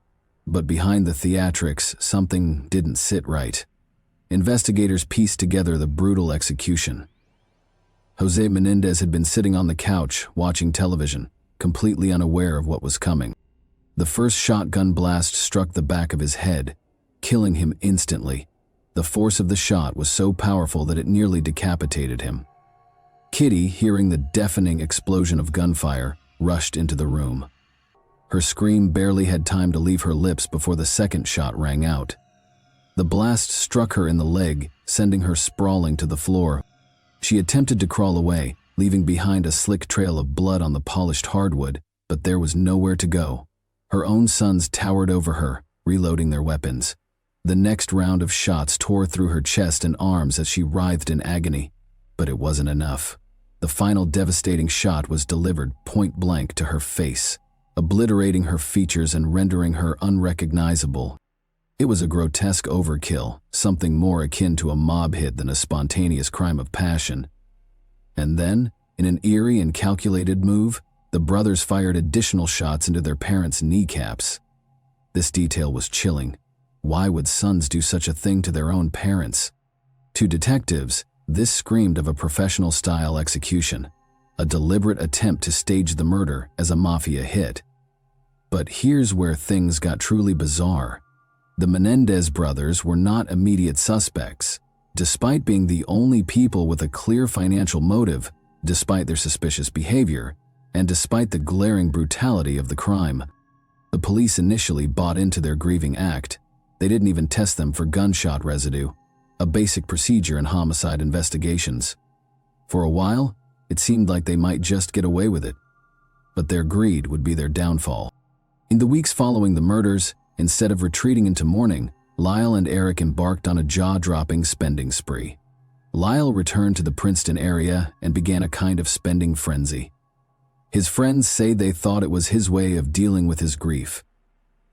But behind the theatrics, something didn't sit right. Investigators pieced together the brutal execution. Jose Menendez had been sitting on the couch, watching television, completely unaware of what was coming. The first shotgun blast struck the back of his head, killing him instantly. The force of the shot was so powerful that it nearly decapitated him. Kitty, hearing the deafening explosion of gunfire, rushed into the room. Her scream barely had time to leave her lips before the second shot rang out. The blast struck her in the leg, sending her sprawling to the floor. She attempted to crawl away, leaving behind a slick trail of blood on the polished hardwood, but there was nowhere to go. Her own sons towered over her, reloading their weapons. The next round of shots tore through her chest and arms as she writhed in agony, but it wasn't enough. The final devastating shot was delivered point blank to her face, obliterating her features and rendering her unrecognizable. It was a grotesque overkill, something more akin to a mob hit than a spontaneous crime of passion. And then, in an eerie and calculated move, the brothers fired additional shots into their parents' kneecaps. This detail was chilling. Why would sons do such a thing to their own parents? To detectives, this screamed of a professional-style execution, a deliberate attempt to stage the murder as a mafia hit. But here's where things got truly bizarre. The Menendez brothers were not immediate suspects. Despite being the only people with a clear financial motive, despite their suspicious behavior, and despite the glaring brutality of the crime, the police initially bought into their grieving act. They didn't even test them for gunshot residue, a basic procedure in homicide investigations. For a while, it seemed like they might just get away with it, but their greed would be their downfall. In the weeks following the murders, instead of retreating into mourning, Lyle and Eric embarked on a jaw-dropping spending spree. Lyle returned to the Princeton area and began a kind of spending frenzy. His friends say they thought it was his way of dealing with his grief.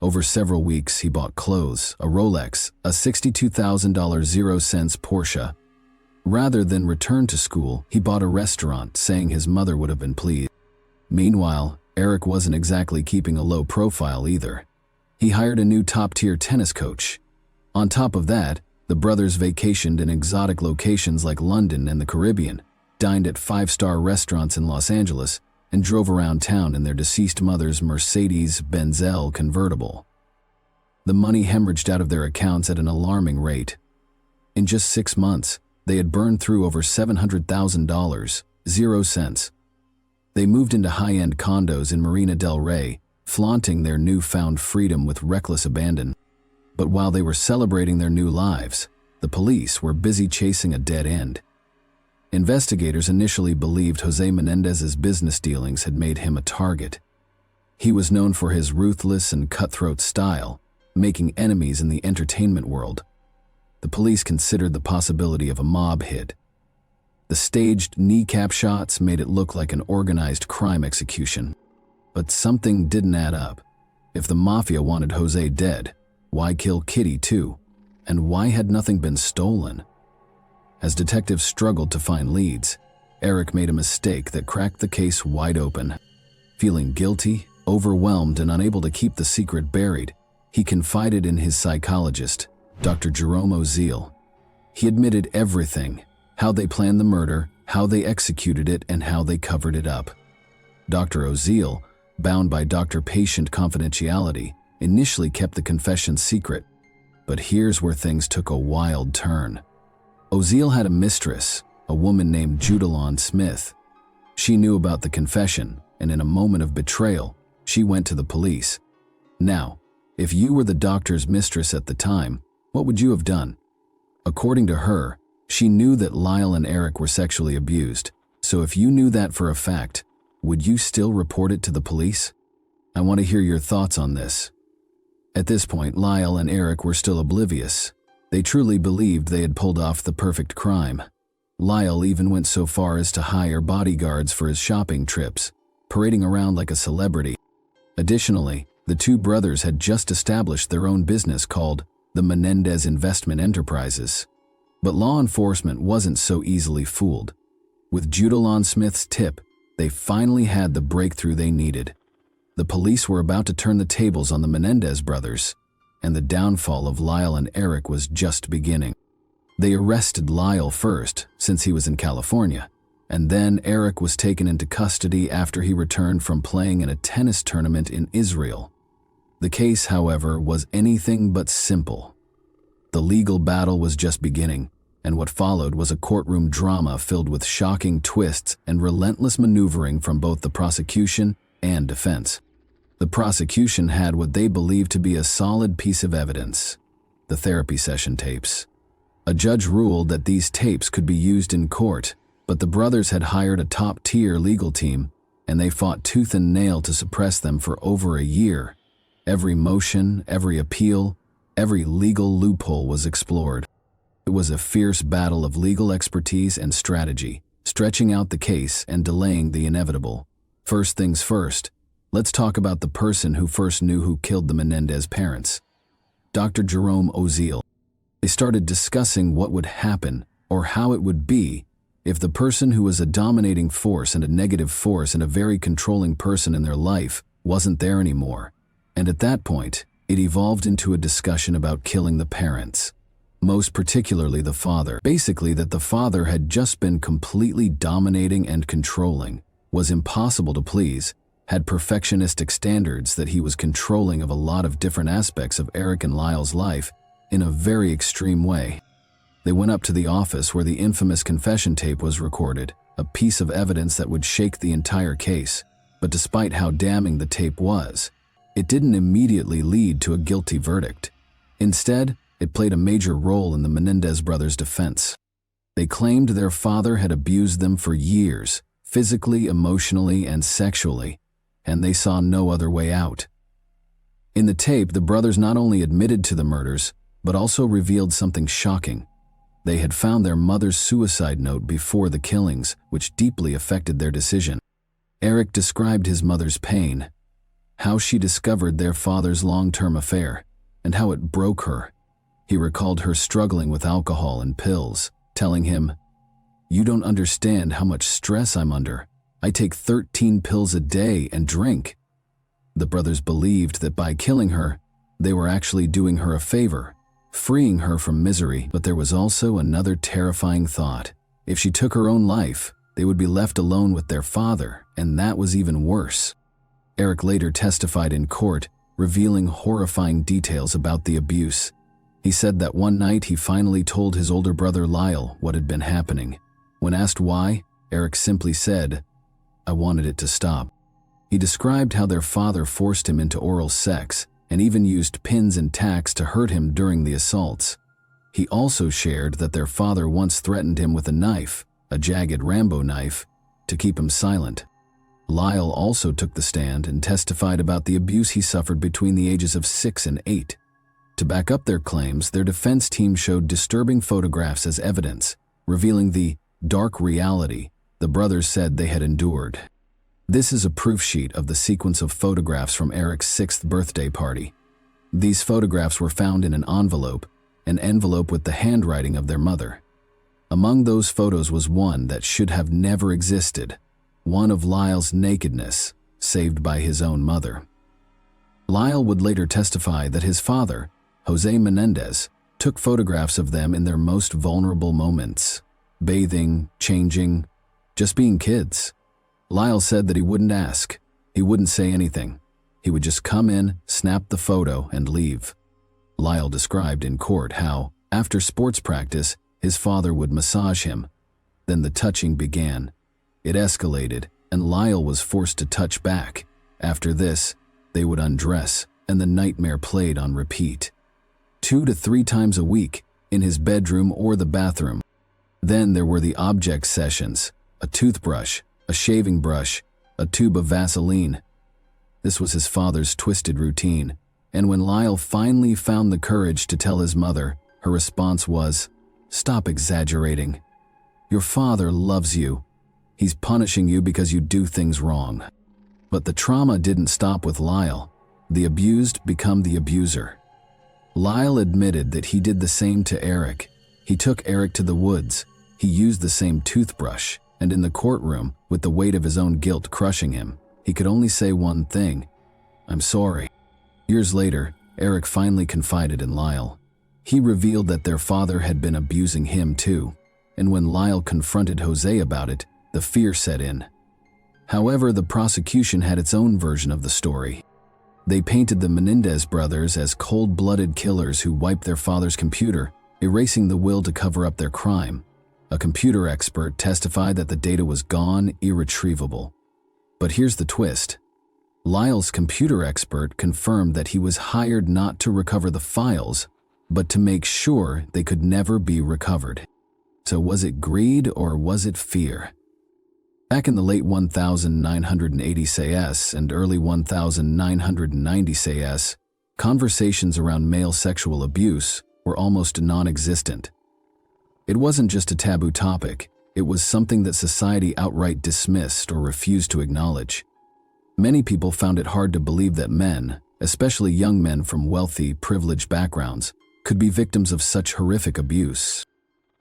Over several weeks, he bought clothes, a Rolex, a $62,000 0 cents Porsche. Rather than return to school, he bought a restaurant, saying his mother would have been pleased. Meanwhile, Eric wasn't exactly keeping a low profile either. He hired a new top-tier tennis coach. On top of that, The brothers vacationed in exotic locations like London and the Caribbean, dined at five-star restaurants in Los Angeles, and drove around town in their deceased mother's Mercedes-Benz convertible. The money hemorrhaged out of their accounts at an alarming rate. In just 6 months, they had burned through over $700,000, 0 cents. They moved into high-end condos in Marina del Rey, flaunting their newfound freedom with reckless abandon. But while they were celebrating their new lives, the police were busy chasing a dead end. Investigators initially believed Jose Menendez's business dealings had made him a target. He was known for his ruthless and cutthroat style, making enemies in the entertainment world. The police considered the possibility of a mob hit. The staged kneecap shots made it look like an organized crime execution. But something didn't add up. If the mafia wanted Jose dead, why kill Kitty too? And why had nothing been stolen? As detectives struggled to find leads, Eric made a mistake that cracked the case wide open. Feeling guilty, overwhelmed, and unable to keep the secret buried, he confided in his psychologist, Dr. Jerome Oziel. He admitted everything: how they planned the murder, how they executed it, and how they covered it up. Dr. Oziel, bound by doctor-patient confidentiality, initially kept the confession secret. But here's where things took a wild turn. Oziel had a mistress, a woman named Judalon Smith. She knew about the confession, and in a moment of betrayal, she went to the police. Now, if you were the doctor's mistress at the time, what would you have done? According to her, she knew that Lyle and Eric were sexually abused, so if you knew that for a fact, would you still report it to the police? I want to hear your thoughts on this. At this point, Lyle and Eric were still oblivious. They truly believed they had pulled off the perfect crime. Lyle even went so far as to hire bodyguards for his shopping trips, parading around like a celebrity. Additionally, the two brothers had just established their own business called the Menendez Investment Enterprises. But law enforcement wasn't so easily fooled. With Judalon Smith's tip, they finally had the breakthrough they needed. The police were about to turn the tables on the Menendez brothers, and the downfall of Lyle and Eric was just beginning. They arrested Lyle first, since he was in California, and then Eric was taken into custody after he returned from playing in a tennis tournament in Israel. The case, however, was anything but simple. The legal battle was just beginning, and what followed was a courtroom drama filled with shocking twists and relentless maneuvering from both the prosecution and defense. The prosecution had what they believed to be a solid piece of evidence: the therapy session tapes. A judge ruled that these tapes could be used in court, but the brothers had hired a top-tier legal team, and they fought tooth and nail to suppress them for over a year. Every motion, every appeal, every legal loophole was explored. It was a fierce battle of legal expertise and strategy, stretching out the case and delaying the inevitable. First things first, let's talk about the person who first knew who killed the Menendez parents: Dr. Jerome Oziel. They started discussing what would happen, or how it would be, if the person who was a dominating force and a negative force and a very controlling person in their life wasn't there anymore. And at that point, it evolved into a discussion about killing the parents. Most particularly the father. Basically that the father had just been completely dominating and controlling, was impossible to please, had perfectionistic standards, that he was controlling of a lot of different aspects of Eric and Lyle's life in a very extreme way. They went up to the office where the infamous confession tape was recorded, a piece of evidence that would shake the entire case. But despite how damning the tape was, it didn't immediately lead to a guilty verdict. Instead, it played a major role in the Menendez brothers' defense. They claimed their father had abused them for years, physically, emotionally, and sexually, and they saw no other way out. In the tape, the brothers not only admitted to the murders, but also revealed something shocking. They had found their mother's suicide note before the killings, which deeply affected their decision. Eric described his mother's pain, how she discovered their father's long-term affair, and how it broke her. He recalled her struggling with alcohol and pills, telling him, "You don't understand how much stress I'm under. I take 13 pills a day and drink." The brothers believed that by killing her, they were actually doing her a favor, freeing her from misery. But there was also another terrifying thought. If she took her own life, they would be left alone with their father, and that was even worse. Eric later testified in court, revealing horrifying details about the abuse. He said that one night he finally told his older brother Lyle what had been happening. When asked why, Eric simply said, "I wanted it to stop." He described how their father forced him into oral sex and even used pins and tacks to hurt him during the assaults. He also shared that their father once threatened him with a knife, a jagged Rambo knife, to keep him silent. Lyle also took the stand and testified about the abuse he suffered between the ages of 6 and 8. To back up their claims, their defense team showed disturbing photographs as evidence, revealing the dark reality the brothers said they had endured. This is a proof sheet of the sequence of photographs from Eric's 6th birthday party. These photographs were found in an envelope with the handwriting of their mother. Among those photos was one that should have never existed, one of Lyle's nakedness, saved by his own mother. Lyle would later testify that his father, Jose Menendez, took photographs of them in their most vulnerable moments, bathing, changing, just being kids. Lyle said that he wouldn't ask, he wouldn't say anything. He would just come in, snap the photo, and leave. Lyle described in court how, after sports practice, his father would massage him. Then the touching began. It escalated, and Lyle was forced to touch back. After this, they would undress, and the nightmare played on repeat. 2 to 3 times a week, in his bedroom or the bathroom. Then there were the object sessions, a toothbrush, a shaving brush, a tube of Vaseline. This was his father's twisted routine, and when Lyle finally found the courage to tell his mother, her response was, "Stop exaggerating. Your father loves you. He's punishing you because you do things wrong." But the trauma didn't stop with Lyle. The abused become the abuser. Lyle admitted that he did the same to Eric. He took Eric to the woods. He used the same toothbrush, and in the courtroom, with the weight of his own guilt crushing him, he could only say one thing: "I'm sorry." Years later, Eric finally confided in Lyle. He revealed that their father had been abusing him too, and when Lyle confronted Jose about it, the fear set in. However, the prosecution had its own version of the story. They painted the Menendez brothers as cold-blooded killers who wiped their father's computer, erasing the will to cover up their crime. A computer expert testified that the data was gone, irretrievable. But here's the twist. Lyle's computer expert confirmed that he was hired not to recover the files, but to make sure they could never be recovered. So was it greed or was it fear? Back in the late 1980 CAS and early 1990 CAS, conversations around male sexual abuse were almost non-existent. It wasn't just a taboo topic, it was something that society outright dismissed or refused to acknowledge. Many people found it hard to believe that men, especially young men from wealthy, privileged backgrounds, could be victims of such horrific abuse.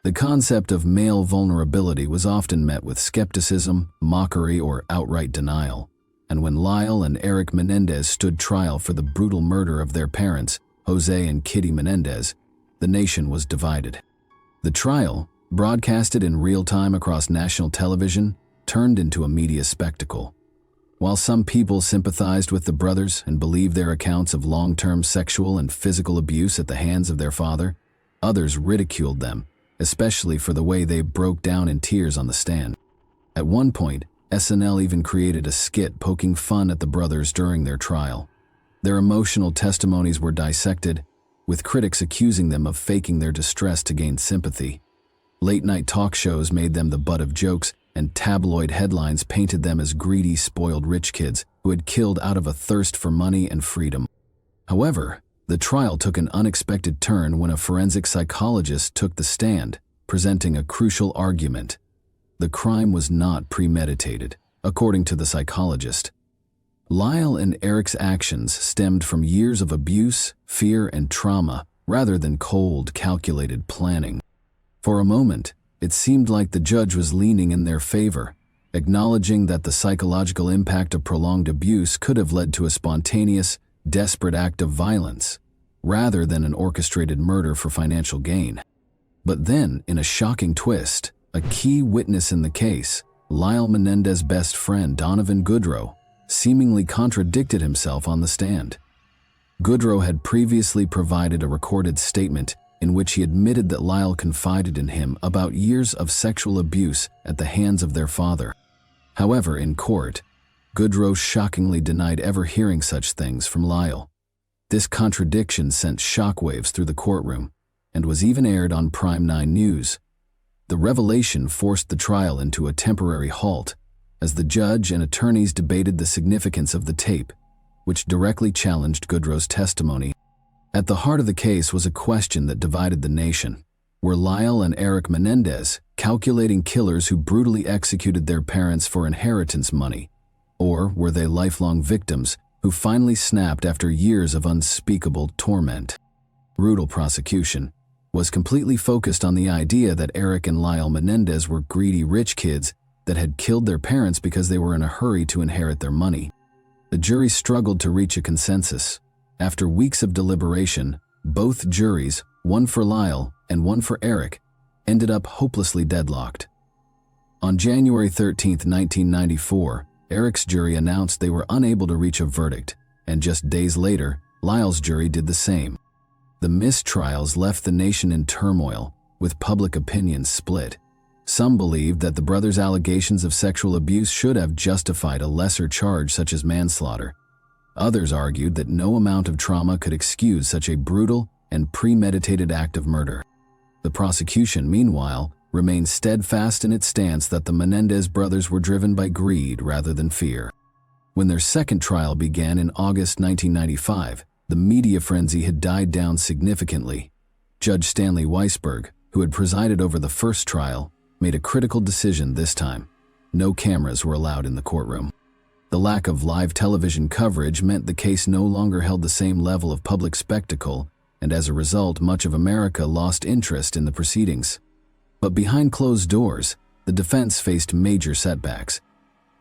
The concept of male vulnerability was often met with skepticism, mockery, or outright denial. And when Lyle and Eric Menendez stood trial for the brutal murder of their parents, Jose and Kitty Menendez, the nation was divided. The trial, broadcasted in real time across national television, turned into a media spectacle. While some people sympathized with the brothers and believed their accounts of long-term sexual and physical abuse at the hands of their father, others ridiculed them, especially for the way they broke down in tears on the stand. At one point, SNL even created a skit poking fun at the brothers during their trial. Their emotional testimonies were dissected, with critics accusing them of faking their distress to gain sympathy. Late-night talk shows made them the butt of jokes, and tabloid headlines painted them as greedy, spoiled rich kids who had killed out of a thirst for money and freedom. However, the trial took an unexpected turn when a forensic psychologist took the stand, presenting a crucial argument. The crime was not premeditated, according to the psychologist. Lyle and Eric's actions stemmed from years of abuse, fear, and trauma, rather than cold, calculated planning. For a moment, it seemed like the judge was leaning in their favor, acknowledging that the psychological impact of prolonged abuse could have led to a spontaneous, desperate act of violence. rather than an orchestrated murder for financial gain. But then, in a shocking twist, a key witness in the case, Lyle Menendez's best friend Donovan Goodrow, seemingly contradicted himself on the stand. Goodrow had previously provided a recorded statement in which he admitted that Lyle confided in him about years of sexual abuse at the hands of their father. However, in court, Goodrow shockingly denied ever hearing such things from Lyle. This contradiction sent shockwaves through the courtroom and was even aired on Prime 9 News. The revelation forced the trial into a temporary halt as the judge and attorneys debated the significance of the tape, which directly challenged Goodrow's testimony. At the heart of the case was a question that divided the nation. Were Lyle and Eric Menendez calculating killers who brutally executed their parents for inheritance money? Or were they lifelong victims who finally snapped after years of unspeakable torment? Brutal prosecution was completely focused on the idea that Eric and Lyle Menendez were greedy rich kids that had killed their parents because they were in a hurry to inherit their money. The jury struggled to reach a consensus. After weeks of deliberation, both juries, one for Lyle and one for Eric, ended up hopelessly deadlocked. On January 13, 1994, Eric's jury announced they were unable to reach a verdict, and just days later, Lyle's jury did the same. The mistrials left the nation in turmoil, with public opinion split. Some believed that the brothers' allegations of sexual abuse should have justified a lesser charge such as manslaughter. Others argued that no amount of trauma could excuse such a brutal and premeditated act of murder. The prosecution, meanwhile, remained steadfast in its stance that the Menendez brothers were driven by greed rather than fear. When their second trial began in August 1995, the media frenzy had died down significantly. Judge Stanley Weisberg, who had presided over the first trial, made a critical decision this time. No cameras were allowed in the courtroom. The lack of live television coverage meant the case no longer held the same level of public spectacle, and as a result, much of America lost interest in the proceedings. But behind closed doors, the defense faced major setbacks.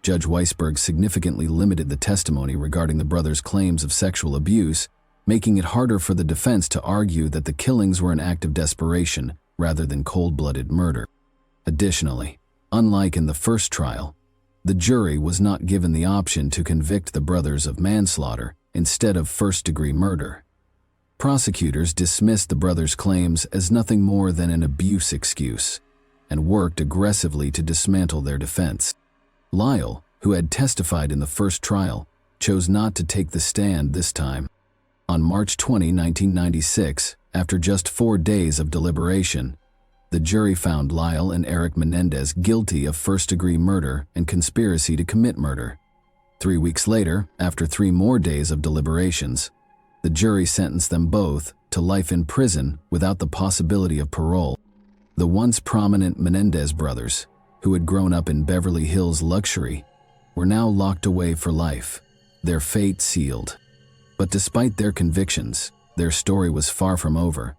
Judge Weisberg significantly limited the testimony regarding the brothers' claims of sexual abuse, making it harder for the defense to argue that the killings were an act of desperation rather than cold-blooded murder. Additionally, unlike in the first trial, the jury was not given the option to convict the brothers of manslaughter instead of first-degree murder. Prosecutors dismissed the brothers' claims as nothing more than an abuse excuse and worked aggressively to dismantle their defense. Lyle, who had testified in the first trial, chose not to take the stand this time. On March 20, 1996, after just 4 days of deliberation, the jury found Lyle and Eric Menendez guilty of first-degree murder and conspiracy to commit murder. 3 weeks later, after 3 more days of deliberations, the jury sentenced them both to life in prison without the possibility of parole. The once prominent Menendez brothers, who had grown up in Beverly Hills luxury, were now locked away for life, their fate sealed. But despite their convictions, their story was far from over.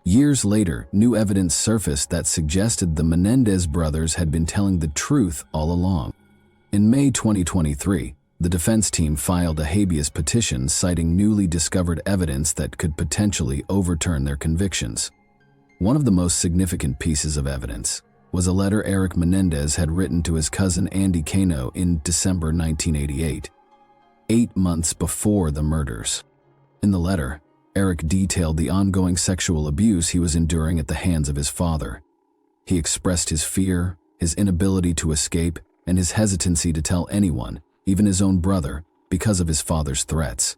Years later, new evidence surfaced that suggested the Menendez brothers had been telling the truth all along. In May 2023, the defense team filed a habeas petition citing newly discovered evidence that could potentially overturn their convictions. One of the most significant pieces of evidence was a letter Eric Menendez had written to his cousin Andy Cano in December 1988, 8 months before the murders. In the letter, Eric detailed the ongoing sexual abuse he was enduring at the hands of his father. He expressed his fear, his inability to escape, and his hesitancy to tell anyone, even his own brother, because of his father's threats.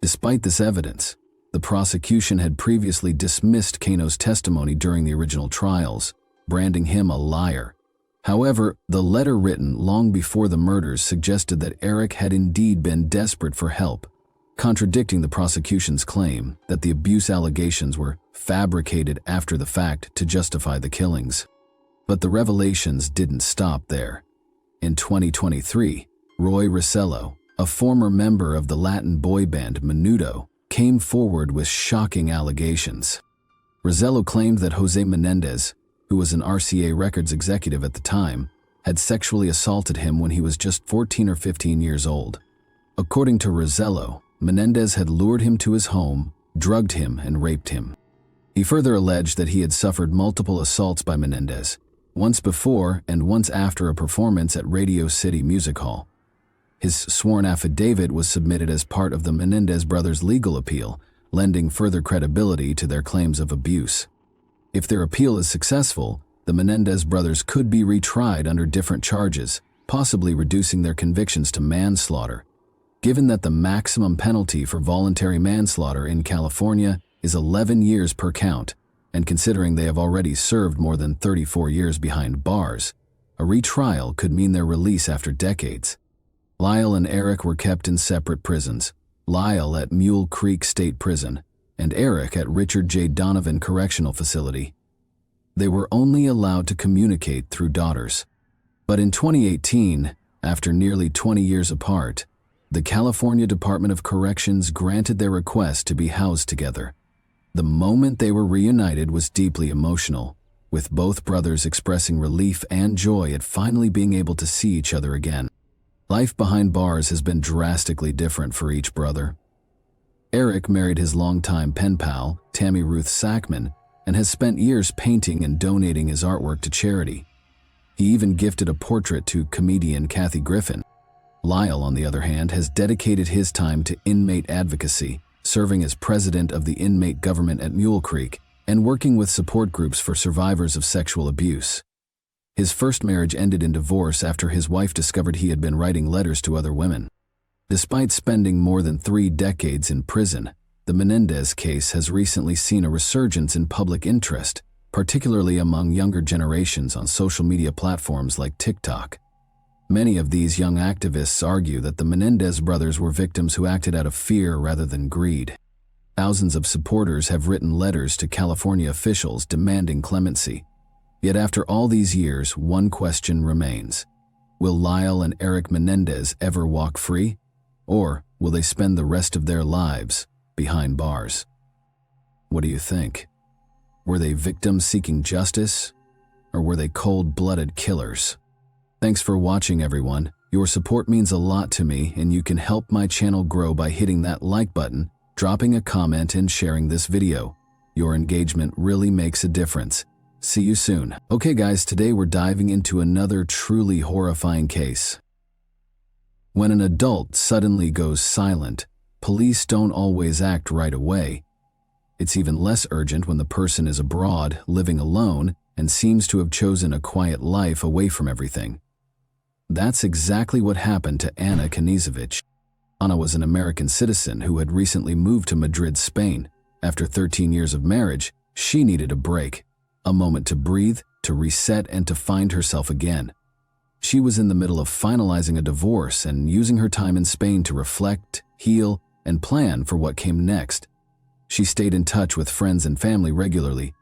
Despite this evidence, the prosecution had previously dismissed Cano's testimony during the original trials, branding him a liar. However, the letter written long before the murders suggested that Eric had indeed been desperate for help, contradicting the prosecution's claim that the abuse allegations were fabricated after the fact to justify the killings. But the revelations didn't stop there. In 2023, Roy Rosello, a former member of the Latin boy band Menudo, came forward with shocking allegations. Rosello claimed that Jose Menendez, who was an RCA Records executive at the time, had sexually assaulted him when he was just 14 or 15 years old. According to Rosello, Menendez had lured him to his home, drugged him, and raped him. He further alleged that he had suffered multiple assaults by Menendez, once before and once after a performance at Radio City Music Hall. His sworn affidavit was submitted as part of the Menendez brothers' legal appeal, lending further credibility to their claims of abuse. If their appeal is successful, the Menendez brothers could be retried under different charges, possibly reducing their convictions to manslaughter. Given that the maximum penalty for voluntary manslaughter in California is 11 years per count, and considering they have already served more than 34 years behind bars, a retrial could mean their release after decades. Lyle and Eric were kept in separate prisons, Lyle at Mule Creek State Prison, and Eric at Richard J. Donovan Correctional Facility. They were only allowed to communicate through daughters. But in 2018, after nearly 20 years apart, the California Department of Corrections granted their request to be housed together. The moment they were reunited was deeply emotional, with both brothers expressing relief and joy at finally being able to see each other again. Life behind bars has been drastically different for each brother. Eric married his longtime pen pal, Tammy Ruth Sackman, and has spent years painting and donating his artwork to charity. He even gifted a portrait to comedian Kathy Griffin. Lyle, on the other hand, has dedicated his time to inmate advocacy, serving as president of the inmate government at Mule Creek and working with support groups for survivors of sexual abuse. His first marriage ended in divorce after his wife discovered he had been writing letters to other women. Despite spending more than 3 decades in prison, the Menendez case has recently seen a resurgence in public interest, particularly among younger generations on social media platforms like TikTok. Many of these young activists argue that the Menendez brothers were victims who acted out of fear rather than greed. Thousands of supporters have written letters to California officials demanding clemency. Yet after all these years, one question remains. Will Lyle and Eric Menendez ever walk free? Or will they spend the rest of their lives behind bars? What do you think? Were they victims seeking justice? Or were they cold-blooded killers? Thanks for watching, everyone. Your support means a lot to me, and you can help my channel grow by hitting that like button, dropping a comment, and sharing this video. Your engagement really makes a difference. See you soon. Okay guys, today we're diving into another truly horrifying case. When an adult suddenly goes silent, police don't always act right away. It's even less urgent when the person is abroad, living alone, and seems to have chosen a quiet life away from everything. That's exactly what happened to Anna Knežević. Anna was an American citizen who had recently moved to Madrid, Spain. After 13 years of marriage, she needed a break, a moment to breathe, to reset, and to find herself again. She was in the middle of finalizing a divorce and using her time in Spain to reflect, heal, and plan for what came next. She stayed in touch with friends and family regularly.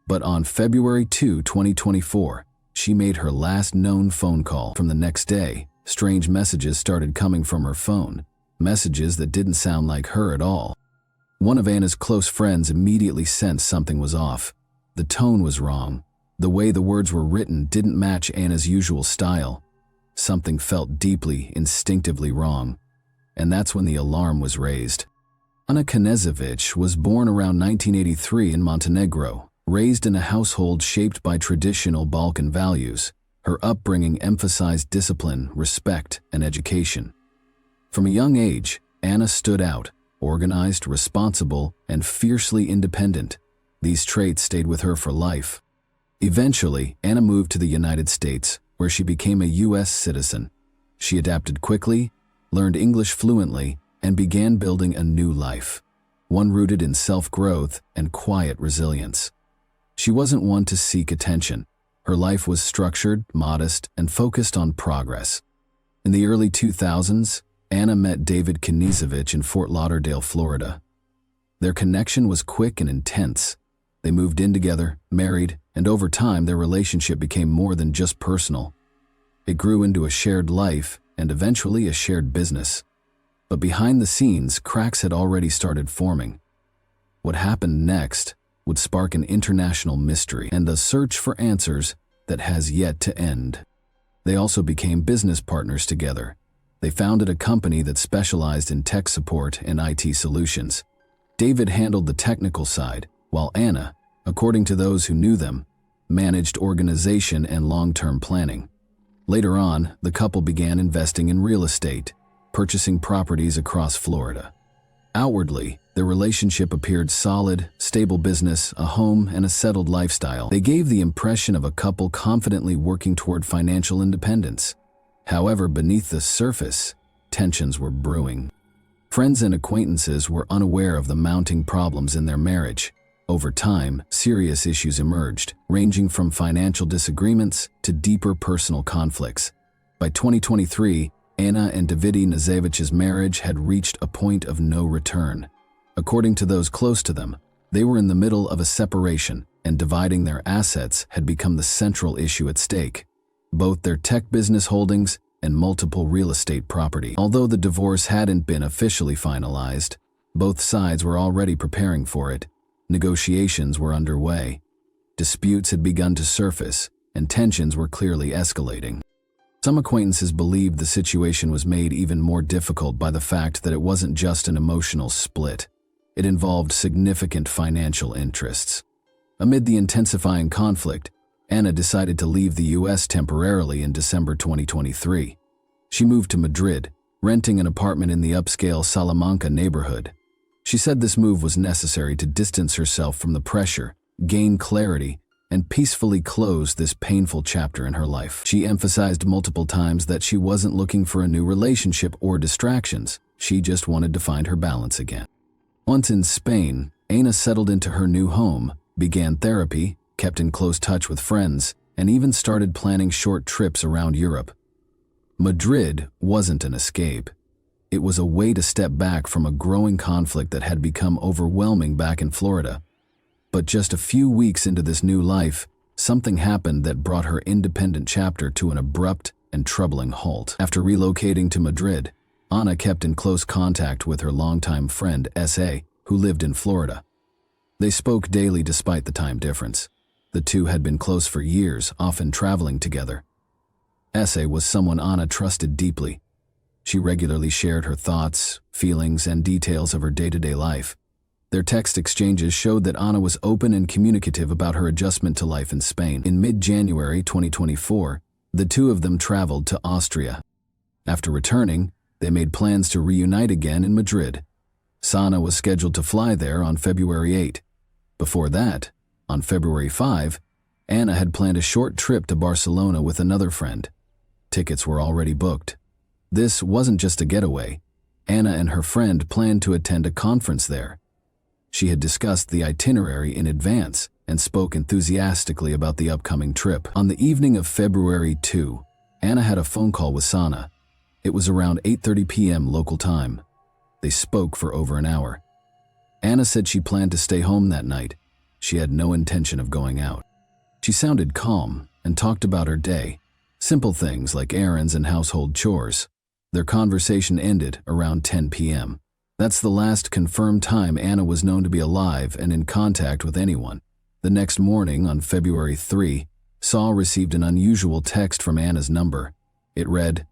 But on February 2, 2024, she made her last known phone call. From the next day, strange messages started coming from her phone, messages that didn't sound like her at all. One of Anna's close friends immediately sensed something was off. The tone was wrong. The way the words were written didn't match Anna's usual style. Something felt deeply, instinctively wrong. And that's when the alarm was raised. Anna Knežević was born around 1983 in Montenegro. Raised in a household shaped by traditional Balkan values, her upbringing emphasized discipline, respect, and education. From a young age, Anna stood out, organized, responsible, and fiercely independent. These traits stayed with her for life. Eventually, Anna moved to the United States, where she became a U.S. citizen. She adapted quickly, learned English fluently, and began building a new life, one rooted in self-growth and quiet resilience. She wasn't one to seek attention. Her life was structured, modest, and focused on progress. In the early 2000s, Anna met David Knežević in Fort Lauderdale, Florida. Their connection was quick and intense. They moved in together, married, and over time their relationship became more than just personal. It grew into a shared life and eventually a shared business. But behind the scenes, cracks had already started forming. What happened next would spark an international mystery and a search for answers that has yet to end. They also became business partners together. They founded a company that specialized in tech support and IT solutions. David handled the technical side, while Anna, according to those who knew them, managed organization and long-term planning. Later on, the couple began investing in real estate, purchasing properties across Florida. Outwardly, their relationship appeared solid, stable business, a home, and a settled lifestyle. They gave the impression of a couple confidently working toward financial independence. However, beneath the surface, tensions were brewing. Friends and acquaintances were unaware of the mounting problems in their marriage. Over time, serious issues emerged, ranging from financial disagreements to deeper personal conflicts. By 2023, Anna and Davide Knezevich's marriage had reached a point of no return. According to those close to them, they were in the middle of a separation, and dividing their assets had become the central issue at stake. Both their tech business holdings and multiple real estate property. Although the divorce hadn't been officially finalized, both sides were already preparing for it. Negotiations were underway. Disputes had begun to surface, and tensions were clearly escalating. Some acquaintances believed the situation was made even more difficult by the fact that it wasn't just an emotional split. It involved significant financial interests. Amid the intensifying conflict, Anna decided to leave the U.S. temporarily in December 2023. She moved to Madrid, renting an apartment in the upscale Salamanca neighborhood. She said this move was necessary to distance herself from the pressure, gain clarity, and peacefully close this painful chapter in her life. She emphasized multiple times that she wasn't looking for a new relationship or distractions. She just wanted to find her balance again. Once in Spain, Anna settled into her new home, began therapy, kept in close touch with friends, and even started planning short trips around Europe. Madrid wasn't an escape. It was a way to step back from a growing conflict that had become overwhelming back in Florida. But just a few weeks into this new life, something happened that brought her independent chapter to an abrupt and troubling halt. After relocating to Madrid, Anna kept in close contact with her longtime friend S.A., who lived in Florida. They spoke daily despite the time difference. The two had been close for years, often traveling together. S.A. was someone Anna trusted deeply. She regularly shared her thoughts, feelings, and details of her day-to-day life. Their text exchanges showed that Anna was open and communicative about her adjustment to life in Spain. In mid-January 2024, the two of them traveled to Austria. After returning, they made plans to reunite again in Madrid. Sana was scheduled to fly there on February 8. Before that, on February 5, Anna had planned a short trip to Barcelona with another friend. Tickets were already booked. This wasn't just a getaway. Anna and her friend planned to attend a conference there. She had discussed the itinerary in advance and spoke enthusiastically about the upcoming trip. On the evening of February 2, Anna had a phone call with Sana. It was around 8:30 p.m. local time. They spoke for over an hour. Anna said she planned to stay home that night. She had no intention of going out. She sounded calm and talked about her day, simple things like errands and household chores. Their conversation ended around 10 p.m. That's the last confirmed time Anna was known to be alive and in contact with anyone. The next morning, on February 3, Saul received an unusual text from Anna's number. It read,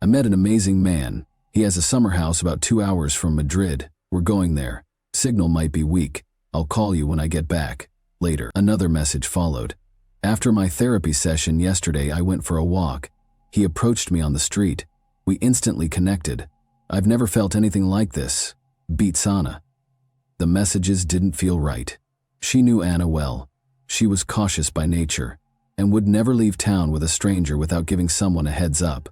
"I met an amazing man. He has a summer house about 2 hours from Madrid. We're going there. Signal might be weak. I'll call you when I get back." Later, another message followed. "After my therapy session yesterday, I went for a walk. He approached me on the street. We instantly connected. I've never felt anything like this. Beat Sana." The messages didn't feel right. She knew Anna well. She was cautious by nature and would never leave town with a stranger without giving someone a heads up.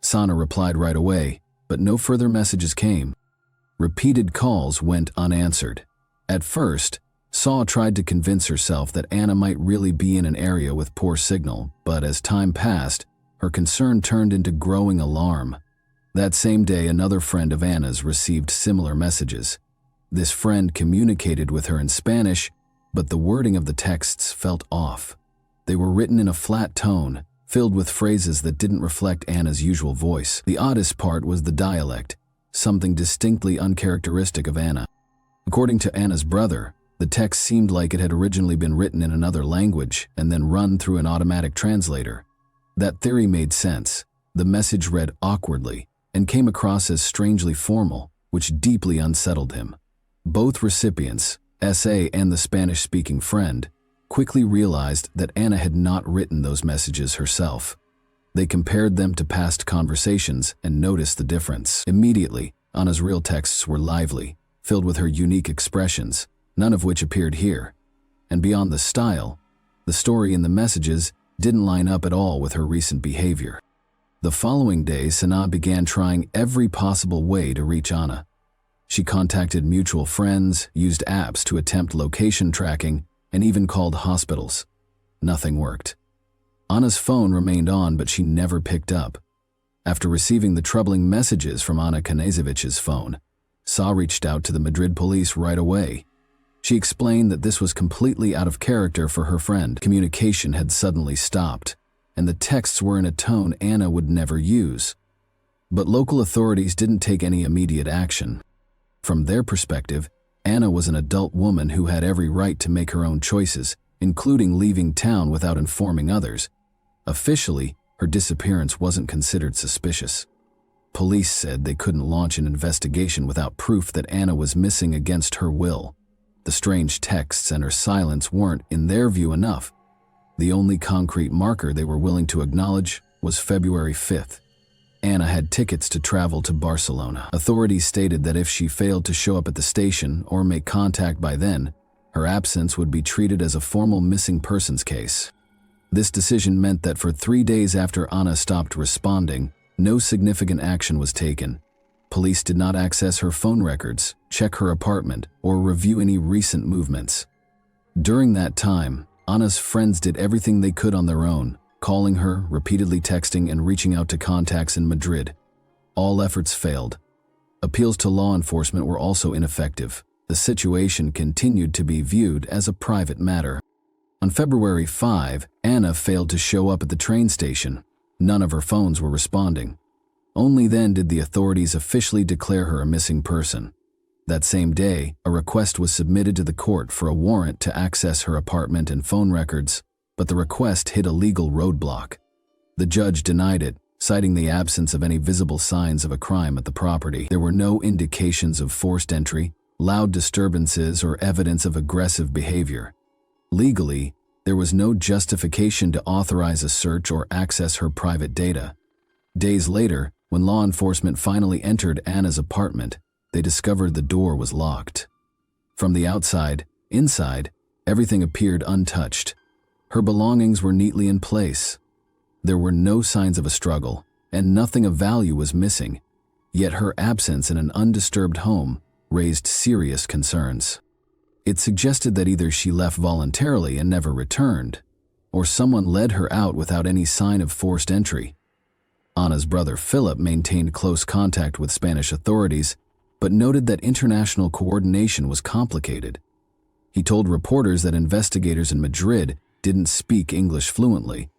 Sana replied right away, but no further messages came. Repeated calls went unanswered. At first, Saw tried to convince herself that Anna might really be in an area with poor signal, but as time passed, her concern turned into growing alarm. That same day, another friend of Anna's received similar messages. This friend communicated with her in Spanish, but the wording of the texts felt off. They were written in a flat tone, filled with phrases that didn't reflect Anna's usual voice. The oddest part was the dialect, something distinctly uncharacteristic of Anna. According to Anna's brother, the text seemed like it had originally been written in another language and then run through an automatic translator. That theory made sense. The message read awkwardly and came across as strangely formal, which deeply unsettled him. Both recipients, SA and the Spanish-speaking friend, quickly realized that Anna had not written those messages herself. They compared them to past conversations and noticed the difference. Immediately, Anna's real texts were lively, filled with her unique expressions, none of which appeared here. And beyond the style, the story in the messages didn't line up at all with her recent behavior. The following day, Sana began trying every possible way to reach Anna. She contacted mutual friends, used apps to attempt location tracking, and even called hospitals. Nothing worked. Anna's phone remained on, but she never picked up. After receiving the troubling messages from Anna Knezevich's phone, Sa reached out to the Madrid police right away. She explained that this was completely out of character for her friend. Communication had suddenly stopped, and the texts were in a tone Anna would never use. But local authorities didn't take any immediate action. From their perspective, Anna was an adult woman who had every right to make her own choices, including leaving town without informing others. Officially, her disappearance wasn't considered suspicious. Police said they couldn't launch an investigation without proof that Anna was missing against her will. The strange texts and her silence weren't, in their view, enough. The only concrete marker they were willing to acknowledge was February 5th. Anna had tickets to travel to Barcelona. Authorities stated that if she failed to show up at the station or make contact by then, her absence would be treated as a formal missing persons case. This decision meant that for 3 days after Anna stopped responding, no significant action was taken. Police did not access her phone records, check her apartment, or review any recent movements. During that time, Anna's friends did everything they could on their own, calling her, repeatedly texting, and reaching out to contacts in Madrid. All efforts failed. Appeals to law enforcement were also ineffective. The situation continued to be viewed as a private matter. On February 5, Anna failed to show up at the train station. None of her phones were responding. Only then did the authorities officially declare her a missing person. That same day, a request was submitted to the court for a warrant to access her apartment and phone records, but the request hit a legal roadblock. The judge denied it, citing the absence of any visible signs of a crime at the property. There were no indications of forced entry, loud disturbances, or evidence of aggressive behavior. Legally, there was no justification to authorize a search or access her private data. Days later, when law enforcement finally entered Anna's apartment, they discovered the door was locked. From the outside, inside, everything appeared untouched. Her belongings were neatly in place. There were no signs of a struggle, and nothing of value was missing. Yet her absence in an undisturbed home raised serious concerns. It suggested that either she left voluntarily and never returned, or someone led her out without any sign of forced entry. Anna's brother Philip maintained close contact with Spanish authorities, but noted that international coordination was complicated. He told reporters that investigators in Madrid didn't speak English fluently,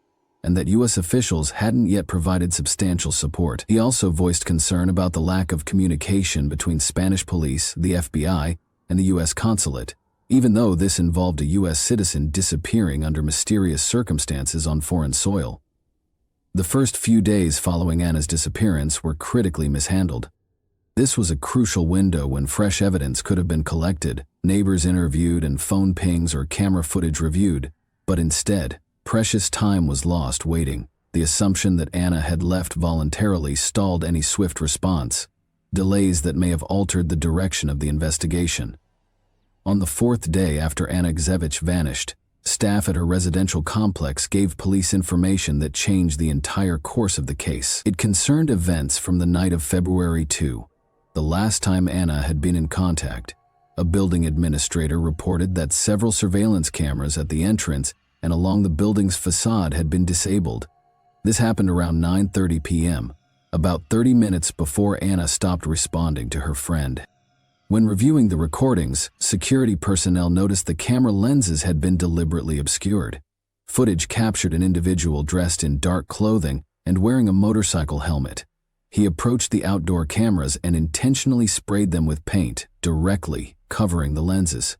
and that U.S. officials hadn't yet provided substantial support. He also voiced concern about the lack of communication between Spanish police, the FBI, and the U.S. consulate, even though this involved a U.S. citizen disappearing under mysterious circumstances on foreign soil. The first few days following Anna's disappearance were critically mishandled. This was a crucial window when fresh evidence could have been collected, neighbors interviewed, and phone pings or camera footage reviewed, but instead, precious time was lost waiting. The assumption that Anna had left voluntarily stalled any swift response, delays that may have altered the direction of the investigation. On the 4th day after Anna Knezević vanished, staff at her residential complex gave police information that changed the entire course of the case. It concerned events from the night of February 2, the last time Anna had been in contact. A building administrator reported that several surveillance cameras at the entrance and along the building's facade had been disabled. This happened around 9:30 p.m., about 30 minutes before Anna stopped responding to her friend. When reviewing the recordings, security personnel noticed the camera lenses had been deliberately obscured. Footage captured an individual dressed in dark clothing and wearing a motorcycle helmet. He approached the outdoor cameras and intentionally sprayed them with paint, directly covering the lenses.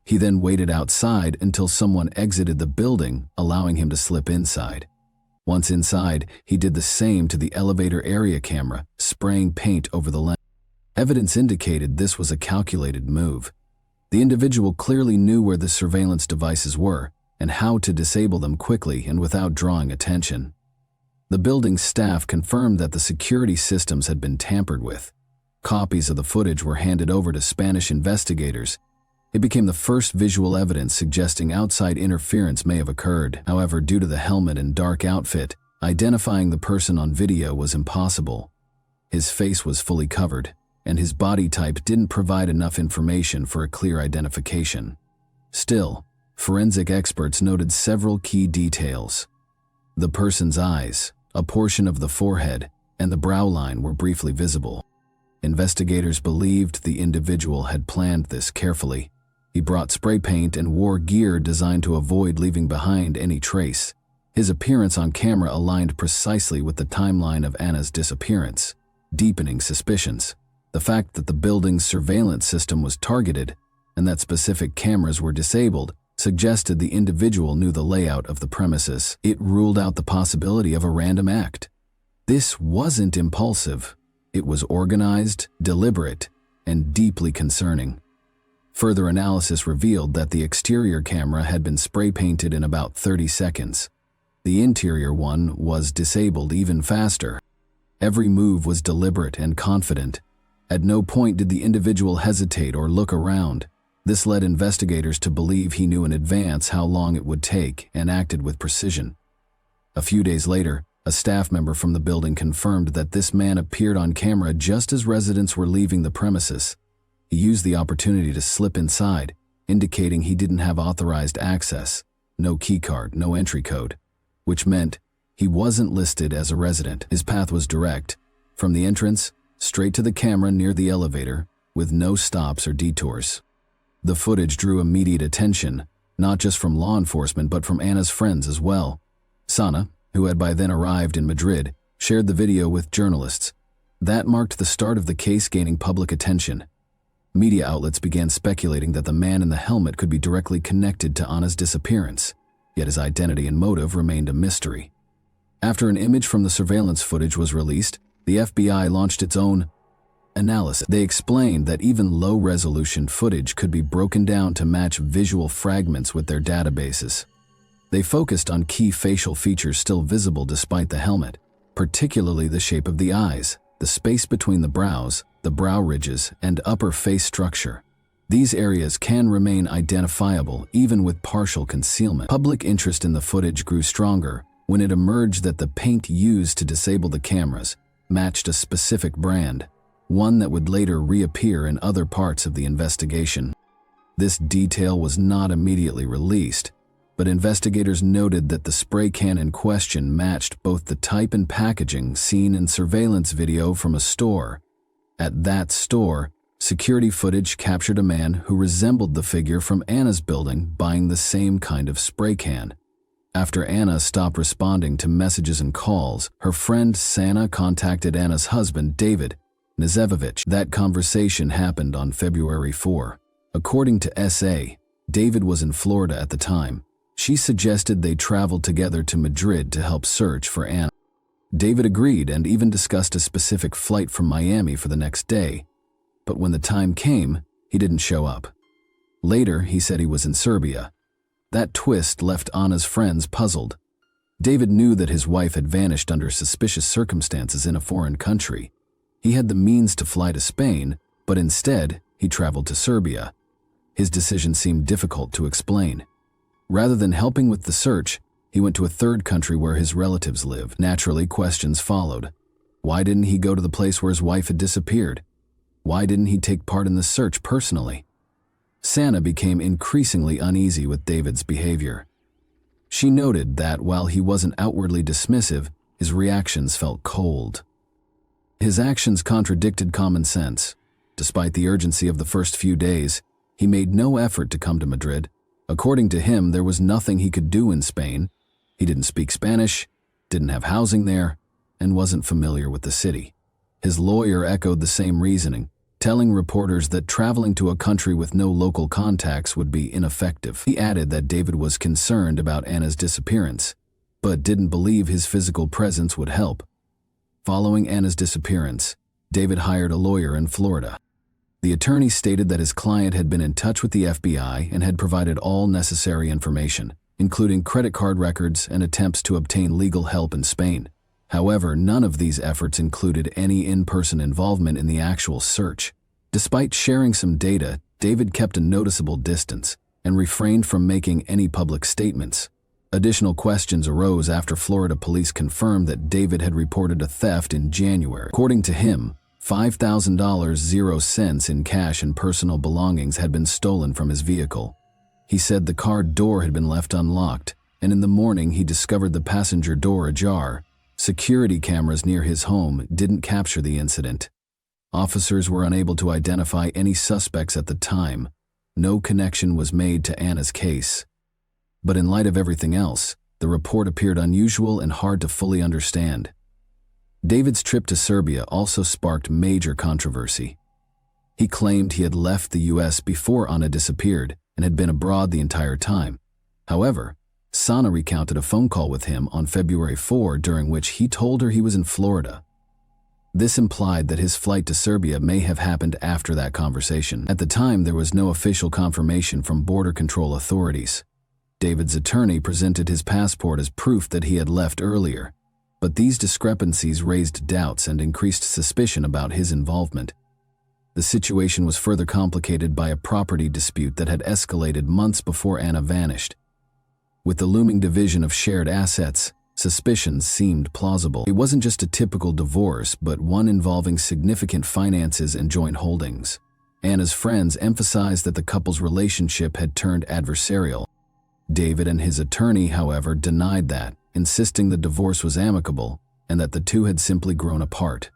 He then waited outside until someone exited the building, allowing him to slip inside. Once inside, he did the same to the elevator area camera, spraying paint over the lens. Evidence indicated this was a calculated move. The individual clearly knew where the surveillance devices were and how to disable them quickly and without drawing attention. The building's staff confirmed that the security systems had been tampered with. Copies of the footage were handed over to Spanish investigators. It became the first visual evidence suggesting outside interference may have occurred. However, due to the helmet and dark outfit, identifying the person on video was impossible. His face was fully covered, and his body type didn't provide enough information for a clear identification. Still, forensic experts noted several key details. The person's eyes, a portion of the forehead, and the brow line were briefly visible. Investigators believed the individual had planned this carefully. He brought spray paint and wore gear designed to avoid leaving behind any trace. His appearance on camera aligned precisely with the timeline of Anna's disappearance, deepening suspicions. The fact that the building's surveillance system was targeted and that specific cameras were disabled suggested the individual knew the layout of the premises. It ruled out the possibility of a random act. This wasn't impulsive. It was organized, deliberate, and deeply concerning. Further analysis revealed that the exterior camera had been spray painted in about 30 seconds. The interior one was disabled even faster. Every move was deliberate and confident. At no point did the individual hesitate or look around. This led investigators to believe he knew in advance how long it would take and acted with precision. A few days later, a staff member from the building confirmed that this man appeared on camera just as residents were leaving the premises. He used the opportunity to slip inside, indicating he didn't have authorized access, no keycard, no entry code, which meant he wasn't listed as a resident. His path was direct, from the entrance straight to the camera near the elevator, with no stops or detours. The footage drew immediate attention, not just from law enforcement but from Anna's friends as well. Sana, who had by then arrived in Madrid, shared the video with journalists. That marked the start of the case gaining public attention. Media outlets began speculating that the man in the helmet could be directly connected to Anna's disappearance, yet his identity and motive remained a mystery. After an image from the surveillance footage was released, the FBI launched its own analysis. They explained that even low-resolution footage could be broken down to match visual fragments with their databases. They focused on key facial features still visible despite the helmet, particularly the shape of the eyes, the space between the brows, the brow ridges, and upper face structure. These areas can remain identifiable even with partial concealment. Public interest in the footage grew stronger when it emerged that the paint used to disable the cameras matched a specific brand, one that would later reappear in other parts of the investigation. This detail was not immediately released, but investigators noted that the spray can in question matched both the type and packaging seen in surveillance video from a store. At that store, security footage captured a man who resembled the figure from Anna's building buying the same kind of spray can. After Anna stopped responding to messages and calls, her friend Sana contacted Anna's husband, David Nazevovich. That conversation happened on February 4. According to SA, David was in Florida at the time. She suggested they travel together to Madrid to help search for Anna. David agreed and even discussed a specific flight from Miami for the next day. But when the time came, he didn't show up. Later, he said he was in Serbia. That twist left Anna's friends puzzled. David knew that his wife had vanished under suspicious circumstances in a foreign country. He had the means to fly to Spain, but instead, he traveled to Serbia. His decision seemed difficult to explain. Rather than helping with the search, he went to a third country where his relatives lived. Naturally, questions followed. Why didn't he go to the place where his wife had disappeared? Why didn't he take part in the search personally? Sana became increasingly uneasy with David's behavior. She noted that while he wasn't outwardly dismissive, his reactions felt cold. His actions contradicted common sense. Despite the urgency of the first few days, he made no effort to come to Madrid. According to him, there was nothing he could do in Spain. He didn't speak Spanish, didn't have housing there, and wasn't familiar with the city. His lawyer echoed the same reasoning, telling reporters that traveling to a country with no local contacts would be ineffective. He added that David was concerned about Anna's disappearance, but didn't believe his physical presence would help. Following Anna's disappearance, David hired a lawyer in Florida. The attorney stated that his client had been in touch with the FBI and had provided all necessary information, including credit card records and attempts to obtain legal help in Spain. However, none of these efforts included any in-person involvement in the actual search. Despite sharing some data, David kept a noticeable distance and refrained from making any public statements. Additional questions arose after Florida police confirmed that David had reported a theft in January. According to him, $5,000 in cash and personal belongings had been stolen from his vehicle. He said the car door had been left unlocked, and in the morning he discovered the passenger door ajar. Security cameras near his home didn't capture the incident. Officers were unable to identify any suspects at the time. No connection was made to Anna's case. But in light of everything else, the report appeared unusual and hard to fully understand. David's trip to Serbia also sparked major controversy. He claimed he had left the U.S. before Anna disappeared and had been abroad the entire time. However, Sana recounted a phone call with him on February 4 during which he told her he was in Florida. This implied that his flight to Serbia may have happened after that conversation. At the time, there was no official confirmation from border control authorities. David's attorney presented his passport as proof that he had left earlier, but these discrepancies raised doubts and increased suspicion about his involvement. The situation was further complicated by a property dispute that had escalated months before Anna vanished. With the looming division of shared assets, suspicions seemed plausible. It wasn't just a typical divorce, but one involving significant finances and joint holdings. Anna's friends emphasized that the couple's relationship had turned adversarial. David and his attorney, however, denied that, insisting the divorce was amicable and that the two had simply grown apart.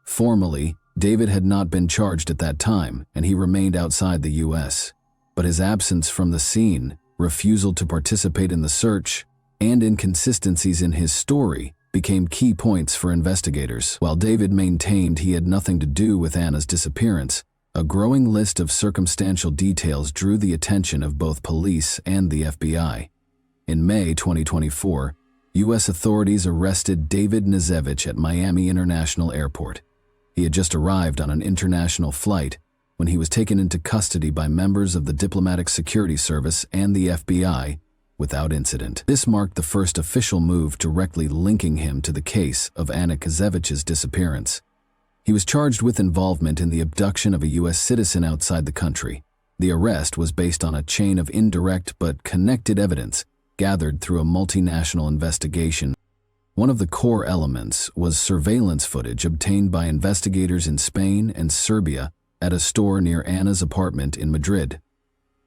Formally, David had not been charged at that time, and he remained outside the U.S. But his absence from the scene, refusal to participate in the search, and inconsistencies in his story became key points for investigators. While David maintained he had nothing to do with Anna's disappearance, a growing list of circumstantial details drew the attention of both police and the FBI. In May 2024, U.S. authorities arrested David Nazevich at Miami International Airport. He had just arrived on an international flight when he was taken into custody by members of the Diplomatic Security Service and the FBI without incident. This marked the first official move directly linking him to the case of Anna Kazevich's disappearance. He was charged with involvement in the abduction of a U.S. citizen outside the country. The arrest was based on a chain of indirect but connected evidence gathered through a multinational investigation. One of the core elements was surveillance footage obtained by investigators in Spain and Serbia at a store near Anna's apartment in Madrid.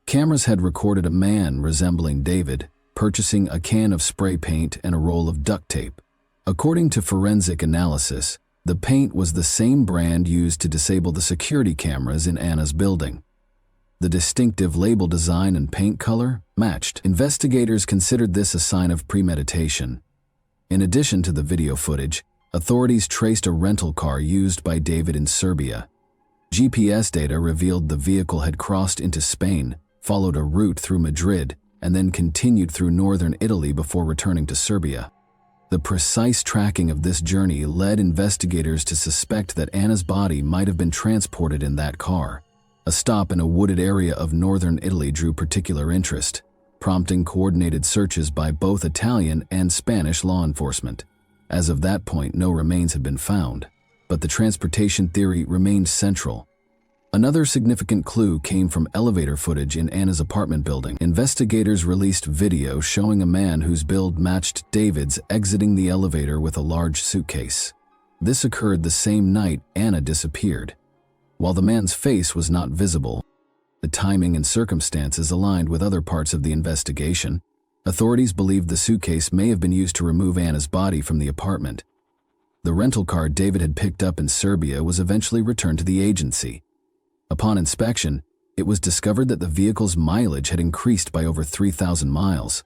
Cameras had recorded a man resembling David purchasing a can of spray paint and a roll of duct tape. According to forensic analysis, the paint was the same brand used to disable the security cameras in Anna's building. The distinctive label design and paint color matched. Investigators considered this a sign of premeditation. In addition to the video footage, authorities traced a rental car used by David in Serbia. GPS data revealed the vehicle had crossed into Spain, followed a route through Madrid, and then continued through northern Italy before returning to Serbia. The precise tracking of this journey led investigators to suspect that Anna's body might have been transported in that car. A stop in a wooded area of northern Italy drew particular interest, prompting coordinated searches by both Italian and Spanish law enforcement. As of that point, no remains had been found, but the transportation theory remained central. Another significant clue came from elevator footage in Anna's apartment building. Investigators released video showing a man whose build matched David's exiting the elevator with a large suitcase. This occurred the same night Anna disappeared. While the man's face was not visible, the timing and circumstances aligned with other parts of the investigation. Authorities believed the suitcase may have been used to remove Anna's body from the apartment. The rental car David had picked up in Serbia was eventually returned to the agency. Upon inspection, it was discovered that the vehicle's mileage had increased by over 3,000 miles.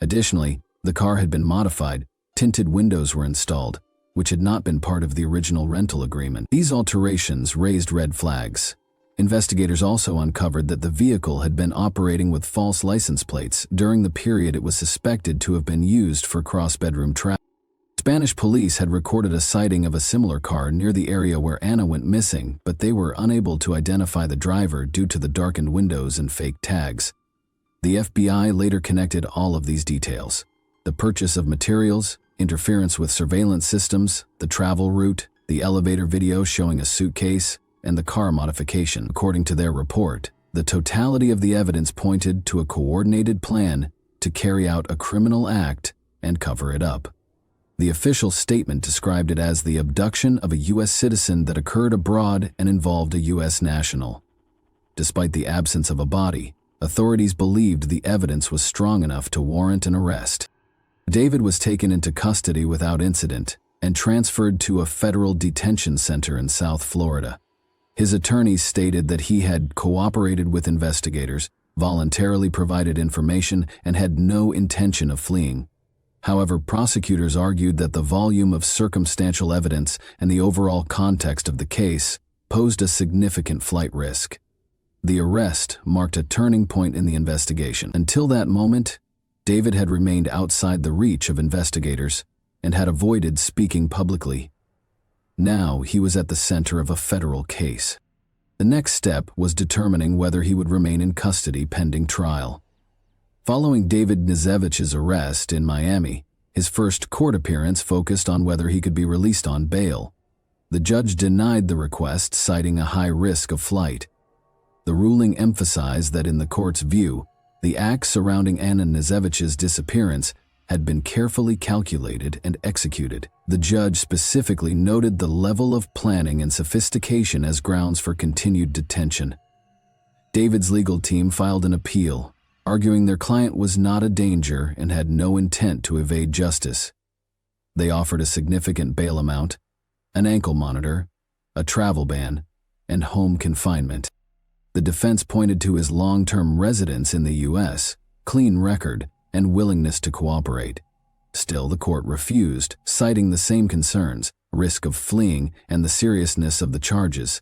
Additionally, the car had been modified, tinted windows were installed, which had not been part of the original rental agreement. These alterations raised red flags. Investigators also uncovered that the vehicle had been operating with false license plates during the period it was suspected to have been used for cross-bedroom travel. Spanish police had recorded a sighting of a similar car near the area where Anna went missing, but they were unable to identify the driver due to the darkened windows and fake tags. The FBI later connected all of these details: the purchase of materials, interference with surveillance systems, the travel route, the elevator video showing a suitcase, and the car modification. According to their report, the totality of the evidence pointed to a coordinated plan to carry out a criminal act and cover it up. The official statement described it as the abduction of a U.S. citizen that occurred abroad and involved a U.S. national. Despite the absence of a body, authorities believed the evidence was strong enough to warrant an arrest. David was taken into custody without incident and transferred to a federal detention center in South Florida. His attorneys stated that he had cooperated with investigators, voluntarily provided information, and had no intention of fleeing. However, prosecutors argued that the volume of circumstantial evidence and the overall context of the case posed a significant flight risk. The arrest marked a turning point in the investigation. Until that moment, David had remained outside the reach of investigators and had avoided speaking publicly. Now he was at the center of a federal case. The next step was determining whether he would remain in custody pending trial. Following David Nizevich's arrest in Miami, his first court appearance focused on whether he could be released on bail. The judge denied the request, citing a high risk of flight. The ruling emphasized that in the court's view, the acts surrounding Anna Nizevich's disappearance had been carefully calculated and executed. The judge specifically noted the level of planning and sophistication as grounds for continued detention. David's legal team filed an appeal, arguing their client was not a danger and had no intent to evade justice. They offered a significant bail amount, an ankle monitor, a travel ban, and home confinement. The defense pointed to his long-term residence in the U.S., clean record, and willingness to cooperate. Still, the court refused, citing the same concerns, risk of fleeing, and the seriousness of the charges.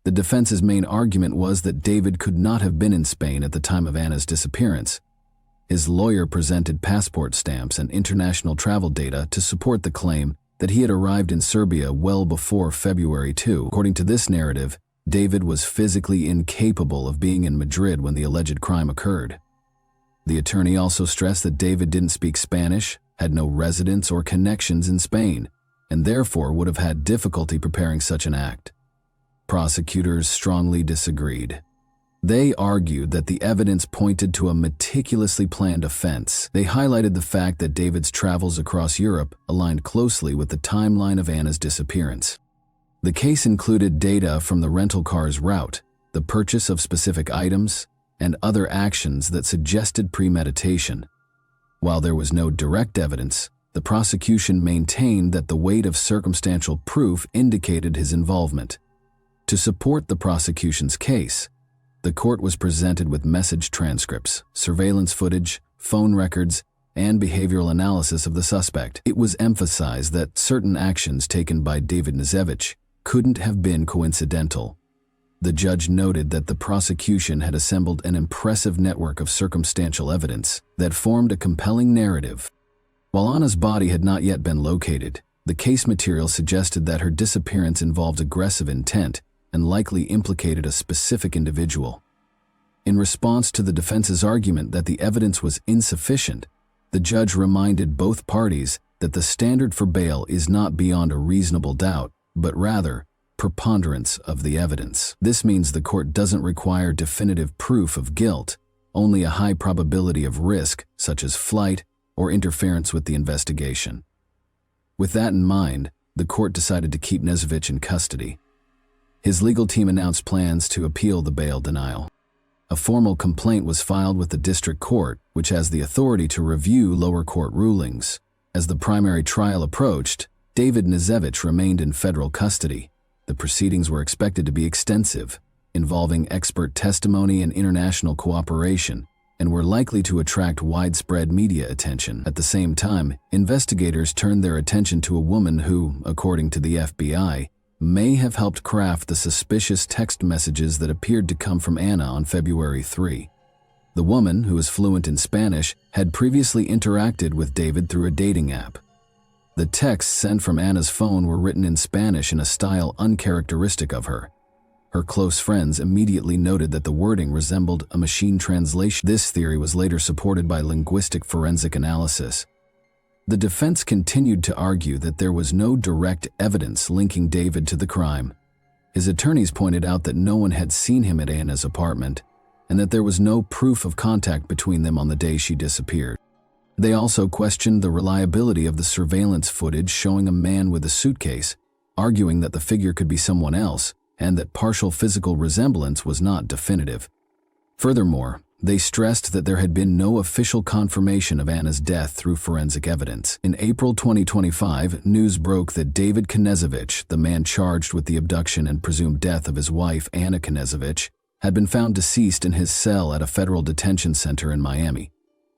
The defense's main argument was that David could not have been in Spain at the time of Anna's disappearance. His lawyer presented passport stamps and international travel data to support the claim that he had arrived in Serbia well before February 2. According to this narrative, David was physically incapable of being in Madrid when the alleged crime occurred. The attorney also stressed that David didn't speak Spanish, had no residence or connections in Spain, and therefore would have had difficulty preparing such an act. Prosecutors strongly disagreed. They argued that the evidence pointed to a meticulously planned offense. They highlighted the fact that David's travels across Europe aligned closely with the timeline of Anna's disappearance. The case included data from the rental car's route, the purchase of specific items, and other actions that suggested premeditation. While there was no direct evidence, the prosecution maintained that the weight of circumstantial proof indicated his involvement. To support the prosecution's case, the court was presented with message transcripts, surveillance footage, phone records, and behavioral analysis of the suspect. It was emphasized that certain actions taken by David Nizevich couldn't have been coincidental. The judge noted that the prosecution had assembled an impressive network of circumstantial evidence that formed a compelling narrative. While Anna's body had not yet been located, the case material suggested that her disappearance involved aggressive intent and likely implicated a specific individual. In response to the defense's argument that the evidence was insufficient, the judge reminded both parties that the standard for bail is not beyond a reasonable doubt, but rather preponderance of the evidence. This means the court doesn't require definitive proof of guilt, only a high probability of risk, such as flight or interference with the investigation. With that in mind, the court decided to keep Nizevich in custody. His legal team announced plans to appeal the bail denial. A formal complaint was filed with the district court, which has the authority to review lower court rulings. As the primary trial approached, David Nizevich remained in federal custody. The proceedings were expected to be extensive, involving expert testimony and international cooperation, and were likely to attract widespread media attention. At the same time, investigators turned their attention to a woman who, according to the FBI, may have helped craft the suspicious text messages that appeared to come from Anna on February 3. The woman, who was fluent in Spanish, had previously interacted with David through a dating app. The texts sent from Anna's phone were written in Spanish in a style uncharacteristic of her. Her close friends immediately noted that the wording resembled a machine translation. This theory was later supported by linguistic forensic analysis. The defense continued to argue that there was no direct evidence linking David to the crime. His attorneys pointed out that no one had seen him at Anna's apartment, and that there was no proof of contact between them on the day she disappeared. They also questioned the reliability of the surveillance footage showing a man with a suitcase, arguing that the figure could be someone else and that partial physical resemblance was not definitive. Furthermore, they stressed that there had been no official confirmation of Anna's death through forensic evidence. In April 2025, news broke that David Knezovich, the man charged with the abduction and presumed death of his wife Anna Knezovich, had been found deceased in his cell at a federal detention center in Miami.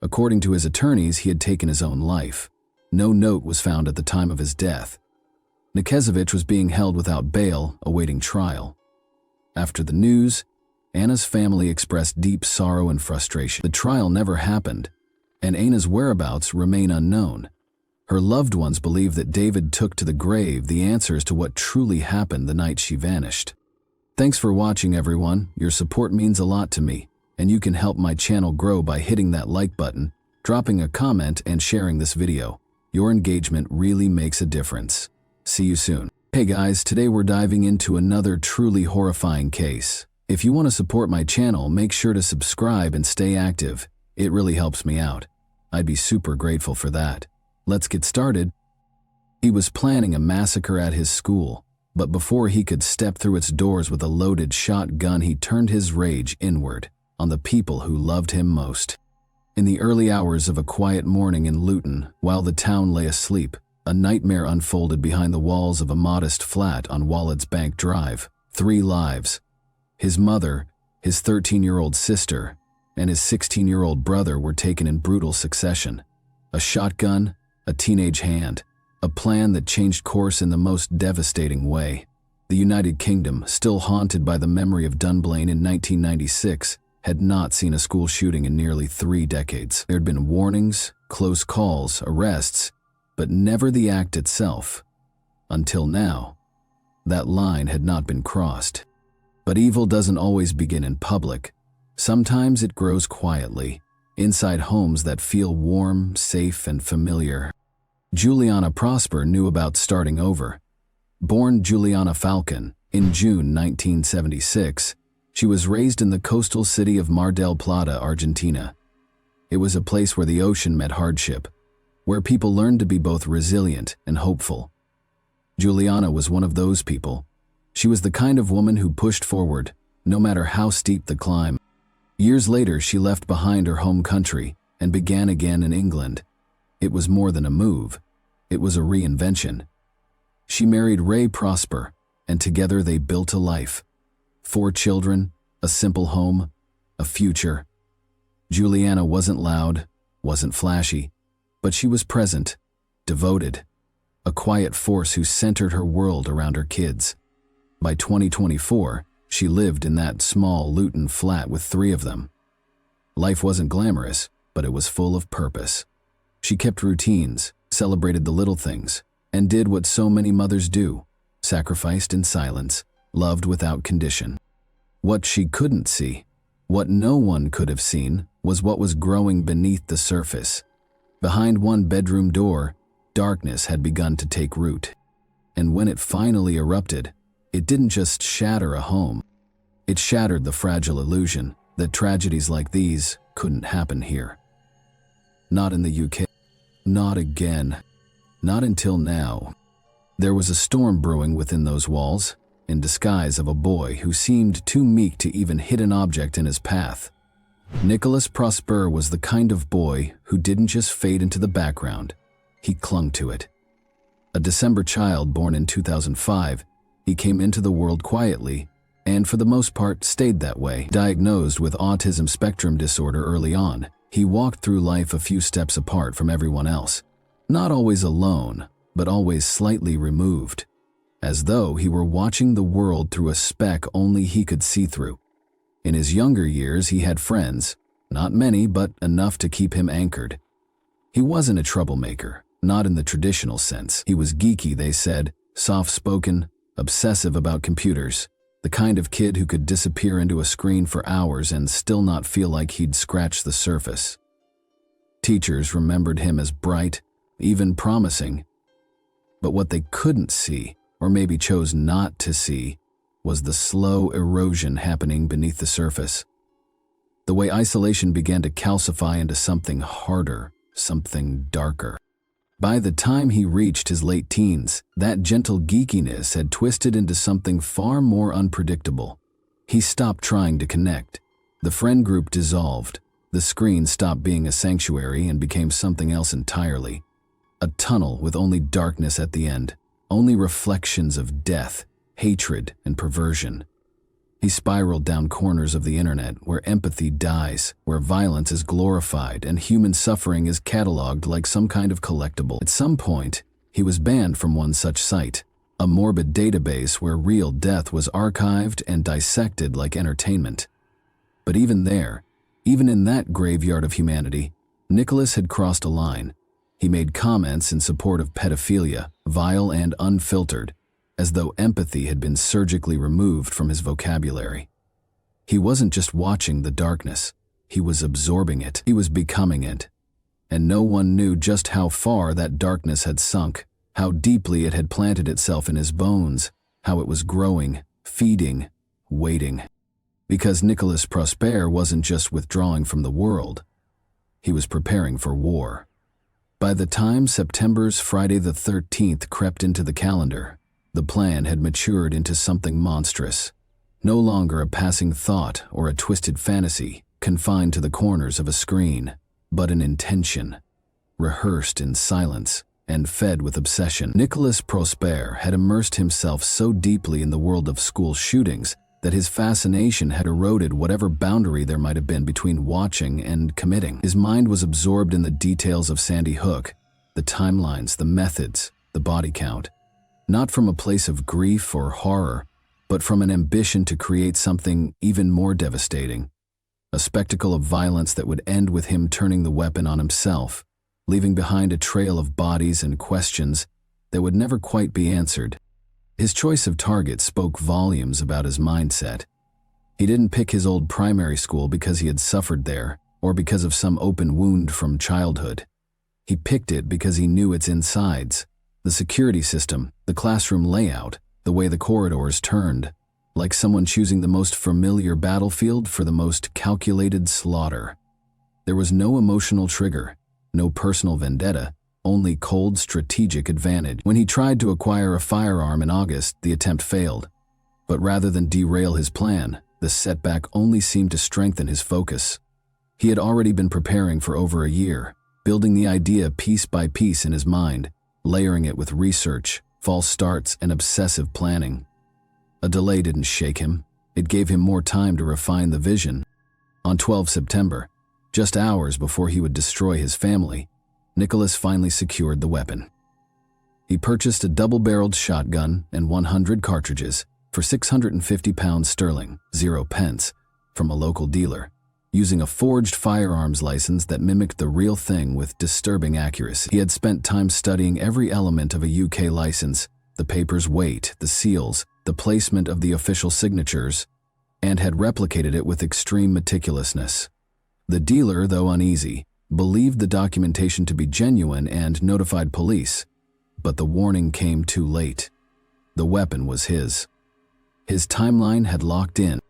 According to his attorneys, he had taken his own life. No note was found at the time of his death. Knezovich was being held without bail, awaiting trial. After the news, Anna's family expressed deep sorrow and frustration. The trial never happened, and Anna's whereabouts remain unknown. Her loved ones believe that David took to the grave the answers to what truly happened the night she vanished. Thanks for watching, everyone. Your support means a lot to me, and you can help my channel grow by hitting that like button, dropping a comment, and sharing this video. Your engagement really makes a difference. See you soon. Hey guys, today we're diving into another truly horrifying case. If you want to support my channel, make sure to subscribe and stay active. It really helps me out. I'd be super grateful for that. Let's get started. He was planning a massacre at his school, but before he could step through its doors with a loaded shotgun, he turned his rage inward on the people who loved him most. In the early hours of a quiet morning in Luton, while the town lay asleep, a nightmare unfolded behind the walls of a modest flat on Wallett's Bank Drive. 3 lives. His mother, his 13-year-old sister, and his 16-year-old brother were taken in brutal succession. A shotgun, a teenage hand, a plan that changed course in the most devastating way. The United Kingdom, still haunted by the memory of Dunblane in 1996, had not seen a school shooting in nearly 3 decades. There had been warnings, close calls, arrests, but never the act itself. Until now, that line had not been crossed. But evil doesn't always begin in public. Sometimes it grows quietly, inside homes that feel warm, safe, and familiar. Juliana Prosper knew about starting over. Born Juliana Falcon in June 1976, she was raised in the coastal city of Mar del Plata, Argentina. It was a place where the ocean met hardship, where people learned to be both resilient and hopeful. Juliana was one of those people. She was the kind of woman who pushed forward, no matter how steep the climb. Years later, she left behind her home country and began again in England. It was more than a move. It was a reinvention. She married Ray Prosper, and together they built a life. 4 children, a simple home, a future. Juliana wasn't loud, wasn't flashy, but she was present, devoted, a quiet force who centered her world around her kids. By 2024, she lived in that small Luton flat with 3 of them. Life wasn't glamorous, but it was full of purpose. She kept routines, celebrated the little things, and did what so many mothers do: sacrificed in silence, loved without condition. What she couldn't see, what no one could have seen, was what was growing beneath the surface. Behind one bedroom door, darkness had begun to take root. And when it finally erupted, it didn't just shatter a home. It shattered the fragile illusion that tragedies like these couldn't happen here. Not in the UK. Not again. Not until now. There was a storm brewing within those walls, in disguise of a boy who seemed too meek to even hit an object in his path. Nicholas Prosper was the kind of boy who didn't just fade into the background. He clung to it. A December child born in 2005, he came into the world quietly, and for the most part stayed that way. Diagnosed with autism spectrum disorder early on, he walked through life a few steps apart from everyone else. Not always alone, but always slightly removed, as though he were watching the world through a speck only he could see through. In his younger years, he had friends, not many, but enough to keep him anchored. He wasn't a troublemaker, not in the traditional sense. He was geeky, they said, soft-spoken, obsessive about computers, the kind of kid who could disappear into a screen for hours and still not feel like he'd scratched the surface. Teachers remembered him as bright, even promising. But what they couldn't see, or maybe chose not to see, was the slow erosion happening beneath the surface. The way isolation began to calcify into something harder, something darker. By the time he reached his late teens, that gentle geekiness had twisted into something far more unpredictable. He stopped trying to connect. The friend group dissolved. The screen stopped being a sanctuary and became something else entirely. A tunnel with only darkness at the end, only reflections of death, hatred, and perversion. He spiraled down corners of the internet where empathy dies, where violence is glorified and human suffering is cataloged like some kind of collectible. At some point, he was banned from one such site, a morbid database where real death was archived and dissected like entertainment. But even there, even in that graveyard of humanity, Nicholas had crossed a line. He made comments in support of pedophilia, vile and unfiltered, as though empathy had been surgically removed from his vocabulary. He wasn't just watching the darkness, he was absorbing it, he was becoming it. And no one knew just how far that darkness had sunk, how deeply it had planted itself in his bones, how it was growing, feeding, waiting. Because Nicholas Prosper wasn't just withdrawing from the world, he was preparing for war. By the time September's Friday the 13th crept into the calendar, the plan had matured into something monstrous, no longer a passing thought or a twisted fantasy confined to the corners of a screen, but an intention, rehearsed in silence and fed with obsession. Nicholas Prosper had immersed himself so deeply in the world of school shootings that his fascination had eroded whatever boundary there might have been between watching and committing. His mind was absorbed in the details of Sandy Hook, the timelines, the methods, the body count. Not from a place of grief or horror, but from an ambition to create something even more devastating. A spectacle of violence that would end with him turning the weapon on himself, leaving behind a trail of bodies and questions that would never quite be answered. His choice of target spoke volumes about his mindset. He didn't pick his old primary school because he had suffered there, or because of some open wound from childhood. He picked it because he knew its insides, the security system, the classroom layout, the way the corridors turned, like someone choosing the most familiar battlefield for the most calculated slaughter. There was no emotional trigger, no personal vendetta, only cold strategic advantage. When he tried to acquire a firearm in August, the attempt failed. But rather than derail his plan, the setback only seemed to strengthen his focus. He had already been preparing for over a year, building the idea piece by piece in his mind, layering it with research, false starts, and obsessive planning. A delay didn't shake him. It gave him more time to refine the vision. On 12 September, just hours before he would destroy his family, Nicholas finally secured the weapon. He purchased a double-barreled shotgun and 100 cartridges for £650 sterling, 0 pence, from a local dealer, using a forged firearms license that mimicked the real thing with disturbing accuracy. He had spent time studying every element of a UK license, the paper's weight, the seals, the placement of the official signatures, and had replicated it with extreme meticulousness. The dealer, though uneasy, believed the documentation to be genuine and notified police, but the warning came too late. The weapon was his. His timeline had locked in.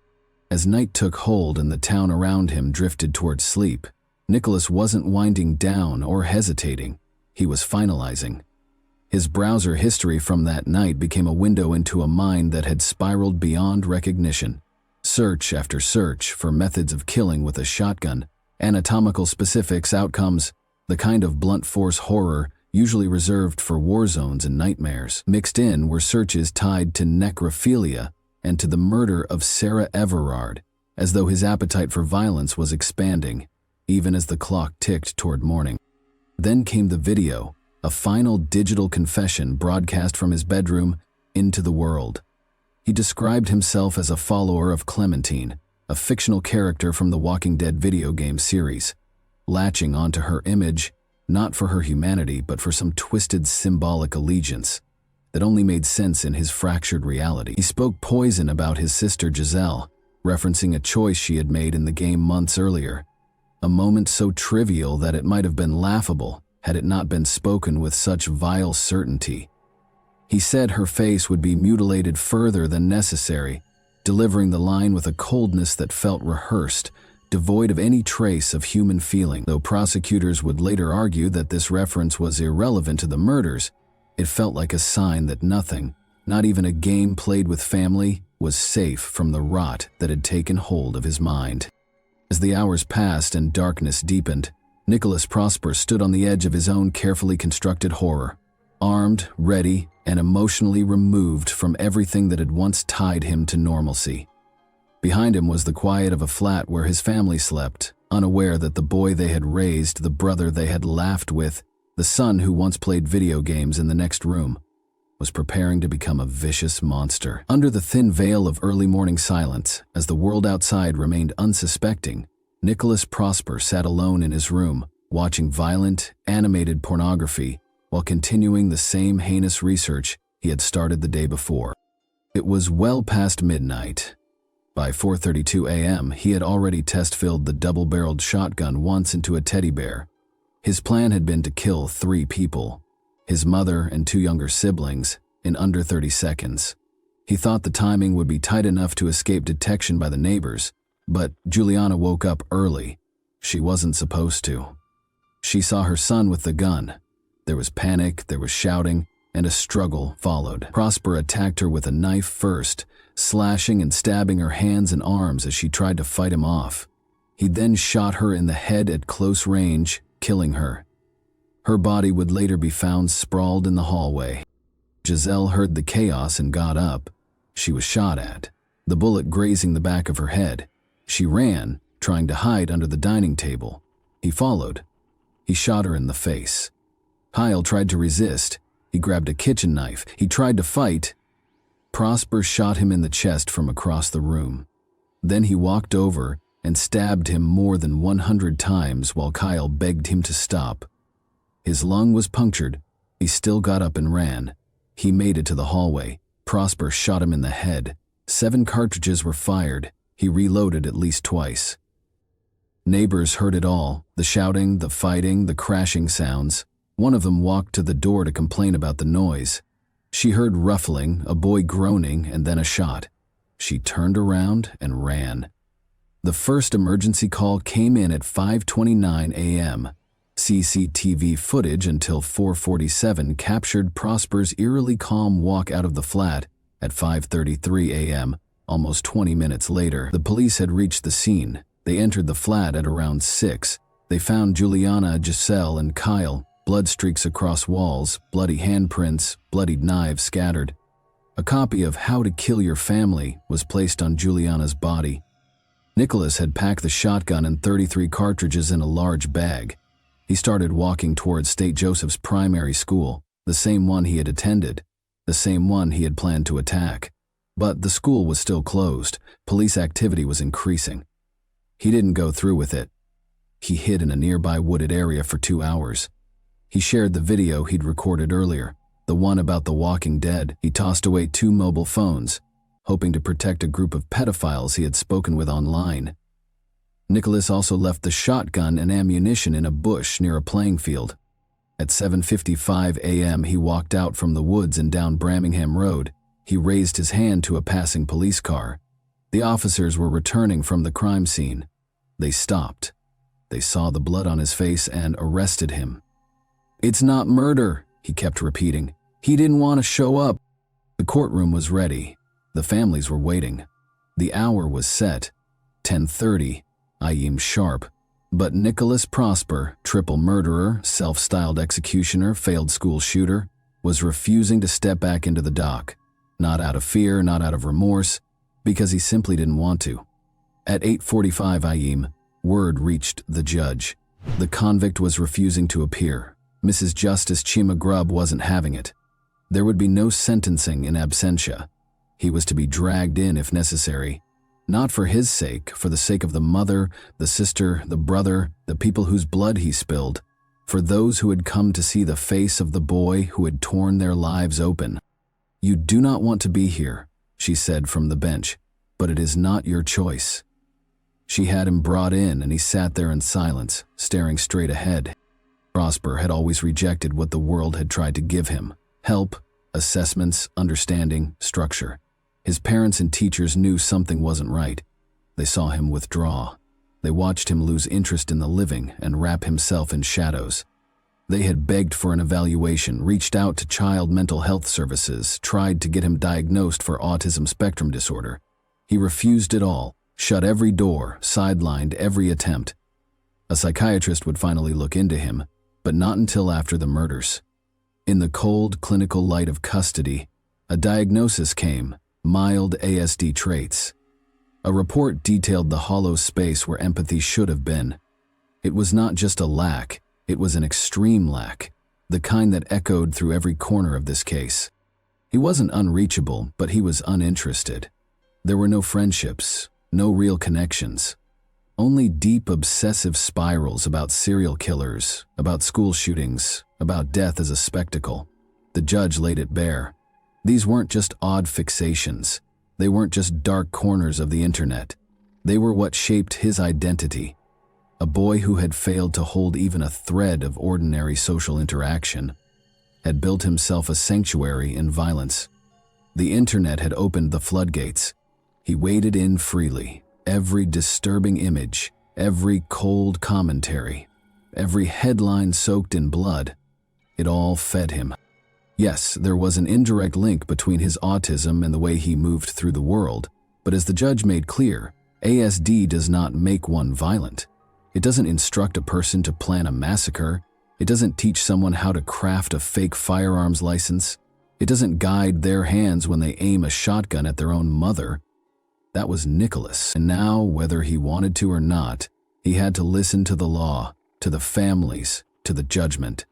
As night took hold and the town around him drifted towards sleep, Nicholas wasn't winding down or hesitating. He was finalizing. His browser history from that night became a window into a mind that had spiraled beyond recognition. Search after search for methods of killing with a shotgun, anatomical specifics, outcomes, the kind of blunt force horror usually reserved for war zones and nightmares. Mixed in were searches tied to necrophilia and to the murder of Sarah Everard, as though his appetite for violence was expanding, even as the clock ticked toward morning. Then came the video, a final digital confession broadcast from his bedroom into the world. He described himself as a follower of Clementine, a fictional character from the Walking Dead video game series. Latching onto her image, not for her humanity but for some twisted symbolic allegiance that only made sense in his fractured reality. He spoke poison about his sister Giselle, referencing a choice she had made in the game months earlier, a moment so trivial that it might have been laughable had it not been spoken with such vile certainty. He said her face would be mutilated further than necessary, delivering the line with a coldness that felt rehearsed, devoid of any trace of human feeling. Though prosecutors would later argue that this reference was irrelevant to the murders, it felt like a sign that nothing, not even a game played with family, was safe from the rot that had taken hold of his mind. As the hours passed and darkness deepened, Nicholas Prosper stood on the edge of his own carefully constructed horror, armed, ready, and emotionally removed from everything that had once tied him to normalcy. Behind him was the quiet of a flat where his family slept, unaware that the boy they had raised, the brother they had laughed with, the son who once played video games in the next room, was preparing to become a vicious monster. Under the thin veil of early morning silence, as the world outside remained unsuspecting, Nicholas Prosper sat alone in his room, watching violent, animated pornography while continuing the same heinous research he had started the day before. It was well past midnight. By 4:32 a.m., he had already test-filled the double-barreled shotgun once into a teddy bear. His plan had been to kill 3 people, his mother and 2 younger siblings, in under 30 seconds. He thought the timing would be tight enough to escape detection by the neighbors, but Juliana woke up early. She wasn't supposed to. She saw her son with the gun. There was panic, there was shouting, and a struggle followed. Prosper attacked her with a knife first, slashing and stabbing her hands and arms as she tried to fight him off. He then shot her in the head at close range, killing her. Her body would later be found sprawled in the hallway. Giselle heard the chaos and got up. She was shot at, the bullet grazing the back of her head. She ran, trying to hide under the dining table. He followed. He shot her in the face. Kyle tried to resist. He grabbed a kitchen knife. He tried to fight. Prosper shot him in the chest from across the room. Then he walked over and stabbed him more than 100 times while Kyle begged him to stop. His lung was punctured. He still got up and ran. He made it to the hallway. Prosper shot him in the head. 7 cartridges were fired. He reloaded at least twice. Neighbors heard it all, the shouting, the fighting, the crashing sounds. One of them walked to the door to complain about the noise. She heard ruffling, a boy groaning, and then a shot. She turned around and ran. The first emergency call came in at 5:29 a.m. CCTV footage until 4:47 captured Prosper's eerily calm walk out of the flat at 5:33 a.m., almost 20 minutes later. The police had reached the scene. They entered the flat at around 6. They found Juliana, Giselle, and Kyle, blood streaks across walls, bloody handprints, bloodied knives scattered. A copy of How to Kill Your Family was placed on Juliana's body. Nicholas had packed the shotgun and 33 cartridges in a large bag. He started walking towards St. Joseph's primary school, the same one he had attended, the same one he had planned to attack. But the school was still closed. Police activity was increasing. He didn't go through with it. He hid in a nearby wooded area for 2 hours. He shared the video he'd recorded earlier, the one about the walking dead. He tossed away 2 mobile phones, hoping to protect a group of pedophiles he had spoken with online. Nicholas also left the shotgun and ammunition in a bush near a playing field. At 7:55 a.m., he walked out from the woods and down Birmingham Road. He raised his hand to a passing police car. The officers were returning from the crime scene. They stopped. They saw the blood on his face and arrested him. "It's not murder," he kept repeating. "He didn't want to show up." The courtroom was ready. The families were waiting. The hour was set, 10:30, IM sharp. But Nicholas Prosper, triple murderer, self-styled executioner, failed school shooter, was refusing to step back into the dock. Not out of fear, not out of remorse, because he simply didn't want to. At 8:45 IM, word reached the judge. The convict was refusing to appear. Mrs. Justice Chima Grubb wasn't having it. There would be no sentencing in absentia. He was to be dragged in if necessary. Not for his sake, for the sake of the mother, the sister, the brother, the people whose blood he spilled. for those who had come to see the face of the boy who had torn their lives open. "You do not want to be here," she said from the bench, "but it is not your choice." She had him brought in and he sat there in silence, staring straight ahead. Prosper had always rejected what the world had tried to give him: help, assessments, understanding, structure. His parents and teachers knew something wasn't right. They saw him withdraw. They watched him lose interest in the living and wrap himself in shadows. They had begged for an evaluation, reached out to child mental health services, tried to get him diagnosed for autism spectrum disorder. He refused it all, shut every door, sidelined every attempt. A psychiatrist would finally look into him, but not until after the murders. In the cold, clinical light of custody, a diagnosis came: mild ASD traits. A report detailed the hollow space where empathy should have been. It was not just a lack, it was an extreme lack, the kind that echoed through every corner of this case. He wasn't unreachable, but he was uninterested. There were no friendships, no real connections. Only deep obsessive spirals about serial killers, about school shootings, about death as a spectacle. The judge laid it bare. These weren't just odd fixations. They weren't just dark corners of the internet. They were what shaped his identity. A boy who had failed to hold even a thread of ordinary social interaction, had built himself a sanctuary in violence. The internet had opened the floodgates. He waded in freely. Every disturbing image, every cold commentary, every headline soaked in blood, it all fed him. Yes, there was an indirect link between his autism and the way he moved through the world, but as the judge made clear, ASD does not make one violent. It doesn't instruct a person to plan a massacre. It doesn't teach someone how to craft a fake firearms license. It doesn't guide their hands when they aim a shotgun at their own mother. That was Nicholas, and now, whether he wanted to or not, he had to listen to the law, to the families, to the judgment.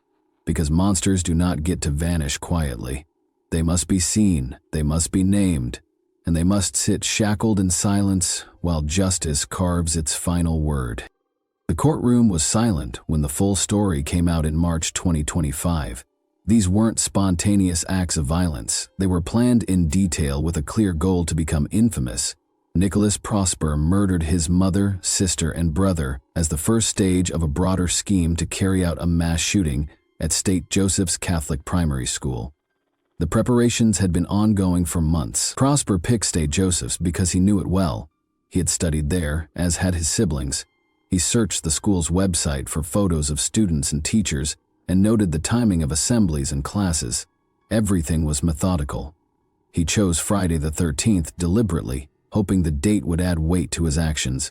Because monsters do not get to vanish quietly. They must be seen, they must be named, and they must sit shackled in silence while justice carves its final word. The courtroom was silent when the full story came out in March 2025. These weren't spontaneous acts of violence. They were planned in detail with a clear goal to become infamous. Nicholas Prosper murdered his mother, sister, and brother as the first stage of a broader scheme to carry out a mass shooting at St. Joseph's Catholic Primary School. The preparations had been ongoing for months. Prosper picked St. Joseph's because he knew it well. He had studied there, as had his siblings. He searched the school's website for photos of students and teachers and noted the timing of assemblies and classes. Everything was methodical. He chose Friday the 13th deliberately, hoping the date would add weight to his actions.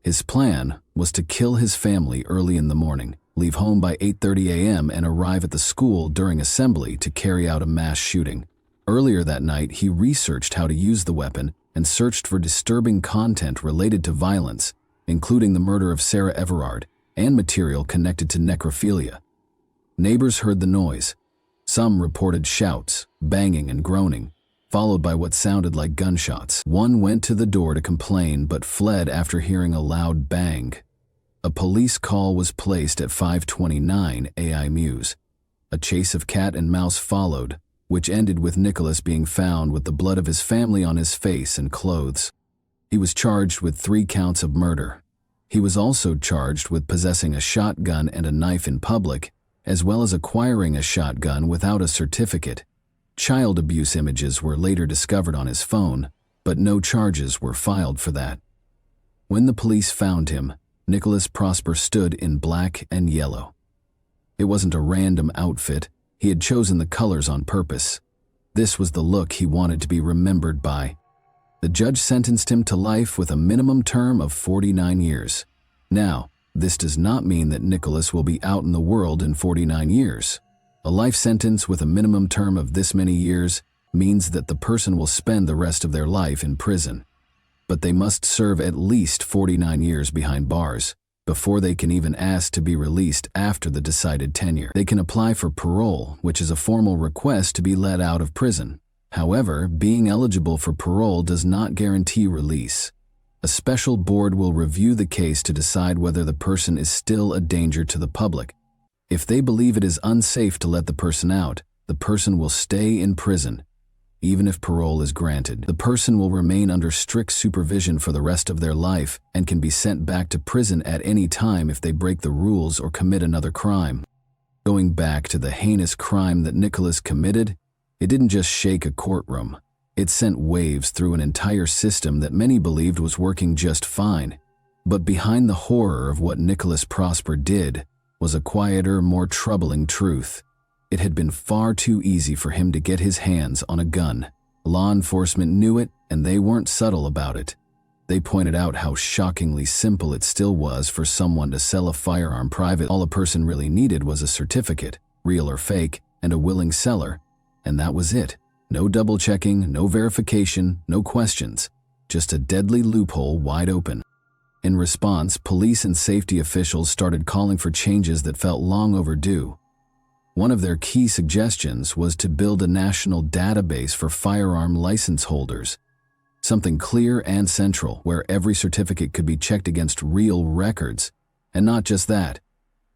His plan was to kill his family early in the morning, leave home by 8:30 a.m. and arrive at the school during assembly to carry out a mass shooting. Earlier that night, he researched how to use the weapon and searched for disturbing content related to violence, including the murder of Sarah Everard and material connected to necrophilia. Neighbors heard the noise. Some reported shouts, banging and groaning, followed by what sounded like gunshots. One went to the door to complain but fled after hearing a loud bang. A police call was placed at 5:29 AI Muse. A chase of cat and mouse followed, which ended with Nicholas being found with the blood of his family on his face and clothes. He was charged with 3 counts of murder. He was also charged with possessing a shotgun and a knife in public, as well as acquiring a shotgun without a certificate. Child abuse images were later discovered on his phone, but no charges were filed for that. When the police found him, Nicholas Prosper stood in black and yellow. It wasn't a random outfit. He had chosen the colors on purpose. This was the look he wanted to be remembered by. The judge sentenced him to life with a minimum term of 49 years. Now, this does not mean that Nicholas will be out in the world in 49 years. A life sentence with a minimum term of this many years means that the person will spend the rest of their life in prison. But they must serve at least 49 years behind bars before they can even ask to be released after the decided tenure. They can apply for parole, which is a formal request to be let out of prison. However, being eligible for parole does not guarantee release. A special board will review the case to decide whether the person is still a danger to the public, If they believe it is unsafe to let the person out, the person will stay in prison. Even if parole is granted, the person will remain under strict supervision for the rest of their life and can be sent back to prison at any time if they break the rules or commit another crime. Going back to the heinous crime that Nicholas committed, it didn't just shake a courtroom. It sent waves through an entire system that many believed was working just fine. But behind the horror of what Nicholas Prosper did was a quieter, more troubling truth. It had been far too easy for him to get his hands on a gun. Law enforcement knew it, and they weren't subtle about it. They pointed out how shockingly simple it still was for someone to sell a firearm private. All a person really needed was a certificate, real or fake, and a willing seller. And that was it. No double-checking, no verification, no questions. Just a deadly loophole wide open. In response, police and safety officials started calling for changes that felt long overdue. One of their key suggestions was to build a national database for firearm license holders. Something clear and central, where every certificate could be checked against real records. And not just that.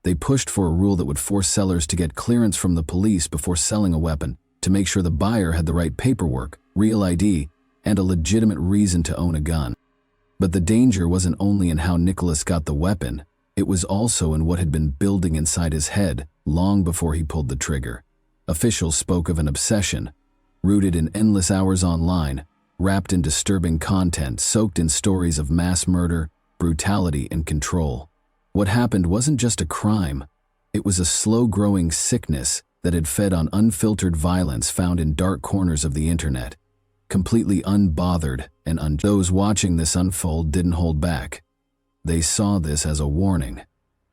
They pushed for a rule that would force sellers to get clearance from the police before selling a weapon, to make sure the buyer had the right paperwork, real ID, and a legitimate reason to own a gun. But the danger wasn't only in how Nicholas got the weapon, it was also in what had been building inside his head long before he pulled the trigger. Officials spoke of an obsession, rooted in endless hours online, wrapped in disturbing content, soaked in stories of mass murder, brutality, and control. What happened wasn't just a crime. It was a slow-growing sickness that had fed on unfiltered violence found in dark corners of the internet. Completely unbothered and those watching this unfold didn't hold back. They saw this as a warning.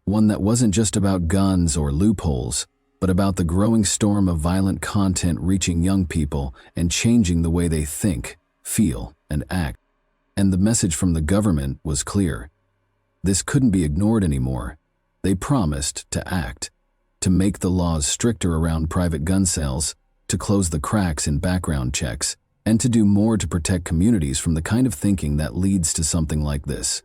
One that wasn't just about guns or loopholes, but about the growing storm of violent content reaching young people and changing the way they think, feel, and act. And the message from the government was clear. This couldn't be ignored anymore. They promised to act, to make the laws stricter around private gun sales, to close the cracks in background checks, and to do more to protect communities from the kind of thinking that leads to something like this.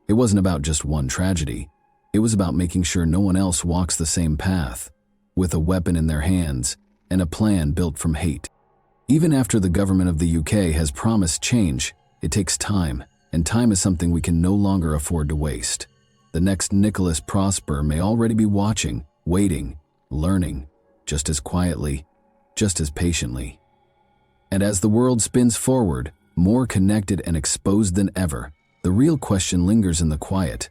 It wasn't about just one tragedy. It was about making sure no one else walks the same path, with a weapon in their hands and a plan built from hate. Even after the government of the UK has promised change, it takes time, and time is something we can no longer afford to waste. The next Nicholas Prosper may already be watching, waiting, learning, just as quietly, just as patiently. And as the world spins forward, more connected and exposed than ever, the real question lingers in the quiet.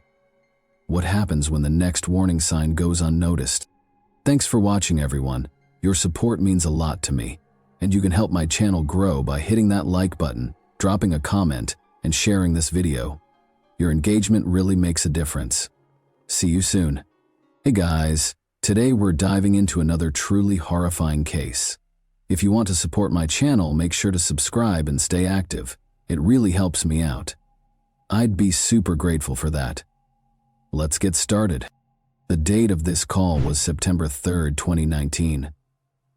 What happens when the next warning sign goes unnoticed? Thanks for watching, everyone. Your support means a lot to me, and you can help my channel grow by hitting that like button, dropping a comment, and sharing this video. Your engagement really makes a difference. See you soon. Hey guys, today we're diving into another truly horrifying case. If you want to support my channel, make sure to subscribe and stay active. It really helps me out. I'd be super grateful for that. Let's get started. The date of this call was September 3rd, 2019.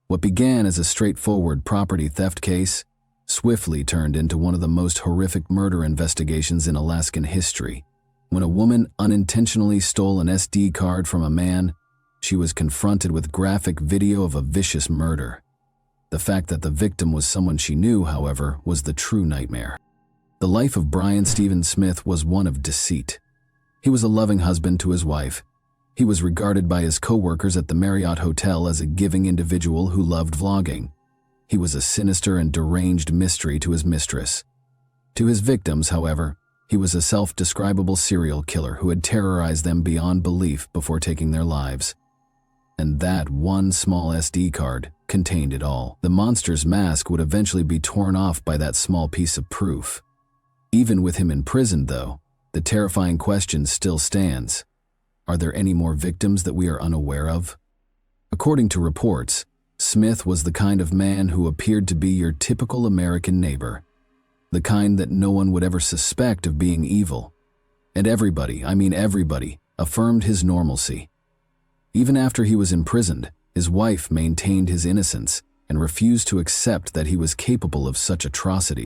What began as a straightforward property theft case swiftly turned into one of the most horrific murder investigations in Alaskan history. When a woman unintentionally stole an SD card from a man, she was confronted with graphic video of a vicious murder. The fact that the victim was someone she knew, however, was the true nightmare. The life of Brian Stephen Smith was one of deceit. He was a loving husband to his wife. He was regarded by his co-workers at the Marriott Hotel as a giving individual who loved vlogging. He was a sinister and deranged mystery to his mistress. To his victims, however, he was a self-describable serial killer who had terrorized them beyond belief before taking their lives. And that one small SD card contained it all. The monster's mask would eventually be torn off by that small piece of proof. Even with him in prison, though, the terrifying question still stands. Are there any more victims that we are unaware of? According to reports, Smith was the kind of man who appeared to be your typical American neighbor. The kind that no one would ever suspect of being evil. And everybody, I mean everybody, affirmed his normalcy. Even after he was imprisoned, his wife maintained his innocence and refused to accept that he was capable of such atrocity.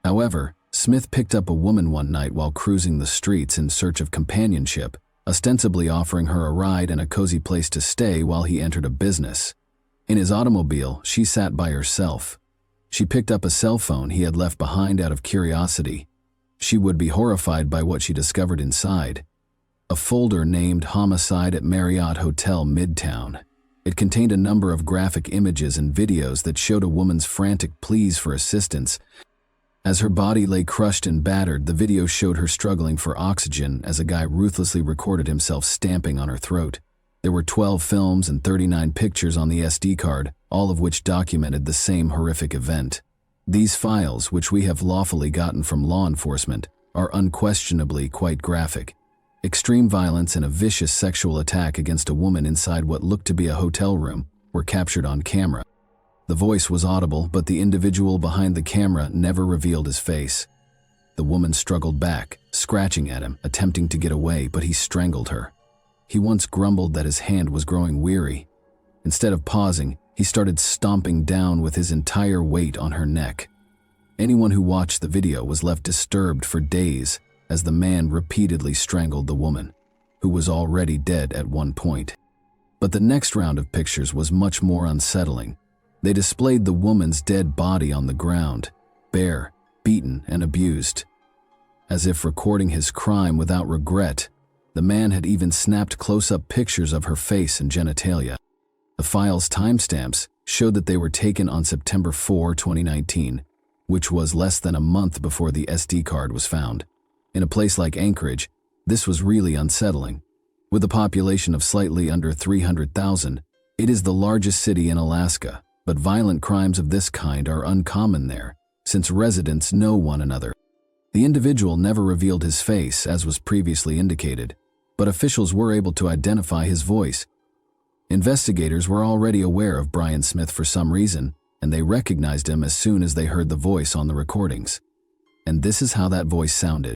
However, Smith picked up a woman one night while cruising the streets in search of companionship ostensibly offering her a ride and a cozy place to stay while he entered a business. In his automobile, she sat by herself. She picked up a cell phone he had left behind out of curiosity. She would be horrified by what she discovered inside. A folder named Homicide at Marriott Hotel Midtown. It contained a number of graphic images and videos that showed a woman's frantic pleas for assistance. As her body lay crushed and battered, the video showed her struggling for oxygen as a guy ruthlessly recorded himself stamping on her throat. There were 12 films and 39 pictures on the SD card, all of which documented the same horrific event. These files, which we have lawfully gotten from law enforcement, are unquestionably quite graphic. Extreme violence and a vicious sexual attack against a woman inside what looked to be a hotel room were captured on camera. The voice was audible, but the individual behind the camera never revealed his face. The woman struggled back, scratching at him, attempting to get away, but he strangled her. He once grumbled that his hand was growing weary. Instead of pausing, he started stomping down with his entire weight on her neck. Anyone who watched the video was left disturbed for days as the man repeatedly strangled the woman, who was already dead at one point. But the next round of pictures was much more unsettling. They displayed the woman's dead body on the ground, bare, beaten, and abused. As if recording his crime without regret, the man had even snapped close-up pictures of her face and genitalia. The file's timestamps showed that they were taken on September 4, 2019, which was less than a month before the SD card was found. In a place like Anchorage, this was really unsettling. With a population of slightly under 300,000, it is the largest city in Alaska, but violent crimes of this kind are uncommon there, since residents know one another. The individual never revealed his face, as was previously indicated, but officials were able to identify his voice. Investigators were already aware of Brian Smith for some reason, and they recognized him as soon as they heard the voice on the recordings. And this is how that voice sounded.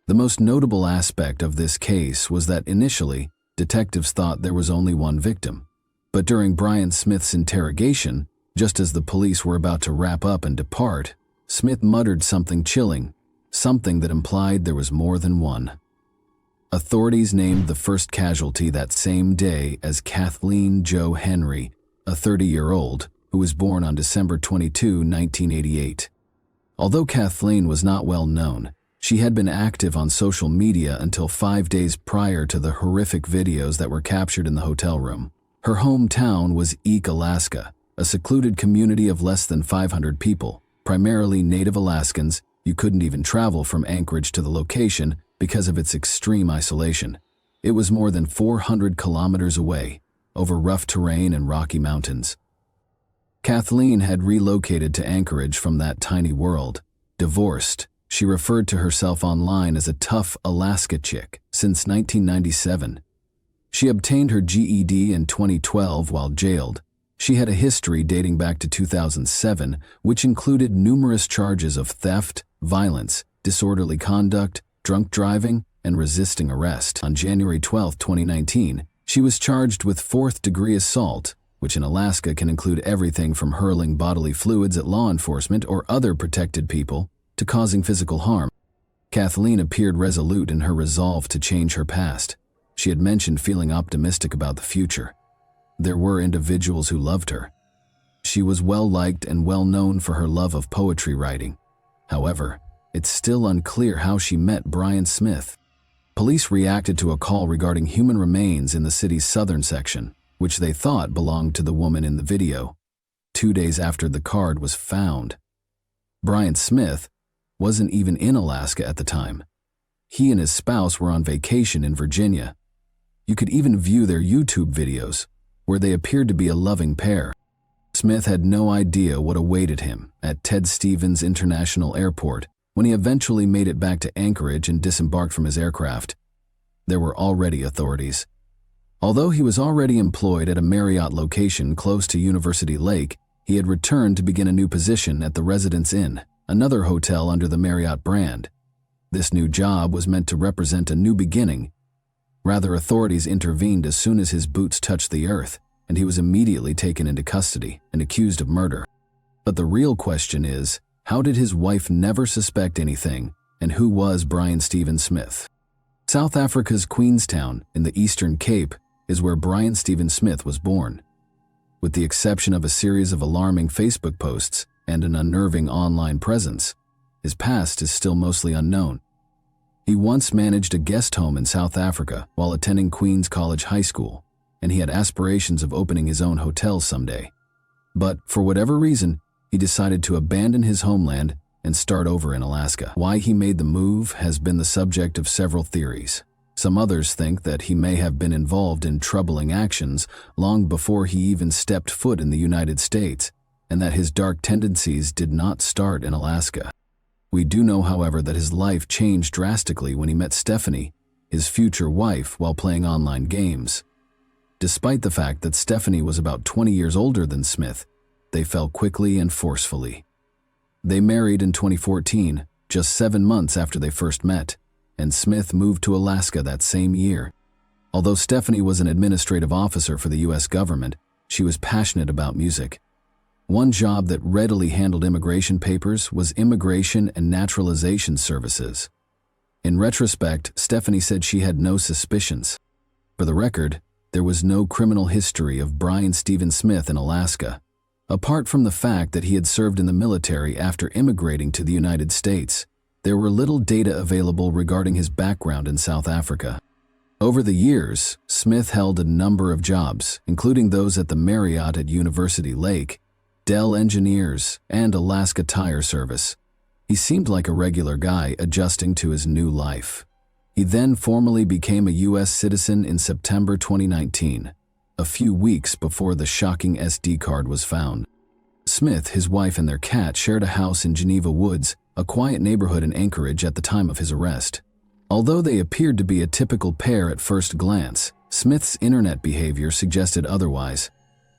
The most notable aspect of this case was that initially, detectives thought there was only one victim. But during Brian Smith's interrogation, just as the police were about to wrap up and depart, Smith muttered something chilling, something that implied there was more than one. Authorities named the first casualty that same day as Kathleen Jo Henry, a 30-year-old, who was born on December 22, 1988. Although Kathleen was not well known, she had been active on social media until 5 days prior to the horrific videos that were captured in the hotel room. Her hometown was Eek, Alaska, a secluded community of less than 500 people, primarily Native Alaskans. You couldn't even travel from Anchorage to the location because of its extreme isolation. It was more than 400 kilometers away, over rough terrain and rocky mountains. Kathleen had relocated to Anchorage from that tiny world. Divorced, she referred to herself online as a tough Alaska chick since 1997. She obtained her GED in 2012 while jailed. She had a history dating back to 2007, which included numerous charges of theft, violence, disorderly conduct, drunk driving, and resisting arrest. On January 12, 2019, she was charged with fourth-degree assault, which in Alaska can include everything from hurling bodily fluids at law enforcement or other protected people to causing physical harm. Kathleen appeared resolute in her resolve to change her past. She had mentioned feeling optimistic about the future. There were individuals who loved her. She was well-liked and well-known for her love of poetry writing. However, it's still unclear how she met Brian Smith. Police reacted to a call regarding human remains in the city's southern section, which they thought belonged to the woman in the video. 2 days after the card was found, Brian Smith wasn't even in Alaska at the time. He and his spouse were on vacation in Virginia. You could even view their YouTube videos, where they appeared to be a loving pair. Smith had no idea what awaited him at Ted Stevens International Airport when he eventually made it back to Anchorage and disembarked from his aircraft. There were already authorities. Although he was already employed at a Marriott location close to University Lake, he had returned to begin a new position at the Residence Inn, another hotel under the Marriott brand. This new job was meant to represent a new beginning. Rather, authorities intervened as soon as his boots touched the earth, and he was immediately taken into custody and accused of murder. But the real question is, how did his wife never suspect anything, and who was Brian Stephen Smith? South Africa's Queenstown, in the Eastern Cape, is where Brian Stephen Smith was born. With the exception of a series of alarming Facebook posts and an unnerving online presence, his past is still mostly unknown. He once managed a guest home in South Africa while attending Queen's College High School, and he had aspirations of opening his own hotel someday. But for whatever reason, he decided to abandon his homeland and start over in Alaska. Why he made the move has been the subject of several theories. Some others think that he may have been involved in troubling actions long before he even stepped foot in the United States, and that his dark tendencies did not start in Alaska. We do know, however, that his life changed drastically when he met Stephanie, his future wife, while playing online games. Despite the fact that Stephanie was about 20 years older than Smith, they fell quickly and forcefully. They married in 2014, just 7 months after they first met, and Smith moved to Alaska that same year. Although Stephanie was an administrative officer for the U.S. government, she was passionate about music. One job that readily handled immigration papers was Immigration and Naturalization Services. In retrospect, Stephanie said she had no suspicions. For the record, there was no criminal history of Brian Stephen Smith in Alaska, apart from the fact that he had served in the military after immigrating to the United States. There were little data available regarding his background in South Africa. Over the years, Smith held a number of jobs, including those at the Marriott at University Lake, Dell Engineers, and Alaska Tire Service. He seemed like a regular guy adjusting to his new life. He then formally became a U.S. citizen in September 2019, a few weeks before the shocking SD card was found. Smith, his wife, and their cat shared a house in Geneva Woods, a quiet neighborhood in Anchorage, at the time of his arrest. Although they appeared to be a typical pair at first glance, Smith's internet behavior suggested otherwise.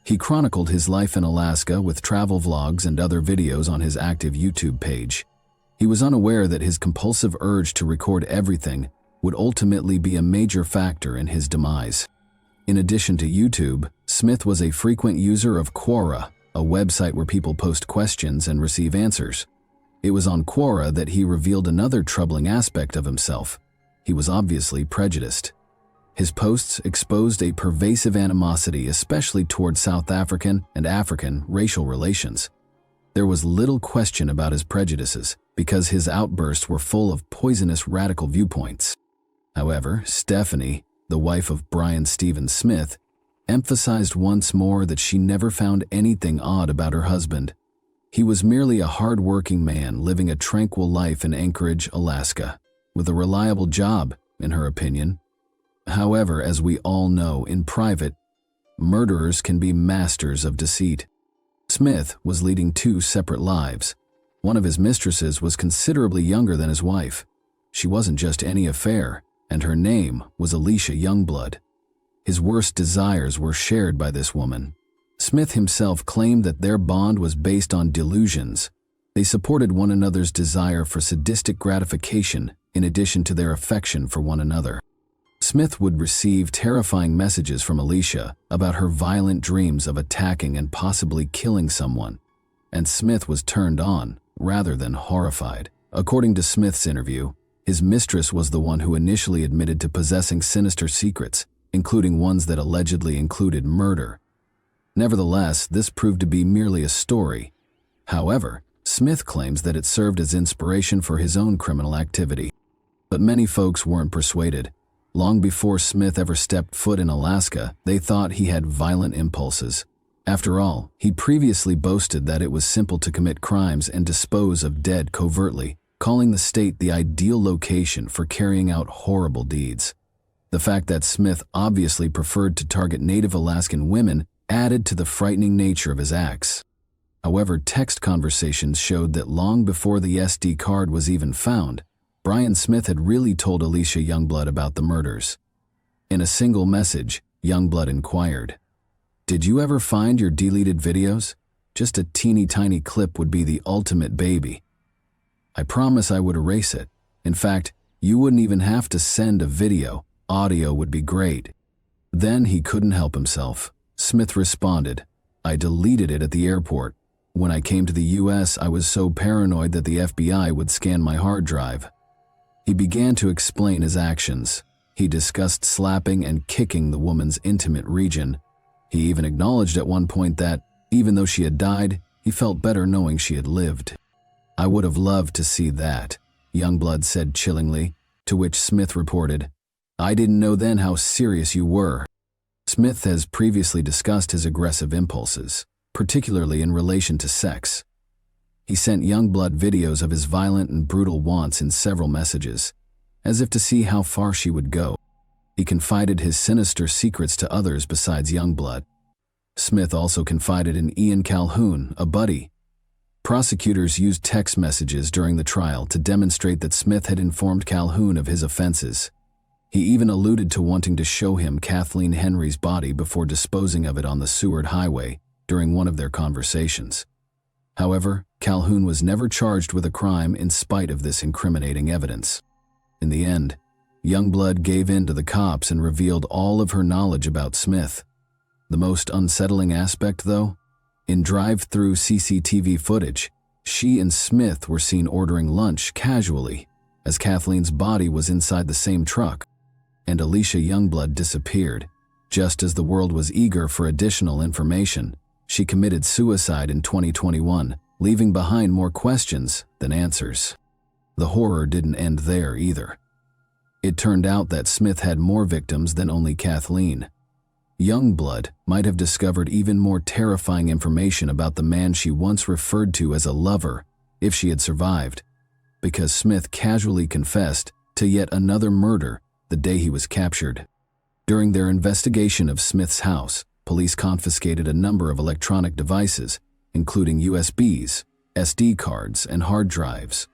He chronicled his life in Alaska with travel vlogs and other videos on his active YouTube page. He was unaware that his compulsive urge to record everything would ultimately be a major factor in his demise. In addition to YouTube, Smith was a frequent user of Quora, a website where people post questions and receive answers. It was on Quora that he revealed another troubling aspect of himself. He was obviously prejudiced. His posts exposed a pervasive animosity, especially toward South African and African racial relations. There was little question about his prejudices, because his outbursts were full of poisonous radical viewpoints. However, Stephanie, the wife of Brian Stephen Smith, emphasized once more that she never found anything odd about her husband. He was merely a hard-working man living a tranquil life in Anchorage, Alaska, with a reliable job, in her opinion. However, as we all know, in private, murderers can be masters of deceit. Smith was leading 2 separate lives. One of his mistresses was considerably younger than his wife. She wasn't just any affair, and her name was Alicia Youngblood. His worst desires were shared by this woman. Smith himself claimed that their bond was based on delusions. They supported one another's desire for sadistic gratification in addition to their affection for one another. Smith would receive terrifying messages from Alicia about her violent dreams of attacking and possibly killing someone, and Smith was turned on rather than horrified. According to Smith's interview, his mistress was the one who initially admitted to possessing sinister secrets, including ones that allegedly included murder. Nevertheless, this proved to be merely a story. However, Smith claims that it served as inspiration for his own criminal activity. But many folks weren't persuaded. Long before Smith ever stepped foot in Alaska, they thought he had violent impulses. After all, he previously boasted that it was simple to commit crimes and dispose of dead covertly, calling the state the ideal location for carrying out horrible deeds. The fact that Smith obviously preferred to target Native Alaskan women added to the frightening nature of his acts. However, text conversations showed that long before the SD card was even found, Brian Smith had really told Alicia Youngblood about the murders. In a single message, Youngblood inquired, "Did you ever find your deleted videos? Just a teeny tiny clip would be the ultimate baby. I promise I would erase it. In fact, you wouldn't even have to send a video. Audio would be great." Then he couldn't help himself. Smith responded, "I deleted it at the airport. When I came to the US, I was so paranoid that the FBI would scan my hard drive." He began to explain his actions. He discussed slapping and kicking the woman's intimate region. He even acknowledged at one point that, even though she had died, he felt better knowing she had lived. "I would have loved to see that," Youngblood said chillingly, to which Smith reported, "I didn't know then how serious you were." Smith has previously discussed his aggressive impulses, particularly in relation to sex. He sent Youngblood videos of his violent and brutal wants in several messages, as if to see how far she would go. He confided his sinister secrets to others besides Youngblood. Smith also confided in Ian Calhoun, a buddy. Prosecutors used text messages during the trial to demonstrate that Smith had informed Calhoun of his offenses. He even alluded to wanting to show him Kathleen Henry's body before disposing of it on the Seward Highway during one of their conversations. However, Calhoun was never charged with a crime in spite of this incriminating evidence. In the end, Youngblood gave in to the cops and revealed all of her knowledge about Smith. The most unsettling aspect, though? In drive-through CCTV footage, she and Smith were seen ordering lunch casually, as Kathleen's body was inside the same truck, and Alicia Youngblood disappeared. Just as the world was eager for additional information, she committed suicide in 2021, leaving behind more questions than answers. The horror didn't end there either. It turned out that Smith had more victims than only Kathleen. Youngblood might have discovered even more terrifying information about the man she once referred to as a lover if she had survived, because Smith casually confessed to yet another murder the day he was captured. During their investigation of Smith's house, police confiscated a number of electronic devices, including USBs, SD cards, and hard drives.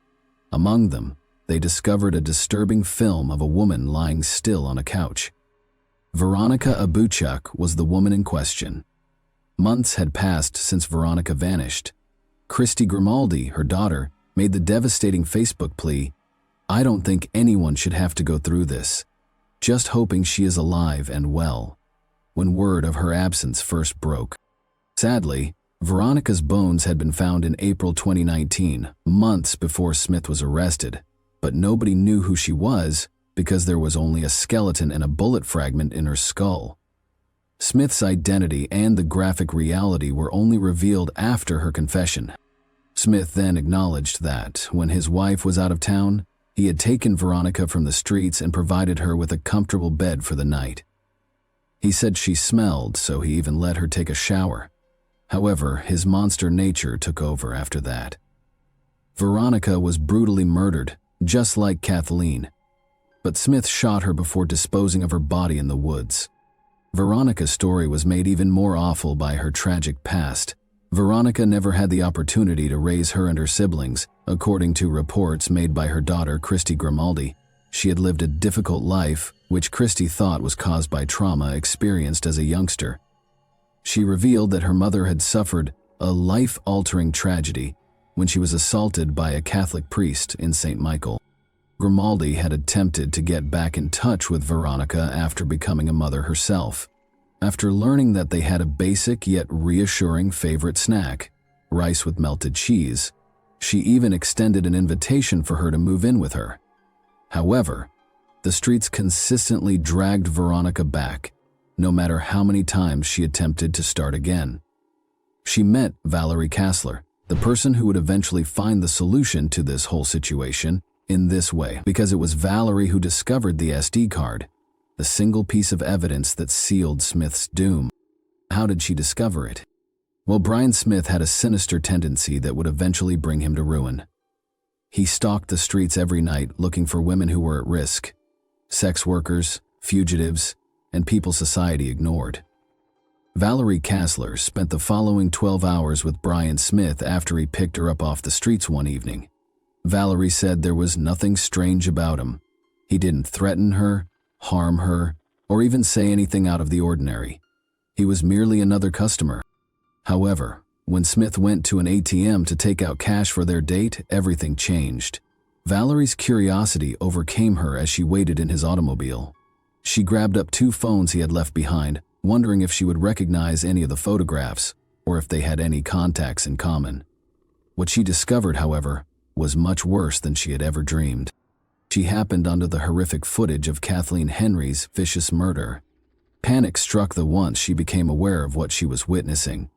Among them, they discovered a disturbing film of a woman lying still on a couch. Veronica Abuchuk was the woman in question. Months had passed since Veronica vanished. Christy Grimaldi, her daughter, made the devastating Facebook plea, "I don't think anyone should have to go through this. Just hoping she is alive and well," when word of her absence first broke. Sadly, Veronica's bones had been found in April 2019, months before Smith was arrested, but nobody knew who she was because there was only a skeleton and a bullet fragment in her skull. Smith's identity and the graphic reality were only revealed after her confession. Smith then acknowledged that, when his wife was out of town, he had taken Veronica from the streets and provided her with a comfortable bed for the night. He said she smelled, so he even let her take a shower. However, his monster nature took over after that. Veronica was brutally murdered, just like Kathleen, but Smith shot her before disposing of her body in the woods. Veronica's story was made even more awful by her tragic past. Veronica never had the opportunity to raise her and her siblings, according to reports made by her daughter Christy Grimaldi. She had lived a difficult life, which Christy thought was caused by trauma experienced as a youngster. She revealed that her mother had suffered a life-altering tragedy when she was assaulted by a Catholic priest in St. Michael. Grimaldi had attempted to get back in touch with Veronica after becoming a mother herself. After learning that they had a basic yet reassuring favorite snack, rice with melted cheese, she even extended an invitation for her to move in with her. However, the streets consistently dragged Veronica back, no matter how many times she attempted to start again. She met Valerie Kassler, the person who would eventually find the solution to this whole situation, in this way, because it was Valerie who discovered the SD card, the single piece of evidence that sealed Smith's doom. How did she discover it? Well, Brian Smith had a sinister tendency that would eventually bring him to ruin. He stalked the streets every night looking for women who were at risk, sex workers, fugitives, and people society ignored. Valerie Kassler spent the following 12 hours with Brian Smith after he picked her up off the streets one evening. Valerie said there was nothing strange about him. He didn't threaten her, harm her, or even say anything out of the ordinary. He was merely another customer. However, when Smith went to an ATM to take out cash for their date, everything changed. Valerie's curiosity overcame her as she waited in his automobile. She grabbed up 2 phones he had left behind, wondering if she would recognize any of the photographs or if they had any contacts in common. What she discovered, however, was much worse than she had ever dreamed. She happened onto the horrific footage of Kathleen Henry's vicious murder. Panic struck the once she became aware of what she was witnessing.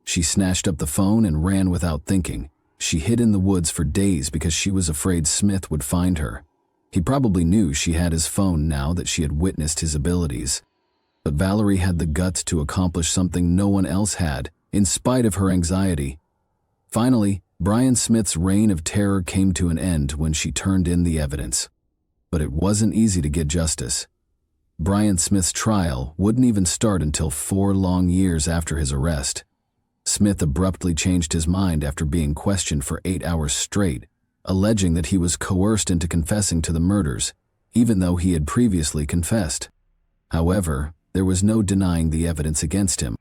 She snatched up the phone and ran without thinking. She hid in the woods for days because she was afraid Smith would find her. He probably knew she had his phone now that she had witnessed his abilities. But Valerie had the guts to accomplish something no one else had, in spite of her anxiety. Finally, Brian Smith's reign of terror came to an end when she turned in the evidence. But it wasn't easy to get justice. Brian Smith's trial wouldn't even start until 4 long years after his arrest. Smith abruptly changed his mind after being questioned for 8 hours straight, alleging that he was coerced into confessing to the murders, even though he had previously confessed. However, there was no denying the evidence against him.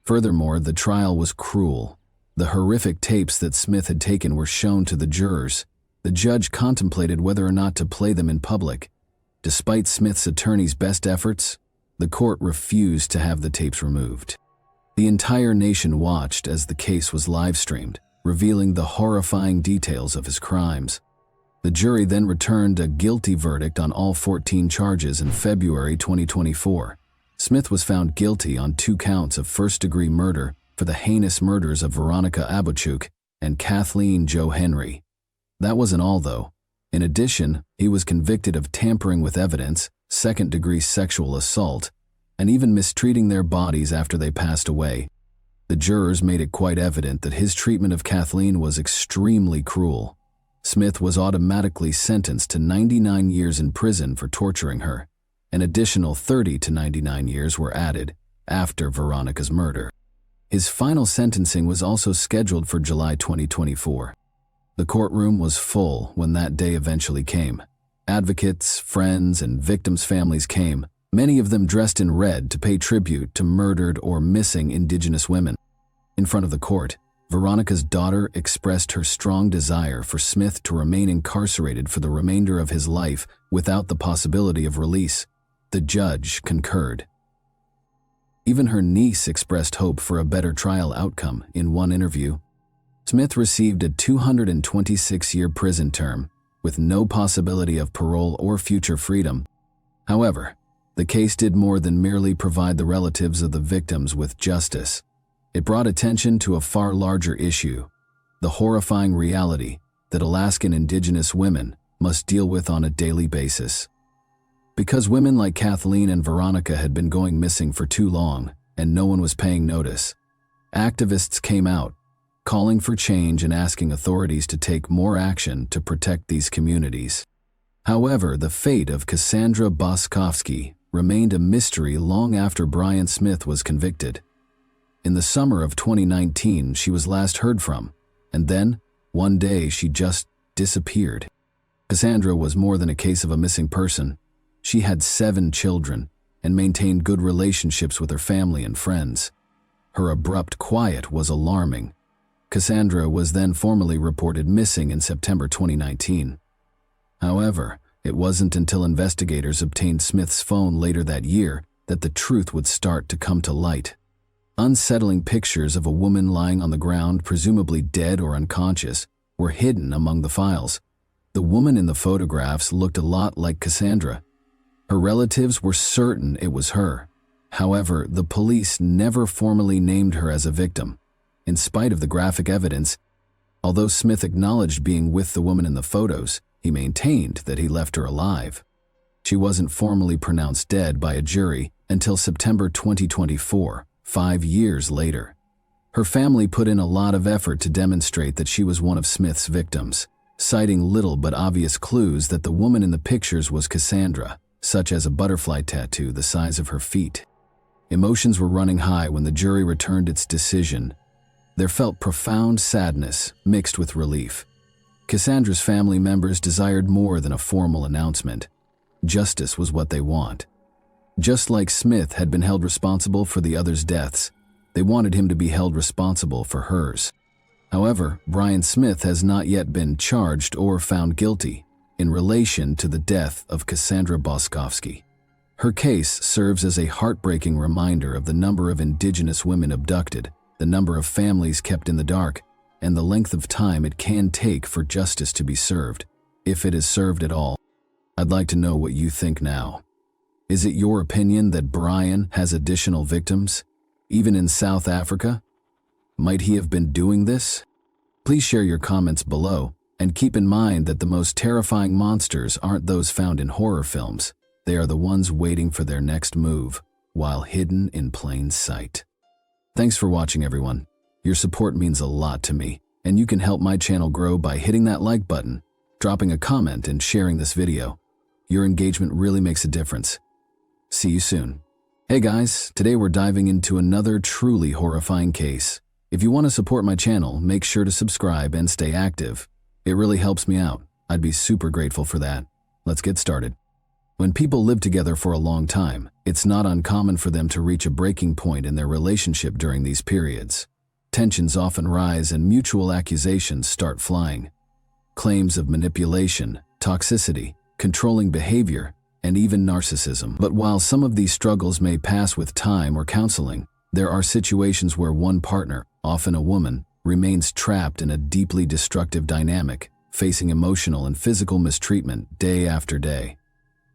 Furthermore, the trial was cruel. The horrific tapes that Smith had taken were shown to the jurors. The judge contemplated whether or not to play them in public. Despite Smith's attorney's best efforts, the court refused to have the tapes removed. The entire nation watched as the case was live-streamed, revealing the horrifying details of his crimes. The jury then returned a guilty verdict on all 14 charges in February 2024. Smith was found guilty on 2 counts of first-degree murder for the heinous murders of Veronica Abachuk and Kathleen Jo Henry. That wasn't all, though. In addition, he was convicted of tampering with evidence, second-degree sexual assault, and even mistreating their bodies after they passed away. The jurors made it quite evident that his treatment of Kathleen was extremely cruel. Smith was automatically sentenced to 99 years in prison for torturing her. An additional 30 to 99 years were added after Veronica's murder. His final sentencing was also scheduled for July 2024. The courtroom was full when that day eventually came. Advocates, friends, and victims' families came, many of them dressed in red to pay tribute to murdered or missing Indigenous women. In front of the court, Veronica's daughter expressed her strong desire for Smith to remain incarcerated for the remainder of his life without the possibility of release. The judge concurred. Even her niece expressed hope for a better trial outcome in one interview. Smith received a 226-year prison term with no possibility of parole or future freedom. However, the case did more than merely provide the relatives of the victims with justice. It brought attention to a far larger issue, the horrifying reality that Alaskan Indigenous women must deal with on a daily basis. Because women like Kathleen and Veronica had been going missing for too long and no one was paying notice, activists came out, calling for change and asking authorities to take more action to protect these communities. However, the fate of Cassandra Boskovsky remained a mystery long after Brian Smith was convicted. In the summer of 2019, she was last heard from, and then, one day, she just disappeared. Cassandra was more than a case of a missing person. She had 7 children and maintained good relationships with her family and friends. Her abrupt quiet was alarming. Cassandra was then formally reported missing in September 2019. However, it wasn't until investigators obtained Smith's phone later that year that the truth would start to come to light. Unsettling pictures of a woman lying on the ground, presumably dead or unconscious, were hidden among the files. The woman in the photographs looked a lot like Cassandra. Her relatives were certain it was her. However, the police never formally named her as a victim. In spite of the graphic evidence, although Smith acknowledged being with the woman in the photos, he maintained that he left her alive. She wasn't formally pronounced dead by a jury until September 2024, 5 years later. Her family put in a lot of effort to demonstrate that she was one of Smith's victims, citing little but obvious clues that the woman in the pictures was Cassandra, such as a butterfly tattoo the size of her feet. Emotions were running high when the jury returned its decision. There felt profound sadness mixed with relief. Cassandra's family members desired more than a formal announcement. Justice was what they want. Just like Smith had been held responsible for the others' deaths, they wanted him to be held responsible for hers. However, Brian Smith has not yet been charged or found guilty in relation to the death of Cassandra Boskovsky. Her case serves as a heartbreaking reminder of the number of Indigenous women abducted, the number of families kept in the dark, and the length of time it can take for justice to be served, if it is served at all. I'd like to know what you think now. Is it your opinion that Brian has additional victims, even in South Africa? Might he have been doing this? Please share your comments below, and keep in mind that the most terrifying monsters aren't those found in horror films. They are the ones waiting for their next move, while hidden in plain sight. Thanks for watching, everyone. Your support means a lot to me, and you can help my channel grow by hitting that like button, dropping a comment, and sharing this video. Your engagement really makes a difference. See you soon. Hey guys, today we're diving into another truly horrifying case. If you want to support my channel, make sure to subscribe and stay active. It really helps me out. I'd be super grateful for that. Let's get started. When people live together for a long time, it's not uncommon for them to reach a breaking point in their relationship during these periods. Tensions often rise and mutual accusations start flying. Claims of manipulation, toxicity, controlling behavior, and even narcissism. But while some of these struggles may pass with time or counseling, there are situations where one partner, often a woman, remains trapped in a deeply destructive dynamic, facing emotional and physical mistreatment day after day.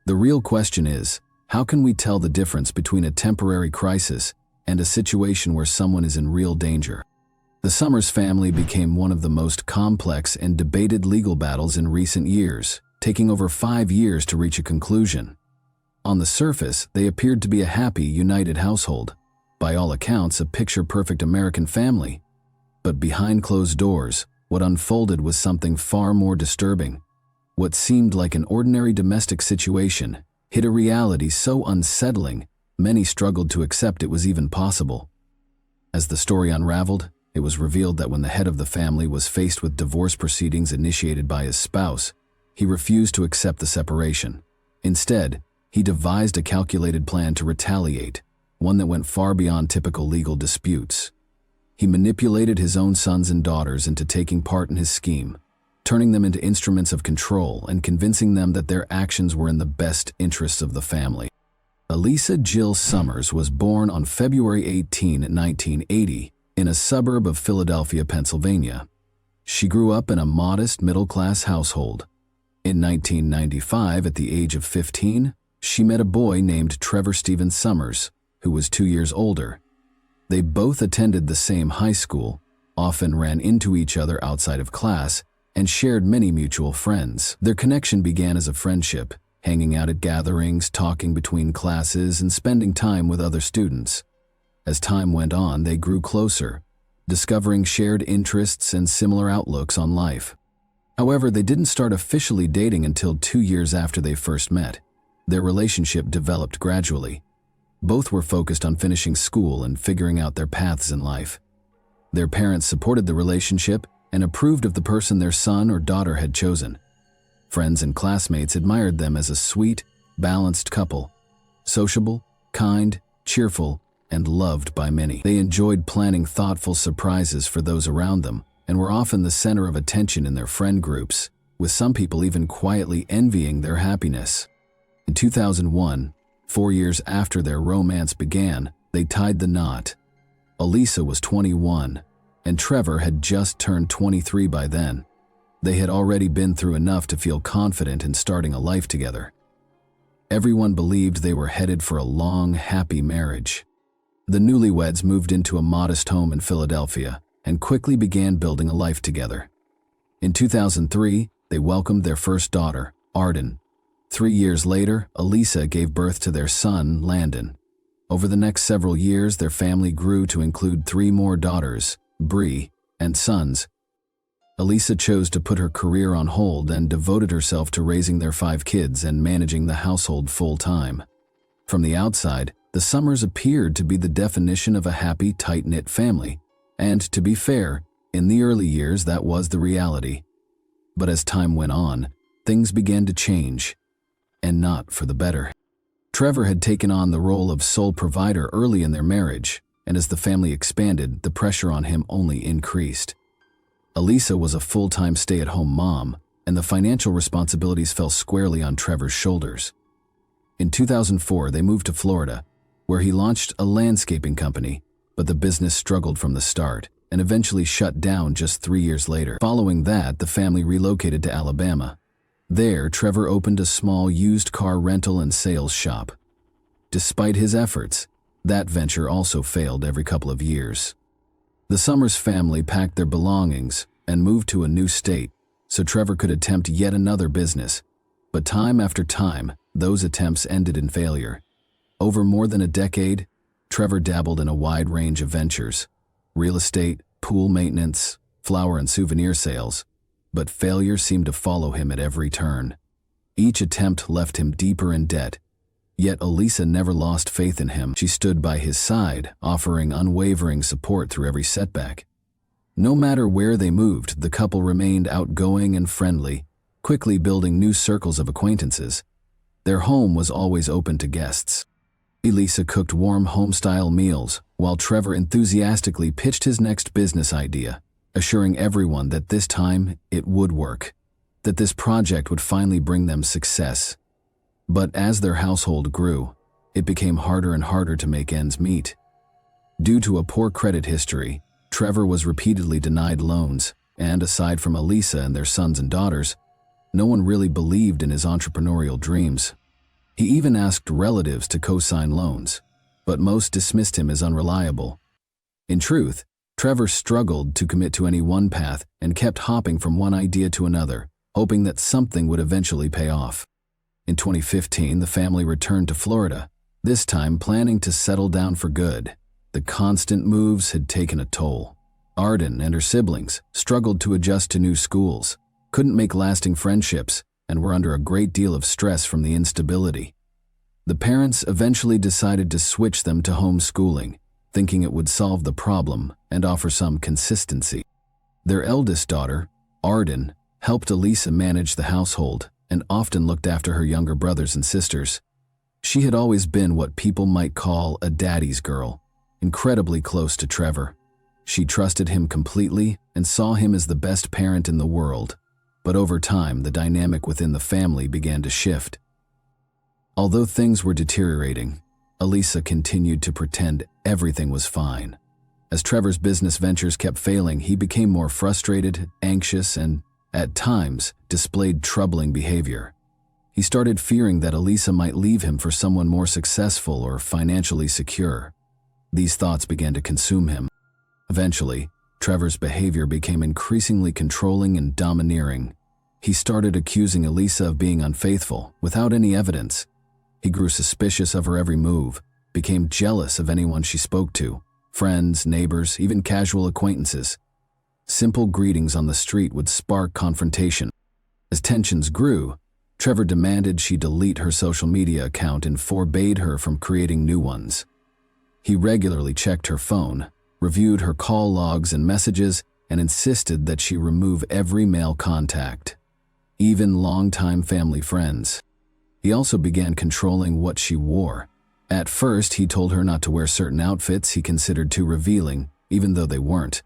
The real question is, how can we tell the difference between a temporary crisis and a situation where someone is in real danger? The Summers family became one of the most complex and debated legal battles in recent years, taking over 5 years to reach a conclusion. On the surface, they appeared to be a happy, united household, by all accounts a picture-perfect American family. But behind closed doors, what unfolded was something far more disturbing. What seemed like an ordinary domestic situation hid a reality so unsettling, many struggled to accept it was even possible. As the story unraveled, it was revealed that when the head of the family was faced with divorce proceedings initiated by his spouse, he refused to accept the separation. Instead, he devised a calculated plan to retaliate, one that went far beyond typical legal disputes. He manipulated his own sons and daughters into taking part in his scheme, turning them into instruments of control and convincing them that their actions were in the best interests of the family. Elisa Jill Summers was born on February 18, 1980, in a suburb of Philadelphia, Pennsylvania. She grew up in a modest middle-class household. In 1995, at the age of 15, she met a boy named Trevor Stephen Summers, who was 2 years older. They both attended the same high school, often ran into each other outside of class, and shared many mutual friends. Their connection began as a friendship, hanging out at gatherings, talking between classes, and spending time with other students. As time went on, they grew closer, discovering shared interests and similar outlooks on life. However, they didn't start officially dating until 2 years after they first met. Their relationship developed gradually. Both were focused on finishing school and figuring out their paths in life. Their parents supported the relationship and approved of the person their son or daughter had chosen. Friends and classmates admired them as a sweet, balanced couple, sociable, kind, cheerful, and loved by many. They enjoyed planning thoughtful surprises for those around them and were often the center of attention in their friend groups, with some people even quietly envying their happiness. In 2001, 4 years after their romance began, they tied the knot. Elisa was 21, and Trevor had just turned 23 by then. They had already been through enough to feel confident in starting a life together. Everyone believed they were headed for a long, happy marriage. The newlyweds moved into a modest home in Philadelphia and quickly began building a life together. In 2003, they welcomed their first daughter, Arden. 3 years later, Elisa gave birth to their son, Landon. Over the next several years, their family grew to include 3 more daughters, Bree, and sons. Elisa chose to put her career on hold and devoted herself to raising their 5 kids and managing the household full-time. From the outside, the Summers appeared to be the definition of a happy, tight-knit family. And to be fair, in the early years that was the reality. But as time went on, things began to change, and not for the better. Trevor had taken on the role of sole provider early in their marriage, and as the family expanded, the pressure on him only increased. Elisa was a full-time stay-at-home mom, and the financial responsibilities fell squarely on Trevor's shoulders. In 2004, they moved to Florida, where he launched a landscaping company, but the business struggled from the start and eventually shut down just 3 years later. Following that, the family relocated to Alabama. There, Trevor opened a small used car rental and sales shop. Despite his efforts, that venture also failed every couple of years. The Summers family packed their belongings and moved to a new state so Trevor could attempt yet another business. But time after time, those attempts ended in failure. Over more than a decade, Trevor dabbled in a wide range of ventures: real estate, pool maintenance, flower and souvenir sales, but failure seemed to follow him at every turn. Each attempt left him deeper in debt, yet Elisa never lost faith in him. She stood by his side, offering unwavering support through every setback. No matter where they moved, the couple remained outgoing and friendly, quickly building new circles of acquaintances. Their home was always open to guests. Elisa cooked warm home-style meals, while Trevor enthusiastically pitched his next business idea, assuring everyone that this time it would work, that this project would finally bring them success. But as their household grew, it became harder and harder to make ends meet. Due to a poor credit history, Trevor was repeatedly denied loans, and aside from Elisa and their sons and daughters, no one really believed in his entrepreneurial dreams. He even asked relatives to co-sign loans, but most dismissed him as unreliable. In truth, Trevor struggled to commit to any one path and kept hopping from one idea to another, hoping that something would eventually pay off. In 2015, the family returned to Florida, this time planning to settle down for good. The constant moves had taken a toll. Arden and her siblings struggled to adjust to new schools, couldn't make lasting friendships, and were under a great deal of stress from the instability. The parents eventually decided to switch them to homeschooling, thinking it would solve the problem and offer some consistency. Their eldest daughter, Arden, helped Elisa manage the household and often looked after her younger brothers and sisters. She had always been what people might call a daddy's girl, incredibly close to Trevor. She trusted him completely and saw him as the best parent in the world. But over time, the dynamic within the family began to shift. Although things were deteriorating, Elisa continued to pretend everything was fine. As Trevor's business ventures kept failing, he became more frustrated, anxious, and, at times, displayed troubling behavior. He started fearing that Elisa might leave him for someone more successful or financially secure. These thoughts began to consume him. Eventually, Trevor's behavior became increasingly controlling and domineering. He started accusing Elisa of being unfaithful, without any evidence. He grew suspicious of her every move, became jealous of anyone she spoke to, friends, neighbors, even casual acquaintances. Simple greetings on the street would spark confrontation. As tensions grew, Trevor demanded she delete her social media account and forbade her from creating new ones. He regularly checked her phone, reviewed her call logs and messages, and insisted that she remove every male contact, even longtime family friends. He also began controlling what she wore. At first, he told her not to wear certain outfits he considered too revealing, even though they weren't.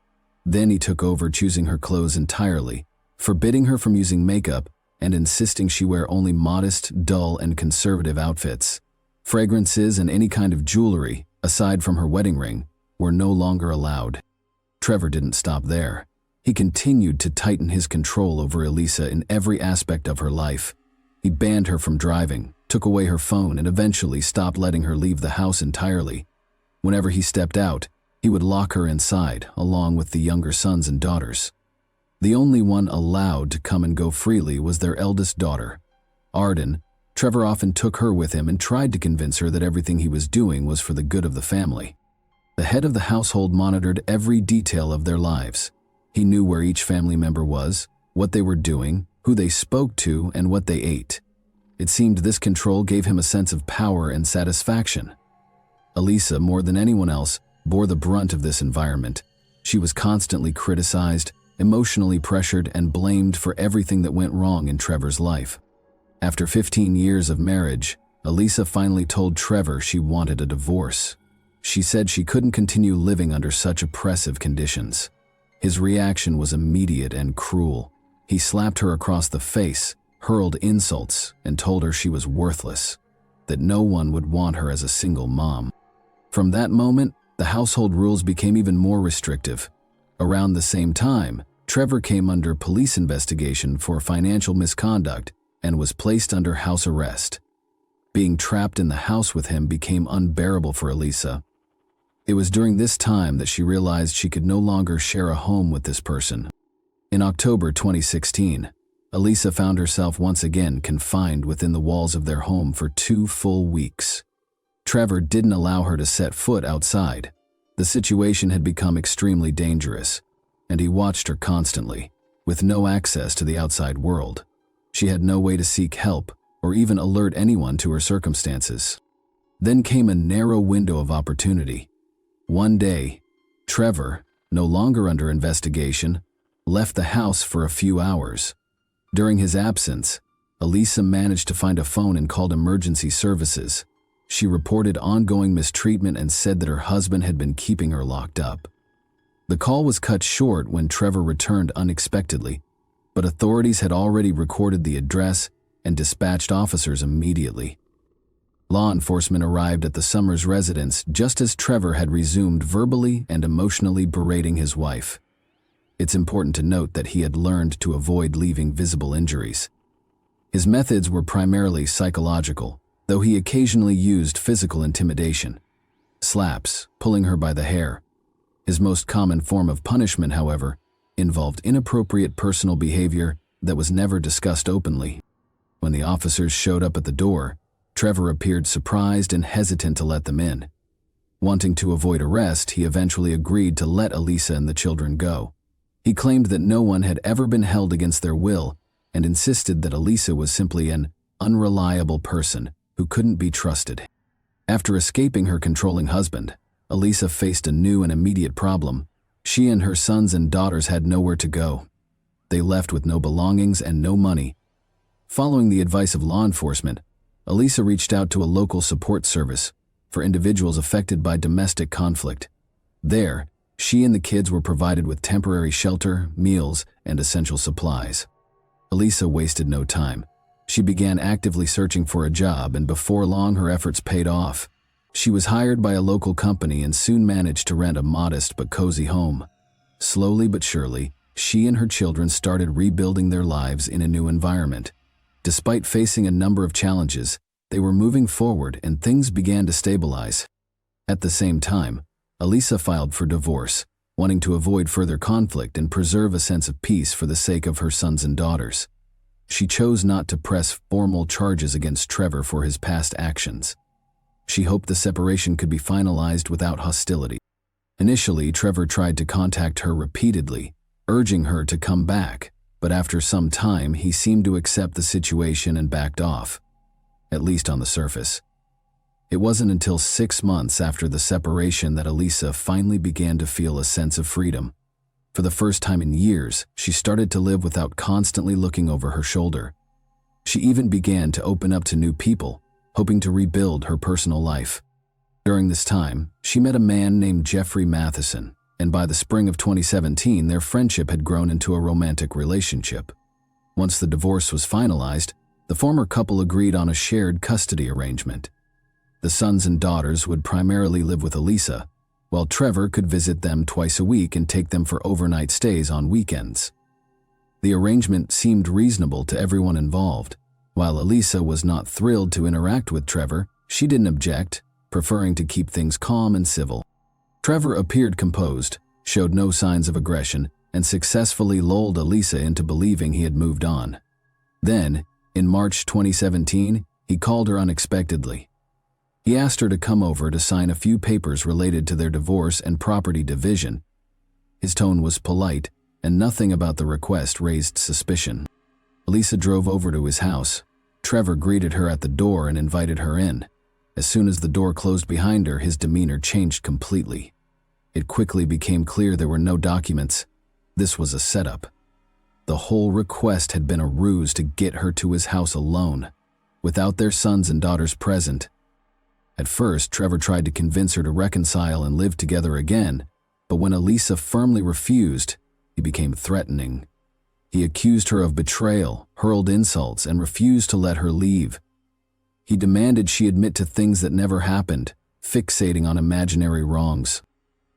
Then he took over choosing her clothes entirely, forbidding her from using makeup and insisting she wear only modest, dull, and conservative outfits. Fragrances and any kind of jewelry, aside from her wedding ring, were no longer allowed. Trevor didn't stop there. He continued to tighten his control over Elisa in every aspect of her life. He banned her from driving, took away her phone, and eventually stopped letting her leave the house entirely. Whenever he stepped out, he would lock her inside, along with the younger sons and daughters. The only one allowed to come and go freely was their eldest daughter, Arden. Trevor often took her with him and tried to convince her that everything he was doing was for the good of the family. The head of the household monitored every detail of their lives. He knew where each family member was, what they were doing, who they spoke to, and what they ate. It seemed this control gave him a sense of power and satisfaction. Elisa, more than anyone else, bore the brunt of this environment. She was constantly criticized, emotionally pressured, and blamed for everything that went wrong in Trevor's life. After 15 years of marriage, Elisa finally told Trevor she wanted a divorce. She said she couldn't continue living under such oppressive conditions. His reaction was immediate and cruel. He slapped her across the face, hurled insults, and told her she was worthless, that no one would want her as a single mom. From that moment, the household rules became even more restrictive. Around the same time, Trevor came under police investigation for financial misconduct and was placed under house arrest. Being trapped in the house with him became unbearable for Elisa. It was during this time that she realized she could no longer share a home with this person. In October 2016, Elisa found herself once again confined within the walls of their home for 2 full weeks. Trevor didn't allow her to set foot outside. The situation had become extremely dangerous, and he watched her constantly, with no access to the outside world. She had no way to seek help or even alert anyone to her circumstances. Then came a narrow window of opportunity. One day, Trevor, no longer under investigation, left the house for a few hours. During his absence, Elisa managed to find a phone and called emergency services. She reported ongoing mistreatment and said that her husband had been keeping her locked up. The call was cut short when Trevor returned unexpectedly, but authorities had already recorded the address and dispatched officers immediately. Law enforcement arrived at the Summers residence just as Trevor had resumed verbally and emotionally berating his wife. It's important to note that he had learned to avoid leaving visible injuries. His methods were primarily psychological, though he occasionally used physical intimidation. Slaps, pulling her by the hair. His most common form of punishment, however, involved inappropriate personal behavior that was never discussed openly. When the officers showed up at the door, Trevor appeared surprised and hesitant to let them in. Wanting to avoid arrest, he eventually agreed to let Elisa and the children go. He claimed that no one had ever been held against their will and insisted that Elisa was simply an unreliable person who couldn't be trusted. After escaping her controlling husband, Elisa faced a new and immediate problem. She and her sons and daughters had nowhere to go. They left with no belongings and no money. Following the advice of law enforcement, Elisa reached out to a local support service for individuals affected by domestic conflict. There, she and the kids were provided with temporary shelter, meals, and essential supplies. Elisa wasted no time. She began actively searching for a job, and before long her efforts paid off. She was hired by a local company and soon managed to rent a modest but cozy home. Slowly but surely, she and her children started rebuilding their lives in a new environment. Despite facing a number of challenges, they were moving forward and things began to stabilize. At the same time, Elisa filed for divorce, wanting to avoid further conflict and preserve a sense of peace for the sake of her sons and daughters. She chose not to press formal charges against Trevor for his past actions. She hoped the separation could be finalized without hostility. Initially, Trevor tried to contact her repeatedly, urging her to come back, but after some time he seemed to accept the situation and backed off, at least on the surface. It wasn't until 6 months after the separation that Elisa finally began to feel a sense of freedom. For the first time in years, she started to live without constantly looking over her shoulder. She even began to open up to new people, hoping to rebuild her personal life. During this time, she met a man named Jeffrey Matheson, and by the spring of 2017, their friendship had grown into a romantic relationship. Once the divorce was finalized, the former couple agreed on a shared custody arrangement. The sons and daughters would primarily live with Elisa, while Trevor could visit them twice a week and take them for overnight stays on weekends. The arrangement seemed reasonable to everyone involved. While Elisa was not thrilled to interact with Trevor, she didn't object, preferring to keep things calm and civil. Trevor appeared composed, showed no signs of aggression, and successfully lulled Elisa into believing he had moved on. Then, in March 2017, he called her unexpectedly. He asked her to come over to sign a few papers related to their divorce and property division. His tone was polite, and nothing about the request raised suspicion. Elisa drove over to his house. Trevor greeted her at the door and invited her in. As soon as the door closed behind her, his demeanor changed completely. It quickly became clear there were no documents. This was a setup. The whole request had been a ruse to get her to his house alone, without their sons and daughters present. At first, Trevor tried to convince her to reconcile and live together again, but when Elisa firmly refused, he became threatening. He accused her of betrayal, hurled insults, and refused to let her leave. He demanded she admit to things that never happened, fixating on imaginary wrongs.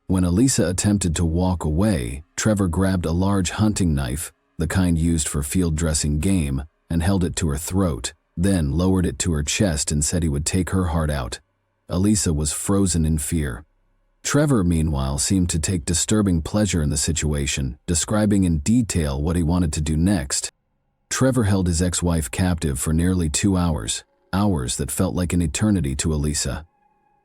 When Elisa attempted to walk away, Trevor grabbed a large hunting knife, the kind used for field dressing game, and held it to her throat, then lowered it to her chest and said he would take her heart out. Elisa was frozen in fear. Trevor, meanwhile, seemed to take disturbing pleasure in the situation, describing in detail what he wanted to do next. Trevor held his ex-wife captive for nearly 2 hours, hours that felt like an eternity to Elisa.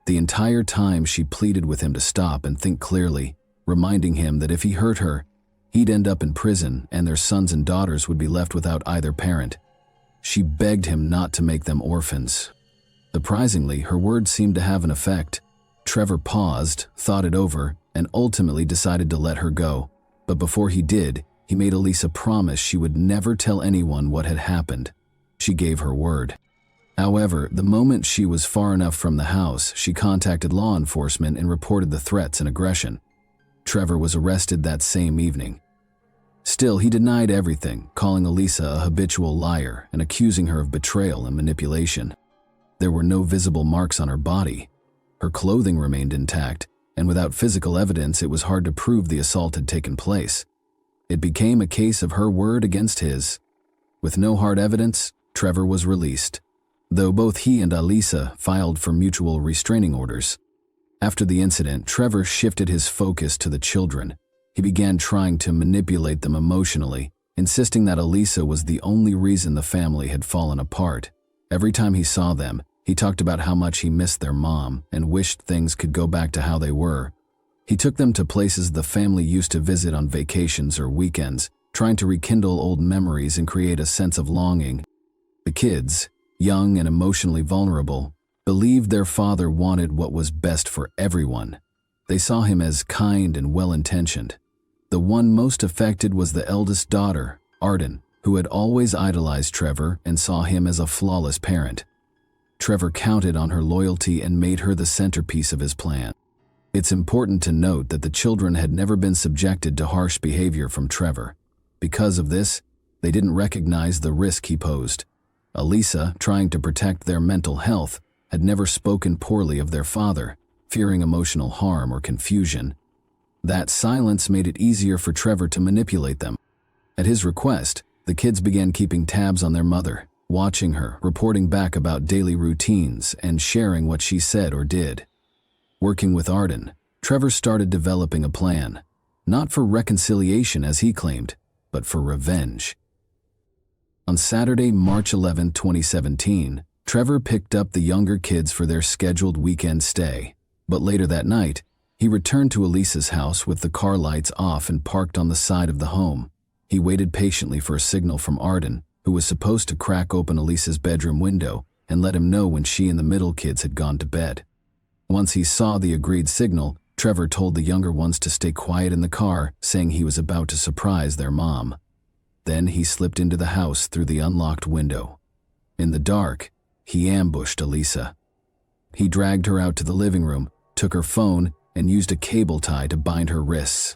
The entire time she pleaded with him to stop and think clearly, reminding him that if he hurt her, he'd end up in prison and their sons and daughters would be left without either parent. She begged him not to make them orphans. Surprisingly, her words seemed to have an effect. Trevor paused, thought it over, and ultimately decided to let her go. But before he did, he made Elisa promise she would never tell anyone what had happened. She gave her word. However, the moment she was far enough from the house, she contacted law enforcement and reported the threats and aggression. Trevor was arrested that same evening. Still, he denied everything, calling Elisa a habitual liar and accusing her of betrayal and manipulation. There were no visible marks on her body. Her clothing remained intact, and without physical evidence, it was hard to prove the assault had taken place. It became a case of her word against his. With no hard evidence, Trevor was released, though both he and Elisa filed for mutual restraining orders. After the incident, Trevor shifted his focus to the children. He began trying to manipulate them emotionally, insisting that Elisa was the only reason the family had fallen apart. Every time he saw them, he talked about how much he missed their mom and wished things could go back to how they were. He took them to places the family used to visit on vacations or weekends, trying to rekindle old memories and create a sense of longing. The kids, young and emotionally vulnerable, believed their father wanted what was best for everyone. They saw him as kind and well-intentioned. The one most affected was the eldest daughter, Arden, who had always idolized Trevor and saw him as a flawless parent. Trevor counted on her loyalty and made her the centerpiece of his plan. It's important to note that the children had never been subjected to harsh behavior from Trevor. Because of this, they didn't recognize the risk he posed. Elisa, trying to protect their mental health, had never spoken poorly of their father, fearing emotional harm or confusion. That silence made it easier for Trevor to manipulate them. At his request, the kids began keeping tabs on their mother, watching her, reporting back about daily routines, and sharing what she said or did. Working with Arden, Trevor started developing a plan, not for reconciliation as he claimed, but for revenge. On Saturday, March 11, 2017, Trevor picked up the younger kids for their scheduled weekend stay, but later that night, he returned to Elisa's house with the car lights off and parked on the side of the home. He waited patiently for a signal from Arden, who was supposed to crack open Elisa's bedroom window and let him know when she and the middle kids had gone to bed. Once he saw the agreed signal, Trevor told the younger ones to stay quiet in the car, saying he was about to surprise their mom. Then he slipped into the house through the unlocked window. In the dark, he ambushed Elisa. He dragged her out to the living room, took her phone, and used a cable tie to bind her wrists.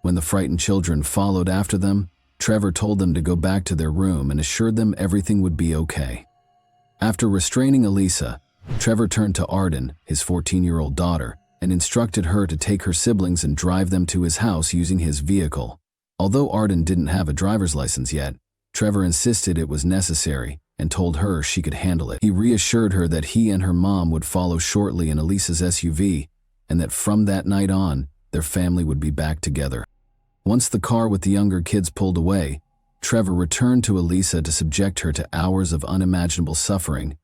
When the frightened children followed after them, Trevor told them to go back to their room and assured them everything would be okay. After restraining Elisa, Trevor turned to Arden, his 14-year-old daughter, and instructed her to take her siblings and drive them to his house using his vehicle. Although Arden didn't have a driver's license yet, Trevor insisted it was necessary and told her she could handle it. He reassured her that he and her mom would follow shortly in Elisa's SUV, and that from that night on, their family would be back together. Once the car with the younger kids pulled away, Trevor returned to Elisa to subject her to hours of unimaginable suffering.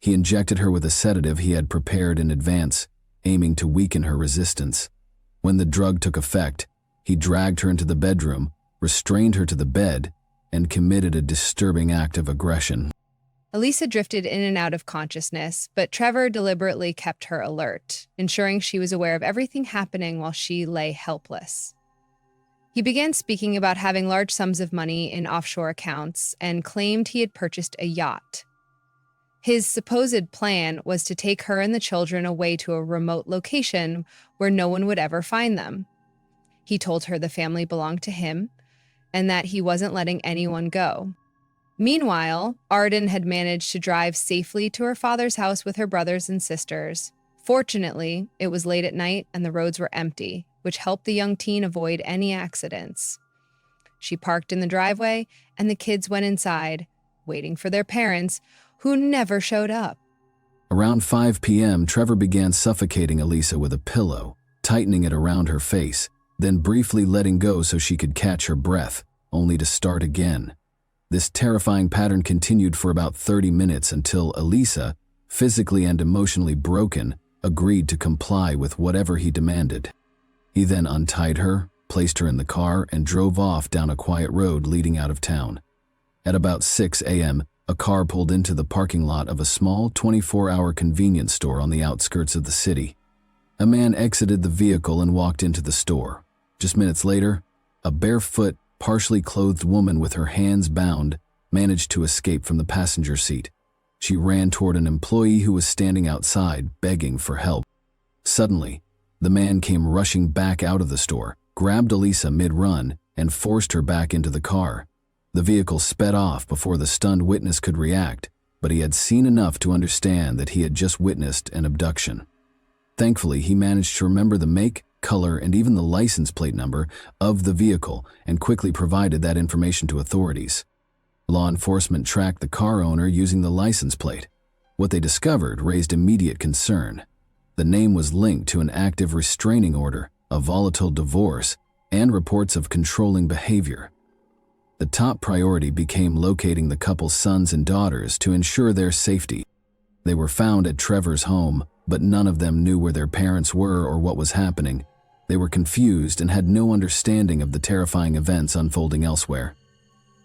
He injected her with a sedative he had prepared in advance, aiming to weaken her resistance. When the drug took effect, he dragged her into the bedroom, restrained her to the bed, and committed a disturbing act of aggression. Elisa drifted in and out of consciousness, but Trevor deliberately kept her alert, ensuring she was aware of everything happening while she lay helpless. He began speaking about having large sums of money in offshore accounts and claimed he had purchased a yacht. His supposed plan was to take her and the children away to a remote location where no one would ever find them. He told her the family belonged to him and that he wasn't letting anyone go. Meanwhile, Arden had managed to drive safely to her father's house with her brothers and sisters. Fortunately, it was late at night and the roads were empty, which helped the young teen avoid any accidents. She parked in the driveway and the kids went inside, waiting for their parents, who never showed up. Around 5 p.m., Trevor began suffocating Elisa with a pillow, tightening it around her face, then briefly letting go so she could catch her breath, only to start again. This terrifying pattern continued for about 30 minutes until Elisa, physically and emotionally broken, agreed to comply with whatever he demanded. He then untied her, placed her in the car, and drove off down a quiet road leading out of town. At about 6 a.m., a car pulled into the parking lot of a small 24-hour convenience store on the outskirts of the city. A man exited the vehicle and walked into the store. Just minutes later, a barefoot, partially clothed woman with her hands bound managed to escape from the passenger seat. She ran toward an employee who was standing outside, begging for help. Suddenly, the man came rushing back out of the store, grabbed Elisa mid-run, and forced her back into the car. The vehicle sped off before the stunned witness could react, but he had seen enough to understand that he had just witnessed an abduction. Thankfully, he managed to remember the make, color, and even the license plate number of the vehicle and quickly provided that information to authorities. Law enforcement tracked the car owner using the license plate. What they discovered raised immediate concern. The name was linked to an active restraining order, a volatile divorce, and reports of controlling behavior. The top priority became locating the couple's sons and daughters to ensure their safety. They were found at Trevor's home, but none of them knew where their parents were or what was happening. They were confused and had no understanding of the terrifying events unfolding elsewhere.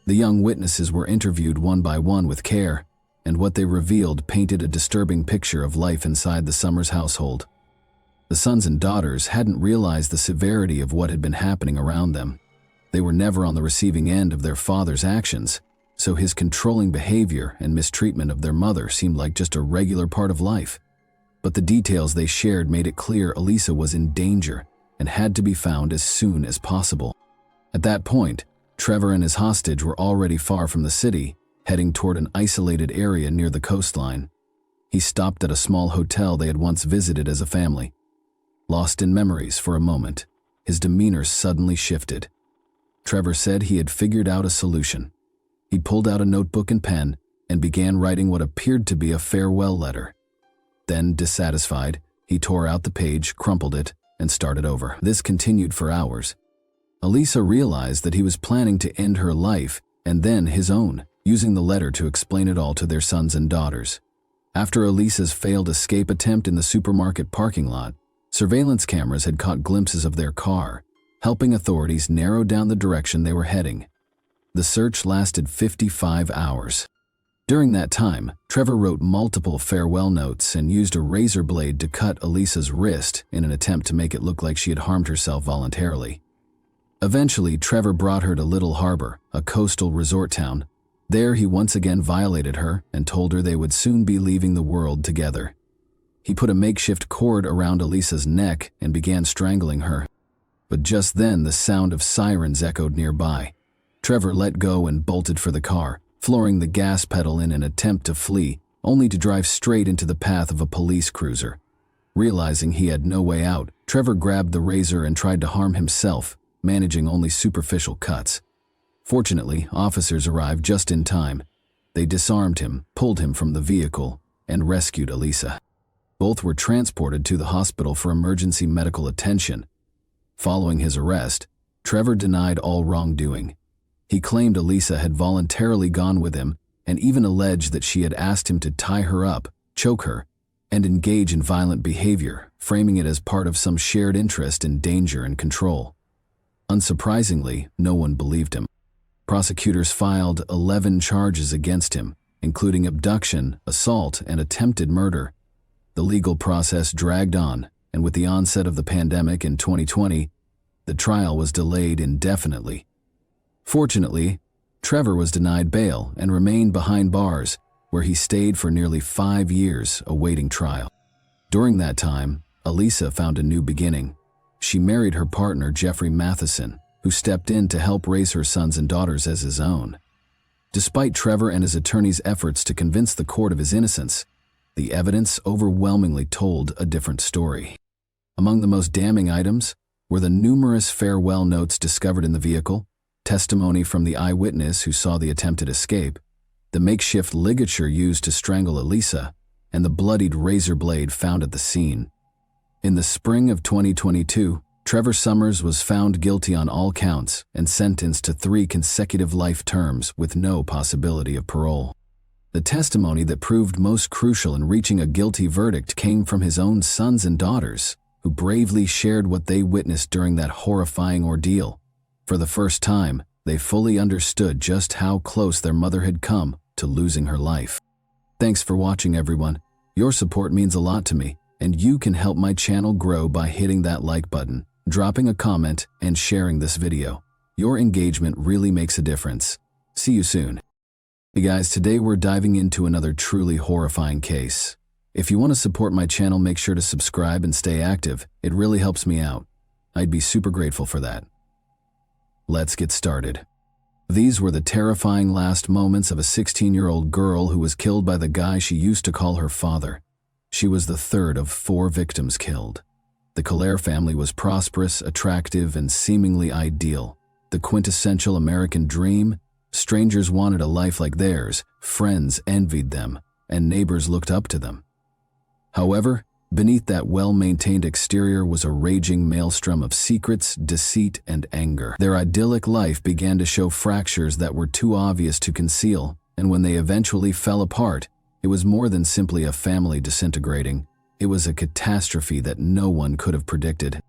The young witnesses were interviewed one by one with care, and what they revealed painted a disturbing picture of life inside the Summers household. The sons and daughters hadn't realized the severity of what had been happening around them. They were never on the receiving end of their father's actions, so his controlling behavior and mistreatment of their mother seemed like just a regular part of life. But the details they shared made it clear Elisa was in danger and had to be found as soon as possible. At that point, Trevor and his hostage were already far from the city, heading toward an isolated area near the coastline. He stopped at a small hotel they had once visited as a family. Lost in memories for a moment, his demeanor suddenly shifted. Trevor said he had figured out a solution. He pulled out a notebook and pen and began writing what appeared to be a farewell letter. Then, dissatisfied, he tore out the page, crumpled it, and started over. This continued for hours. Elisa realized that he was planning to end her life and then his own, using the letter to explain it all to their sons and daughters. After Elisa's failed escape attempt in the supermarket parking lot, surveillance cameras had caught glimpses of their car, helping authorities narrow down the direction they were heading. The search lasted 55 hours. During that time, Trevor wrote multiple farewell notes and used a razor blade to cut Elisa's wrist in an attempt to make it look like she had harmed herself voluntarily. Eventually, Trevor brought her to Little Harbor, a coastal resort town. There, he once again violated her and told her they would soon be leaving the world together. He put a makeshift cord around Elisa's neck and began strangling her. But just then, the sound of sirens echoed nearby. Trevor let go and bolted for the car, flooring the gas pedal in an attempt to flee, only to drive straight into the path of a police cruiser. Realizing he had no way out, Trevor grabbed the razor and tried to harm himself, managing only superficial cuts. Fortunately, officers arrived just in time. They disarmed him, pulled him from the vehicle, and rescued Elisa. Both were transported to the hospital for emergency medical attention. Following his arrest, Trevor denied all wrongdoing. He claimed Elisa had voluntarily gone with him and even alleged that she had asked him to tie her up, choke her, and engage in violent behavior, framing it as part of some shared interest in danger and control. Unsurprisingly, no one believed him. Prosecutors filed 11 charges against him, including abduction, assault, and attempted murder. The legal process dragged on, and with the onset of the pandemic in 2020, the trial was delayed indefinitely. Fortunately, Trevor was denied bail and remained behind bars, where he stayed for nearly 5 years awaiting trial. During that time, Elisa found a new beginning. She married her partner, Jeffrey Matheson, who stepped in to help raise her sons and daughters as his own. Despite Trevor and his attorney's efforts to convince the court of his innocence, the evidence overwhelmingly told a different story. Among the most damning items were the numerous farewell notes discovered in the vehicle, testimony from the eyewitness who saw the attempted escape, the makeshift ligature used to strangle Elisa, and the bloodied razor blade found at the scene. In the spring of 2022, Trevor Summers was found guilty on all counts and sentenced to 3 consecutive life terms with no possibility of parole. The testimony that proved most crucial in reaching a guilty verdict came from his own sons and daughters, who bravely shared what they witnessed during that horrifying ordeal. For the first time, they fully understood just how close their mother had come to losing her life. Thanks for watching, everyone. Your support means a lot to me, and you can help my channel grow by hitting that like button, dropping a comment, and sharing this video. Your engagement really makes a difference. See you soon. Hey guys, today we're diving into another truly horrifying case. If you want to support my channel, make sure to subscribe and stay active. It really helps me out. I'd be super grateful for that. Let's get started. These were the terrifying last moments of a 16-year-old girl who was killed by the guy she used to call her father. She was the third of 4 victims killed. The Colaire family was prosperous, attractive, and seemingly ideal. The quintessential American dream. Strangers wanted a life like theirs, friends envied them, and neighbors looked up to them. However, beneath that well-maintained exterior was a raging maelstrom of secrets, deceit, and anger. Their idyllic life began to show fractures that were too obvious to conceal, and when they eventually fell apart, it was more than simply a family disintegrating. It was a catastrophe that no one could have predicted.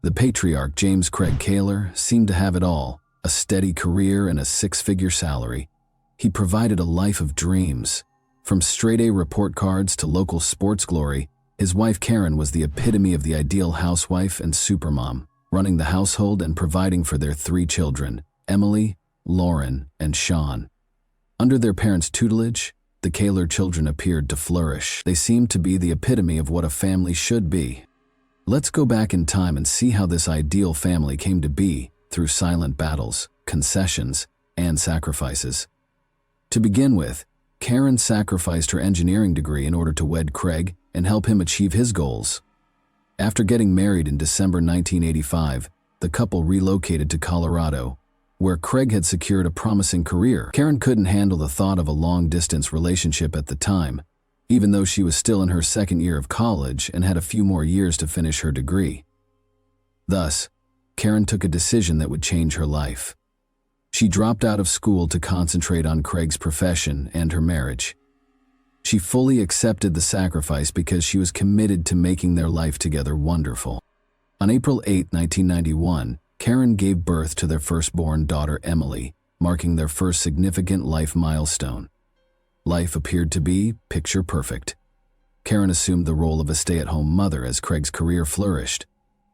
The patriarch, James Craig Kaler, seemed to have it all: a steady career and a 6-figure salary. He provided a life of dreams. From straight-A report cards to local sports glory, his wife Karen was the epitome of the ideal housewife and supermom, running the household and providing for their 3 children, Emily, Lauren, and Sean. Under their parents' tutelage, the Kaler children appeared to flourish. They seemed to be the epitome of what a family should be. Let's go back in time and see how this ideal family came to be through silent battles, concessions, and sacrifices. To begin with, Karen sacrificed her engineering degree in order to wed Craig and help him achieve his goals. After getting married in December 1985, the couple relocated to Colorado, where Craig had secured a promising career. Karen couldn't handle the thought of a long-distance relationship at the time, even though she was still in her 2nd year of college and had a few more years to finish her degree. Thus, Karen took a decision that would change her life. She dropped out of school to concentrate on Craig's profession and her marriage. She fully accepted the sacrifice because she was committed to making their life together wonderful. On April 8, 1991, Karen gave birth to their firstborn daughter, Emily, marking their first significant life milestone. Life appeared to be picture perfect. Karen assumed the role of a stay-at-home mother as Craig's career flourished.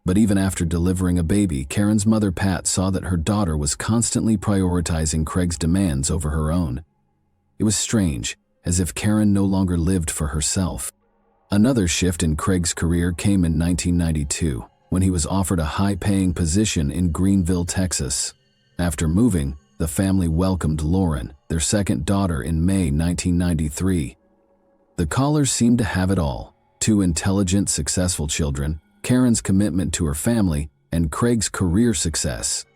But even after delivering a baby, Karen's mother, Pat, saw that her daughter was constantly prioritizing Craig's demands over her own. It was strange, as if Karen no longer lived for herself. Another shift in Craig's career came in 1992, when he was offered a high-paying position in Greenville, Texas. After moving, the family welcomed Lauren, their 2nd daughter, in May 1993. The Kalers seemed to have it all: 2 intelligent, successful children, Karen's commitment to her family, and Craig's career success.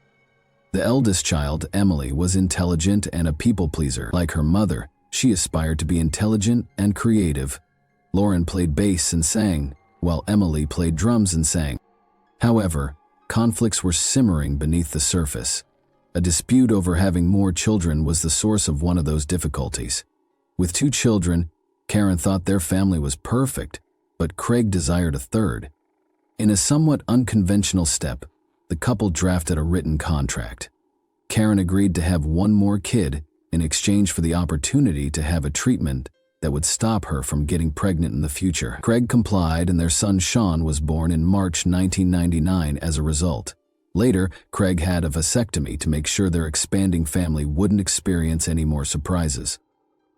The eldest child, Emily, was intelligent and a people-pleaser. Like her mother, she aspired to be intelligent and creative. Lauren played bass and sang, while Emily played drums and sang. However, conflicts were simmering beneath the surface. A dispute over having more children was the source of one of those difficulties. With 2 children, Karen thought their family was perfect, but Craig desired a 3rd. In a somewhat unconventional step, the couple drafted a written contract. Karen agreed to have 1 more kid in exchange for the opportunity to have a treatment that would stop her from getting pregnant in the future. Craig complied, and their son Sean was born in March 1999 as a result. Later, Craig had a vasectomy to make sure their expanding family wouldn't experience any more surprises.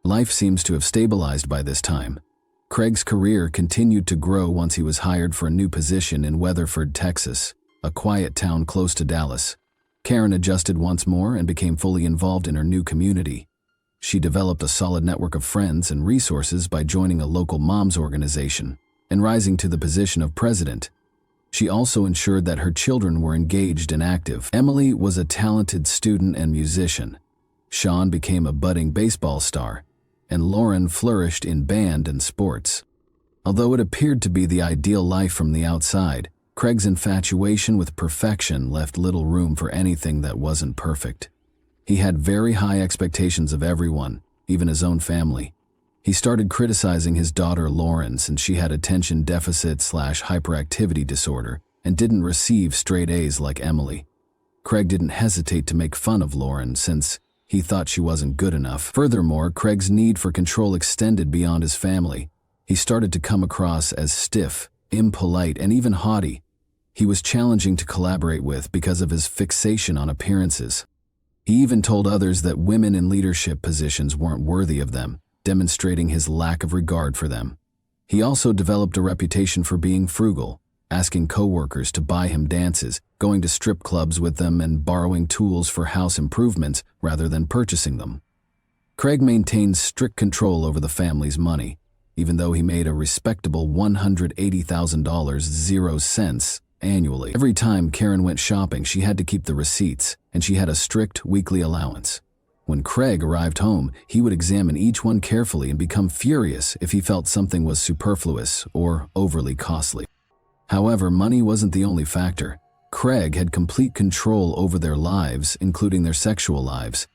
Life seems to have stabilized by this time. Craig's career continued to grow once he was hired for a new position in Weatherford, Texas, a quiet town close to Dallas. Karen adjusted once more and became fully involved in her new community. She developed a solid network of friends and resources by joining a local moms organization and rising to the position of president. She also ensured that her children were engaged and active. Emily was a talented student and musician. Sean became a budding baseball star, and Lauren flourished in band and sports. Although it appeared to be the ideal life from the outside, Craig's infatuation with perfection left little room for anything that wasn't perfect. He had very high expectations of everyone, even his own family. He started criticizing his daughter Lauren since she had attention deficit/hyperactivity disorder and didn't receive straight A's like Emily. Craig didn't hesitate to make fun of Lauren since he thought she wasn't good enough. Furthermore, Craig's need for control extended beyond his family. He started to come across as stiff, impolite, and even haughty. He was challenging to collaborate with because of his fixation on appearances. He even told others that women in leadership positions weren't worthy of them, demonstrating his lack of regard for them. He also developed a reputation for being frugal, asking coworkers to buy him dances, going to strip clubs with them, and borrowing tools for house improvements rather than purchasing them. Craig maintained strict control over the family's money, even though he made a respectable $180,000 0 cents annually. Every time Karen went shopping, she had to keep the receipts, and she had a strict weekly allowance. When Craig arrived home, he would examine each one carefully and become furious if he felt something was superfluous or overly costly. However, money wasn't the only factor. Craig had complete control over their lives, including their sexual lives.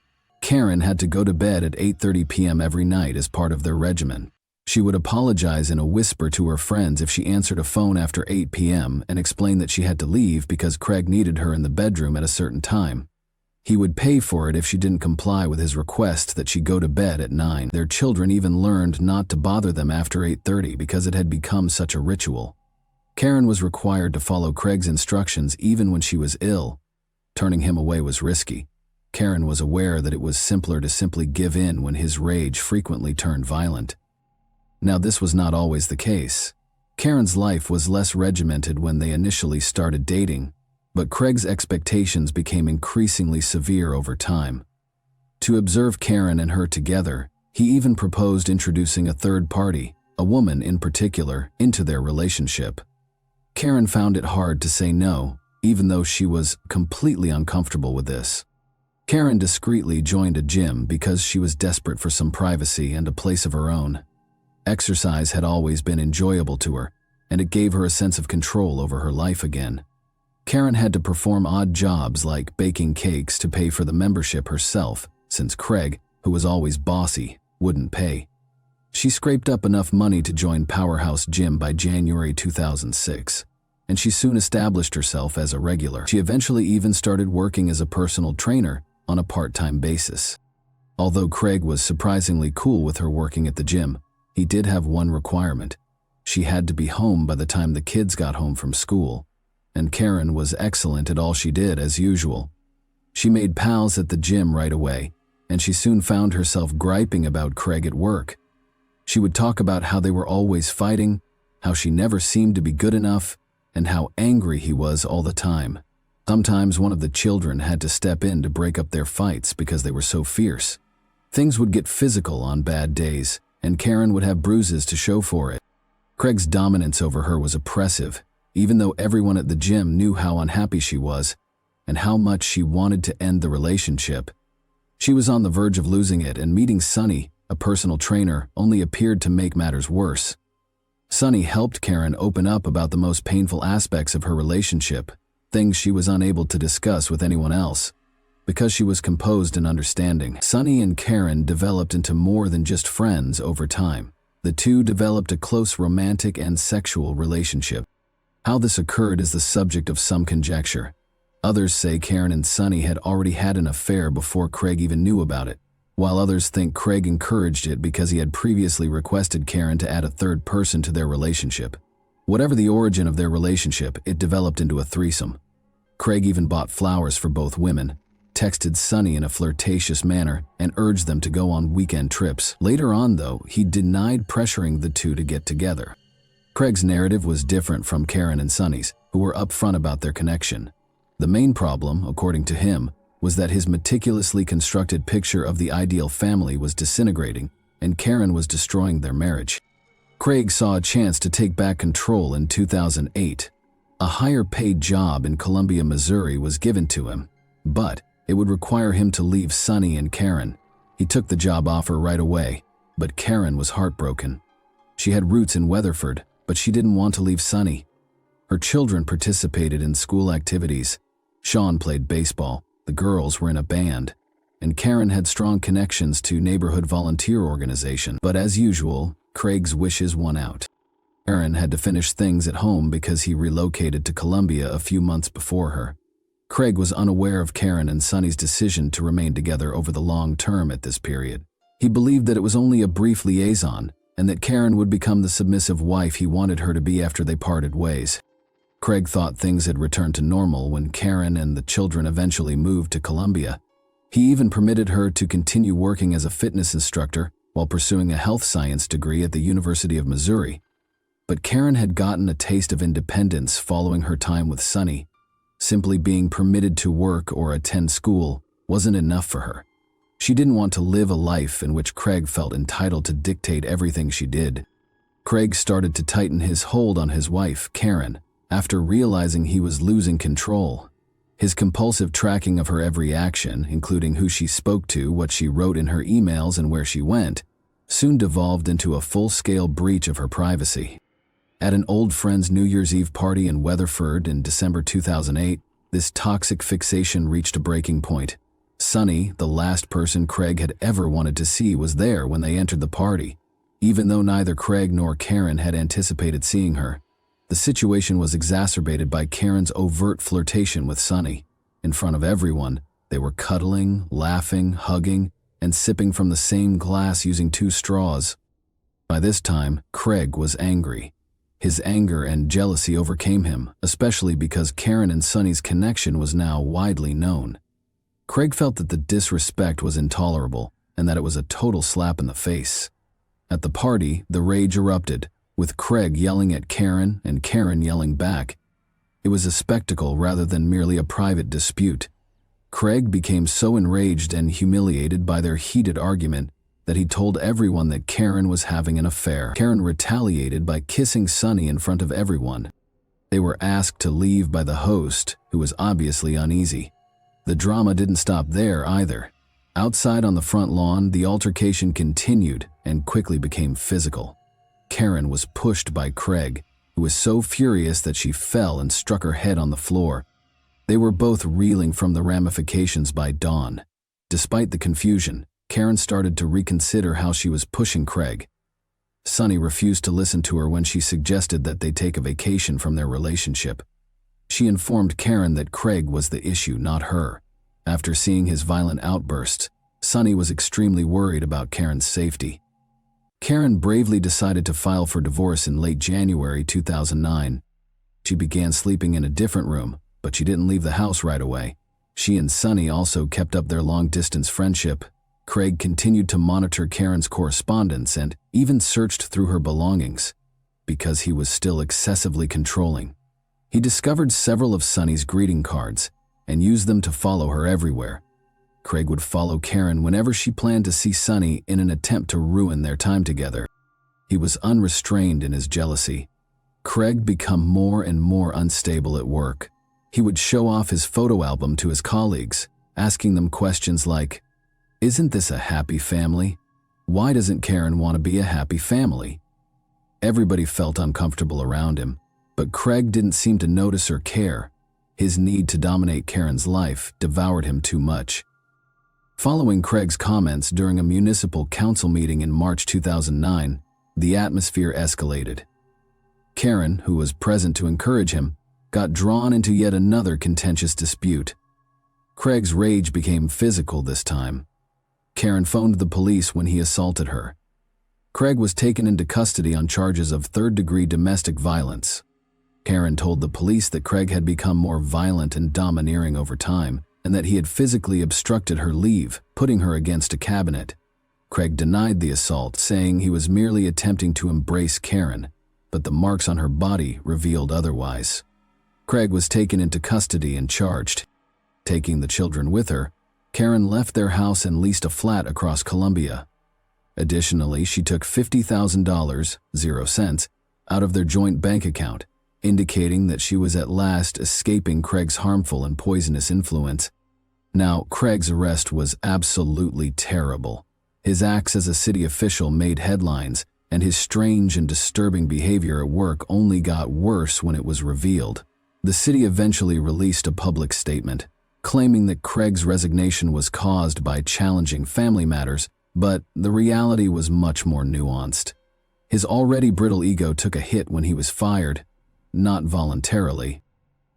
Karen had to go to bed at 8:30 p.m. every night as part of their regimen. She would apologize in a whisper to her friends if she answered a phone after 8 p.m. and explain that she had to leave because Craig needed her in the bedroom at a certain time. He would pay for it if she didn't comply with his request that she go to bed at 9. Their children even learned not to bother them after 8:30 because it had become such a ritual. Karen was required to follow Craig's instructions even when she was ill. Turning him away was risky. Karen was aware that it was simpler to simply give in when his rage frequently turned violent. Now, this was not always the case. Karen's life was less regimented when they initially started dating, but Craig's expectations became increasingly severe over time. To observe Karen and her together, he even proposed introducing a third party, a woman in particular, into their relationship. Karen found it hard to say no, even though she was completely uncomfortable with this. Karen discreetly joined a gym because she was desperate for some privacy and a place of her own. Exercise had always been enjoyable to her, and it gave her a sense of control over her life again. Karen had to perform odd jobs like baking cakes to pay for the membership herself, since Craig, who was always bossy, wouldn't pay. She scraped up enough money to join Powerhouse Gym by January 2006, and she soon established herself as a regular. She eventually even started working as a personal trainer on a part-time basis. Although Craig was surprisingly cool with her working at the gym, he did have one requirement. She had to be home by the time the kids got home from school, and Karen was excellent at all she did as usual. She made pals at the gym right away, and she soon found herself griping about Craig at work. She would talk about how they were always fighting, how she never seemed to be good enough, and how angry he was all the time. Sometimes one of the children had to step in to break up their fights because they were so fierce. Things would get physical on bad days, and Karen would have bruises to show for it. Craig's dominance over her was oppressive, even though everyone at the gym knew how unhappy she was and how much she wanted to end the relationship. She was on the verge of losing it, and meeting Sunny, a personal trainer, only appeared to make matters worse. Sunny helped Karen open up about the most painful aspects of her relationship, things she was unable to discuss with anyone else. Because she was composed and understanding, Sunny and Karen developed into more than just friends over time. The two developed a close romantic and sexual relationship. How this occurred is the subject of some conjecture. Others say Karen and Sunny had already had an affair before Craig even knew about it, while others think Craig encouraged it because he had previously requested Karen to add a third person to their relationship. Whatever the origin of their relationship, it developed into a threesome. Craig even bought flowers for both women, texted Sunny in a flirtatious manner, and urged them to go on weekend trips. Later on, though, he denied pressuring the two to get together. Craig's narrative was different from Karen and Sunny's, who were upfront about their connection. The main problem, according to him, was that his meticulously constructed picture of the ideal family was disintegrating, and Karen was destroying their marriage. Craig saw a chance to take back control in 2008. A higher-paid job in Columbia, Missouri was given to him, but It would require him to leave Sunny and Karen. He took the job offer right away, but Karen was heartbroken. She had roots in Weatherford, but she didn't want to leave Sunny. Her children participated in school activities. Sean played baseball, the girls were in a band, and Karen had strong connections to neighborhood volunteer organization. But as usual, Craig's wishes won out. Karen had to finish things at home because he relocated to Columbia a few months before her. Craig was unaware of Karen and Sunny's decision to remain together over the long term at this period. He believed that it was only a brief liaison, and that Karen would become the submissive wife he wanted her to be after they parted ways. Craig thought things had returned to normal when Karen and the children eventually moved to Columbia. He even permitted her to continue working as a fitness instructor while pursuing a health science degree at the University of Missouri. But Karen had gotten a taste of independence following her time with Sunny. Simply being permitted to work or attend school wasn't enough for her. She didn't want to live a life in which Craig felt entitled to dictate everything she did. Craig started to tighten his hold on his wife, Karen, after realizing he was losing control. His compulsive tracking of her every action, including who she spoke to, what she wrote in her emails, and where she went, soon devolved into a full-scale breach of her privacy. At an old friend's New Year's Eve party in Weatherford in December 2008, this toxic fixation reached a breaking point. Sunny, the last person Craig had ever wanted to see, was there when they entered the party. Even though neither Craig nor Karen had anticipated seeing her, the situation was exacerbated by Karen's overt flirtation with Sunny. In front of everyone, they were cuddling, laughing, hugging, and sipping from the same glass using 2 straws. By this time, Craig was angry. His anger and jealousy overcame him, especially because Karen and Sunny's connection was now widely known. Craig felt that the disrespect was intolerable and that it was a total slap in the face. At the party, the rage erupted, with Craig yelling at Karen and Karen yelling back. It was a spectacle rather than merely a private dispute. Craig became so enraged and humiliated by their heated argument that he told everyone that Karen was having an affair. Karen retaliated by kissing Sunny in front of everyone. They were asked to leave by the host, who was obviously uneasy. The drama didn't stop there either. Outside on the front lawn, the altercation continued and quickly became physical. Karen was pushed by Craig, who was so furious that she fell and struck her head on the floor. They were both reeling from the ramifications by dawn. Despite the confusion, Karen started to reconsider how she was pushing Craig. Sunny refused to listen to her when she suggested that they take a vacation from their relationship. She informed Karen that Craig was the issue, not her. After seeing his violent outbursts, Sunny was extremely worried about Karen's safety. Karen bravely decided to file for divorce in late January 2009. She began sleeping in a different room, but she didn't leave the house right away. She and Sunny also kept up their long-distance friendship. Craig continued to monitor Karen's correspondence and even searched through her belongings, because he was still excessively controlling. He discovered several of Sunny's greeting cards and used them to follow her everywhere. Craig would follow Karen whenever she planned to see Sunny in an attempt to ruin their time together. He was unrestrained in his jealousy. Craig became more and more unstable at work. He would show off his photo album to his colleagues, asking them questions like, "Isn't this a happy family? Why doesn't Karen want to be a happy family?" Everybody felt uncomfortable around him, but Craig didn't seem to notice or care. His need to dominate Karen's life devoured him too much. Following Craig's comments during a municipal council meeting in March 2009, the atmosphere escalated. Karen, who was present to encourage him, got drawn into yet another contentious dispute. Craig's rage became physical this time. Karen phoned the police when he assaulted her. Craig was taken into custody on charges of third-degree domestic violence. Karen told the police that Craig had become more violent and domineering over time, and that he had physically obstructed her leave, putting her against a cabinet. Craig denied the assault, saying he was merely attempting to embrace Karen, but the marks on her body revealed otherwise. Craig was taken into custody and charged. Taking the children with her, Karen left their house and leased a flat across Columbia. Additionally, she took $50,000, 0 cents, out of their joint bank account, indicating that she was at last escaping Craig's harmful and poisonous influence. Now, Craig's arrest was absolutely terrible. His acts as a city official made headlines, and his strange and disturbing behavior at work only got worse when it was revealed. The city eventually released a public statement, claiming that Craig's resignation was caused by challenging family matters, but the reality was much more nuanced. His already brittle ego took a hit when he was fired, not voluntarily.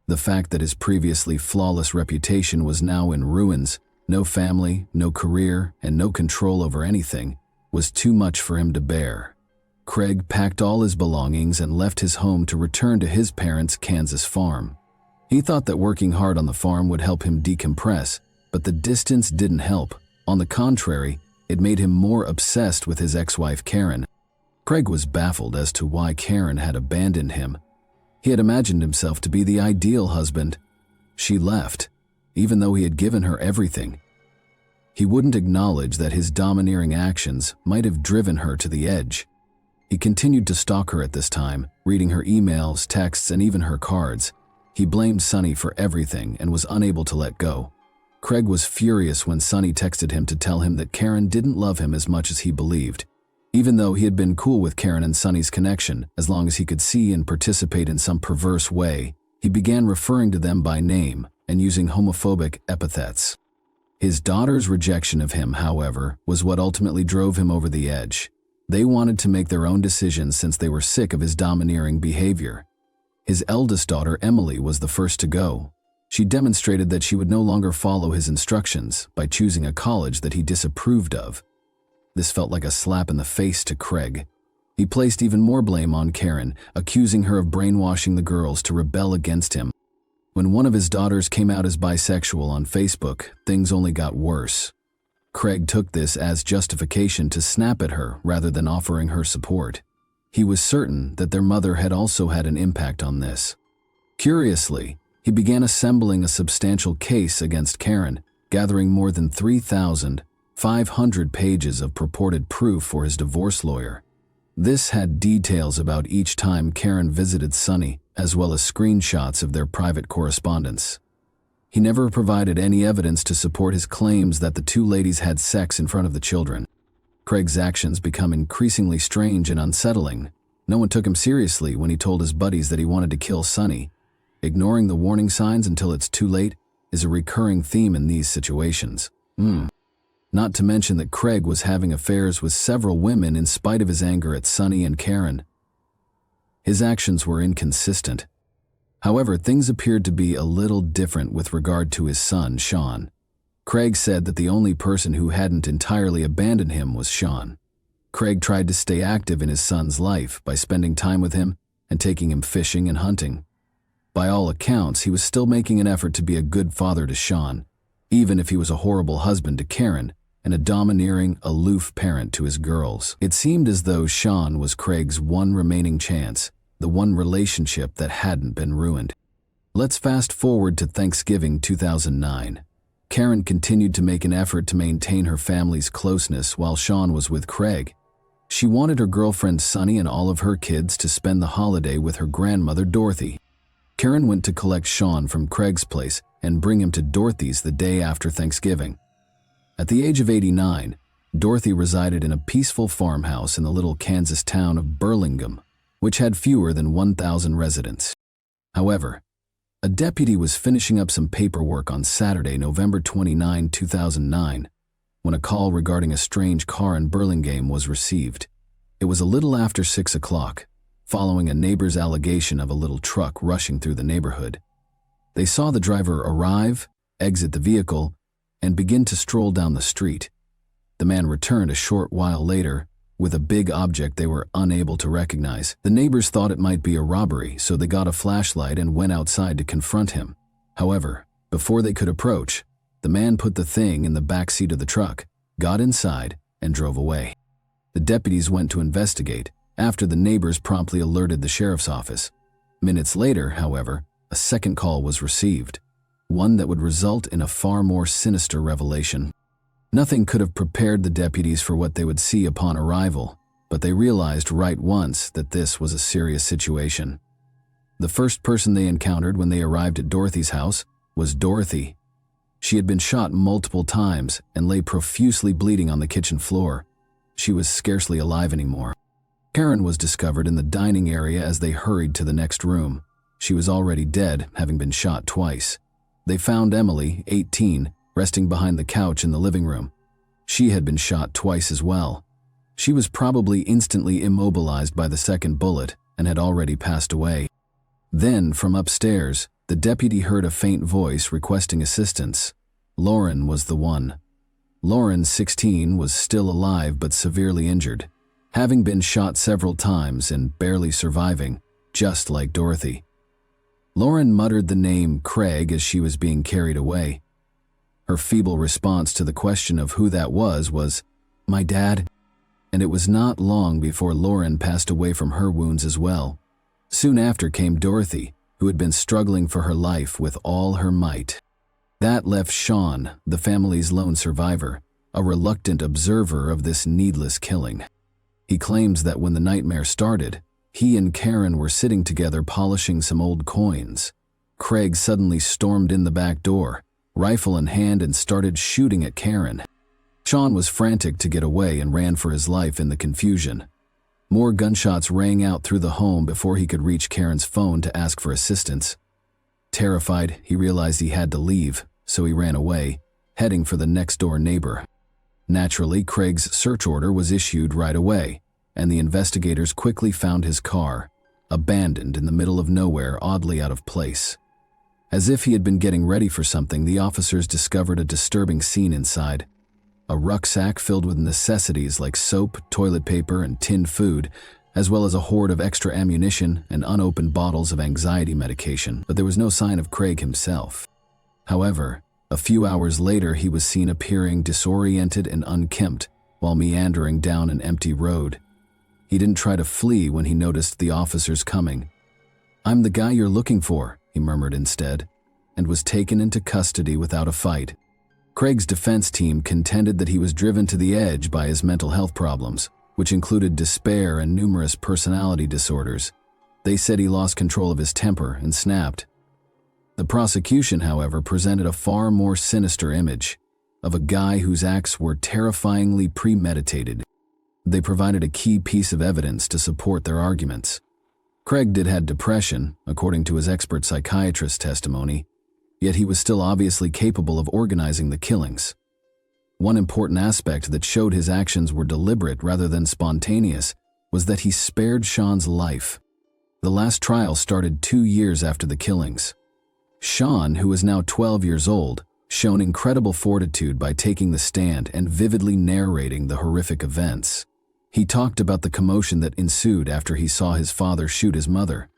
The fact that his previously flawless reputation was now in ruins, no family, no career, and no control over anything, was too much for him to bear. Craig packed all his belongings and left his home to return to his parents' Kansas farm. He thought that working hard on the farm would help him decompress, but the distance didn't help. On the contrary, it made him more obsessed with his ex-wife Karen. Craig was baffled as to why Karen had abandoned him. He had imagined himself to be the ideal husband. She left, even though he had given her everything. He wouldn't acknowledge that his domineering actions might have driven her to the edge. He continued to stalk her at this time, reading her emails, texts, and even her cards. He blamed Sonny for everything and was unable to let go. Craig was furious when Sonny texted him to tell him that Karen didn't love him as much as he believed. Even though he had been cool with Karen and Sonny's connection, as long as he could see and participate in some perverse way, he began referring to them by name and using homophobic epithets. His daughter's rejection of him, however, was what ultimately drove him over the edge. They wanted to make their own decisions since they were sick of his domineering behavior. His eldest daughter, Emily, was the first to go. She demonstrated that she would no longer follow his instructions by choosing a college that he disapproved of. This felt like a slap in the face to Craig. He placed even more blame on Karen, accusing her of brainwashing the girls to rebel against him. When one of his daughters came out as bisexual on Facebook, things only got worse. Craig took this as justification to snap at her rather than offering her support. He was certain that their mother had also had an impact on this. Curiously, he began assembling a substantial case against Karen, gathering more than 3,500 pages of purported proof for his divorce lawyer. This had details about each time Karen visited Sonny, as well as screenshots of their private correspondence. He never provided any evidence to support his claims that the two ladies had sex in front of the children. Craig's actions become increasingly strange and unsettling. No one took him seriously when he told his buddies that he wanted to kill Sonny. Ignoring the warning signs until it's too late is a recurring theme in these situations. Not to mention that Craig was having affairs with several women in spite of his anger at Sonny and Karen. His actions were inconsistent. However, things appeared to be a little different with regard to his son, Sean. Craig said that the only person who hadn't entirely abandoned him was Sean. Craig tried to stay active in his son's life by spending time with him and taking him fishing and hunting. By all accounts, he was still making an effort to be a good father to Sean, even if he was a horrible husband to Karen and a domineering, aloof parent to his girls. It seemed as though Sean was Craig's one remaining chance, the one relationship that hadn't been ruined. Let's fast forward to Thanksgiving 2009. Karen continued to make an effort to maintain her family's closeness while Sean was with Craig. She wanted her girlfriend Sonny and all of her kids to spend the holiday with her grandmother Dorothy. Karen went to collect Sean from Craig's place and bring him to Dorothy's the day after Thanksgiving. At the age of 89, Dorothy resided in a peaceful farmhouse in the little Kansas town of Burlingame, which had fewer than 1,000 residents. However, a deputy was finishing up some paperwork on Saturday, November 29, 2009, when a call regarding a strange car in Burlingame was received. It was a little after 6 o'clock, following a neighbor's allegation of a little truck rushing through the neighborhood. They saw the driver arrive, exit the vehicle, and begin to stroll down the street. The man returned a short while later with a big object they were unable to recognize. The neighbors thought it might be a robbery, so they got a flashlight and went outside to confront him. However, before they could approach, the man put the thing in the back seat of the truck, got inside, and drove away. The deputies went to investigate, after the neighbors promptly alerted the sheriff's office. Minutes later, however, a second call was received, one that would result in a far more sinister revelation. Nothing could have prepared the deputies for what they would see upon arrival, but they realized right once that this was a serious situation. The first person they encountered when they arrived at Dorothy's house was Dorothy. She had been shot multiple times and lay profusely bleeding on the kitchen floor. She was scarcely alive anymore. Karen was discovered in the dining area as they hurried to the next room. She was already dead, having been shot twice. They found Emily, 18, resting behind the couch in the living room. She had been shot twice as well. She was probably instantly immobilized by the second bullet and had already passed away. Then, from upstairs, the deputy heard a faint voice requesting assistance. Lauren was the one. Lauren, 16, was still alive but severely injured, having been shot several times and barely surviving, just like Dorothy. Lauren muttered the name Craig as she was being carried away. Her feeble response to the question of who that was, "My dad," and it was not long before Lauren passed away from her wounds as well. Soon after came Dorothy, who had been struggling for her life with all her might. That left Sean, the family's lone survivor, a reluctant observer of this needless killing. He claims that when the nightmare started, he and Karen were sitting together polishing some old coins. Craig suddenly stormed in the back door, rifle in hand, and started shooting at Karen. Sean was frantic to get away and ran for his life in the confusion. More gunshots rang out through the home before he could reach Karen's phone to ask for assistance. Terrified, he realized he had to leave, so he ran away, heading for the next-door neighbor. Naturally, Craig's search order was issued right away, and the investigators quickly found his car, abandoned in the middle of nowhere, oddly out of place. As if he had been getting ready for something, the officers discovered a disturbing scene inside. A rucksack filled with necessities like soap, toilet paper, and tinned food, as well as a hoard of extra ammunition and unopened bottles of anxiety medication, but there was no sign of Craig himself. However, a few hours later he was seen appearing disoriented and unkempt while meandering down an empty road. He didn't try to flee when he noticed the officers coming. "I'm the guy you're looking for," he murmured instead, and was taken into custody without a fight. Craig's defense team contended that he was driven to the edge by his mental health problems, which included despair and numerous personality disorders. They said he lost control of his temper and snapped. The prosecution, however, presented a far more sinister image of a guy whose acts were terrifyingly premeditated. They provided a key piece of evidence to support their arguments. Craig had depression, according to his expert psychiatrist's testimony, yet he was still obviously capable of organizing the killings. One important aspect that showed his actions were deliberate rather than spontaneous was that he spared Sean's life. The last trial started 2 years after the killings. Sean, who was now 12 years old, shown incredible fortitude by taking the stand and vividly narrating the horrific events. He talked about the commotion that ensued after he saw his father shoot his mother.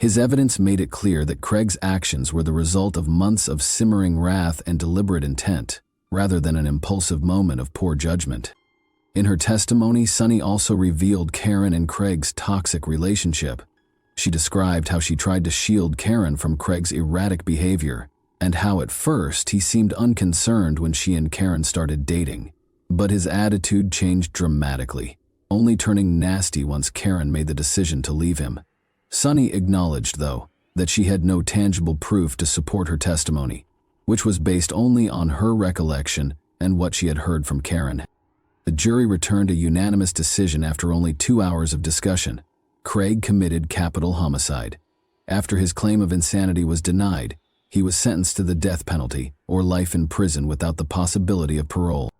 His evidence made it clear that Craig's actions were the result of months of simmering wrath and deliberate intent, rather than an impulsive moment of poor judgment. In her testimony, Sunny also revealed Karen and Craig's toxic relationship. She described how she tried to shield Karen from Craig's erratic behavior, and how at first he seemed unconcerned when she and Karen started dating. But his attitude changed dramatically, only turning nasty once Karen made the decision to leave him. Sunny acknowledged, though, that she had no tangible proof to support her testimony, which was based only on her recollection and what she had heard from Karen. The jury returned a unanimous decision after only 2 hours of discussion. Craig committed capital homicide. After his claim of insanity was denied, he was sentenced to the death penalty or life in prison without the possibility of parole.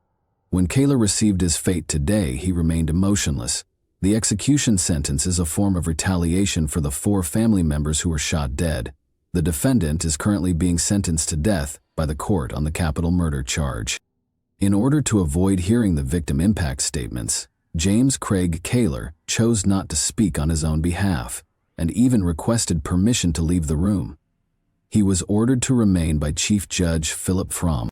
When Kayla received his fate today, he remained emotionless. The execution sentence is a form of retaliation for the 4 family members who were shot dead. The defendant is currently being sentenced to death by the court on the capital murder charge. In order to avoid hearing the victim impact statements, James Craig Kaler chose not to speak on his own behalf, and even requested permission to leave the room. He was ordered to remain by Chief Judge Philip Fromm.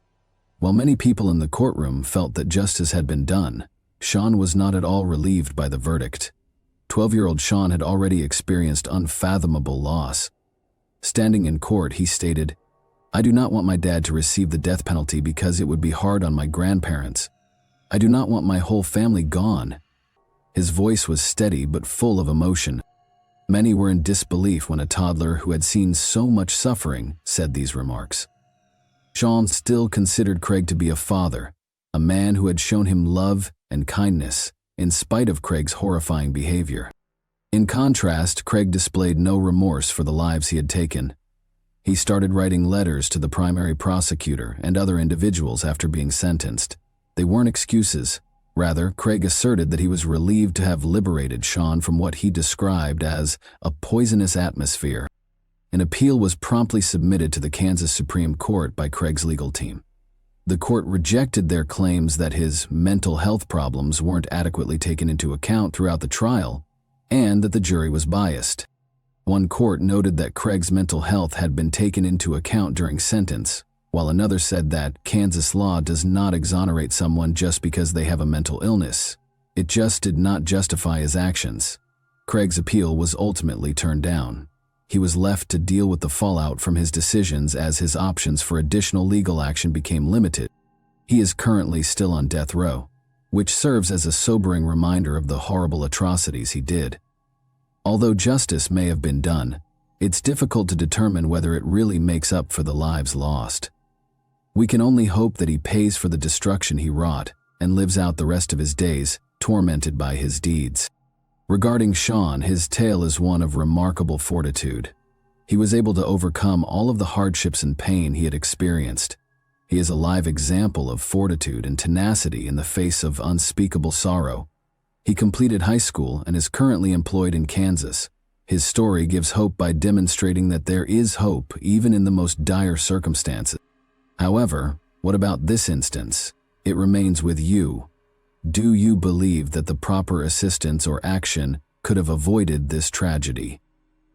While many people in the courtroom felt that justice had been done, Sean was not at all relieved by the verdict. 12-year-old Sean had already experienced unfathomable loss. Standing in court, he stated, "I do not want my dad to receive the death penalty because it would be hard on my grandparents. I do not want my whole family gone." His voice was steady but full of emotion. Many were in disbelief when a toddler who had seen so much suffering said these remarks. Sean still considered Craig to be a father, a man who had shown him love and kindness, in spite of Craig's horrifying behavior. In contrast, Craig displayed no remorse for the lives he had taken. He started writing letters to the primary prosecutor and other individuals after being sentenced. They weren't excuses. Rather, Craig asserted that he was relieved to have liberated Sean from what he described as a poisonous atmosphere. An appeal was promptly submitted to the Kansas Supreme Court by Craig's legal team. The court rejected their claims that his mental health problems weren't adequately taken into account throughout the trial, and that the jury was biased. One court noted that Craig's mental health had been taken into account during sentence, while another said that Kansas law does not exonerate someone just because they have a mental illness. It just did not justify his actions. Craig's appeal was ultimately turned down. He was left to deal with the fallout from his decisions as his options for additional legal action became limited. He is currently still on death row, which serves as a sobering reminder of the horrible atrocities he did. Although justice may have been done, it's difficult to determine whether it really makes up for the lives lost. We can only hope that he pays for the destruction he wrought and lives out the rest of his days tormented by his deeds. Regarding Sean, his tale is one of remarkable fortitude. He was able to overcome all of the hardships and pain he had experienced. He is a live example of fortitude and tenacity in the face of unspeakable sorrow. He completed high school and is currently employed in Kansas. His story gives hope by demonstrating that there is hope even in the most dire circumstances. However, what about this instance? It remains with you. Do you believe that the proper assistance or action could have avoided this tragedy?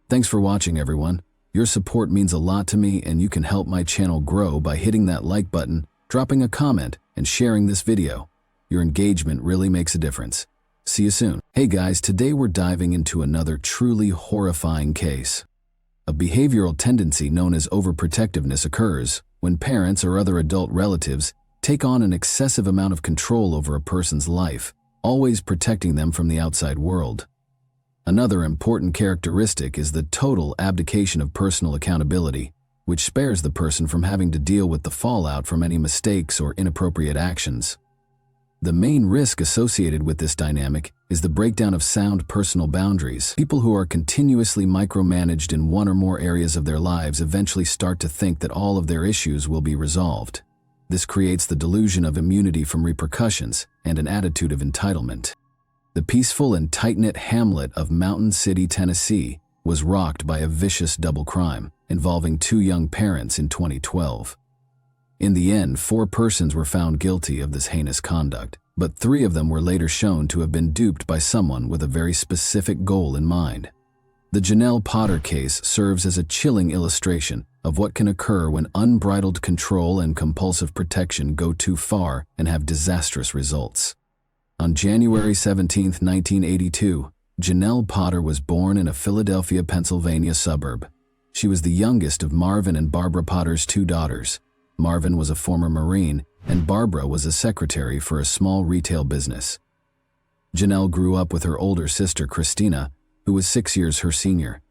Thanks for watching, everyone. Your support means a lot to me, and you can help my channel grow by hitting that like button, dropping a comment, and sharing this video. Your engagement really makes a difference. See you soon. Hey guys, today we're diving into another truly horrifying case. A behavioral tendency known as overprotectiveness occurs when parents or other adult relatives take on an excessive amount of control over a person's life, always protecting them from the outside world. Another important characteristic is the total abdication of personal accountability, which spares the person from having to deal with the fallout from any mistakes or inappropriate actions. The main risk associated with this dynamic is the breakdown of sound personal boundaries. People who are continuously micromanaged in one or more areas of their lives eventually start to think that all of their issues will be resolved. This creates the delusion of immunity from repercussions and an attitude of entitlement. The peaceful and tight-knit hamlet of Mountain City, Tennessee, was rocked by a vicious double crime involving two young parents in 2012. In the end, 4 persons were found guilty of this heinous conduct, but 3 of them were later shown to have been duped by someone with a very specific goal in mind. The Janelle Potter case serves as a chilling illustration of what can occur when unbridled control and compulsive protection go too far and have disastrous results. On January 17, 1982, Janelle Potter was born in a Philadelphia, Pennsylvania suburb. She was the youngest of Marvin and Barbara Potter's 2 daughters. Marvin was a former Marine, and Barbara was a secretary for a small retail business. Janelle grew up with her older sister, Christina, who was 6 years her senior.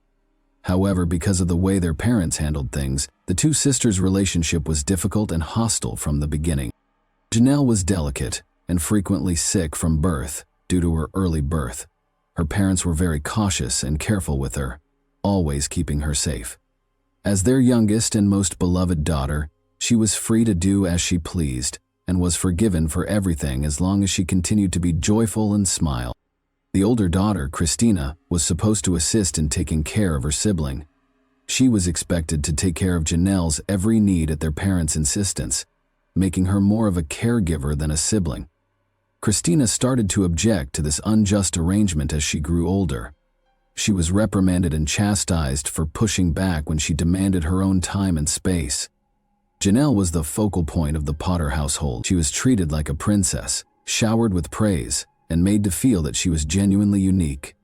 However, because of the way their parents handled things, the 2 sisters' relationship was difficult and hostile from the beginning. Janelle was delicate and frequently sick from birth due to her early birth. Her parents were very cautious and careful with her, always keeping her safe. As their youngest and most beloved daughter, she was free to do as she pleased and was forgiven for everything as long as she continued to be joyful and smile. The older daughter, Christina, was supposed to assist in taking care of her sibling. She was expected to take care of Janelle's every need at their parents' insistence, making her more of a caregiver than a sibling. Christina started to object to this unjust arrangement as she grew older. She was reprimanded and chastised for pushing back when she demanded her own time and space. Janelle was the focal point of the Potter household. She was treated like a princess, showered with praise, and made to feel that she was genuinely unique.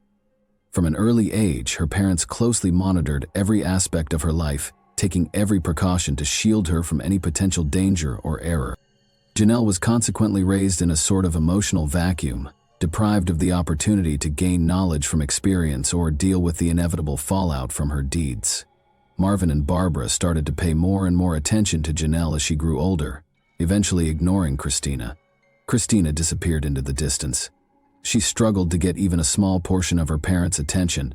From an early age, her parents closely monitored every aspect of her life, taking every precaution to shield her from any potential danger or error. Janelle was consequently raised in a sort of emotional vacuum, deprived of the opportunity to gain knowledge from experience or deal with the inevitable fallout from her deeds. Marvin and Barbara started to pay more and more attention to Janelle as she grew older, eventually ignoring Christina. Christina disappeared into the distance. She struggled to get even a small portion of her parents' attention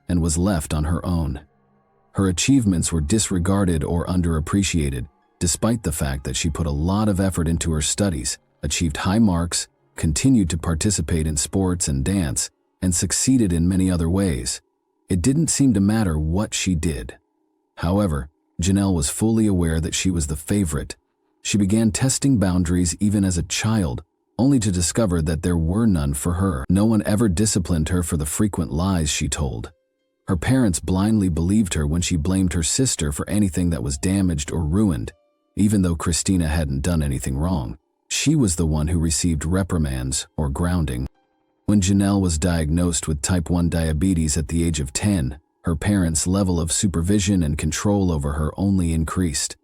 and was left on her own. Her achievements were disregarded or underappreciated, despite the fact that she put a lot of effort into her studies, achieved high marks, continued to participate in sports and dance, and succeeded in many other ways. It didn't seem to matter what she did. However, Janelle was fully aware that she was the favorite. She began testing boundaries even as a child, only to discover that there were none for her. No one ever disciplined her for the frequent lies she told. Her parents blindly believed her when she blamed her sister for anything that was damaged or ruined, even though Christina hadn't done anything wrong. She was the one who received reprimands or grounding. When Janelle was diagnosed with type 1 diabetes at the age of 10, her parents' level of supervision and control over her only increased.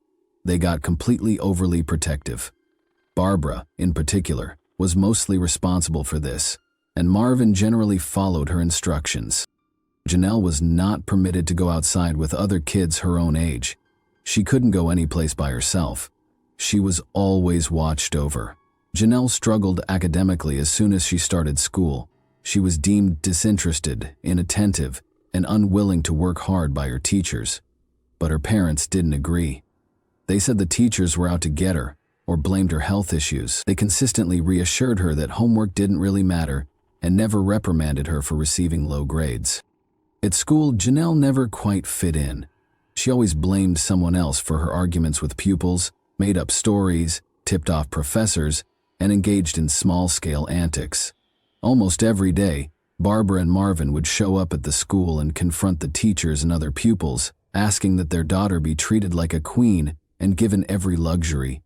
They got completely overly protective. Barbara, in particular, was mostly responsible for this, and Marvin generally followed her instructions. Janelle was not permitted to go outside with other kids her own age. She couldn't go anyplace by herself. She was always watched over. Janelle struggled academically as soon as she started school. She was deemed disinterested, inattentive, and unwilling to work hard by her teachers. But her parents didn't agree. They said the teachers were out to get her, or blamed her health issues. They consistently reassured her that homework didn't really matter and never reprimanded her for receiving low grades. At school, Janelle never quite fit in. She always blamed someone else for her arguments with pupils, made up stories, tipped off professors, and engaged in small-scale antics. Almost every day, Barbara and Marvin would show up at the school and confront the teachers and other pupils, asking that their daughter be treated like a queen and given every luxury.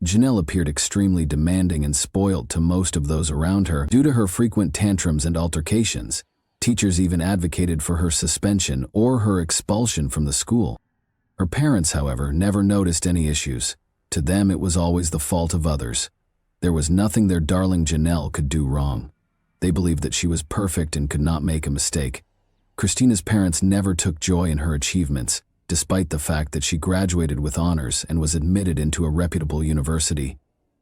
Janelle appeared extremely demanding and spoilt to most of those around her due to her frequent tantrums and altercations. Teachers even advocated for her suspension or her expulsion from the school. Her parents, however, never noticed any issues. To them, it was always the fault of others. There was nothing their darling Janelle could do wrong. They believed that she was perfect and could not make a mistake. Christina's parents never took joy in her achievements, despite the fact that she graduated with honors and was admitted into a reputable university.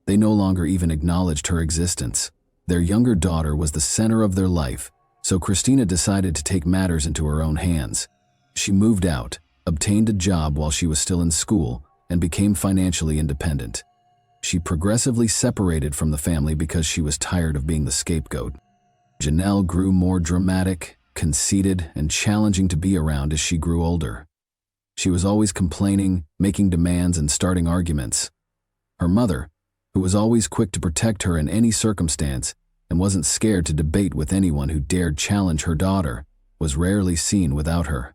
They no longer even acknowledged her existence. Their younger daughter was the center of their life, so Christina decided to take matters into her own hands. She moved out, obtained a job while she was still in school, and became financially independent. She progressively separated from the family because she was tired of being the scapegoat. Janelle grew more dramatic, conceited, and challenging to be around as she grew older. She was always complaining, making demands, and starting arguments. Her mother, who was always quick to protect her in any circumstance and wasn't scared to debate with anyone who dared challenge her daughter, was rarely seen without her.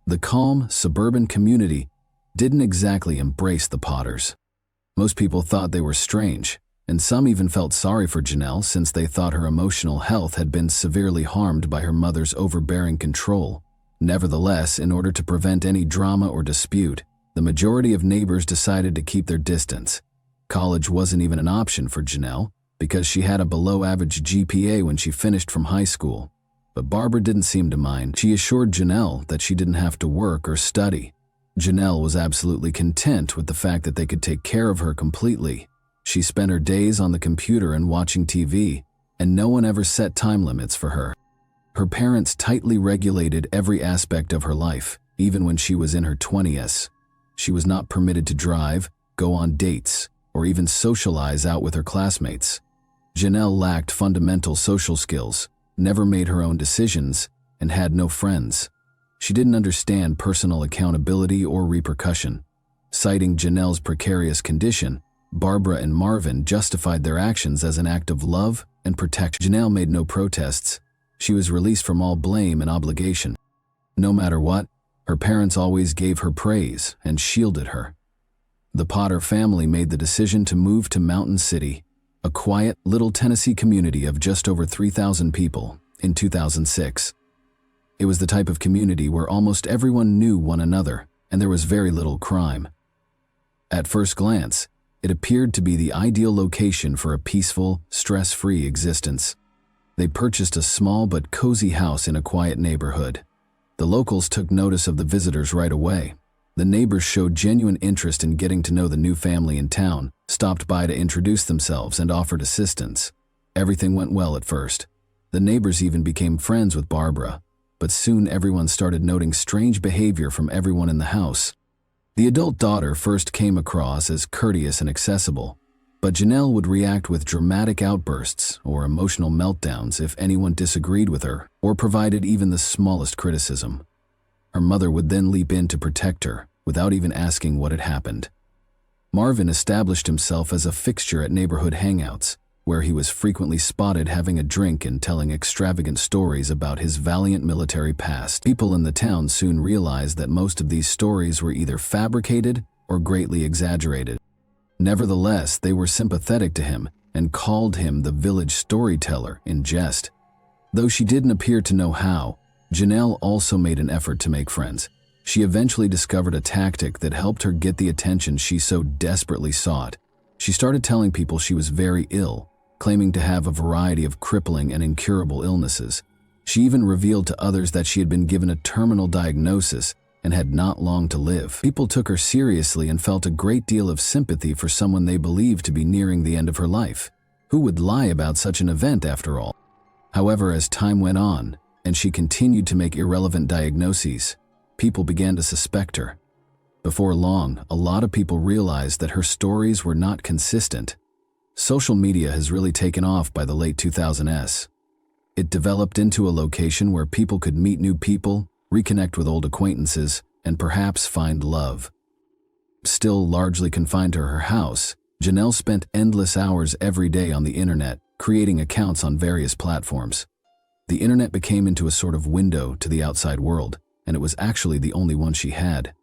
The calm, suburban community didn't exactly embrace the Potters. Most people thought they were strange, and some even felt sorry for Janelle since they thought her emotional health had been severely harmed by her mother's overbearing control. Nevertheless, in order to prevent any drama or dispute, the majority of neighbors decided to keep their distance. College wasn't even an option for Janelle because she had a below-average GPA when she finished from high school. But Barbara didn't seem to mind. She assured Janelle that she didn't have to work or study. Janelle was absolutely content with the fact that they could take care of her completely. She spent her days on the computer and watching TV, and no one ever set time limits for her. Her parents tightly regulated every aspect of her life, even when she was in her 20s. She was not permitted to drive, go on dates, or even socialize out with her classmates. Janelle lacked fundamental social skills, never made her own decisions, and had no friends. She didn't understand personal accountability or repercussion. Citing Janelle's precarious condition, Barbara and Marvin justified their actions as an act of love and protection. Janelle made no protests. She was released from all blame and obligation. No matter what, her parents always gave her praise and shielded her. The Potter family made the decision to move to Mountain City, a quiet, little Tennessee community of just over 3,000 people, in 2006. It was the type of community where almost everyone knew one another, and there was very little crime. At first glance, it appeared to be the ideal location for a peaceful, stress-free existence. They purchased a small but cozy house in a quiet neighborhood. The locals took notice of the visitors right away. The neighbors showed genuine interest in getting to know the new family in town, stopped by to introduce themselves and offered assistance. Everything went well at first. The neighbors even became friends with Barbara, but soon everyone started noting strange behavior from everyone in the house. The adult daughter first came across as courteous and accessible, but Janelle would react with dramatic outbursts or emotional meltdowns if anyone disagreed with her or provided even the smallest criticism. Her mother would then leap in to protect her, without even asking what had happened. Marvin established himself as a fixture at neighborhood hangouts, where he was frequently spotted having a drink and telling extravagant stories about his valiant military past. People in the town soon realized that most of these stories were either fabricated or greatly exaggerated. Nevertheless, they were sympathetic to him and called him the village storyteller in jest. Though she didn't appear to know how, Janelle also made an effort to make friends. She eventually discovered a tactic that helped her get the attention she so desperately sought. She started telling people she was very ill, claiming to have a variety of crippling and incurable illnesses. She even revealed to others that she had been given a terminal diagnosis and had not long to live. People took her seriously and felt a great deal of sympathy for someone they believed to be nearing the end of her life. Who would lie about such an event after all? However, as time went on, and she continued to make irrelevant diagnoses, people began to suspect her. Before long, a lot of people realized that her stories were not consistent. Social media has really taken off by the late 2000s. It developed into a location where people could meet new people, reconnect with old acquaintances, and perhaps find love. Still largely confined to her house, Janelle spent endless hours every day on the internet, creating accounts on various platforms. The internet became into a sort of window to the outside world, and it was actually the only one she had.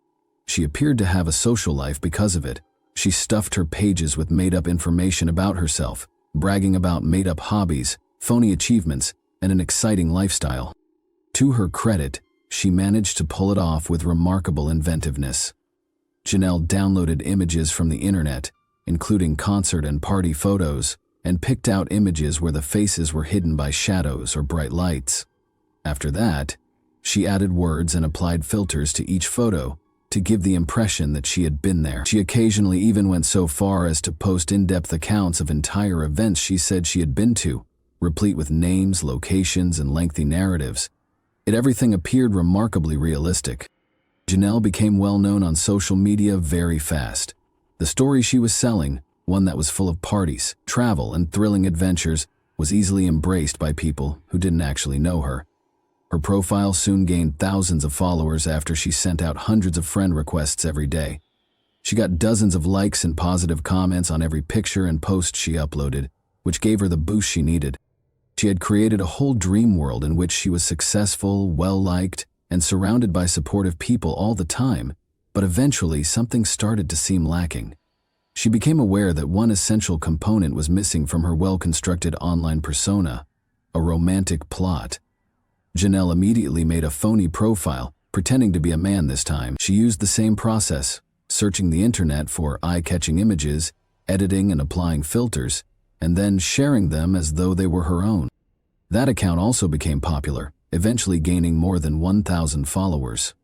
She appeared to have a social life because of it. She stuffed her pages with made-up information about herself, bragging about made-up hobbies, phony achievements, and an exciting lifestyle. To her credit, she managed to pull it off with remarkable inventiveness. Janelle downloaded images from the internet, including concert and party photos, and picked out images where the faces were hidden by shadows or bright lights. After that, she added words and applied filters to each photo to give the impression that she had been there. She occasionally even went so far as to post in-depth accounts of entire events she said she had been to, replete with names, locations, and lengthy narratives. Everything appeared remarkably realistic. Janelle became well known on social media very fast. The story she was selling, one that was full of parties, travel, and thrilling adventures, was easily embraced by people who didn't actually know her. Her profile soon gained thousands of followers after she sent out hundreds of friend requests every day. She got dozens of likes and positive comments on every picture and post she uploaded, which gave her the boost she needed. She had created a whole dream world in which she was successful, well-liked, and surrounded by supportive people all the time, but eventually something started to seem lacking. She became aware that one essential component was missing from her well-constructed online persona: a romantic plot. Janelle immediately made a phony profile, pretending to be a man this time. She used the same process, searching the internet for eye-catching images, editing and applying filters, and then sharing them as though they were her own. That account also became popular, eventually gaining more than 1,000 followers.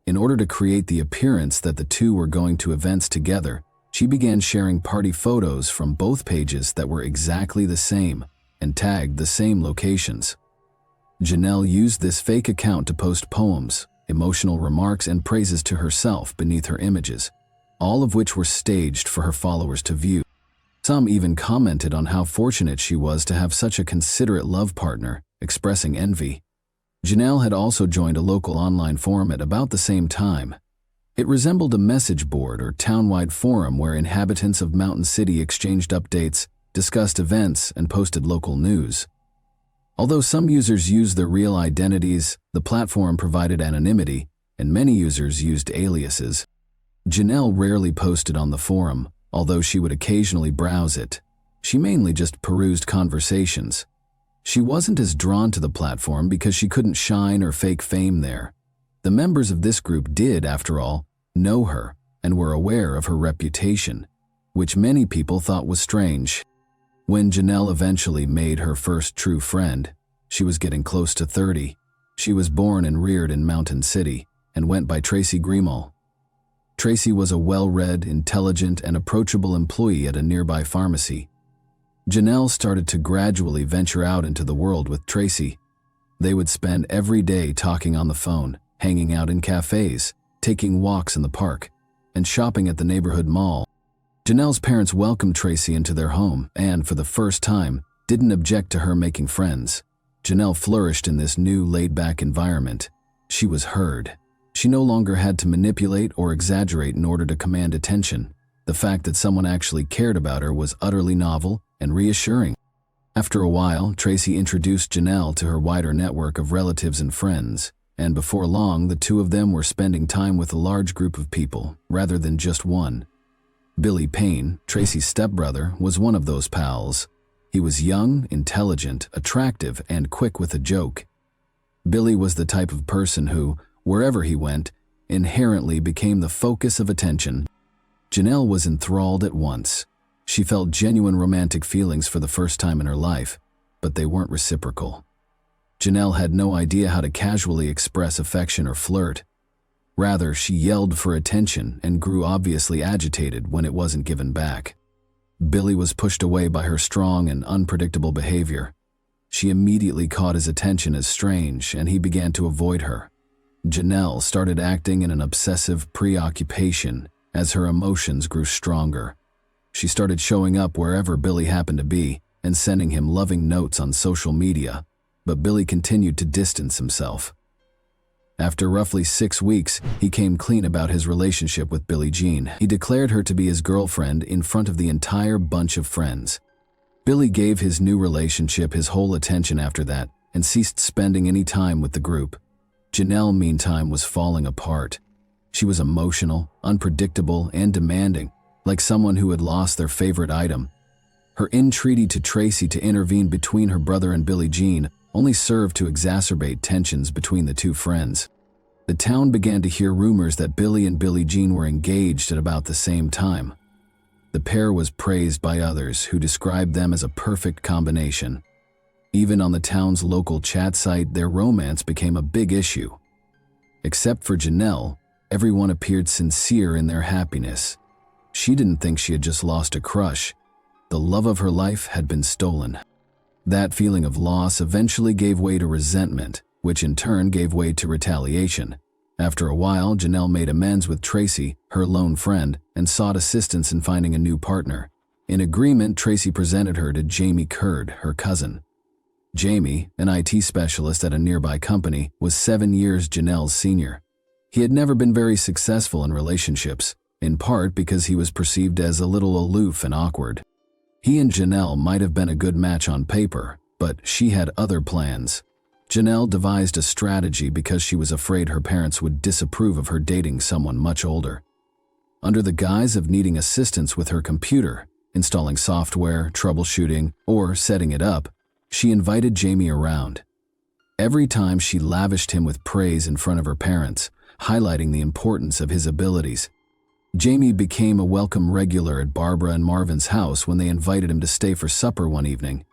In order to create the appearance that the two were going to events together, she began sharing party photos from both pages that were exactly the same and tagged the same locations. Janelle used this fake account to post poems, emotional remarks, and praises to herself beneath her images, all of which were staged for her followers to view. Some even commented on how fortunate she was to have such a considerate love partner, expressing envy. Janelle had also joined a local online forum at about the same time. It resembled a message board or town-wide forum where inhabitants of Mountain City exchanged updates, discussed events, and posted local news. Although some users used their real identities, the platform provided anonymity, and many users used aliases. Janelle rarely posted on the forum, although she would occasionally browse it. She mainly just perused conversations. She wasn't as drawn to the platform because she couldn't shine or fake fame there. The members of this group did, after all, know her and were aware of her reputation, which many people thought was strange. When Janelle eventually made her first true friend, she was getting close to 30. She was born and reared in Mountain City and went by Tracy Greenall. Tracy was a well-read, intelligent, and approachable employee at a nearby pharmacy. Janelle started to gradually venture out into the world with Tracy. They would spend every day talking on the phone, hanging out in cafes, taking walks in the park, and shopping at the neighborhood mall. Janelle's parents welcomed Tracy into their home and, for the first time, didn't object to her making friends. Janelle flourished in this new, laid-back environment. She was heard. She no longer had to manipulate or exaggerate in order to command attention. The fact that someone actually cared about her was utterly novel and reassuring. After a while, Tracy introduced Janelle to her wider network of relatives and friends, and before long, the two of them were spending time with a large group of people, rather than just one. Billy Payne, Tracy's stepbrother, was one of those pals. He was young, intelligent, attractive, and quick with a joke. Billy was the type of person who, wherever he went, inherently became the focus of attention. Janelle was enthralled at once. She felt genuine romantic feelings for the first time in her life, but they weren't reciprocal. Janelle had no idea how to casually express affection or flirt. Rather, she yelled for attention and grew obviously agitated when it wasn't given back. Billy was pushed away by her strong and unpredictable behavior. She immediately caught his attention as strange, and he began to avoid her. Janelle started acting in an obsessive preoccupation as her emotions grew stronger. She started showing up wherever Billy happened to be and sending him loving notes on social media, but Billy continued to distance himself. After roughly 6 weeks, he came clean about his relationship with Billie Jean. He declared her to be his girlfriend in front of the entire bunch of friends. Billy gave his new relationship his whole attention after that and ceased spending any time with the group. Janelle, meantime, was falling apart. She was emotional, unpredictable, and demanding, like someone who had lost their favorite item. Her entreaty to Tracy to intervene between her brother and Billie Jean only served to exacerbate tensions between the two friends. The town began to hear rumors that Billy and Billie Jean were engaged at about the same time. The pair was praised by others who described them as a perfect combination. Even on the town's local chat site, their romance became a big issue. Except for Janelle, everyone appeared sincere in their happiness. She didn't think she had just lost a crush. The love of her life had been stolen. That feeling of loss eventually gave way to resentment, which in turn gave way to retaliation. After a while, Janelle made amends with Tracy, her lone friend, and sought assistance in finding a new partner. In agreement, Tracy presented her to Jamie Curd, her cousin. Jamie, an IT specialist at a nearby company, was 7 years Janelle's senior. He had never been very successful in relationships, in part because he was perceived as a little aloof and awkward. He and Janelle might have been a good match on paper, but she had other plans. Janelle devised a strategy because she was afraid her parents would disapprove of her dating someone much older. Under the guise of needing assistance with her computer, installing software, troubleshooting, or setting it up, she invited Jamie around. Every time she lavished him with praise in front of her parents, highlighting the importance of his abilities. Jamie became a welcome regular at Barbara and Marvin's house when they invited him to stay for supper one evening.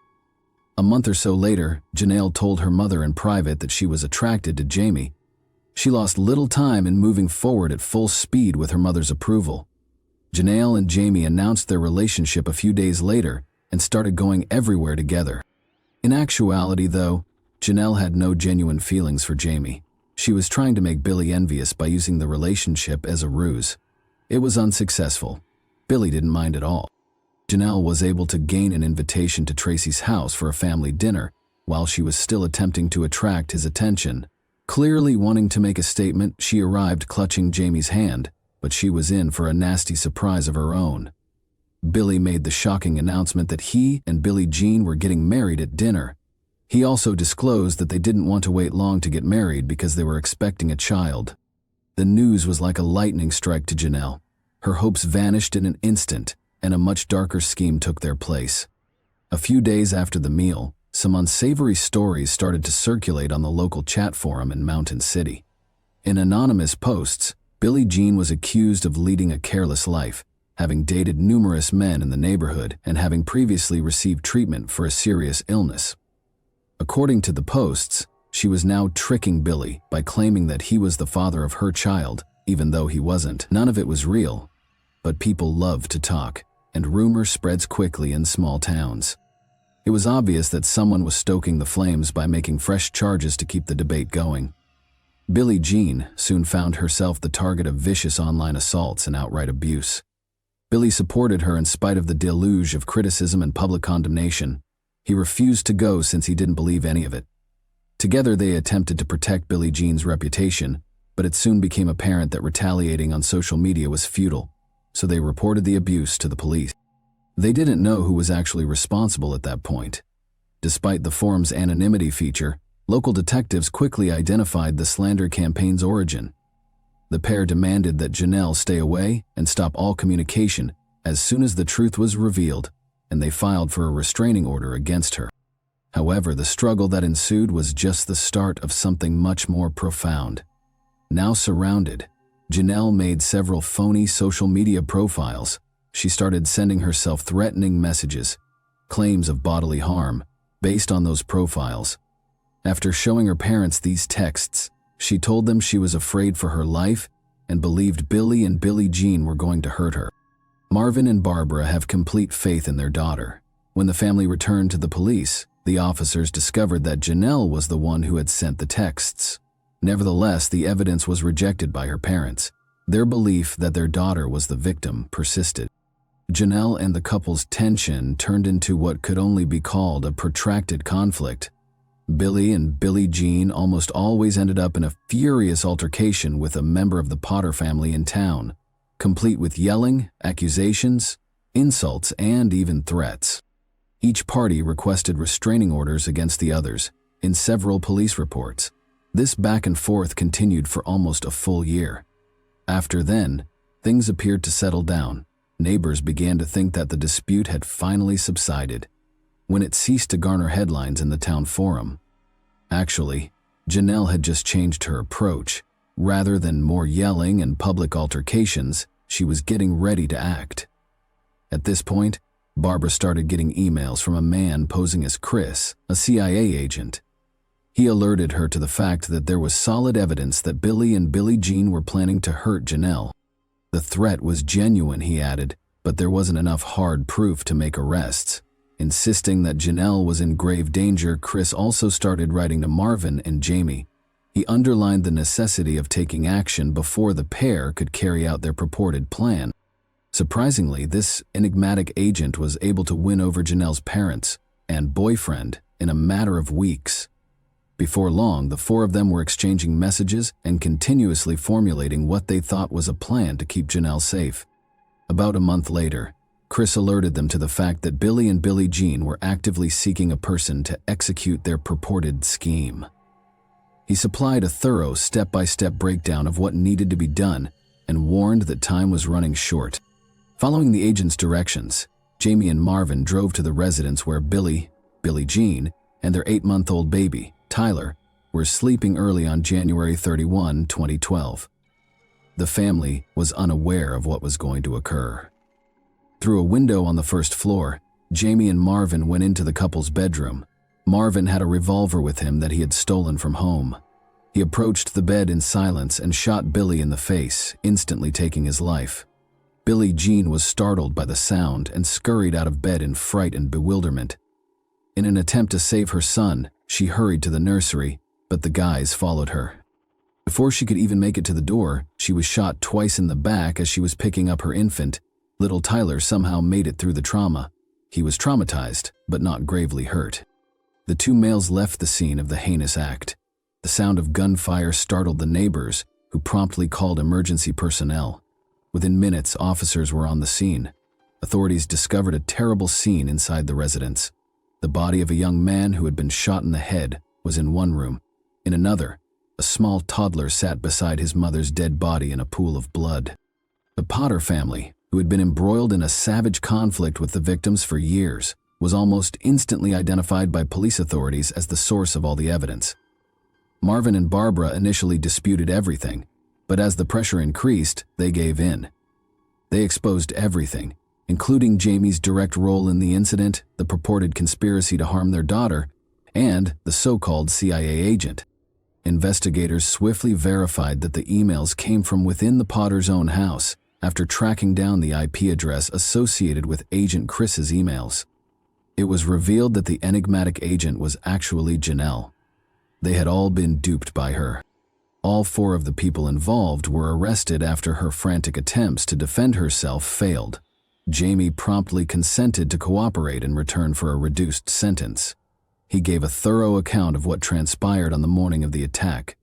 A month or so later, Janelle told her mother in private that she was attracted to Jamie. She lost little time in moving forward at full speed with her mother's approval. Janelle and Jamie announced their relationship a few days later and started going everywhere together. In actuality, though, Janelle had no genuine feelings for Jamie. She was trying to make Billy envious by using the relationship as a ruse. It was unsuccessful. Billy didn't mind at all. Janelle was able to gain an invitation to Tracy's house for a family dinner while she was still attempting to attract his attention. Clearly wanting to make a statement, she arrived clutching Jamie's hand, but she was in for a nasty surprise of her own. Billy made the shocking announcement that he and Billie Jean were getting married at dinner. He also disclosed that they didn't want to wait long to get married because they were expecting a child. The news was like a lightning strike to Janelle. Her hopes vanished in an instant, and a much darker scheme took their place. A few days after the meal, some unsavory stories started to circulate on the local chat forum in Mountain City. In anonymous posts, Billie Jean was accused of leading a careless life, having dated numerous men in the neighborhood and having previously received treatment for a serious illness. According to the posts, She was now tricking Billy by claiming that he was the father of her child, even though he wasn't. None of it was real, but people love to talk, and rumor spreads quickly in small towns. It was obvious that someone was stoking the flames by making fresh charges to keep the debate going. Billie Jean soon found herself the target of vicious online assaults and outright abuse. Billy supported her in spite of the deluge of criticism and public condemnation. He refused to go since he didn't believe any of it. Together they attempted to protect Billie Jean's reputation, but it soon became apparent that retaliating on social media was futile, so they reported the abuse to the police. They didn't know who was actually responsible at that point. Despite the forum's anonymity feature, local detectives quickly identified the slander campaign's origin. The pair demanded that Janelle stay away and stop all communication as soon as the truth was revealed, and they filed for a restraining order against her. However, the struggle that ensued was just the start of something much more profound. Now surrounded, Janelle made several phony social media profiles. She started sending herself threatening messages, claims of bodily harm, based on those profiles. After showing her parents these texts, she told them she was afraid for her life and believed Billy and Billie Jean were going to hurt her. Marvin and Barbara have complete faith in their daughter. When the family returned to the police, the officers discovered that Janelle was the one who had sent the texts. Nevertheless, the evidence was rejected by her parents. Their belief that their daughter was the victim persisted. Janelle and the couple's tension turned into what could only be called a protracted conflict. Billy and Billie Jean almost always ended up in a furious altercation with a member of the Potter family in town, complete with yelling, accusations, insults, and even threats. Each party requested restraining orders against the others in several police reports. This back and forth continued for almost a full year. After then, things appeared to settle down. Neighbors began to think that the dispute had finally subsided, when it ceased to garner headlines in the town forum. Actually, Janelle had just changed her approach. Rather than more yelling and public altercations, she was getting ready to act. At this point, Barbara started getting emails from a man posing as Chris, a CIA agent. He alerted her to the fact that there was solid evidence that Billy and Billie Jean were planning to hurt Janelle. The threat was genuine, he added, but there wasn't enough hard proof to make arrests. Insisting that Janelle was in grave danger, Chris also started writing to Marvin and Jamie. He underlined the necessity of taking action before the pair could carry out their purported plan. Surprisingly, this enigmatic agent was able to win over Janelle's parents and boyfriend in a matter of weeks. Before long, the four of them were exchanging messages and continuously formulating what they thought was a plan to keep Janelle safe. About a month later, Chris alerted them to the fact that Billy and Billie Jean were actively seeking a person to execute their purported scheme. He supplied a thorough step-by-step breakdown of what needed to be done and warned that time was running short. Following the agent's directions, Jamie and Marvin drove to the residence where Billie Jean, and their 8-month-old baby, Tyler, were sleeping early on January 31, 2012. The family was unaware of what was going to occur. Through a window on the first floor, Jamie and Marvin went into the couple's bedroom. Marvin had a revolver with him that he had stolen from home. He approached the bed in silence and shot Billy in the face, instantly taking his life. Billie Jean was startled by the sound and scurried out of bed in fright and bewilderment. In an attempt to save her son, she hurried to the nursery, but the guys followed her. Before she could even make it to the door, she was shot twice in the back as she was picking up her infant. Little Tyler somehow made it through the trauma. He was traumatized, but not gravely hurt. The two males left the scene of the heinous act. The sound of gunfire startled the neighbors, who promptly called emergency personnel. Within minutes, officers were on the scene. Authorities discovered a terrible scene inside the residence. The body of a young man who had been shot in the head was in one room. In another, a small toddler sat beside his mother's dead body in a pool of blood. The Potter family, who had been embroiled in a savage conflict with the victims for years, was almost instantly identified by police authorities as the source of all the evidence. Marvin and Barbara initially disputed everything, but as the pressure increased, they gave in. They exposed everything, including Jamie's direct role in the incident, the purported conspiracy to harm their daughter, and the so-called CIA agent. Investigators swiftly verified that the emails came from within the Potter's own house after tracking down the IP address associated with Agent Chris's emails. It was revealed that the enigmatic agent was actually Janelle. They had all been duped by her. All 4 of the people involved were arrested after her frantic attempts to defend herself failed. Jamie promptly consented to cooperate in return for a reduced sentence. He gave a thorough account of what transpired on the morning of the attack.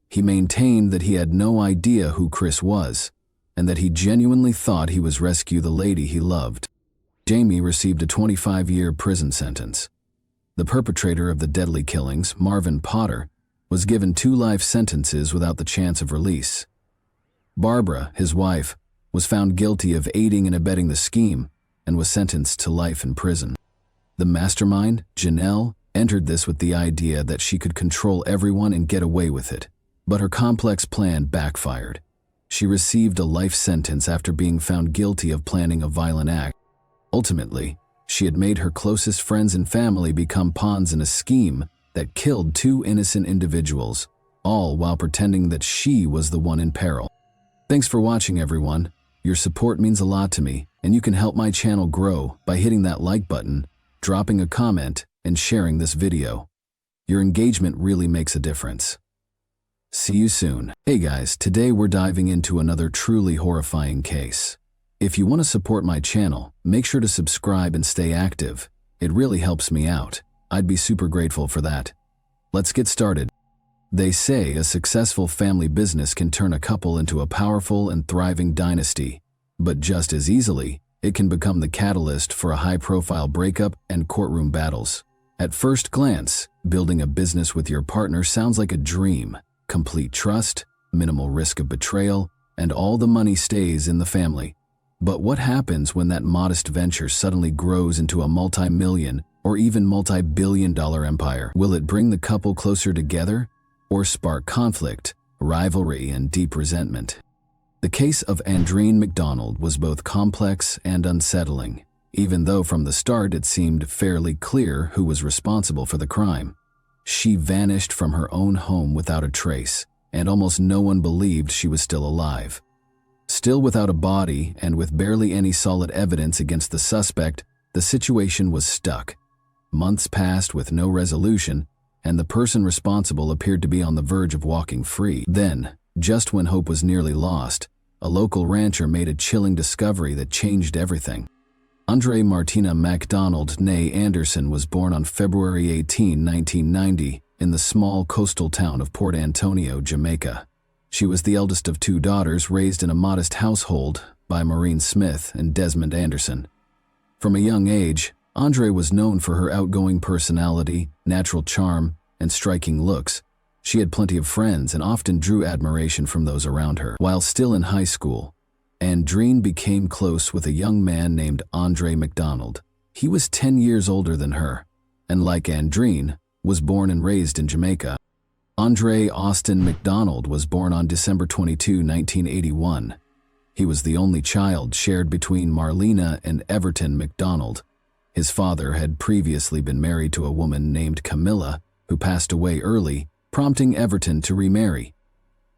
He maintained that he had no idea who Chris was, and that he genuinely thought he was rescue the lady he loved. Jamie received a 25-year prison sentence. The perpetrator of the deadly killings, Marvin Potter, was given 2 life sentences without the chance of release. Barbara, his wife, was found guilty of aiding and abetting the scheme and was sentenced to life in prison. The mastermind, Janelle, entered this with the idea that she could control everyone and get away with it, but her complex plan backfired. She received a life sentence after being found guilty of planning a violent act. Ultimately, she had made her closest friends and family become pawns in a scheme that killed 2 innocent individuals, all while pretending that she was the one in peril. Thanks for watching, everyone. Your support means a lot to me, and you can help my channel grow by hitting that like button, dropping a comment, and sharing this video. Your engagement really makes a difference. See you soon. Hey guys, today we're diving into another truly horrifying case. If you want to support my channel, make sure to subscribe and stay active. It really helps me out. I'd be super grateful for that. Let's get started. They say a successful family business can turn a couple into a powerful and thriving dynasty, but just as easily, it can become the catalyst for a high-profile breakup and courtroom battles. At first glance, building a business with your partner sounds like a dream. Complete trust, minimal risk of betrayal, and all the money stays in the family. But what happens when that modest venture suddenly grows into a multi-million or even multi-billion-dollar empire? Will it bring the couple closer together or spark conflict, rivalry, and deep resentment? The case of Andreen McDonald was both complex and unsettling, even though from the start it seemed fairly clear who was responsible for the crime. She vanished from her own home without a trace, and almost no one believed she was still alive. Still without a body and with barely any solid evidence against the suspect, the situation was stuck. Months passed with no resolution, and the person responsible appeared to be on the verge of walking free. Then, just when hope was nearly lost, a local rancher made a chilling discovery that changed everything. Andre Martina MacDonald née Anderson was born on February 18, 1990, in the small coastal town of Port Antonio, Jamaica. She was the eldest of 2 daughters raised in a modest household by Maureen Smith and Desmond Anderson. From a young age, Andre was known for her outgoing personality, natural charm, and striking looks. She had plenty of friends and often drew admiration from those around her. While still in high school, Andreen became close with a young man named Andre McDonald. He was 10 years older than her, and like Andreen, was born and raised in Jamaica. Andre Austin McDonald was born on December 22, 1981. He was the only child shared between Marlena and Everton McDonald. His father had previously been married to a woman named Camilla, who passed away early, prompting Everton to remarry.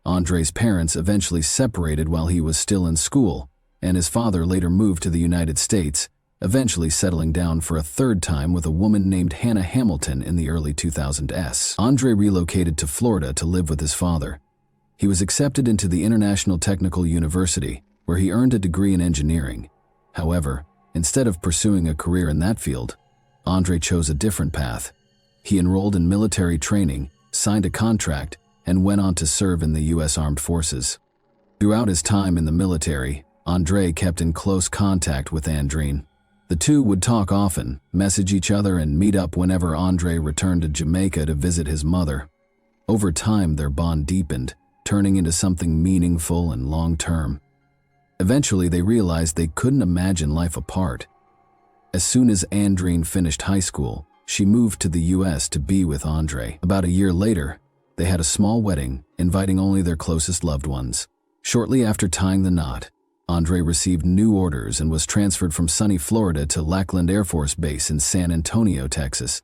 Andre's parents eventually separated while he was still in school, and his father later moved to the United States, eventually settling down for a 3rd time with a woman named Hannah Hamilton in the early 2000s. Andre relocated to Florida to live with his father. He was accepted into the International Technical University, where he earned a degree in engineering. However, instead of pursuing a career in that field, Andre chose a different path. He enrolled in military training, signed a contract, and went on to serve in the U.S. Armed Forces. Throughout his time in the military, Andre kept in close contact with Andreen. The two would talk often, message each other, and meet up whenever Andre returned to Jamaica to visit his mother. Over time, their bond deepened, turning into something meaningful and long-term. Eventually, they realized they couldn't imagine life apart. As soon as Andreen finished high school, she moved to the U.S. to be with Andre. About a year later, they had a small wedding, inviting only their closest loved ones. Shortly after tying the knot, Andre received new orders and was transferred from sunny Florida to Lackland Air Force Base in San Antonio, Texas.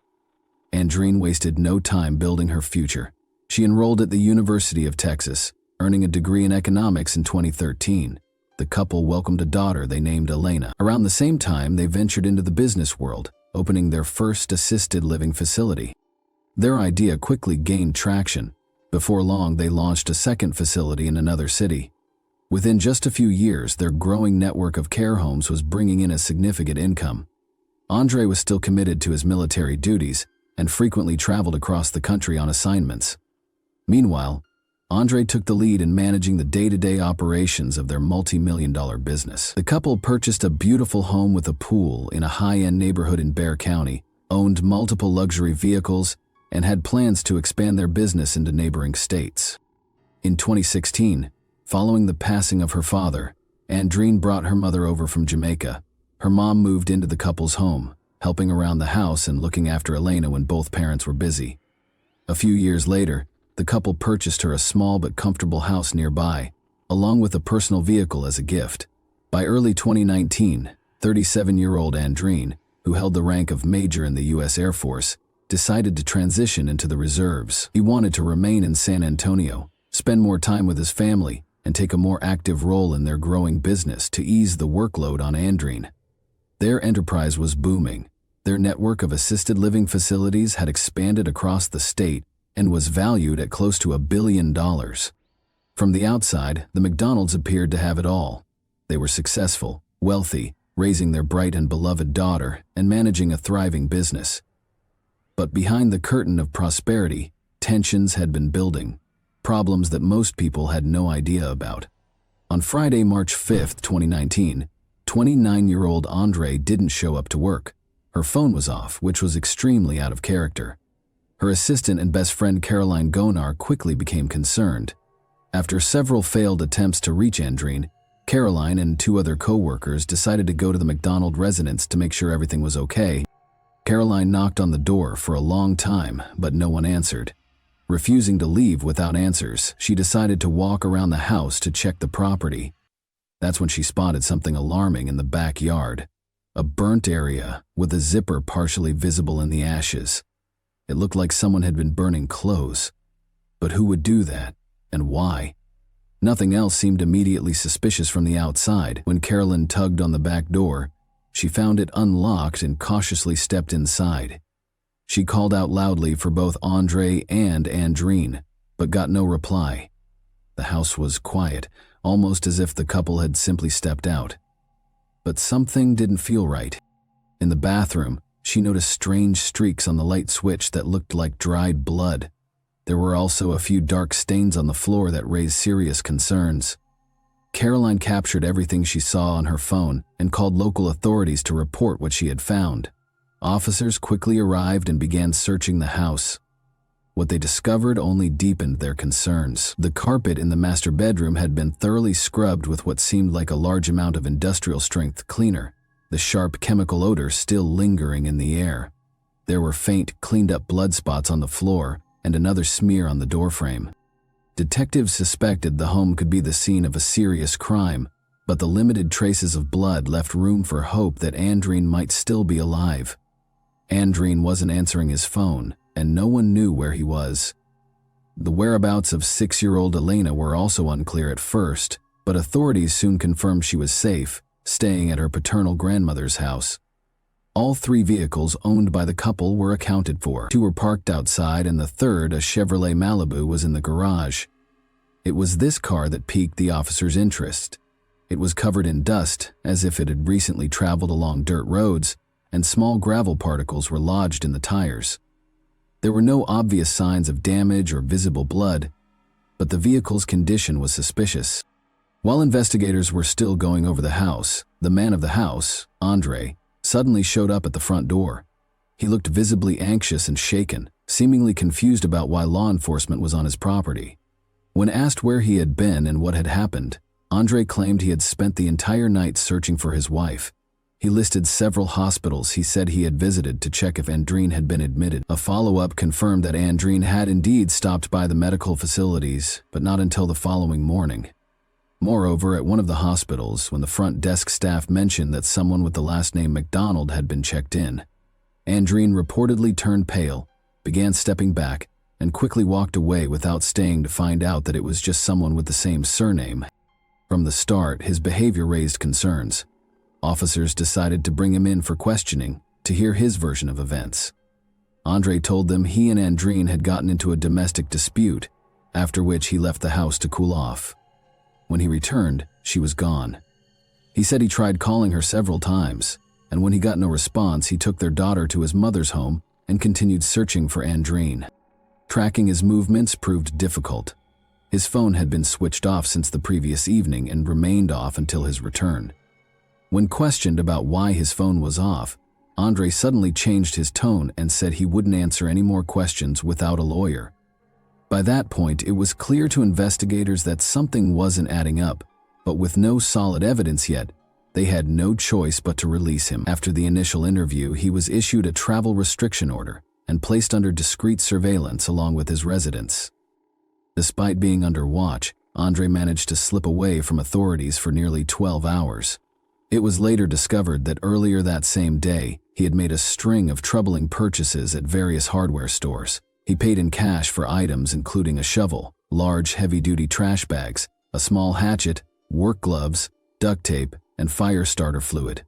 Andreen wasted no time building her future. She enrolled at the University of Texas, earning a degree in economics in 2013. The couple welcomed a daughter they named Elena. Around the same time, they ventured into the business world, opening their first assisted living facility. Their idea quickly gained traction. Before long, they launched a second facility in another city. Within just a few years, their growing network of care homes was bringing in a significant income. Andre was still committed to his military duties and frequently traveled across the country on assignments. Meanwhile, Andre took the lead in managing the day-to-day operations of their multi-million-dollar business. The couple purchased a beautiful home with a pool in a high-end neighborhood in Bexar County, owned multiple luxury vehicles, and had plans to expand their business into neighboring states. In 2016, following the passing of her father, Andreen brought her mother over from Jamaica. Her mom moved into the couple's home, helping around the house and looking after Elena when both parents were busy. A few years later, the couple purchased her a small but comfortable house nearby, along with a personal vehicle as a gift. By early 2019, 37-year-old Andreen, who held the rank of major in the U.S. Air Force, decided to transition into the reserves. He wanted to remain in San Antonio, spend more time with his family, and take a more active role in their growing business to ease the workload on Andreen. Their enterprise was booming. Their network of assisted living facilities had expanded across the state and was valued at close to $1 billion. From the outside, the McDonalds appeared to have it all. They were successful, wealthy, raising their bright and beloved daughter, and managing a thriving business. But behind the curtain of prosperity, tensions had been building, problems that most people had no idea about. On Friday, March 5, 2019, 29-year-old Andre didn't show up to work. Her phone was off, which was extremely out of character. Her assistant and best friend Caroline Gonar quickly became concerned. After several failed attempts to reach Andreen, Caroline and 2 other co-workers decided to go to the McDonald residence to make sure everything was okay. Caroline knocked on the door for a long time, but no one answered. Refusing to leave without answers, she decided to walk around the house to check the property. That's when she spotted something alarming in the backyard. A burnt area with a zipper partially visible in the ashes. It looked like someone had been burning clothes. But who would do that, and why? Nothing else seemed immediately suspicious from the outside. When Carolyn tugged on the back door, she found it unlocked and cautiously stepped inside. She called out loudly for both Andre and Andreen, but got no reply. The house was quiet, almost as if the couple had simply stepped out. But something didn't feel right. In the bathroom, she noticed strange streaks on the light switch that looked like dried blood. There were also a few dark stains on the floor that raised serious concerns. Caroline captured everything she saw on her phone and called local authorities to report what she had found. Officers quickly arrived and began searching the house. What they discovered only deepened their concerns. The carpet in the master bedroom had been thoroughly scrubbed with what seemed like a large amount of industrial-strength cleaner, the sharp chemical odor still lingering in the air. There were faint, cleaned-up blood spots on the floor and another smear on the doorframe. Detectives suspected the home could be the scene of a serious crime, but the limited traces of blood left room for hope that Andreen might still be alive. Andreen wasn't answering his phone, and no one knew where he was. The whereabouts of 6-year-old Elena were also unclear at first, but authorities soon confirmed she was safe, staying at her paternal grandmother's house. All 3 vehicles owned by the couple were accounted for. 2 were parked outside, and the third, a Chevrolet Malibu, was in the garage. It was this car that piqued the officers' interest. It was covered in dust, as if it had recently traveled along dirt roads, and small gravel particles were lodged in the tires. There were no obvious signs of damage or visible blood, but the vehicle's condition was suspicious. While investigators were still going over the house, the man of the house, Andre, suddenly showed up at the front door. He looked visibly anxious and shaken, seemingly confused about why law enforcement was on his property. When asked where he had been and what had happened, Andre claimed he had spent the entire night searching for his wife. He listed several hospitals he said he had visited to check if Andreen had been admitted. A follow-up confirmed that Andreen had indeed stopped by the medical facilities, but not until the following morning. Moreover, at one of the hospitals, when the front desk staff mentioned that someone with the last name McDonald had been checked in, Andreen reportedly turned pale began stepping back, and quickly walked away without staying to find out that it was just someone with the same surname. From the start, his behavior raised concerns. Officers decided to bring him in for questioning to hear his version of events. Andre told them he and Andrine had gotten into a domestic dispute, after which he left the house to cool off. When he returned, she was gone. He said he tried calling her several times, and when he got no response, he took their daughter to his mother's home and continued searching for Andrine. Tracking his movements proved difficult. His phone had been switched off since the previous evening and remained off until his return. When questioned about why his phone was off, Andre suddenly changed his tone and said he wouldn't answer any more questions without a lawyer. By that point, it was clear to investigators that something wasn't adding up, but with no solid evidence yet, they had no choice but to release him. After the initial interview, he was issued a travel restriction order and placed under discreet surveillance along with his residents. Despite being under watch, Andre managed to slip away from authorities for nearly 12 hours. It was later discovered that earlier that same day, he had made a string of troubling purchases at various hardware stores. He paid in cash for items including a shovel, large heavy-duty trash bags, a small hatchet, work gloves, duct tape, and fire starter fluid.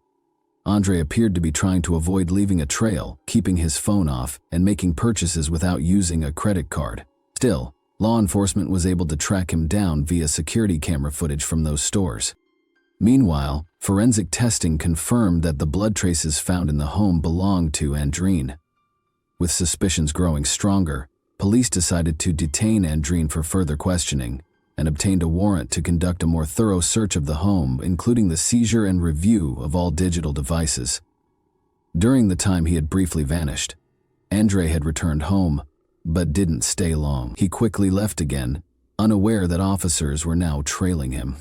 Andre appeared to be trying to avoid leaving a trail, keeping his phone off, and making purchases without using a credit card. Still, law enforcement was able to track him down via security camera footage from those stores. Meanwhile, forensic testing confirmed that the blood traces found in the home belonged to Andrine. With suspicions growing stronger, police decided to detain Andrine for further questioning and obtained a warrant to conduct a more thorough search of the home, including the seizure and review of all digital devices. During the time he had briefly vanished, Andre had returned home, but didn't stay long. He quickly left again, unaware that officers were now trailing him.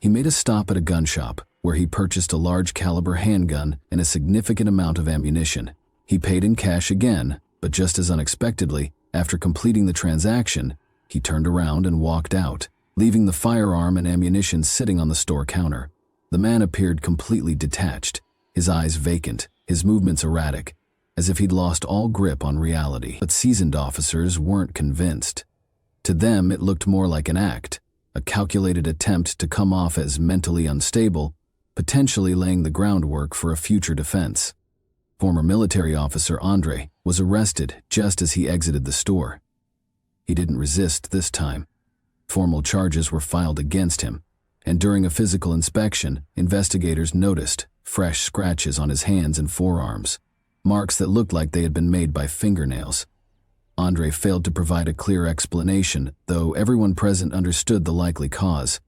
He made a stop at a gun shop, where he purchased a large caliber handgun and a significant amount of ammunition. He paid in cash again, but just as unexpectedly, after completing the transaction, he turned around and walked out, leaving the firearm and ammunition sitting on the store counter. The man appeared completely detached, his eyes vacant, his movements erratic, as if he'd lost all grip on reality. But seasoned officers weren't convinced. To them, it looked more like an act, a calculated attempt to come off as mentally unstable, potentially laying the groundwork for a future defense. Former military officer Andre was arrested just as he exited the store. He didn't resist this time. Formal charges were filed against him, and during a physical inspection, investigators noticed fresh scratches on his hands and forearms, marks that looked like they had been made by fingernails. Andre failed to provide a clear explanation, though everyone present understood the likely cause: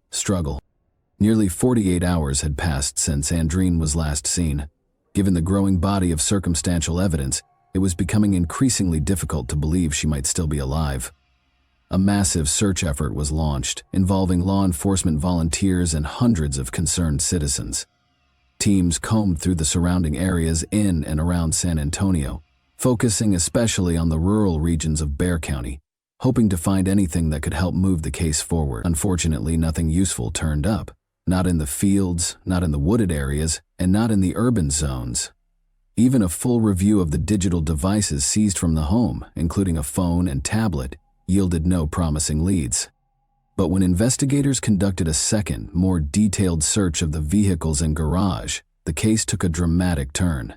struggle. Nearly 48 hours had passed since Andrine was last seen. Given the growing body of circumstantial evidence, it was becoming increasingly difficult to believe she might still be alive. A massive search effort was launched, involving law enforcement volunteers and hundreds of concerned citizens. Teams combed through the surrounding areas in and around San Antonio, focusing especially on the rural regions of Bexar County, hoping to find anything that could help move the case forward. Unfortunately, nothing useful turned up. Not in the fields, not in the wooded areas, and not in the urban zones. Even a full review of the digital devices seized from the home, including a phone and tablet, yielded no promising leads. But when investigators conducted a second, more detailed search of the vehicles and garage, the case took a dramatic turn.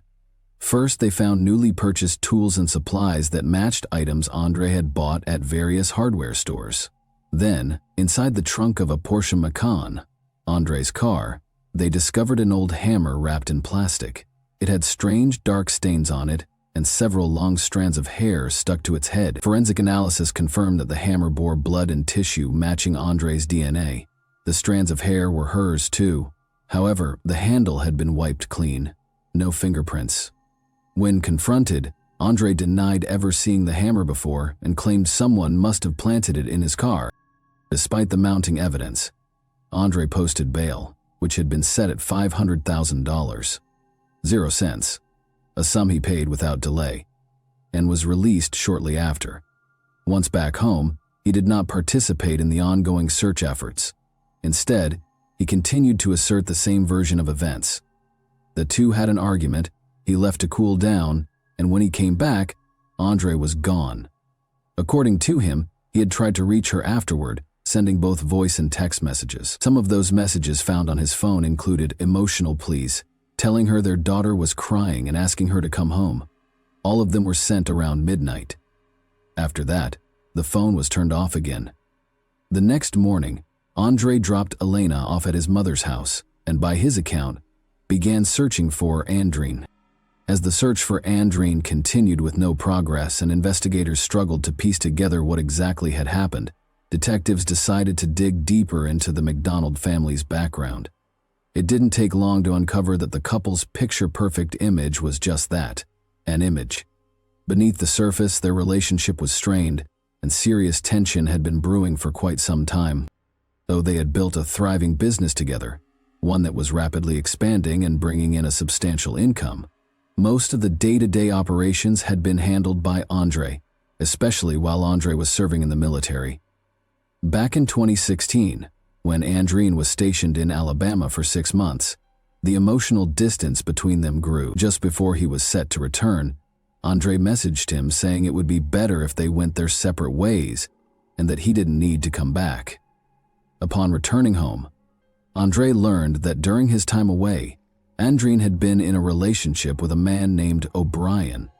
First, they found newly purchased tools and supplies that matched items Andre had bought at various hardware stores. Then, inside the trunk of a Porsche Macan, Andre's car, they discovered an old hammer wrapped in plastic. It had strange dark stains on it, and several long strands of hair stuck to its head. Forensic analysis confirmed that the hammer bore blood and tissue matching Andre's DNA. The strands of hair were hers too. However, the handle had been wiped clean. No fingerprints. When confronted, Andre denied ever seeing the hammer before and claimed someone must have planted it in his car. Despite the mounting evidence, Andre posted bail, which had been set at $500,000. 0 cents, a sum he paid without delay, and was released shortly after. Once back home, he did not participate in the ongoing search efforts. Instead, he continued to assert the same version of events. The two had an argument, he left to cool down, and when he came back, Andre was gone. According to him, he had tried to reach her afterward, sending both voice and text messages. Some of those messages found on his phone included emotional pleas, telling her their daughter was crying and asking her to come home. All of them were sent around midnight. After that, the phone was turned off again. The next morning, Andre dropped Elena off at his mother's house and, by his account, began searching for Andrine. As the search for Andrine continued with no progress and investigators struggled to piece together what exactly had happened, detectives decided to dig deeper into the McDonald family's background. It didn't take long to uncover that the couple's picture-perfect image was just that, an image. Beneath the surface, their relationship was strained, and serious tension had been brewing for quite some time. Though they had built a thriving business together, one that was rapidly expanding and bringing in a substantial income, most of the day-to-day operations had been handled by Andre, especially while Andre was serving in the military. Back in 2016, when Andrine was stationed in Alabama for 6 months, the emotional distance between them grew. Just before he was set to return, Andre messaged him saying it would be better if they went their separate ways and that he didn't need to come back. Upon returning home, Andre learned that during his time away, Andrine had been in a relationship with a man named O'Brien,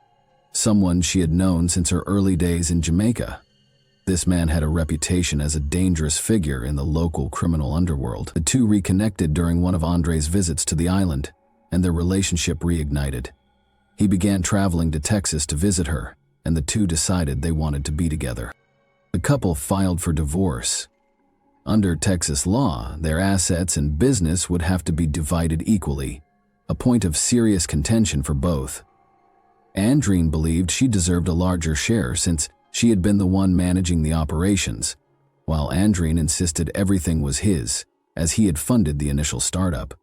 someone she had known since her early days in Jamaica. This man had a reputation as a dangerous figure in the local criminal underworld. The two reconnected during one of Andre's visits to the island, and their relationship reignited. He began traveling to Texas to visit her, and the two decided they wanted to be together. The couple filed for divorce. Under Texas law, their assets and business would have to be divided equally, a point of serious contention for both. Andrine believed she deserved a larger share since she had been the one managing the operations, while Andrine insisted everything was his, as he had funded the initial startup.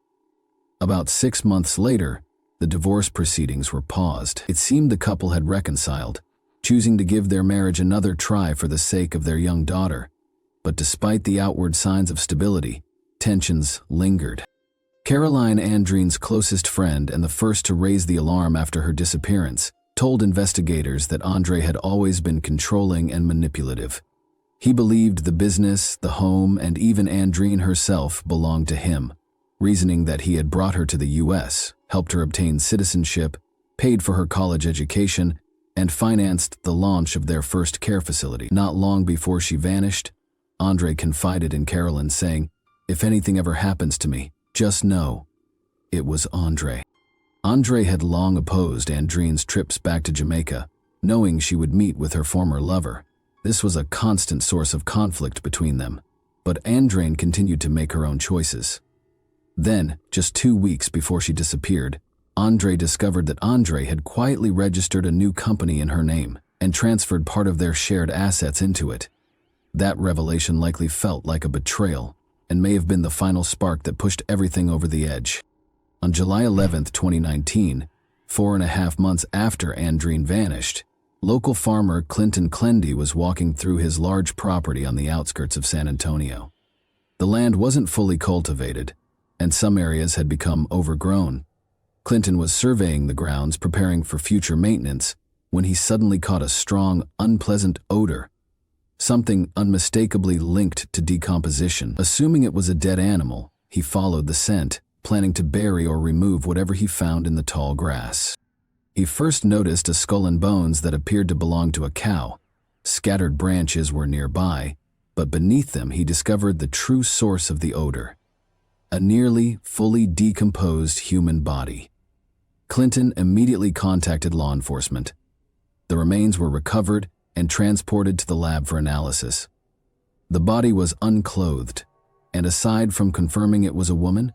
About 6 months later, the divorce proceedings were paused. It seemed the couple had reconciled, choosing to give their marriage another try for the sake of their young daughter. But despite the outward signs of stability, tensions lingered. Caroline, Andrine's closest friend and the first to raise the alarm after her disappearance, told investigators that Andre had always been controlling and manipulative. He believed the business, the home, and even Andrine herself belonged to him, reasoning that he had brought her to the U.S., helped her obtain citizenship, paid for her college education, and financed the launch of their first care facility. Not long before she vanished, Andre confided in Caroline, saying, "If anything ever happens to me, just know it was Andre." Andre had long opposed Andrine's trips back to Jamaica, knowing she would meet with her former lover. This was a constant source of conflict between them, but Andrine continued to make her own choices. Then, just 2 weeks before she disappeared, Andre discovered that Andre had quietly registered a new company in her name and transferred part of their shared assets into it. That revelation likely felt like a betrayal and may have been the final spark that pushed everything over the edge. On July 11, 2019, 4.5 months after Andrine vanished, local farmer Clinton Clendy was walking through his large property on the outskirts of San Antonio. The land wasn't fully cultivated, and some areas had become overgrown. Clinton was surveying the grounds, preparing for future maintenance, when he suddenly caught a strong, unpleasant odor, something unmistakably linked to decomposition. Assuming it was a dead animal, he followed the scent, planning to bury or remove whatever he found in the tall grass. He first noticed a skull and bones that appeared to belong to a cow. Scattered branches were nearby, but beneath them he discovered the true source of the odor: a nearly fully decomposed human body. Clinton immediately contacted law enforcement. The remains were recovered and transported to the lab for analysis. The body was unclothed, and aside from confirming it was a woman,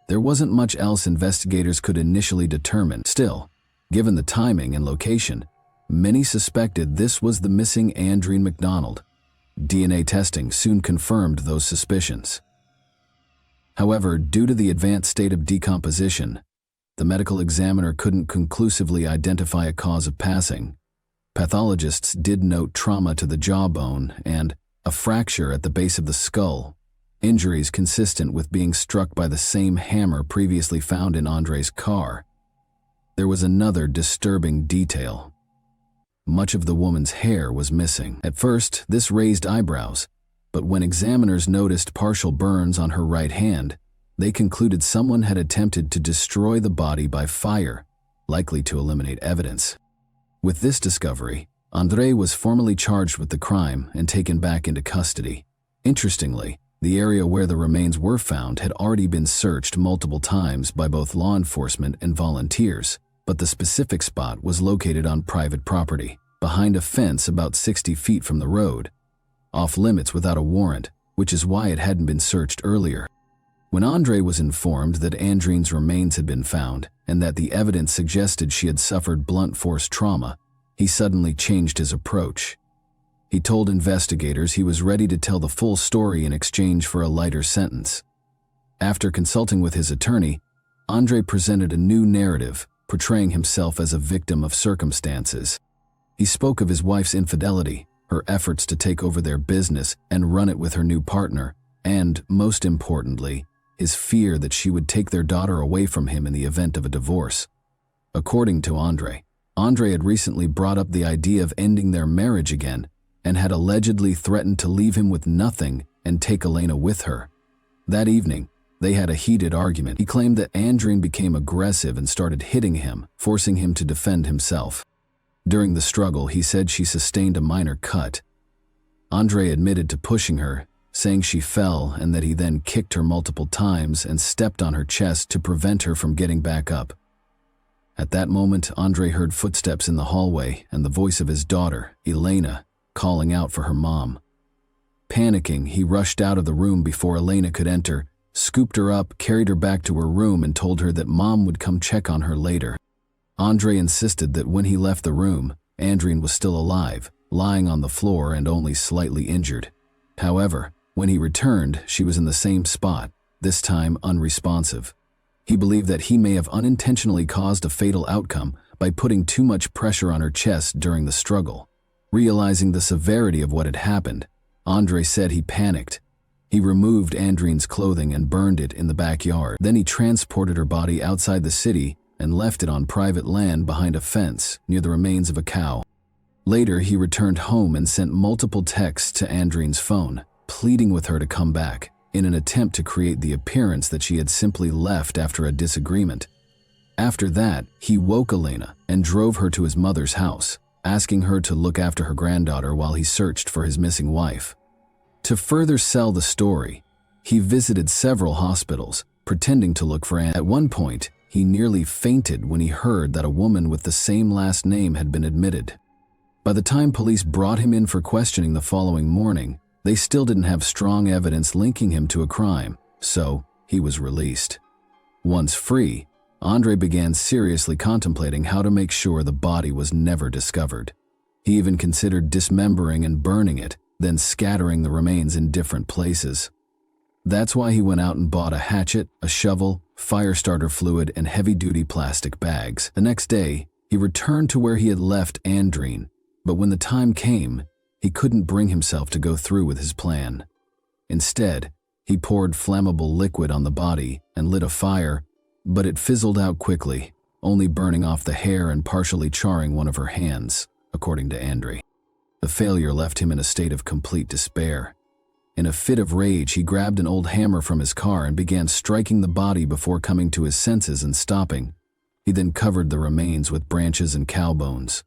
there wasn't much else investigators could initially determine. Still, given the timing and location, many suspected this was the missing Andrine McDonald. DNA testing soon confirmed those suspicions. However, due to the advanced state of decomposition, the medical examiner couldn't conclusively identify a cause of passing. Pathologists did note trauma to the jawbone and a fracture at the base of the skull, injuries consistent with being struck by the same hammer previously found in Andre's car. There was another disturbing detail. much of the woman's hair was missing. At first, this raised eyebrows, but when examiners noticed partial burns on her right hand, they concluded someone had attempted to destroy the body by fire, likely to eliminate evidence. With this discovery, André was formally charged with the crime and taken back into custody. Interestingly, the area where the remains were found had already been searched multiple times by both law enforcement and volunteers, but the specific spot was located on private property, behind a fence about 60 feet from the road, off limits without a warrant, which is why it hadn't been searched earlier. When André was informed that Andrine's remains had been found and that the evidence suggested she had suffered blunt force trauma, he suddenly changed his approach. He told investigators he was ready to tell the full story in exchange for a lighter sentence. After consulting with his attorney, André presented a new narrative, portraying himself as a victim of circumstances. He spoke of his wife's infidelity, her efforts to take over their business and run it with her new partner, and, most importantly, his fear that she would take their daughter away from him in the event of a divorce. According to André had recently brought up the idea of ending their marriage again and had allegedly threatened to leave him with nothing and take Elena with her. That evening, they had a heated argument. He claimed that Andrine became aggressive and started hitting him, forcing him to defend himself. During the struggle, he said she sustained a minor cut. André admitted to pushing her, saying she fell and that he then kicked her multiple times and stepped on her chest to prevent her from getting back up. At that moment, André heard footsteps in the hallway and the voice of his daughter, Elena, calling out for her mom. Panicking, he rushed out of the room before Elena could enter, scooped her up, carried her back to her room, and told her that mom would come check on her later. André insisted that when he left the room, Andrine was still alive, lying on the floor and only slightly injured. However, when he returned, she was in the same spot, this time unresponsive. He believed that he may have unintentionally caused a fatal outcome by putting too much pressure on her chest during the struggle. Realizing the severity of what had happened, André said he panicked. He removed Andrine's clothing and burned it in the backyard. Then he transported her body outside the city and left it on private land behind a fence near the remains of a cow. Later, he returned home and sent multiple texts to Andrine's phone, pleading with her to come back, in an attempt to create the appearance that she had simply left after a disagreement. After that, he woke Elena and drove her to his mother's house, asking her to look after her granddaughter while he searched for his missing wife. To further sell the story, he visited several hospitals, pretending to look for Anne. At one point, he nearly fainted when he heard that a woman with the same last name had been admitted. By the time police brought him in for questioning the following morning, they still didn't have strong evidence linking him to a crime, so he was released. Once free, André began seriously contemplating how to make sure the body was never discovered. He even considered dismembering and burning it, then scattering the remains in different places. That's why he went out and bought a hatchet, a shovel, fire starter fluid, and heavy-duty plastic bags. The next day, he returned to where he had left Andrine, but when the time came, he couldn't bring himself to go through with his plan. Instead, he poured flammable liquid on the body and lit a fire, but it fizzled out quickly, only burning off the hair and partially charring one of her hands, according to André. The failure left him in a state of complete despair. In a fit of rage, he grabbed an old hammer from his car and began striking the body before coming to his senses and stopping. He then covered the remains with branches and cow bones.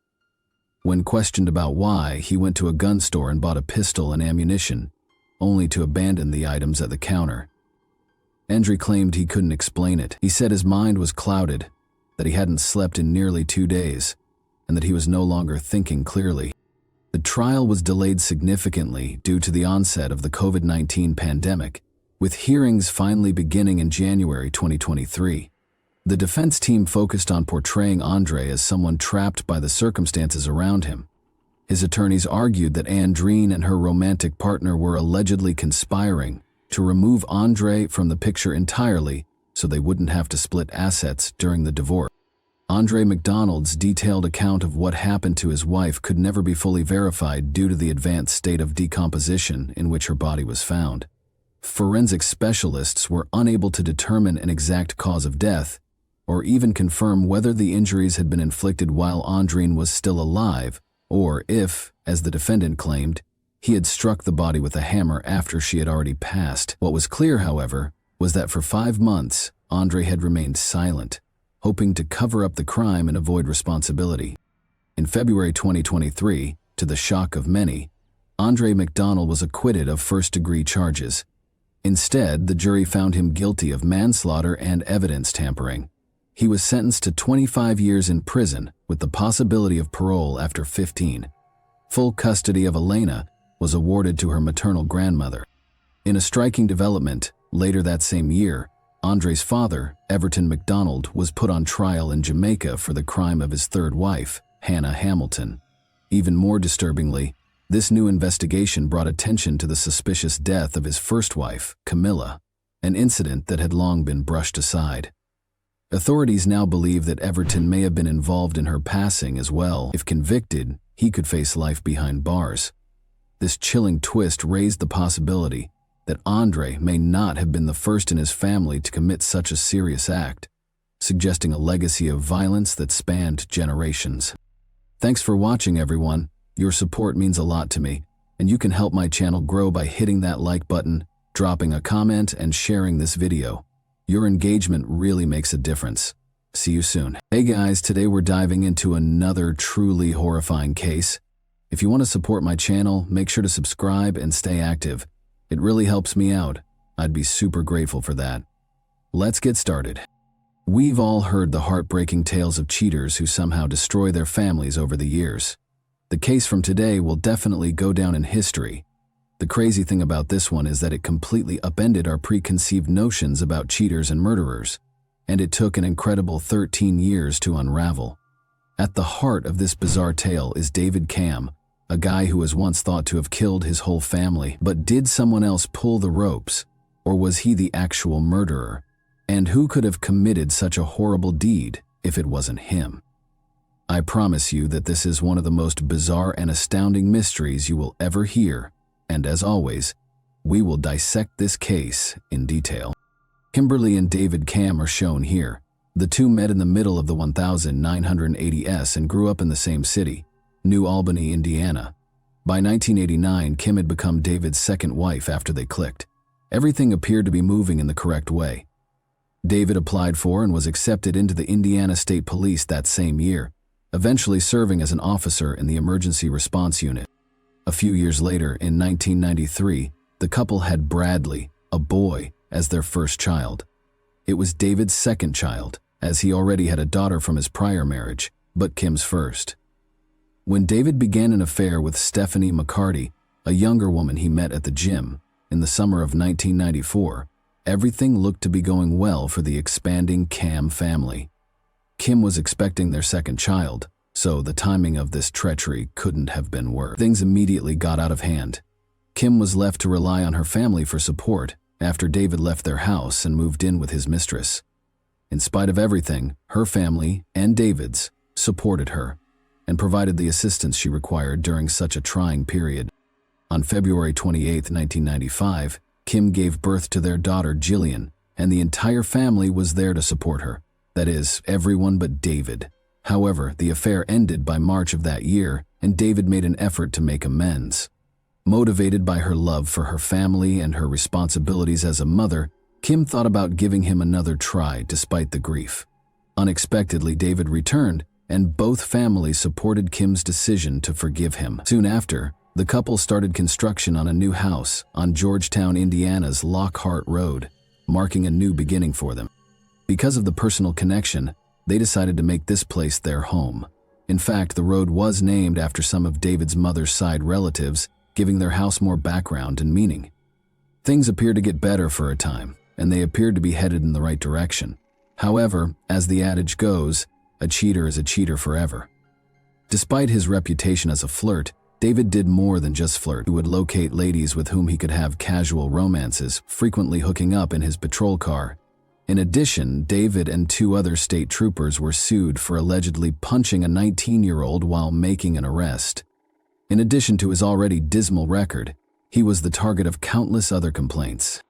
When questioned about why, he went to a gun store and bought a pistol and ammunition, only to abandon the items at the counter. André claimed he couldn't explain it. He said his mind was clouded, that he hadn't slept in nearly 2 days, and that he was no longer thinking clearly. The trial was delayed significantly due to the onset of the COVID-19 pandemic, with hearings finally beginning in January 2023. The defense team focused on portraying André as someone trapped by the circumstances around him. His attorneys argued that Andrine and her romantic partner were allegedly conspiring to remove André from the picture entirely so they wouldn't have to split assets during the divorce. André McDonald's detailed account of what happened to his wife could never be fully verified due to the advanced state of decomposition in which her body was found. Forensic specialists were unable to determine an exact cause of death, or even confirm whether the injuries had been inflicted while Andrine was still alive or if, as the defendant claimed, he had struck the body with a hammer after she had already passed. What was clear, however, was that for 5 months, Andre had remained silent, hoping to cover up the crime and avoid responsibility. In February 2023, to the shock of many, Andre McDonald was acquitted of first-degree charges. Instead, the jury found him guilty of manslaughter and evidence tampering. He was sentenced to 25 years in prison with the possibility of parole after 15. Full custody of Elena was awarded to her maternal grandmother. In a striking development, later that same year, Andre's father, Everton McDonald, was put on trial in Jamaica for the crime of his third wife, Hannah Hamilton. Even more disturbingly, this new investigation brought attention to the suspicious death of his first wife, Camilla, an incident that had long been brushed aside. Authorities now believe that Everton may have been involved in her passing as well. If convicted, he could face life behind bars. This chilling twist raised the possibility that Andre may not have been the first in his family to commit such a serious act, suggesting a legacy of violence that spanned generations. Thanks for watching, everyone. Your support means a lot to me, and you can help my channel grow by hitting that like button, dropping a comment, and sharing this video. Your engagement really makes a difference. See you soon. Hey guys, today we're diving into another truly horrifying case. If you want to support my channel, make sure to subscribe and stay active. It really helps me out. I'd be super grateful for that. Let's get started. We've all heard the heartbreaking tales of cheaters who somehow destroy their families over the years. The case from today will definitely go down in history. The crazy thing about this one is that it completely upended our preconceived notions about cheaters and murderers, and it took an incredible 13 years to unravel. At the heart of this bizarre tale is David Cam, a guy who was once thought to have killed his whole family. But did someone else pull the ropes, or was he the actual murderer? And who could have committed such a horrible deed if it wasn't him? I promise you that this is one of the most bizarre and astounding mysteries you will ever hear, and as always, we will dissect this case in detail. Kimberly and David Cam are shown here. The two met in the middle of the 1980s and grew up in the same city, New Albany, Indiana. By 1989, Kim had become David's second wife after they clicked. Everything appeared to be moving in the correct way. David applied for and was accepted into the Indiana State Police that same year, eventually serving as an officer in the Emergency Response Unit. A few years later, in 1993, the couple had Bradley, a boy, as their first child. It was David's second child, as he already had a daughter from his prior marriage, but Kim's first. When David began an affair with Stephanie McCarty, a younger woman he met at the gym, in the summer of 1994, everything looked to be going well for the expanding Cam family. Kim was expecting their second child, so the timing of this treachery couldn't have been worse. Things immediately got out of hand. Kim was left to rely on her family for support after David left their house and moved in with his mistress. In spite of everything, her family, and David's, supported her and provided the assistance she required during such a trying period. On February 28, 1995, Kim gave birth to their daughter Jillian, and the entire family was there to support her. That is, everyone but David. However, the affair ended by March of that year, and David made an effort to make amends. Motivated by her love for her family and her responsibilities as a mother, Kim thought about giving him another try despite the grief. Unexpectedly, David returned, and both families supported Kim's decision to forgive him. Soon after, the couple started construction on a new house on Georgetown, Indiana's Lockhart Road, marking a new beginning for them. Because of the personal connection, they decided to make this place their home. In fact, the road was named after some of David's mother's side relatives, giving their house more background and meaning. Things appeared to get better for a time, and they appeared to be headed in the right direction. However, as the adage goes, a cheater is a cheater forever. Despite his reputation as a flirt, David did more than just flirt. He would locate ladies with whom he could have casual romances, frequently hooking up in his patrol car. In addition, David and 2 other state troopers were sued for allegedly punching a 19-year-old while making an arrest. In addition to his already dismal record, he was the target of countless other complaints.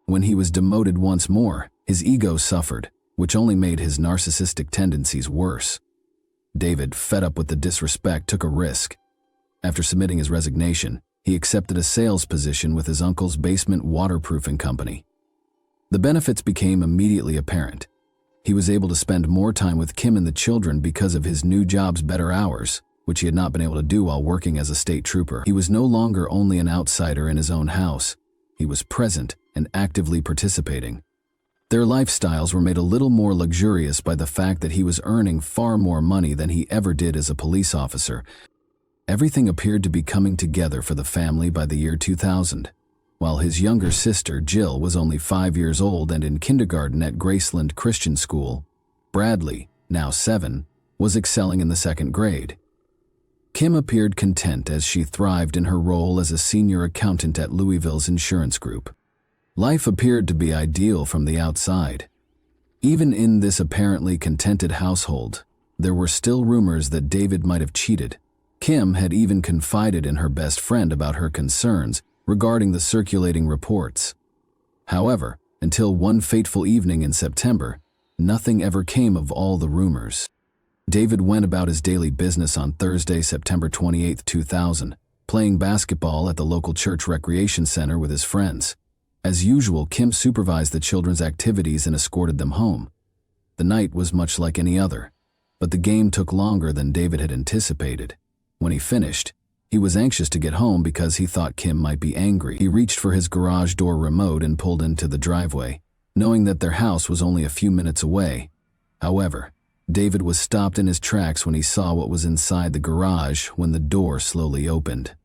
When he was demoted once more, his ego suffered, which only made his narcissistic tendencies worse. David, fed up with the disrespect, took a risk After submitting his resignation, he accepted a sales position with his uncle's basement waterproofing company. The benefits became immediately apparent. He was able to spend more time with Kim and the children because of his new job's better hours, which he had not been able to do while working as a state trooper. He was no longer only an outsider in his own house. He was present and actively participating. Their lifestyles were made a little more luxurious by the fact that he was earning far more money than he ever did as a police officer. Everything appeared to be coming together for the family by the year 2000. While his younger sister, Jill, was only 5 years old and in kindergarten at Graceland Christian School, Bradley, now 7, was excelling in the 2nd grade. Kim appeared content as she thrived in her role as a senior accountant at Louisville's insurance group. Life appeared to be ideal from the outside. Even in this apparently contented household, there were still rumors that David might have cheated. Kim had even confided in her best friend about her concerns regarding the circulating reports. However, until one fateful evening in September, nothing ever came of all the rumors. David went about his daily business on Thursday, September 28, 2000, playing basketball at the local church recreation center with his friends. As usual, Kim supervised the children's activities and escorted them home. The night was much like any other, but the game took longer than David had anticipated. When he finished, he was anxious to get home because he thought Kim might be angry. He reached for his garage door remote and pulled into the driveway, knowing that their house was only a few minutes away. However, David was stopped in his tracks when he saw what was inside the garage when the door slowly opened.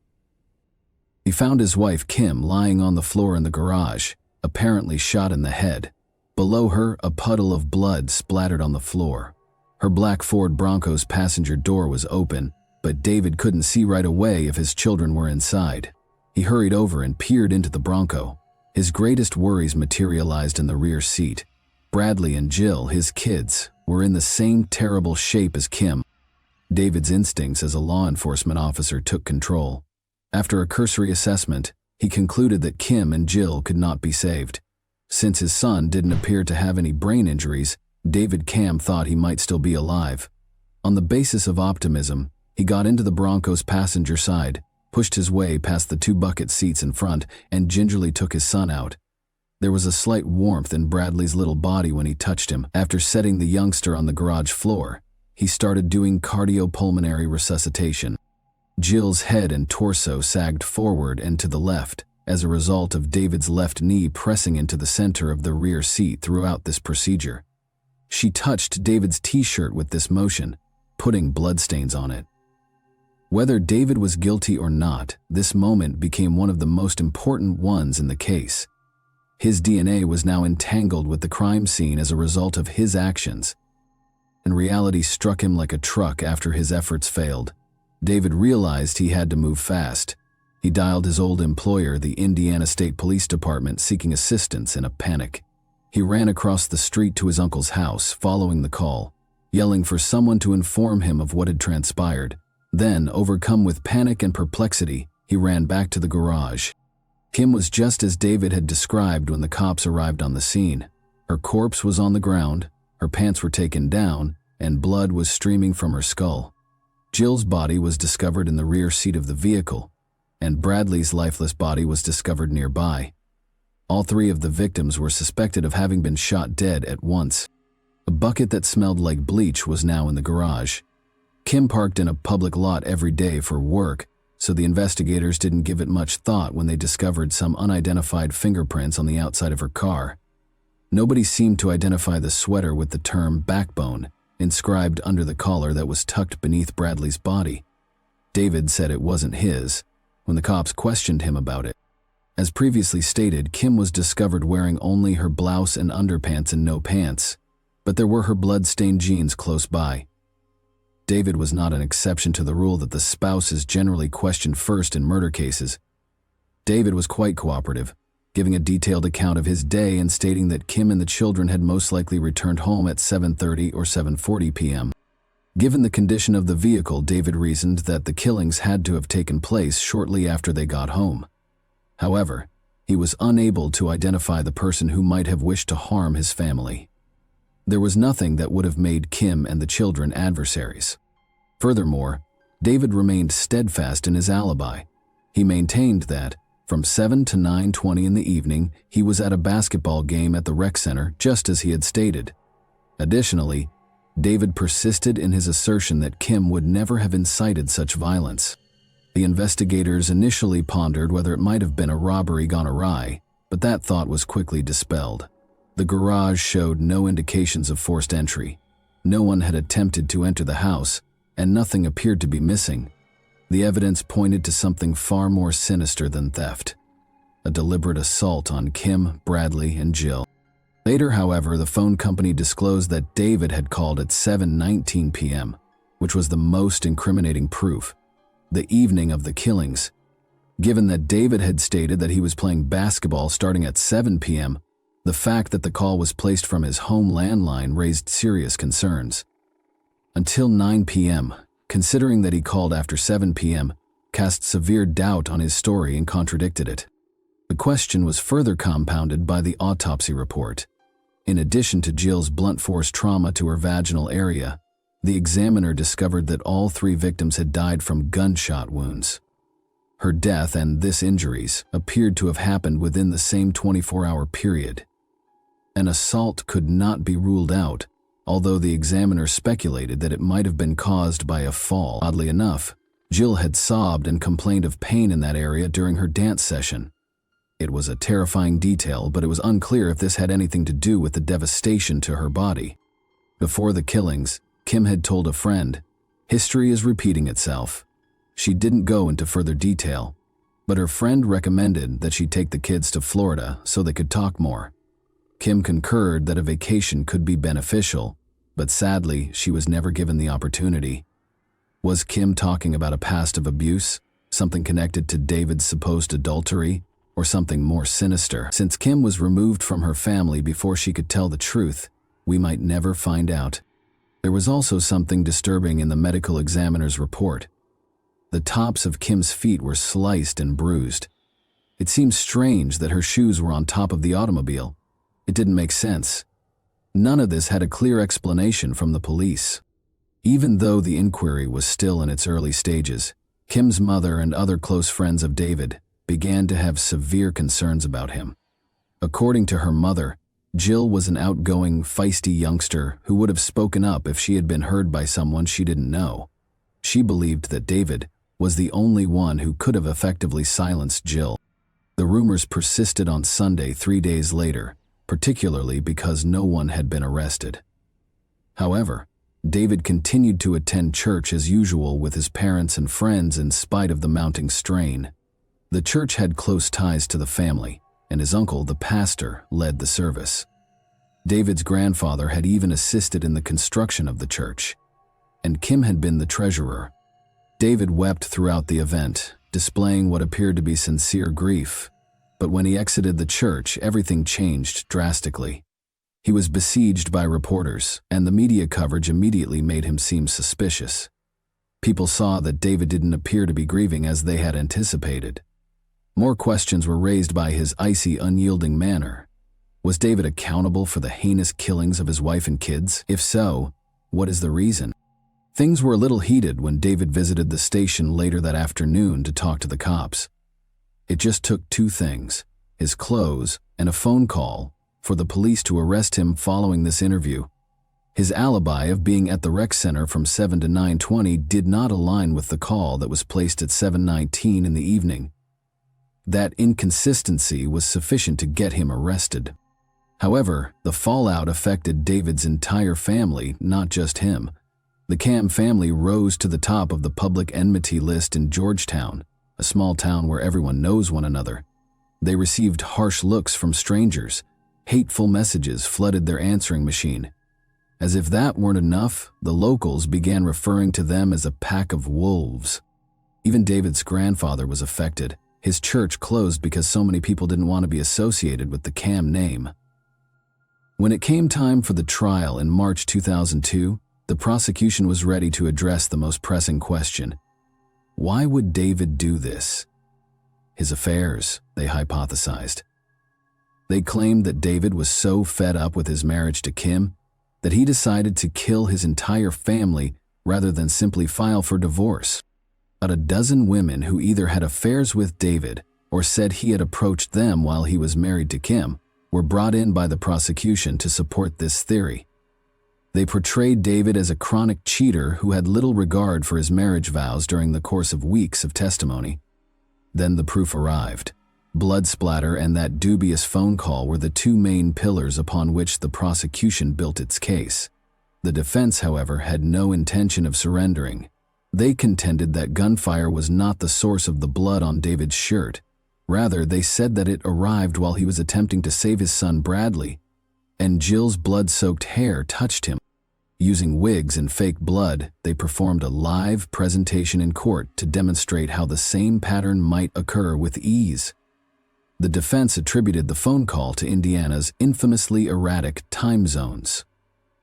He found his wife, Kim, lying on the floor in the garage, apparently shot in the head. Below her, a puddle of blood splattered on the floor. Her black Ford Bronco's passenger door was open, but David couldn't see right away if his children were inside. He hurried over and peered into the Bronco. His greatest worries materialized in the rear seat. Bradley and Jill, his kids, were in the same terrible shape as Kim. David's instincts as a law enforcement officer took control. After a cursory assessment, he concluded that Kim and Jill could not be saved. Since his son didn't appear to have any brain injuries, David Cam thought he might still be alive. On the basis of optimism, he got into the Bronco's passenger side, pushed his way past the 2 bucket seats in front, and gingerly took his son out. There was a slight warmth in Bradley's little body when he touched him. After setting the youngster on the garage floor, he started doing cardiopulmonary resuscitation. Jill's head and torso sagged forward and to the left as a result of David's left knee pressing into the center of the rear seat throughout this procedure. She touched David's t-shirt with this motion, putting bloodstains on it. Whether David was guilty or not, this moment became one of the most important ones in the case. His DNA was now entangled with the crime scene as a result of his actions, and reality struck him like a truck after his efforts failed. David realized he had to move fast. He dialed his old employer, the Indiana State Police Department, seeking assistance in a panic. He ran across the street to his uncle's house, following the call, yelling for someone to inform him of what had transpired. Then, overcome with panic and perplexity, he ran back to the garage. Kim was just as David had described when the cops arrived on the scene. Her corpse was on the ground, her pants were taken down, and blood was streaming from her skull. Jill's body was discovered in the rear seat of the vehicle, and Bradley's lifeless body was discovered nearby. All 3 of the victims were suspected of having been shot dead at once. A bucket that smelled like bleach was now in the garage. Kim parked in a public lot every day for work, so the investigators didn't give it much thought when they discovered some unidentified fingerprints on the outside of her car. Nobody seemed to identify the sweater with the term backbone inscribed under the collar that was tucked beneath Bradley's body. David said it wasn't his when the cops questioned him about it. As previously stated, Kim was discovered wearing only her blouse and underpants and no pants, but there were her blood-stained jeans close by. David was not an exception to the rule that the spouse is generally questioned first in murder cases. David was quite cooperative, giving a detailed account of his day and stating that Kim and the children had most likely returned home at 7:30 or 7:40 p.m. Given the condition of the vehicle, David reasoned that the killings had to have taken place shortly after they got home. However, he was unable to identify the person who might have wished to harm his family. There was nothing that would have made Kim and the children adversaries. Furthermore, David remained steadfast in his alibi. He maintained that, from 7 to 9:20 in the evening, he was at a basketball game at the rec center, just as he had stated. Additionally, David persisted in his assertion that Kim would never have incited such violence. The investigators initially pondered whether it might have been a robbery gone awry, but that thought was quickly dispelled. The garage showed no indications of forced entry. No one had attempted to enter the house, and nothing appeared to be missing. The evidence pointed to something far more sinister than theft: a deliberate assault on Kim, Bradley, and Jill. Later, however, the phone company disclosed that David had called at 7:19 p.m., which was the most incriminating proof, the evening of the killings. Given that David had stated that he was playing basketball starting at 7 p.m., the fact that the call was placed from his home landline raised serious concerns. Until 9 p.m., considering that he called after 7 p.m., cast severe doubt on his story and contradicted it. The question was further compounded by the autopsy report. In addition to Jill's blunt force trauma to her vaginal area, the examiner discovered that all 3 victims had died from gunshot wounds. Her death and this injuries appeared to have happened within the same 24-hour period. An assault could not be ruled out, although the examiner speculated that it might have been caused by a fall. Oddly enough, Jill had sobbed and complained of pain in that area during her dance session. It was a terrifying detail, but it was unclear if this had anything to do with the devastation to her body. Before the killings, Kim had told a friend, "History is repeating itself." She didn't go into further detail, but her friend recommended that she take the kids to Florida so they could talk more. Kim concurred that a vacation could be beneficial, but sadly, she was never given the opportunity. Was Kim talking about a past of abuse, something connected to David's supposed adultery, or something more sinister? Since Kim was removed from her family before she could tell the truth, we might never find out. There was also something disturbing in the medical examiner's report. The tops of Kim's feet were sliced and bruised. It seemed strange that her shoes were on top of the automobile. It didn't make sense. None of this had a clear explanation from the police. Even though the inquiry was still in its early stages, Kim's mother and other close friends of David began to have severe concerns about him. According to her mother, Jill was an outgoing, feisty youngster who would have spoken up if she had been heard by someone she didn't know. She believed that David was the only one who could have effectively silenced Jill. The rumors persisted on Sunday 3 days later, particularly because no one had been arrested. However, David continued to attend church as usual with his parents and friends in spite of the mounting strain. The church had close ties to the family, and his uncle, the pastor, led the service. David's grandfather had even assisted in the construction of the church, and Kim had been the treasurer. David wept throughout the event, displaying what appeared to be sincere grief. But when he exited the church, everything changed drastically. He was besieged by reporters, and the media coverage immediately made him seem suspicious. People saw that David didn't appear to be grieving as they had anticipated. More questions were raised by his icy, unyielding manner. Was David accountable for the heinous killings of his wife and kids? If so, what is the reason? Things were a little heated when David visited the station later that afternoon to talk to the cops. It just took 2 things, his clothes and a phone call, for the police to arrest him following this interview. His alibi of being at the rec center from 7 to 9:20 did not align with the call that was placed at 7:19 in the evening. That inconsistency was sufficient to get him arrested. However, the fallout affected David's entire family, not just him. The Cam family rose to the top of the public enmity list in Georgetown, a small town where everyone knows one another. They received harsh looks from strangers. Hateful messages flooded their answering machine. As if that weren't enough, the locals began referring to them as a pack of wolves. Even David's grandfather was affected. His church closed because so many people didn't want to be associated with the Cam name. When it came time for the trial in March 2002, the prosecution was ready to address the most pressing question. Why would David do this? His affairs, they hypothesized. They claimed that David was so fed up with his marriage to Kim that he decided to kill his entire family rather than simply file for divorce. About a dozen women who either had affairs with David or said he had approached them while he was married to Kim were brought in by the prosecution to support this theory. They portrayed David as a chronic cheater who had little regard for his marriage vows during the course of weeks of testimony. Then the proof arrived. Blood splatter and that dubious phone call were the two main pillars upon which the prosecution built its case. The defense, however, had no intention of surrendering. They contended that gunfire was not the source of the blood on David's shirt. Rather, they said that it arrived while he was attempting to save his son Bradley, and Jill's blood-soaked hair touched him. Using wigs and fake blood, they performed a live presentation in court to demonstrate how the same pattern might occur with ease. The defense attributed the phone call to Indiana's infamously erratic time zones.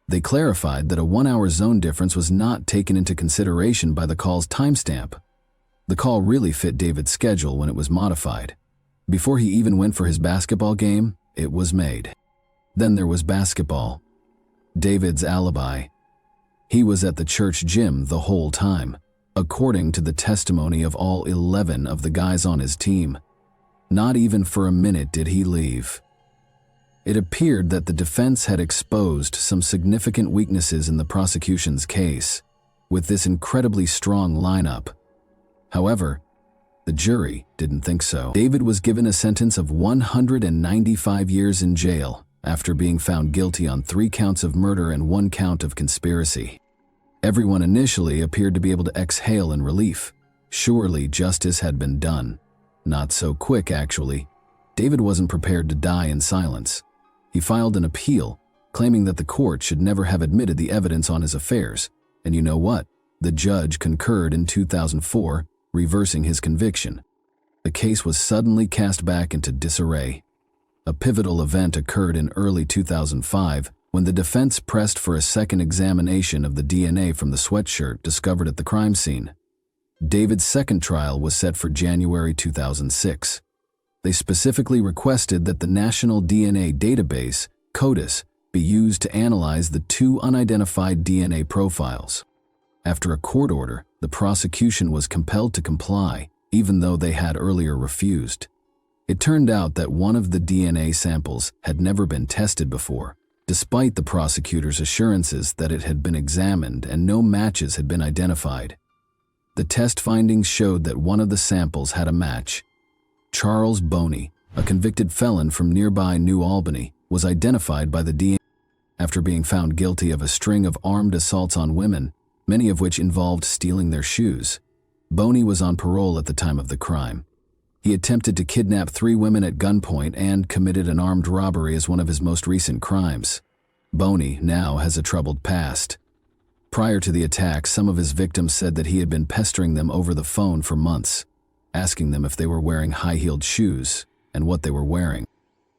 They clarified that a 1-hour zone difference was not taken into consideration by the call's timestamp. The call really fit David's schedule when it was modified. Before he even went for his basketball game, it was made. Then there was basketball. David's alibi. He was at the church gym the whole time, according to the testimony of all 11 of the guys on his team. Not even for a minute did he leave. It appeared that the defense had exposed some significant weaknesses in the prosecution's case with this incredibly strong lineup. However, the jury didn't think so. David was given a sentence of 195 years in jail after being found guilty on 3 counts of murder and 1 count of conspiracy. Everyone initially appeared to be able to exhale in relief. Surely justice had been done. Not so quick, actually. David wasn't prepared to die in silence. He filed an appeal, claiming that the court should never have admitted the evidence on his affairs. And you know what? The judge concurred in 2004, reversing his conviction. The case was suddenly cast back into disarray. A pivotal event occurred in early 2005 when the defense pressed for a second examination of the DNA from the sweatshirt discovered at the crime scene. David's second trial was set for January 2006. They specifically requested that the National DNA Database, CODIS, be used to analyze the 2 unidentified DNA profiles. After a court order, the prosecution was compelled to comply, even though they had earlier refused. It turned out that one of the DNA samples had never been tested before, despite the prosecutor's assurances that it had been examined and no matches had been identified. The test findings showed that one of the samples had a match. Charles Boney, a convicted felon from nearby New Albany, was identified by the DNA. After being found guilty of a string of armed assaults on women, many of which involved stealing their shoes, Boney was on parole at the time of the crime. He attempted to kidnap 3 women at gunpoint and committed an armed robbery as one of his most recent crimes. Boney now has a troubled past. Prior to the attack, some of his victims said that he had been pestering them over the phone for months, asking them if they were wearing high-heeled shoes and what they were wearing.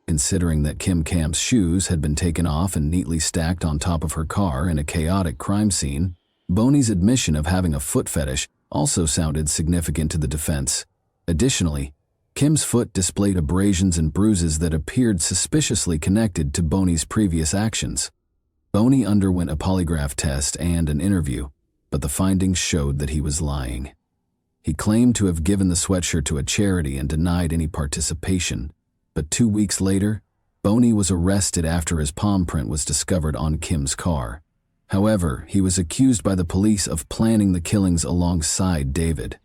Considering that Kim Camp's shoes had been taken off and neatly stacked on top of her car in a chaotic crime scene, Boney's admission of having a foot fetish also sounded significant to the defense. Additionally, Kim's foot displayed abrasions and bruises that appeared suspiciously connected to Boney's previous actions. Boney underwent a polygraph test and an interview, but the findings showed that he was lying. He claimed to have given the sweatshirt to a charity and denied any participation, but 2 weeks later, Boney was arrested after his palm print was discovered on Kim's car. However, he was accused by the police of planning the killings alongside David.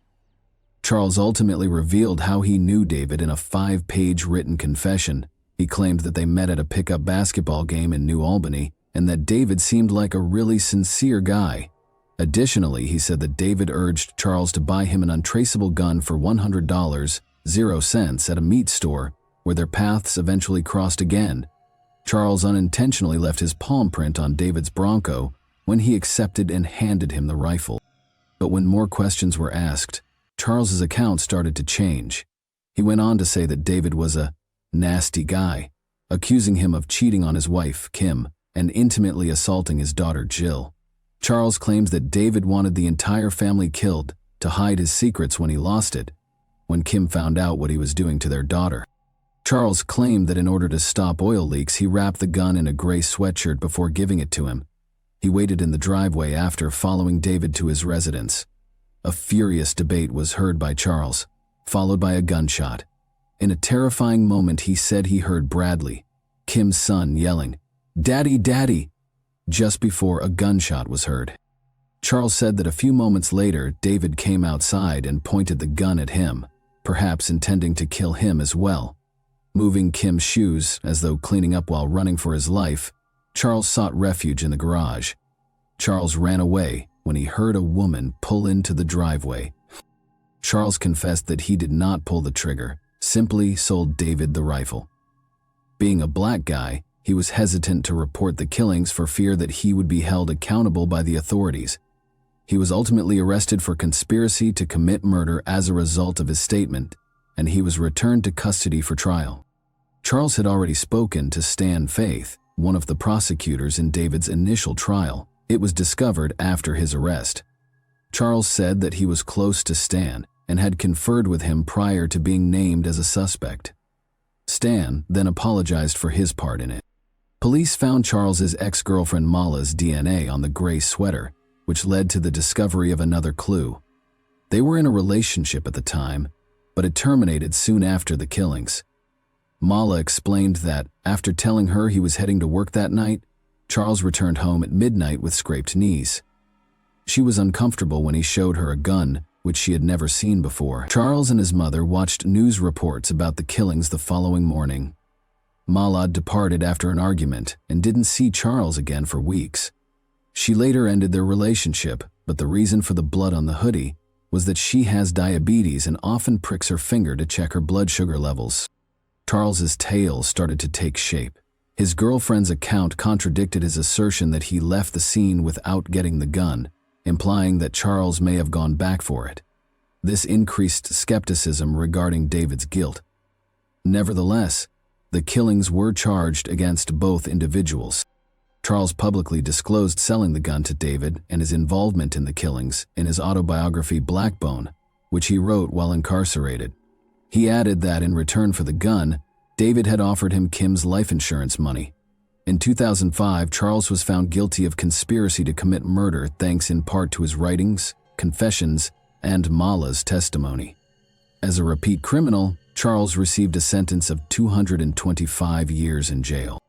Charles ultimately revealed how he knew David in a 5-page written confession. He claimed that they met at a pickup basketball game in New Albany and that David seemed like a really sincere guy. Additionally, he said that David urged Charles to buy him an untraceable gun for $100, 0 cents at a meat store, where their paths eventually crossed again. Charles unintentionally left his palm print on David's Bronco when he accepted and handed him the rifle. But when more questions were asked, Charles's account started to change. He went on to say that David was a nasty guy, accusing him of cheating on his wife, Kim, and intimately assaulting his daughter, Jill. Charles claims that David wanted the entire family killed to hide his secrets when he lost it, when Kim found out what he was doing to their daughter. Charles claimed that in order to stop oil leaks, he wrapped the gun in a gray sweatshirt before giving it to him. He waited in the driveway after following David to his residence. A furious debate was heard by Charles, followed by a gunshot. In a terrifying moment, he said he heard Bradley, Kim's son, yelling, "Daddy, Daddy," just before a gunshot was heard. Charles said that a few moments later, David came outside and pointed the gun at him, perhaps intending to kill him as well. Moving Kim's shoes, as though cleaning up while running for his life, Charles sought refuge in the garage. Charles ran away when he heard a woman pull into the driveway. Charles confessed that he did not pull the trigger, simply sold David the rifle. Being a black guy, he was hesitant to report the killings for fear that he would be held accountable by the authorities. He was ultimately arrested for conspiracy to commit murder as a result of his statement, and he was returned to custody for trial. Charles had already spoken to Stan Faith, one of the prosecutors in David's initial trial. It was discovered after his arrest. Charles said that he was close to Stan and had conferred with him prior to being named as a suspect. Stan then apologized for his part in it. Police found Charles's ex-girlfriend Mala's DNA on the gray sweater, which led to the discovery of another clue. They were in a relationship at the time, but it terminated soon after the killings. Mala explained that, after telling her he was heading to work that night, Charles returned home at midnight with scraped knees. She was uncomfortable when he showed her a gun, which she had never seen before. Charles and his mother watched news reports about the killings the following morning. Mala departed after an argument and didn't see Charles again for weeks. She later ended their relationship, but the reason for the blood on the hoodie was that she has diabetes and often pricks her finger to check her blood sugar levels. Charles's tale started to take shape. His girlfriend's account contradicted his assertion that he left the scene without getting the gun, implying that Charles may have gone back for it. This increased skepticism regarding David's guilt. Nevertheless, the killings were charged against both individuals. Charles publicly disclosed selling the gun to David and his involvement in the killings in his autobiography Blackbone, which he wrote while incarcerated. He added that in return for the gun, David had offered him Kim's life insurance money. In 2005, Charles was found guilty of conspiracy to commit murder thanks in part to his writings, confessions, and Mala's testimony. As a repeat criminal, Charles received a sentence of 225 years in jail.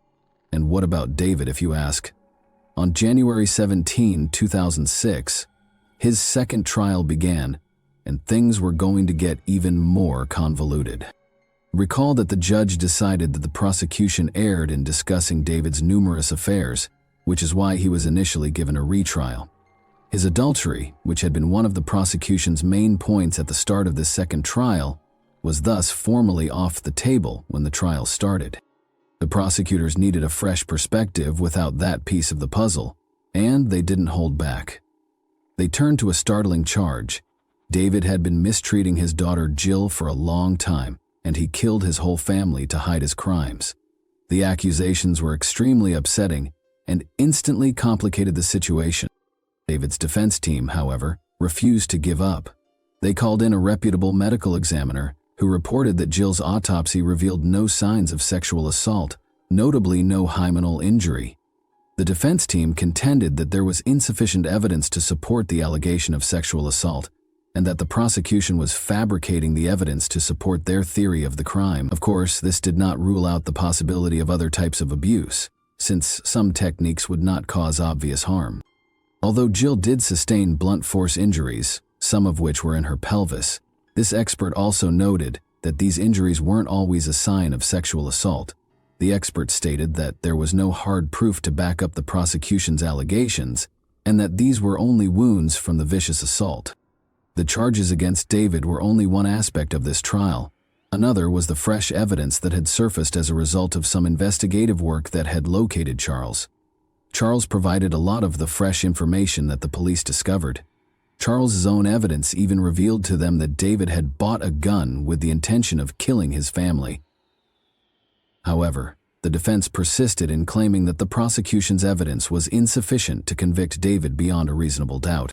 And what about David, if you ask? On January 17, 2006, his second trial began, and things were going to get even more convoluted. Recall that the judge decided that the prosecution erred in discussing David's numerous affairs, which is why he was initially given a retrial. His adultery, which had been one of the prosecution's main points at the start of this second trial, was thus formally off the table when the trial started. The prosecutors needed a fresh perspective without that piece of the puzzle, and they didn't hold back. They turned to a startling charge. David had been mistreating his daughter Jill for a long time, and he killed his whole family to hide his crimes. The accusations were extremely upsetting and instantly complicated the situation. David's defense team, however, refused to give up. They called in a reputable medical examiner who reported that Jill's autopsy revealed no signs of sexual assault, notably no hymenal injury. The defense team contended that there was insufficient evidence to support the allegation of sexual assault, and that the prosecution was fabricating the evidence to support their theory of the crime. Of course, this did not rule out the possibility of other types of abuse, since some techniques would not cause obvious harm. Although Jill did sustain blunt force injuries, some of which were in her pelvis, this expert also noted that these injuries weren't always a sign of sexual assault. The expert stated that there was no hard proof to back up the prosecution's allegations, and that these were only wounds from the vicious assault. The charges against David were only one aspect of this trial. Another was the fresh evidence that had surfaced as a result of some investigative work that had located Charles. Charles provided a lot of the fresh information that the police discovered. Charles's own evidence even revealed to them that David had bought a gun with the intention of killing his family. However, the defense persisted in claiming that the prosecution's evidence was insufficient to convict David beyond a reasonable doubt.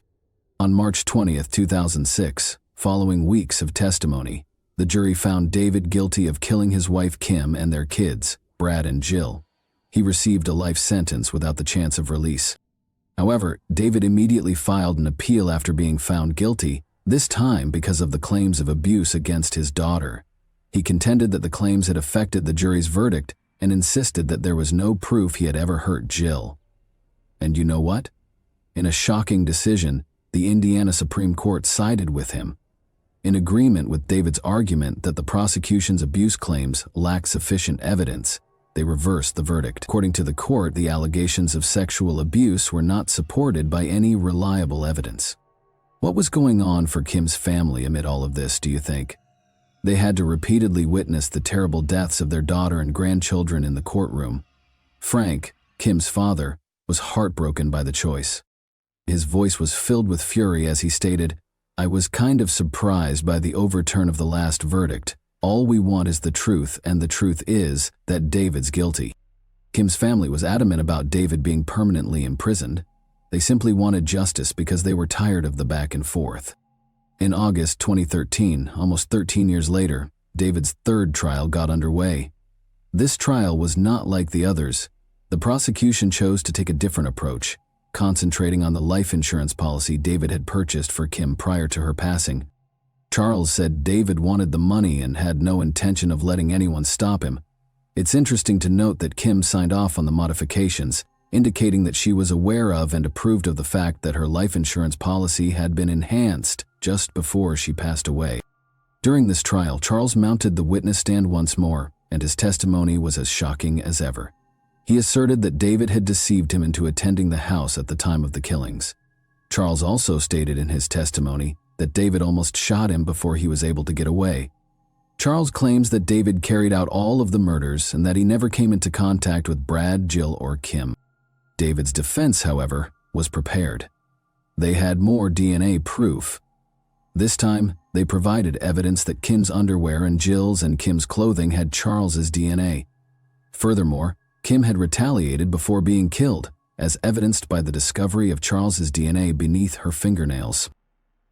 On March 20, 2006, following weeks of testimony, the jury found David guilty of killing his wife Kim and their kids, Brad and Jill. He received a life sentence without the chance of release. However, David immediately filed an appeal after being found guilty this time because of the claims of abuse against his daughter. He contended that the claims had affected the jury's verdict and insisted that there was no proof he had ever hurt Jill. And you know what? In a shocking decision, the Indiana Supreme Court sided with him. In agreement with David's argument that the prosecution's abuse claims lacked sufficient evidence, they reversed the verdict. According to the court, the allegations of sexual abuse were not supported by any reliable evidence. What was going on for Kim's family amid all of this, do you think? They had to repeatedly witness the terrible deaths of their daughter and grandchildren in the courtroom. Frank, Kim's father, was heartbroken by the choice. His voice was filled with fury as he stated, "I was kind of surprised by the overturn of the last verdict. All we want is the truth, and the truth is that David's guilty." Kim's family was adamant about David being permanently imprisoned. They simply wanted justice because they were tired of the back and forth. In August 2013, almost 13 years later, David's third trial got underway. This trial was not like the others. The prosecution chose to take a different approach, concentrating on the life insurance policy David had purchased for Kim prior to her passing. Charles said David wanted the money and had no intention of letting anyone stop him. It's interesting to note that Kim signed off on the modifications, indicating that she was aware of and approved of the fact that her life insurance policy had been enhanced just before she passed away. During this trial, Charles mounted the witness stand once more, and his testimony was as shocking as ever. He asserted that David had deceived him into attending the house at the time of the killings. Charles also stated in his testimony that David almost shot him before he was able to get away. Charles claims that David carried out all of the murders and that he never came into contact with Brad, Jill, or Kim. David's defense, however, was prepared. They had more DNA proof. This time, they provided evidence that Kim's underwear and Jill's and Kim's clothing had Charles's DNA. Furthermore, Kim had retaliated before being killed, as evidenced by the discovery of Charles's DNA beneath her fingernails.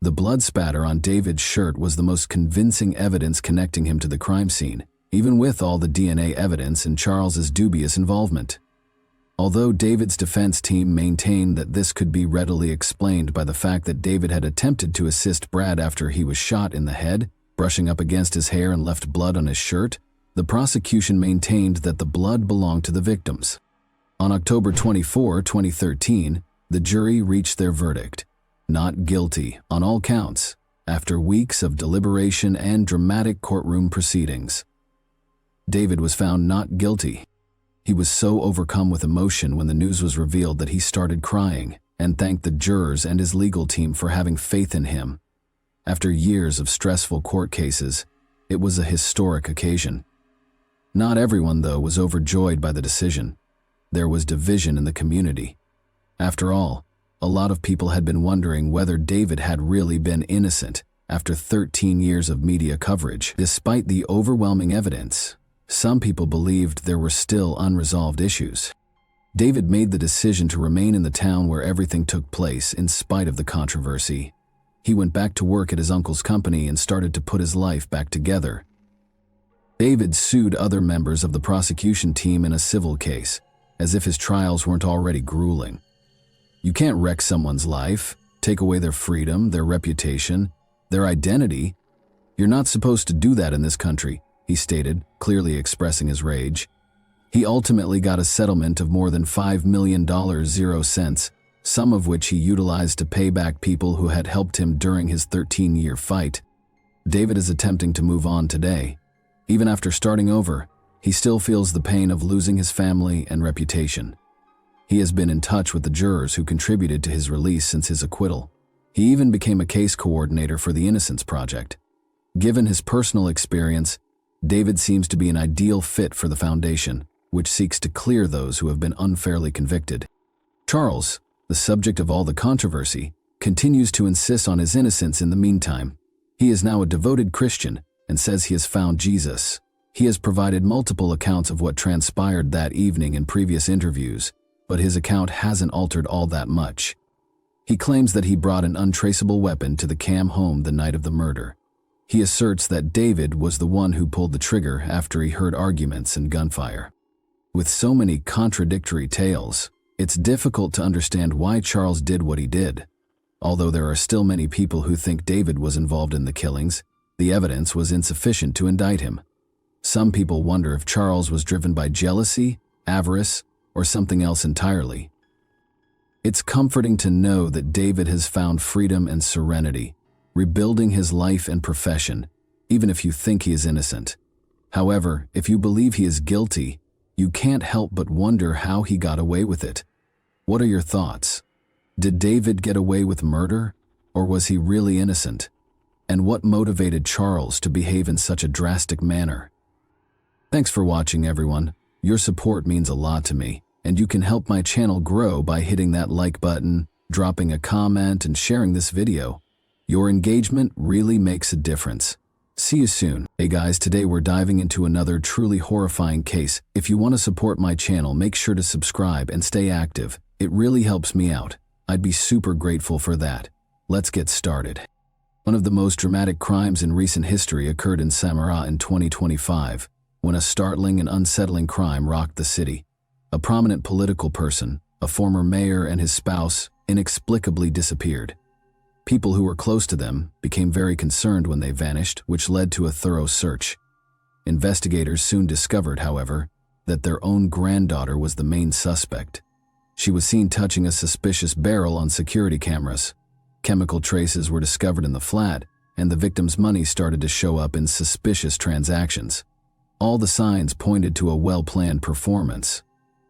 The blood spatter on David's shirt was the most convincing evidence connecting him to the crime scene, even with all the DNA evidence and Charles's dubious involvement. Although David's defense team maintained that this could be readily explained by the fact that David had attempted to assist Brad after he was shot in the head, brushing up against his hair and left blood on his shirt, the prosecution maintained that the blood belonged to the victims. On October 24, 2013, the jury reached their verdict, not guilty on all counts, after weeks of deliberation and dramatic courtroom proceedings. David was found not guilty. He was so overcome with emotion when the news was revealed that he started crying and thanked the jurors and his legal team for having faith in him. After years of stressful court cases, it was a historic occasion. Not everyone, though, was overjoyed by the decision. There was division in the community. After all, a lot of people had been wondering whether David had really been innocent after 13 years of media coverage. Despite the overwhelming evidence, some people believed there were still unresolved issues. David made the decision to remain in the town where everything took place in spite of the controversy. He went back to work at his uncle's company and started to put his life back together. David sued other members of the prosecution team in a civil case, as if his trials weren't already grueling. You can't wreck someone's life, take away their freedom, their reputation, their identity. You're not supposed to do that in this country, he stated, clearly expressing his rage. He ultimately got a settlement of more than $5 million, 0 cents, some of which he utilized to pay back people who had helped him during his 13-year fight. David is attempting to move on today. Even after starting over, he still feels the pain of losing his family and reputation. He has been in touch with the jurors who contributed to his release since his acquittal. He even became a case coordinator for the Innocence Project. Given his personal experience, David seems to be an ideal fit for the foundation, which seeks to clear those who have been unfairly convicted. Charles, the subject of all the controversy, continues to insist on his innocence in the meantime. He is now a devoted Christian and says he has found Jesus. He has provided multiple accounts of what transpired that evening in previous interviews, but his account hasn't altered all that much. He claims that he brought an untraceable weapon to the Cam home the night of the murder. He asserts that David was the one who pulled the trigger after he heard arguments and gunfire. With so many contradictory tales, it's difficult to understand why Charles did what he did. Although there are still many people who think David was involved in the killings, the evidence was insufficient to indict him. Some people wonder if Charles was driven by jealousy, avarice, or something else entirely. It's comforting to know that David has found freedom and serenity, rebuilding his life and profession, even if you think he is innocent. However, if you believe he is guilty, you can't help but wonder how he got away with it. What are your thoughts? Did David get away with murder, or was he really innocent? And what motivated Charles to behave in such a drastic manner? Thanks for watching, everyone. Your support means a lot to me, and you can help my channel grow by hitting that like button, dropping a comment, and sharing this video. Your engagement really makes a difference. See you soon. Hey guys, today we're diving into another truly horrifying case. If you want to support my channel, make sure to subscribe and stay active. It really helps me out. I'd be super grateful for that. Let's get started. One of the most dramatic crimes in recent history occurred in Samara in 2025, when a startling and unsettling crime rocked the city. A prominent political person, a former mayor, and his spouse inexplicably disappeared. People who were close to them became very concerned when they vanished, which led to a thorough search. Investigators soon discovered, however, that their own granddaughter was the main suspect. She was seen touching a suspicious barrel on security cameras. Chemical traces were discovered in the flat, and the victim's money started to show up in suspicious transactions. All the signs pointed to a well-planned performance.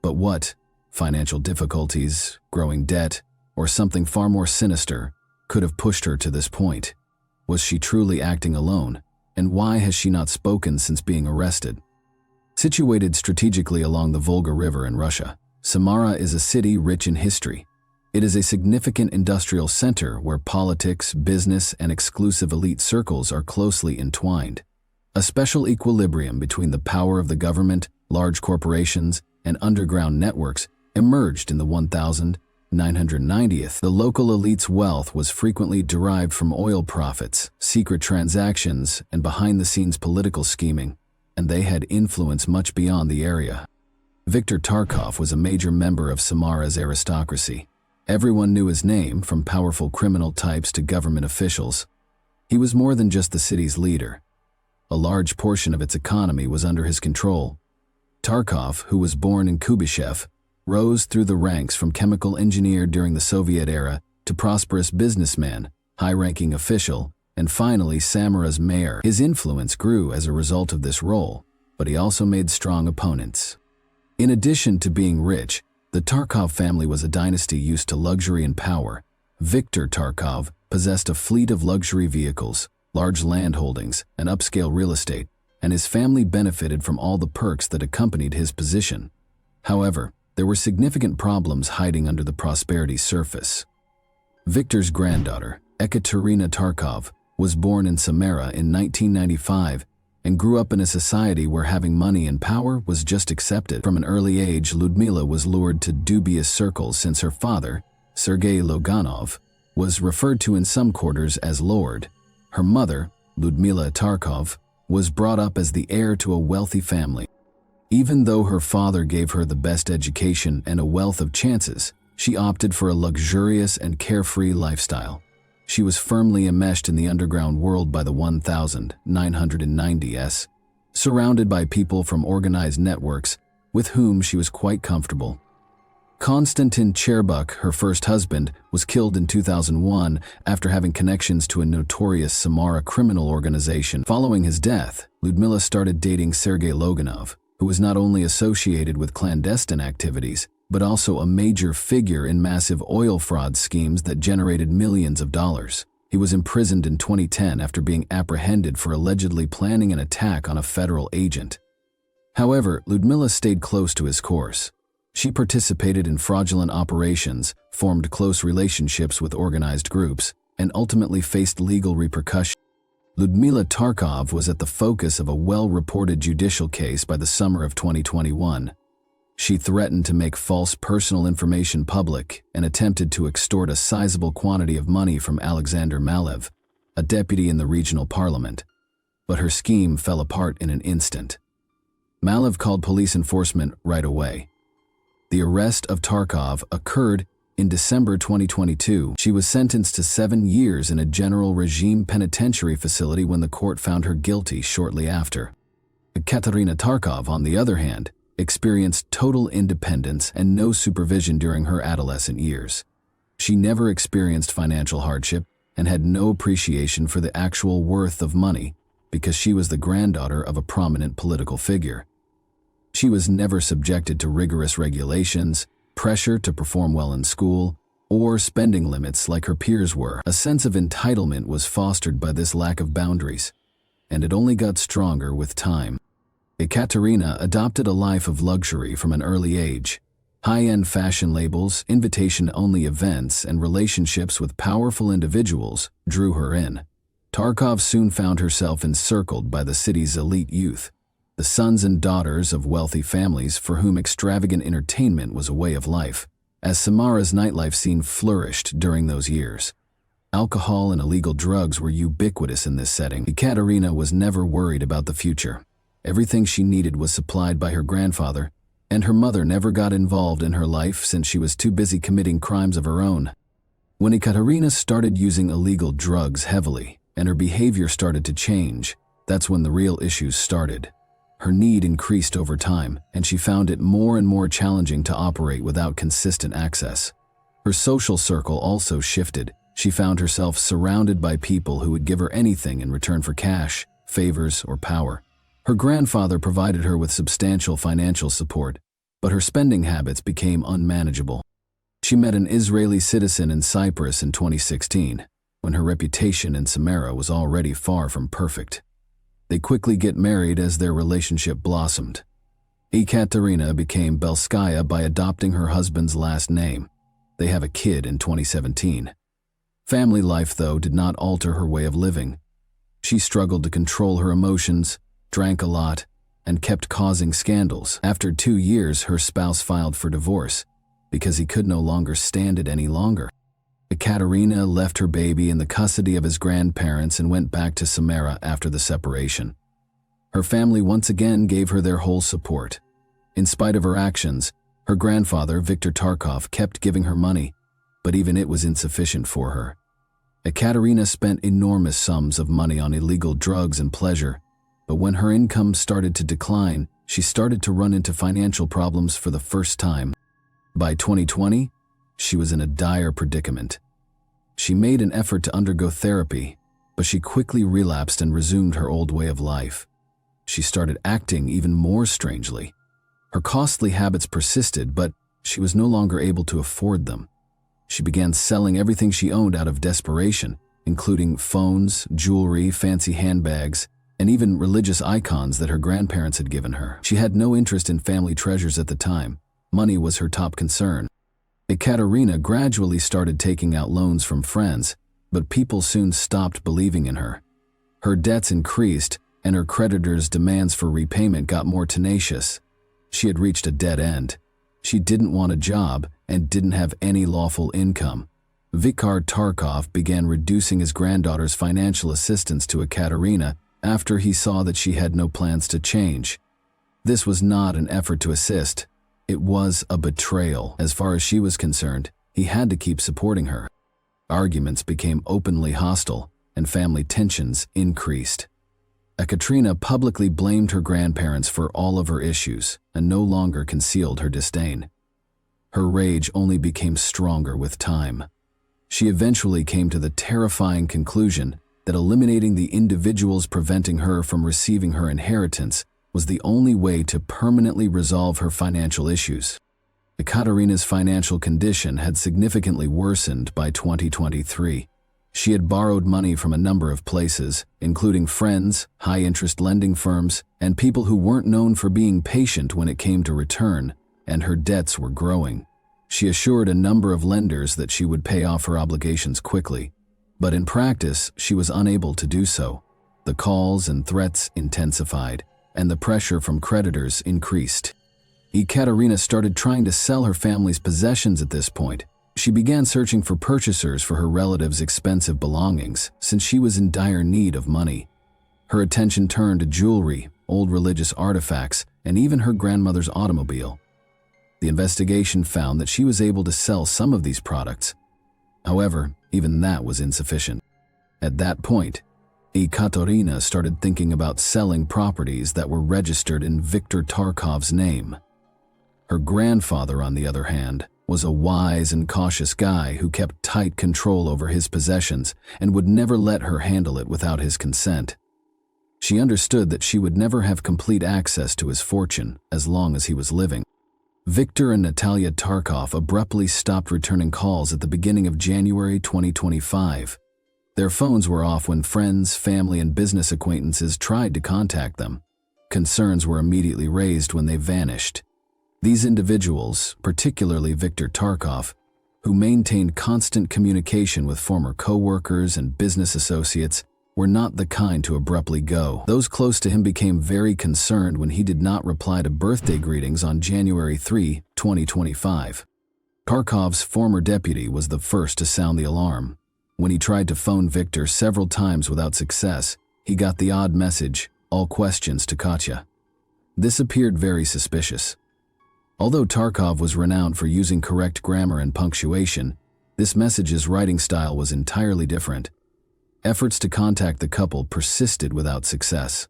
But what? Financial difficulties, growing debt, or something far more sinister could have pushed her to this point? Was she truly acting alone? And why has she not spoken since being arrested? Situated strategically along the Volga River in Russia, Samara is a city rich in history. It is a significant industrial center where politics, business, and exclusive elite circles are closely entwined. A special equilibrium between the power of the government, large corporations, and underground networks emerged in the 1990s. The local elite's wealth was frequently derived from oil profits, secret transactions, and behind-the-scenes political scheming, and they had influence much beyond the area. Viktor Tarkov was a major member of Samara's aristocracy. Everyone knew his name, from powerful criminal types to government officials. He was more than just the city's leader. A large portion of its economy was under his control. Tarkov, who was born in Kubyshev, rose through the ranks from chemical engineer during the Soviet era to prosperous businessman, high-ranking official, and finally Samara's mayor. His influence grew as a result of this role, but he also made strong opponents. In addition to being rich, the Tarkov family was a dynasty used to luxury and power. Viktor Tarkov possessed a fleet of luxury vehicles, large land holdings, and upscale real estate, and his family benefited from all the perks that accompanied his position. However, there were significant problems hiding under the prosperity surface. Viktor's granddaughter, Ekaterina Tarkov, was born in Samara in 1995 and grew up in a society where having money and power was just accepted. From an early age, Ludmila was lured to dubious circles since her father, Sergei Loganov, was referred to in some quarters as Lord. Her mother, Ludmila Tarkov, was brought up as the heir to a wealthy family. Even though her father gave her the best education and a wealth of chances, she opted for a luxurious and carefree lifestyle. She was firmly enmeshed in the underground world by the 1990s, surrounded by people from organized networks with whom she was quite comfortable. Konstantin Cherbuk, her first husband, was killed in 2001 after having connections to a notorious Samara criminal organization. Following his death, Ludmila started dating Sergei Loganov, who was not only associated with clandestine activities, but also a major figure in massive oil fraud schemes that generated millions of dollars. He was imprisoned in 2010 after being apprehended for allegedly planning an attack on a federal agent. However, Ludmila stayed close to his course. She participated in fraudulent operations, formed close relationships with organized groups, and ultimately faced legal repercussions. Ludmila Tarkov was at the focus of a well-reported judicial case by the summer of 2021. She threatened to make false personal information public and attempted to extort a sizable quantity of money from Alexander Malev, a deputy in the regional parliament. But her scheme fell apart in an instant. Malev called police enforcement right away. The arrest of Tarkov occurred In December 2022, she was sentenced to 7 years in a general regime penitentiary facility when the court found her guilty shortly after. Katerina Tarkov, on the other hand, experienced total independence and no supervision during her adolescent years. She never experienced financial hardship and had no appreciation for the actual worth of money because she was the granddaughter of a prominent political figure. She was never subjected to rigorous regulations, pressure to perform well in school, or spending limits like her peers were. A sense of entitlement was fostered by this lack of boundaries, and it only got stronger with time. Ekaterina adopted a life of luxury from an early age. High-end fashion labels, invitation-only events, and relationships with powerful individuals drew her in. Tarkov soon found herself encircled by the city's elite youth, the sons and daughters of wealthy families for whom extravagant entertainment was a way of life, as Samara's nightlife scene flourished during those years. Alcohol and illegal drugs were ubiquitous in this setting. Ekaterina was never worried about the future. Everything she needed was supplied by her grandfather, and her mother never got involved in her life since she was too busy committing crimes of her own. When Ekaterina started using illegal drugs heavily, and her behavior started to change, that's when the real issues started. Her need increased over time, and she found it more and more challenging to operate without consistent access. Her social circle also shifted. She found herself surrounded by people who would give her anything in return for cash, favors, or power. Her grandfather provided her with substantial financial support, but her spending habits became unmanageable. She met an Israeli citizen in Cyprus in 2016, when her reputation in Samara was already far from perfect. They quickly get married as their relationship blossomed. Ekaterina became Belskaya by adopting her husband's last name. They have a kid in 2017. Family life, though, did not alter her way of living. She struggled to control her emotions, drank a lot, and kept causing scandals. After 2 years, her spouse filed for divorce because he could no longer stand it any longer. Ekaterina left her baby in the custody of his grandparents and went back to Samara after the separation. Her family once again gave her their whole support. In spite of her actions, her grandfather, Viktor Tarkov, kept giving her money, but even it was insufficient for her. Ekaterina spent enormous sums of money on illegal drugs and pleasure, but when her income started to decline, she started to run into financial problems for the first time. By 2020, she was in a dire predicament. She made an effort to undergo therapy, but she quickly relapsed and resumed her old way of life. She started acting even more strangely. Her costly habits persisted, but she was no longer able to afford them. She began selling everything she owned out of desperation, including phones, jewelry, fancy handbags, and even religious icons that her grandparents had given her. She had no interest in family treasures at the time. Money was her top concern. Ekaterina gradually started taking out loans from friends, but people soon stopped believing in her. Her debts increased, and her creditors' demands for repayment got more tenacious. She had reached a dead end. She didn't want a job and didn't have any lawful income. Viktor Tarkov began reducing his granddaughter's financial assistance to Ekaterina after he saw that she had no plans to change. This was not an effort to assist. It was a betrayal. As far as she was concerned, he had to keep supporting her. Arguments became openly hostile, and family tensions increased. Ekaterina publicly blamed her grandparents for all of her issues and no longer concealed her disdain. Her rage only became stronger with time. She eventually came to the terrifying conclusion that eliminating the individuals preventing her from receiving her inheritance was the only way to permanently resolve her financial issues. Ekaterina's financial condition had significantly worsened by 2023. She had borrowed money from a number of places, including friends, high-interest lending firms, and people who weren't known for being patient when it came to return, and her debts were growing. She assured a number of lenders that she would pay off her obligations quickly, but in practice, she was unable to do so. The calls and threats intensified, and the pressure from creditors increased. Ekaterina started trying to sell her family's possessions at this point. She began searching for purchasers for her relatives' expensive belongings, since she was in dire need of money. Her attention turned to jewelry, old religious artifacts, and even her grandmother's automobile. The investigation found that she was able to sell some of these products. However, even that was insufficient. At that point, Ekaterina started thinking about selling properties that were registered in Viktor Tarkov's name. Her grandfather, on the other hand, was a wise and cautious guy who kept tight control over his possessions and would never let her handle it without his consent. She understood that she would never have complete access to his fortune as long as he was living. Viktor and Natalia Tarkov abruptly stopped returning calls at the beginning of January 2025. Their phones were off when friends, family, and business acquaintances tried to contact them. Concerns were immediately raised when they vanished. These individuals, particularly Viktor Tarkov, who maintained constant communication with former co-workers and business associates, were not the kind to abruptly go. Those close to him became very concerned when he did not reply to birthday greetings on January 3, 2025. Tarkov's former deputy was the first to sound the alarm. When he tried to phone Viktor several times without success, he got the odd message, "All questions to Katya." This appeared very suspicious. Although Tarkov was renowned for using correct grammar and punctuation, this message's writing style was entirely different. Efforts to contact the couple persisted without success.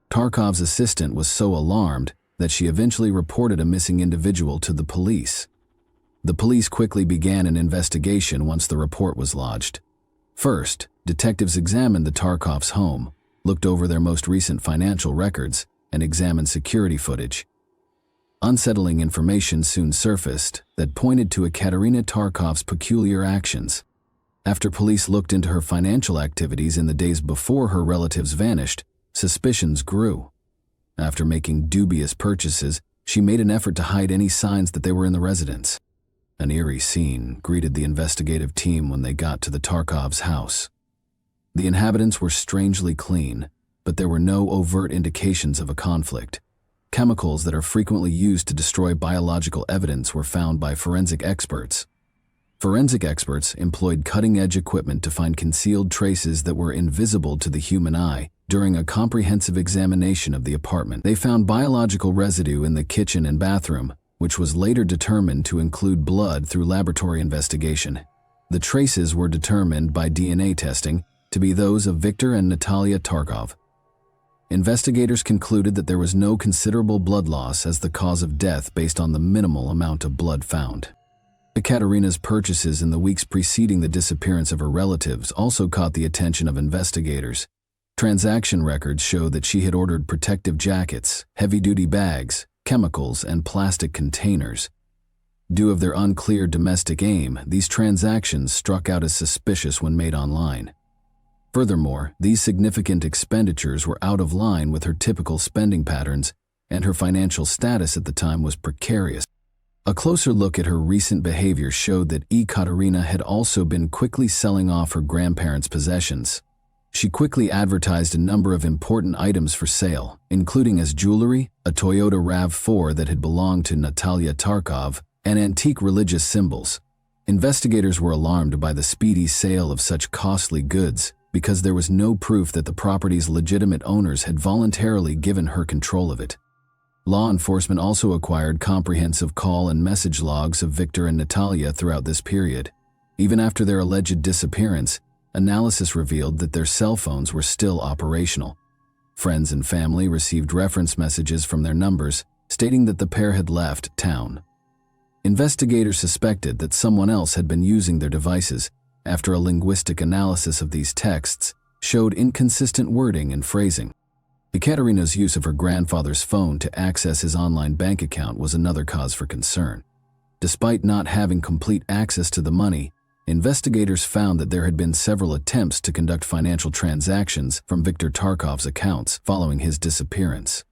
Tarkov's assistant was so alarmed that she eventually reported a missing individual to the police. The police quickly began an investigation once the report was lodged. First, detectives examined the Tarkovs' home, looked over their most recent financial records, and examined security footage. Unsettling information soon surfaced that pointed to Ekaterina Tarkov's peculiar actions. After police looked into her financial activities in the days before her relatives vanished, suspicions grew. After making dubious purchases, she made an effort to hide any signs that they were in the residence. An eerie scene greeted the investigative team when they got to the Tarkovs' house. The inhabitants were strangely clean, but there were no overt indications of a conflict. Chemicals that are frequently used to destroy biological evidence were found by forensic experts. Forensic experts employed cutting-edge equipment to find concealed traces that were invisible to the human eye. During a comprehensive examination of the apartment, they found biological residue in the kitchen and bathroom, which was later determined to include blood through laboratory investigation. The traces were determined by DNA testing to be those of Viktor and Natalia Tarkov. Investigators concluded that there was no considerable blood loss as the cause of death based on the minimal amount of blood found. Ekaterina's purchases in the weeks preceding the disappearance of her relatives also caught the attention of investigators. Transaction records show that she had ordered protective jackets, heavy-duty bags, chemicals, and plastic containers. Due of their unclear domestic aim, these transactions struck out as suspicious when made online. Furthermore, these significant expenditures were out of line with her typical spending patterns, and her financial status at the time was precarious. A closer look at her recent behavior showed that Ekaterina had also been quickly selling off her grandparents' possessions. She quickly advertised a number of important items for sale, including as jewelry, a Toyota RAV4 that had belonged to Natalia Tarkov, and antique religious symbols. Investigators were alarmed by the speedy sale of such costly goods because there was no proof that the property's legitimate owners had voluntarily given her control of it. Law enforcement also acquired comprehensive call and message logs of Viktor and Natalia throughout this period. Even after their alleged disappearance, analysis revealed that their cell phones were still operational. Friends and family received reference messages from their numbers stating that the pair had left town. Investigators suspected that someone else had been using their devices after a linguistic analysis of these texts showed inconsistent wording and phrasing. Ekaterina's use of her grandfather's phone to access his online bank account was another cause for concern. Despite not having complete access to the money, investigators found that there had been several attempts to conduct financial transactions from Viktor Tarkov's accounts following his disappearance.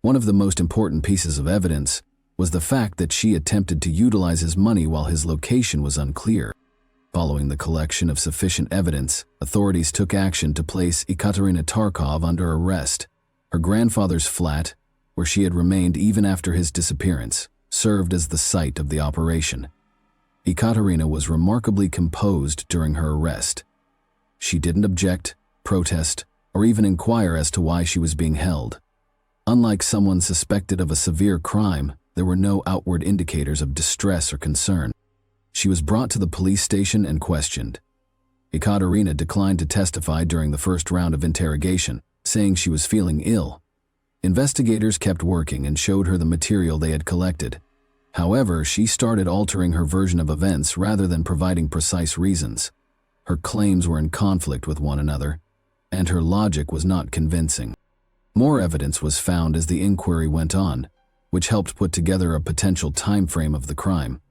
One of the most important pieces of evidence was the fact that she attempted to utilize his money while his location was unclear. Following the collection of sufficient evidence, authorities took action to place Ekaterina Tarkov under arrest. Her grandfather's flat, where she had remained even after his disappearance, served as the site of the operation. Ekaterina was remarkably composed during her arrest. She didn't object, protest, or even inquire as to why she was being held. Unlike someone suspected of a severe crime, there were no outward indicators of distress or concern. She was brought to the police station and questioned. Ekaterina declined to testify during the first round of interrogation, saying she was feeling ill. Investigators kept working and showed her the material they had collected. However, she started altering her version of events rather than providing precise reasons. Her claims were in conflict with one another, and her logic was not convincing. More evidence was found as the inquiry went on, which helped put together a potential time frame of the crime.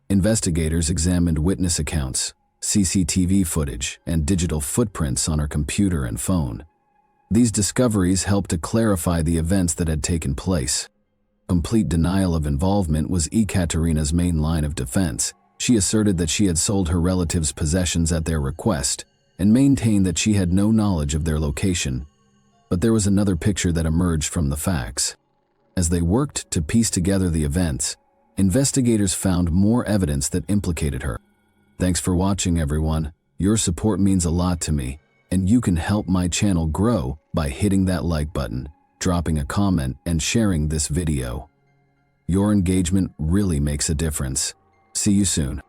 Investigators examined witness accounts, CCTV footage, and digital footprints on her computer and phone. These discoveries helped to clarify the events that had taken place. Complete denial of involvement was Ekaterina's main line of defense. She asserted that she had sold her relatives' possessions at their request and maintained that she had no knowledge of their location. But there was another picture that emerged from the facts. As they worked to piece together the events, investigators found more evidence that implicated her. Thanks for watching, everyone. Your support means a lot to me, and you can help my channel grow by hitting that like button, dropping a comment, and sharing this video. Your engagement really makes a difference. See you soon.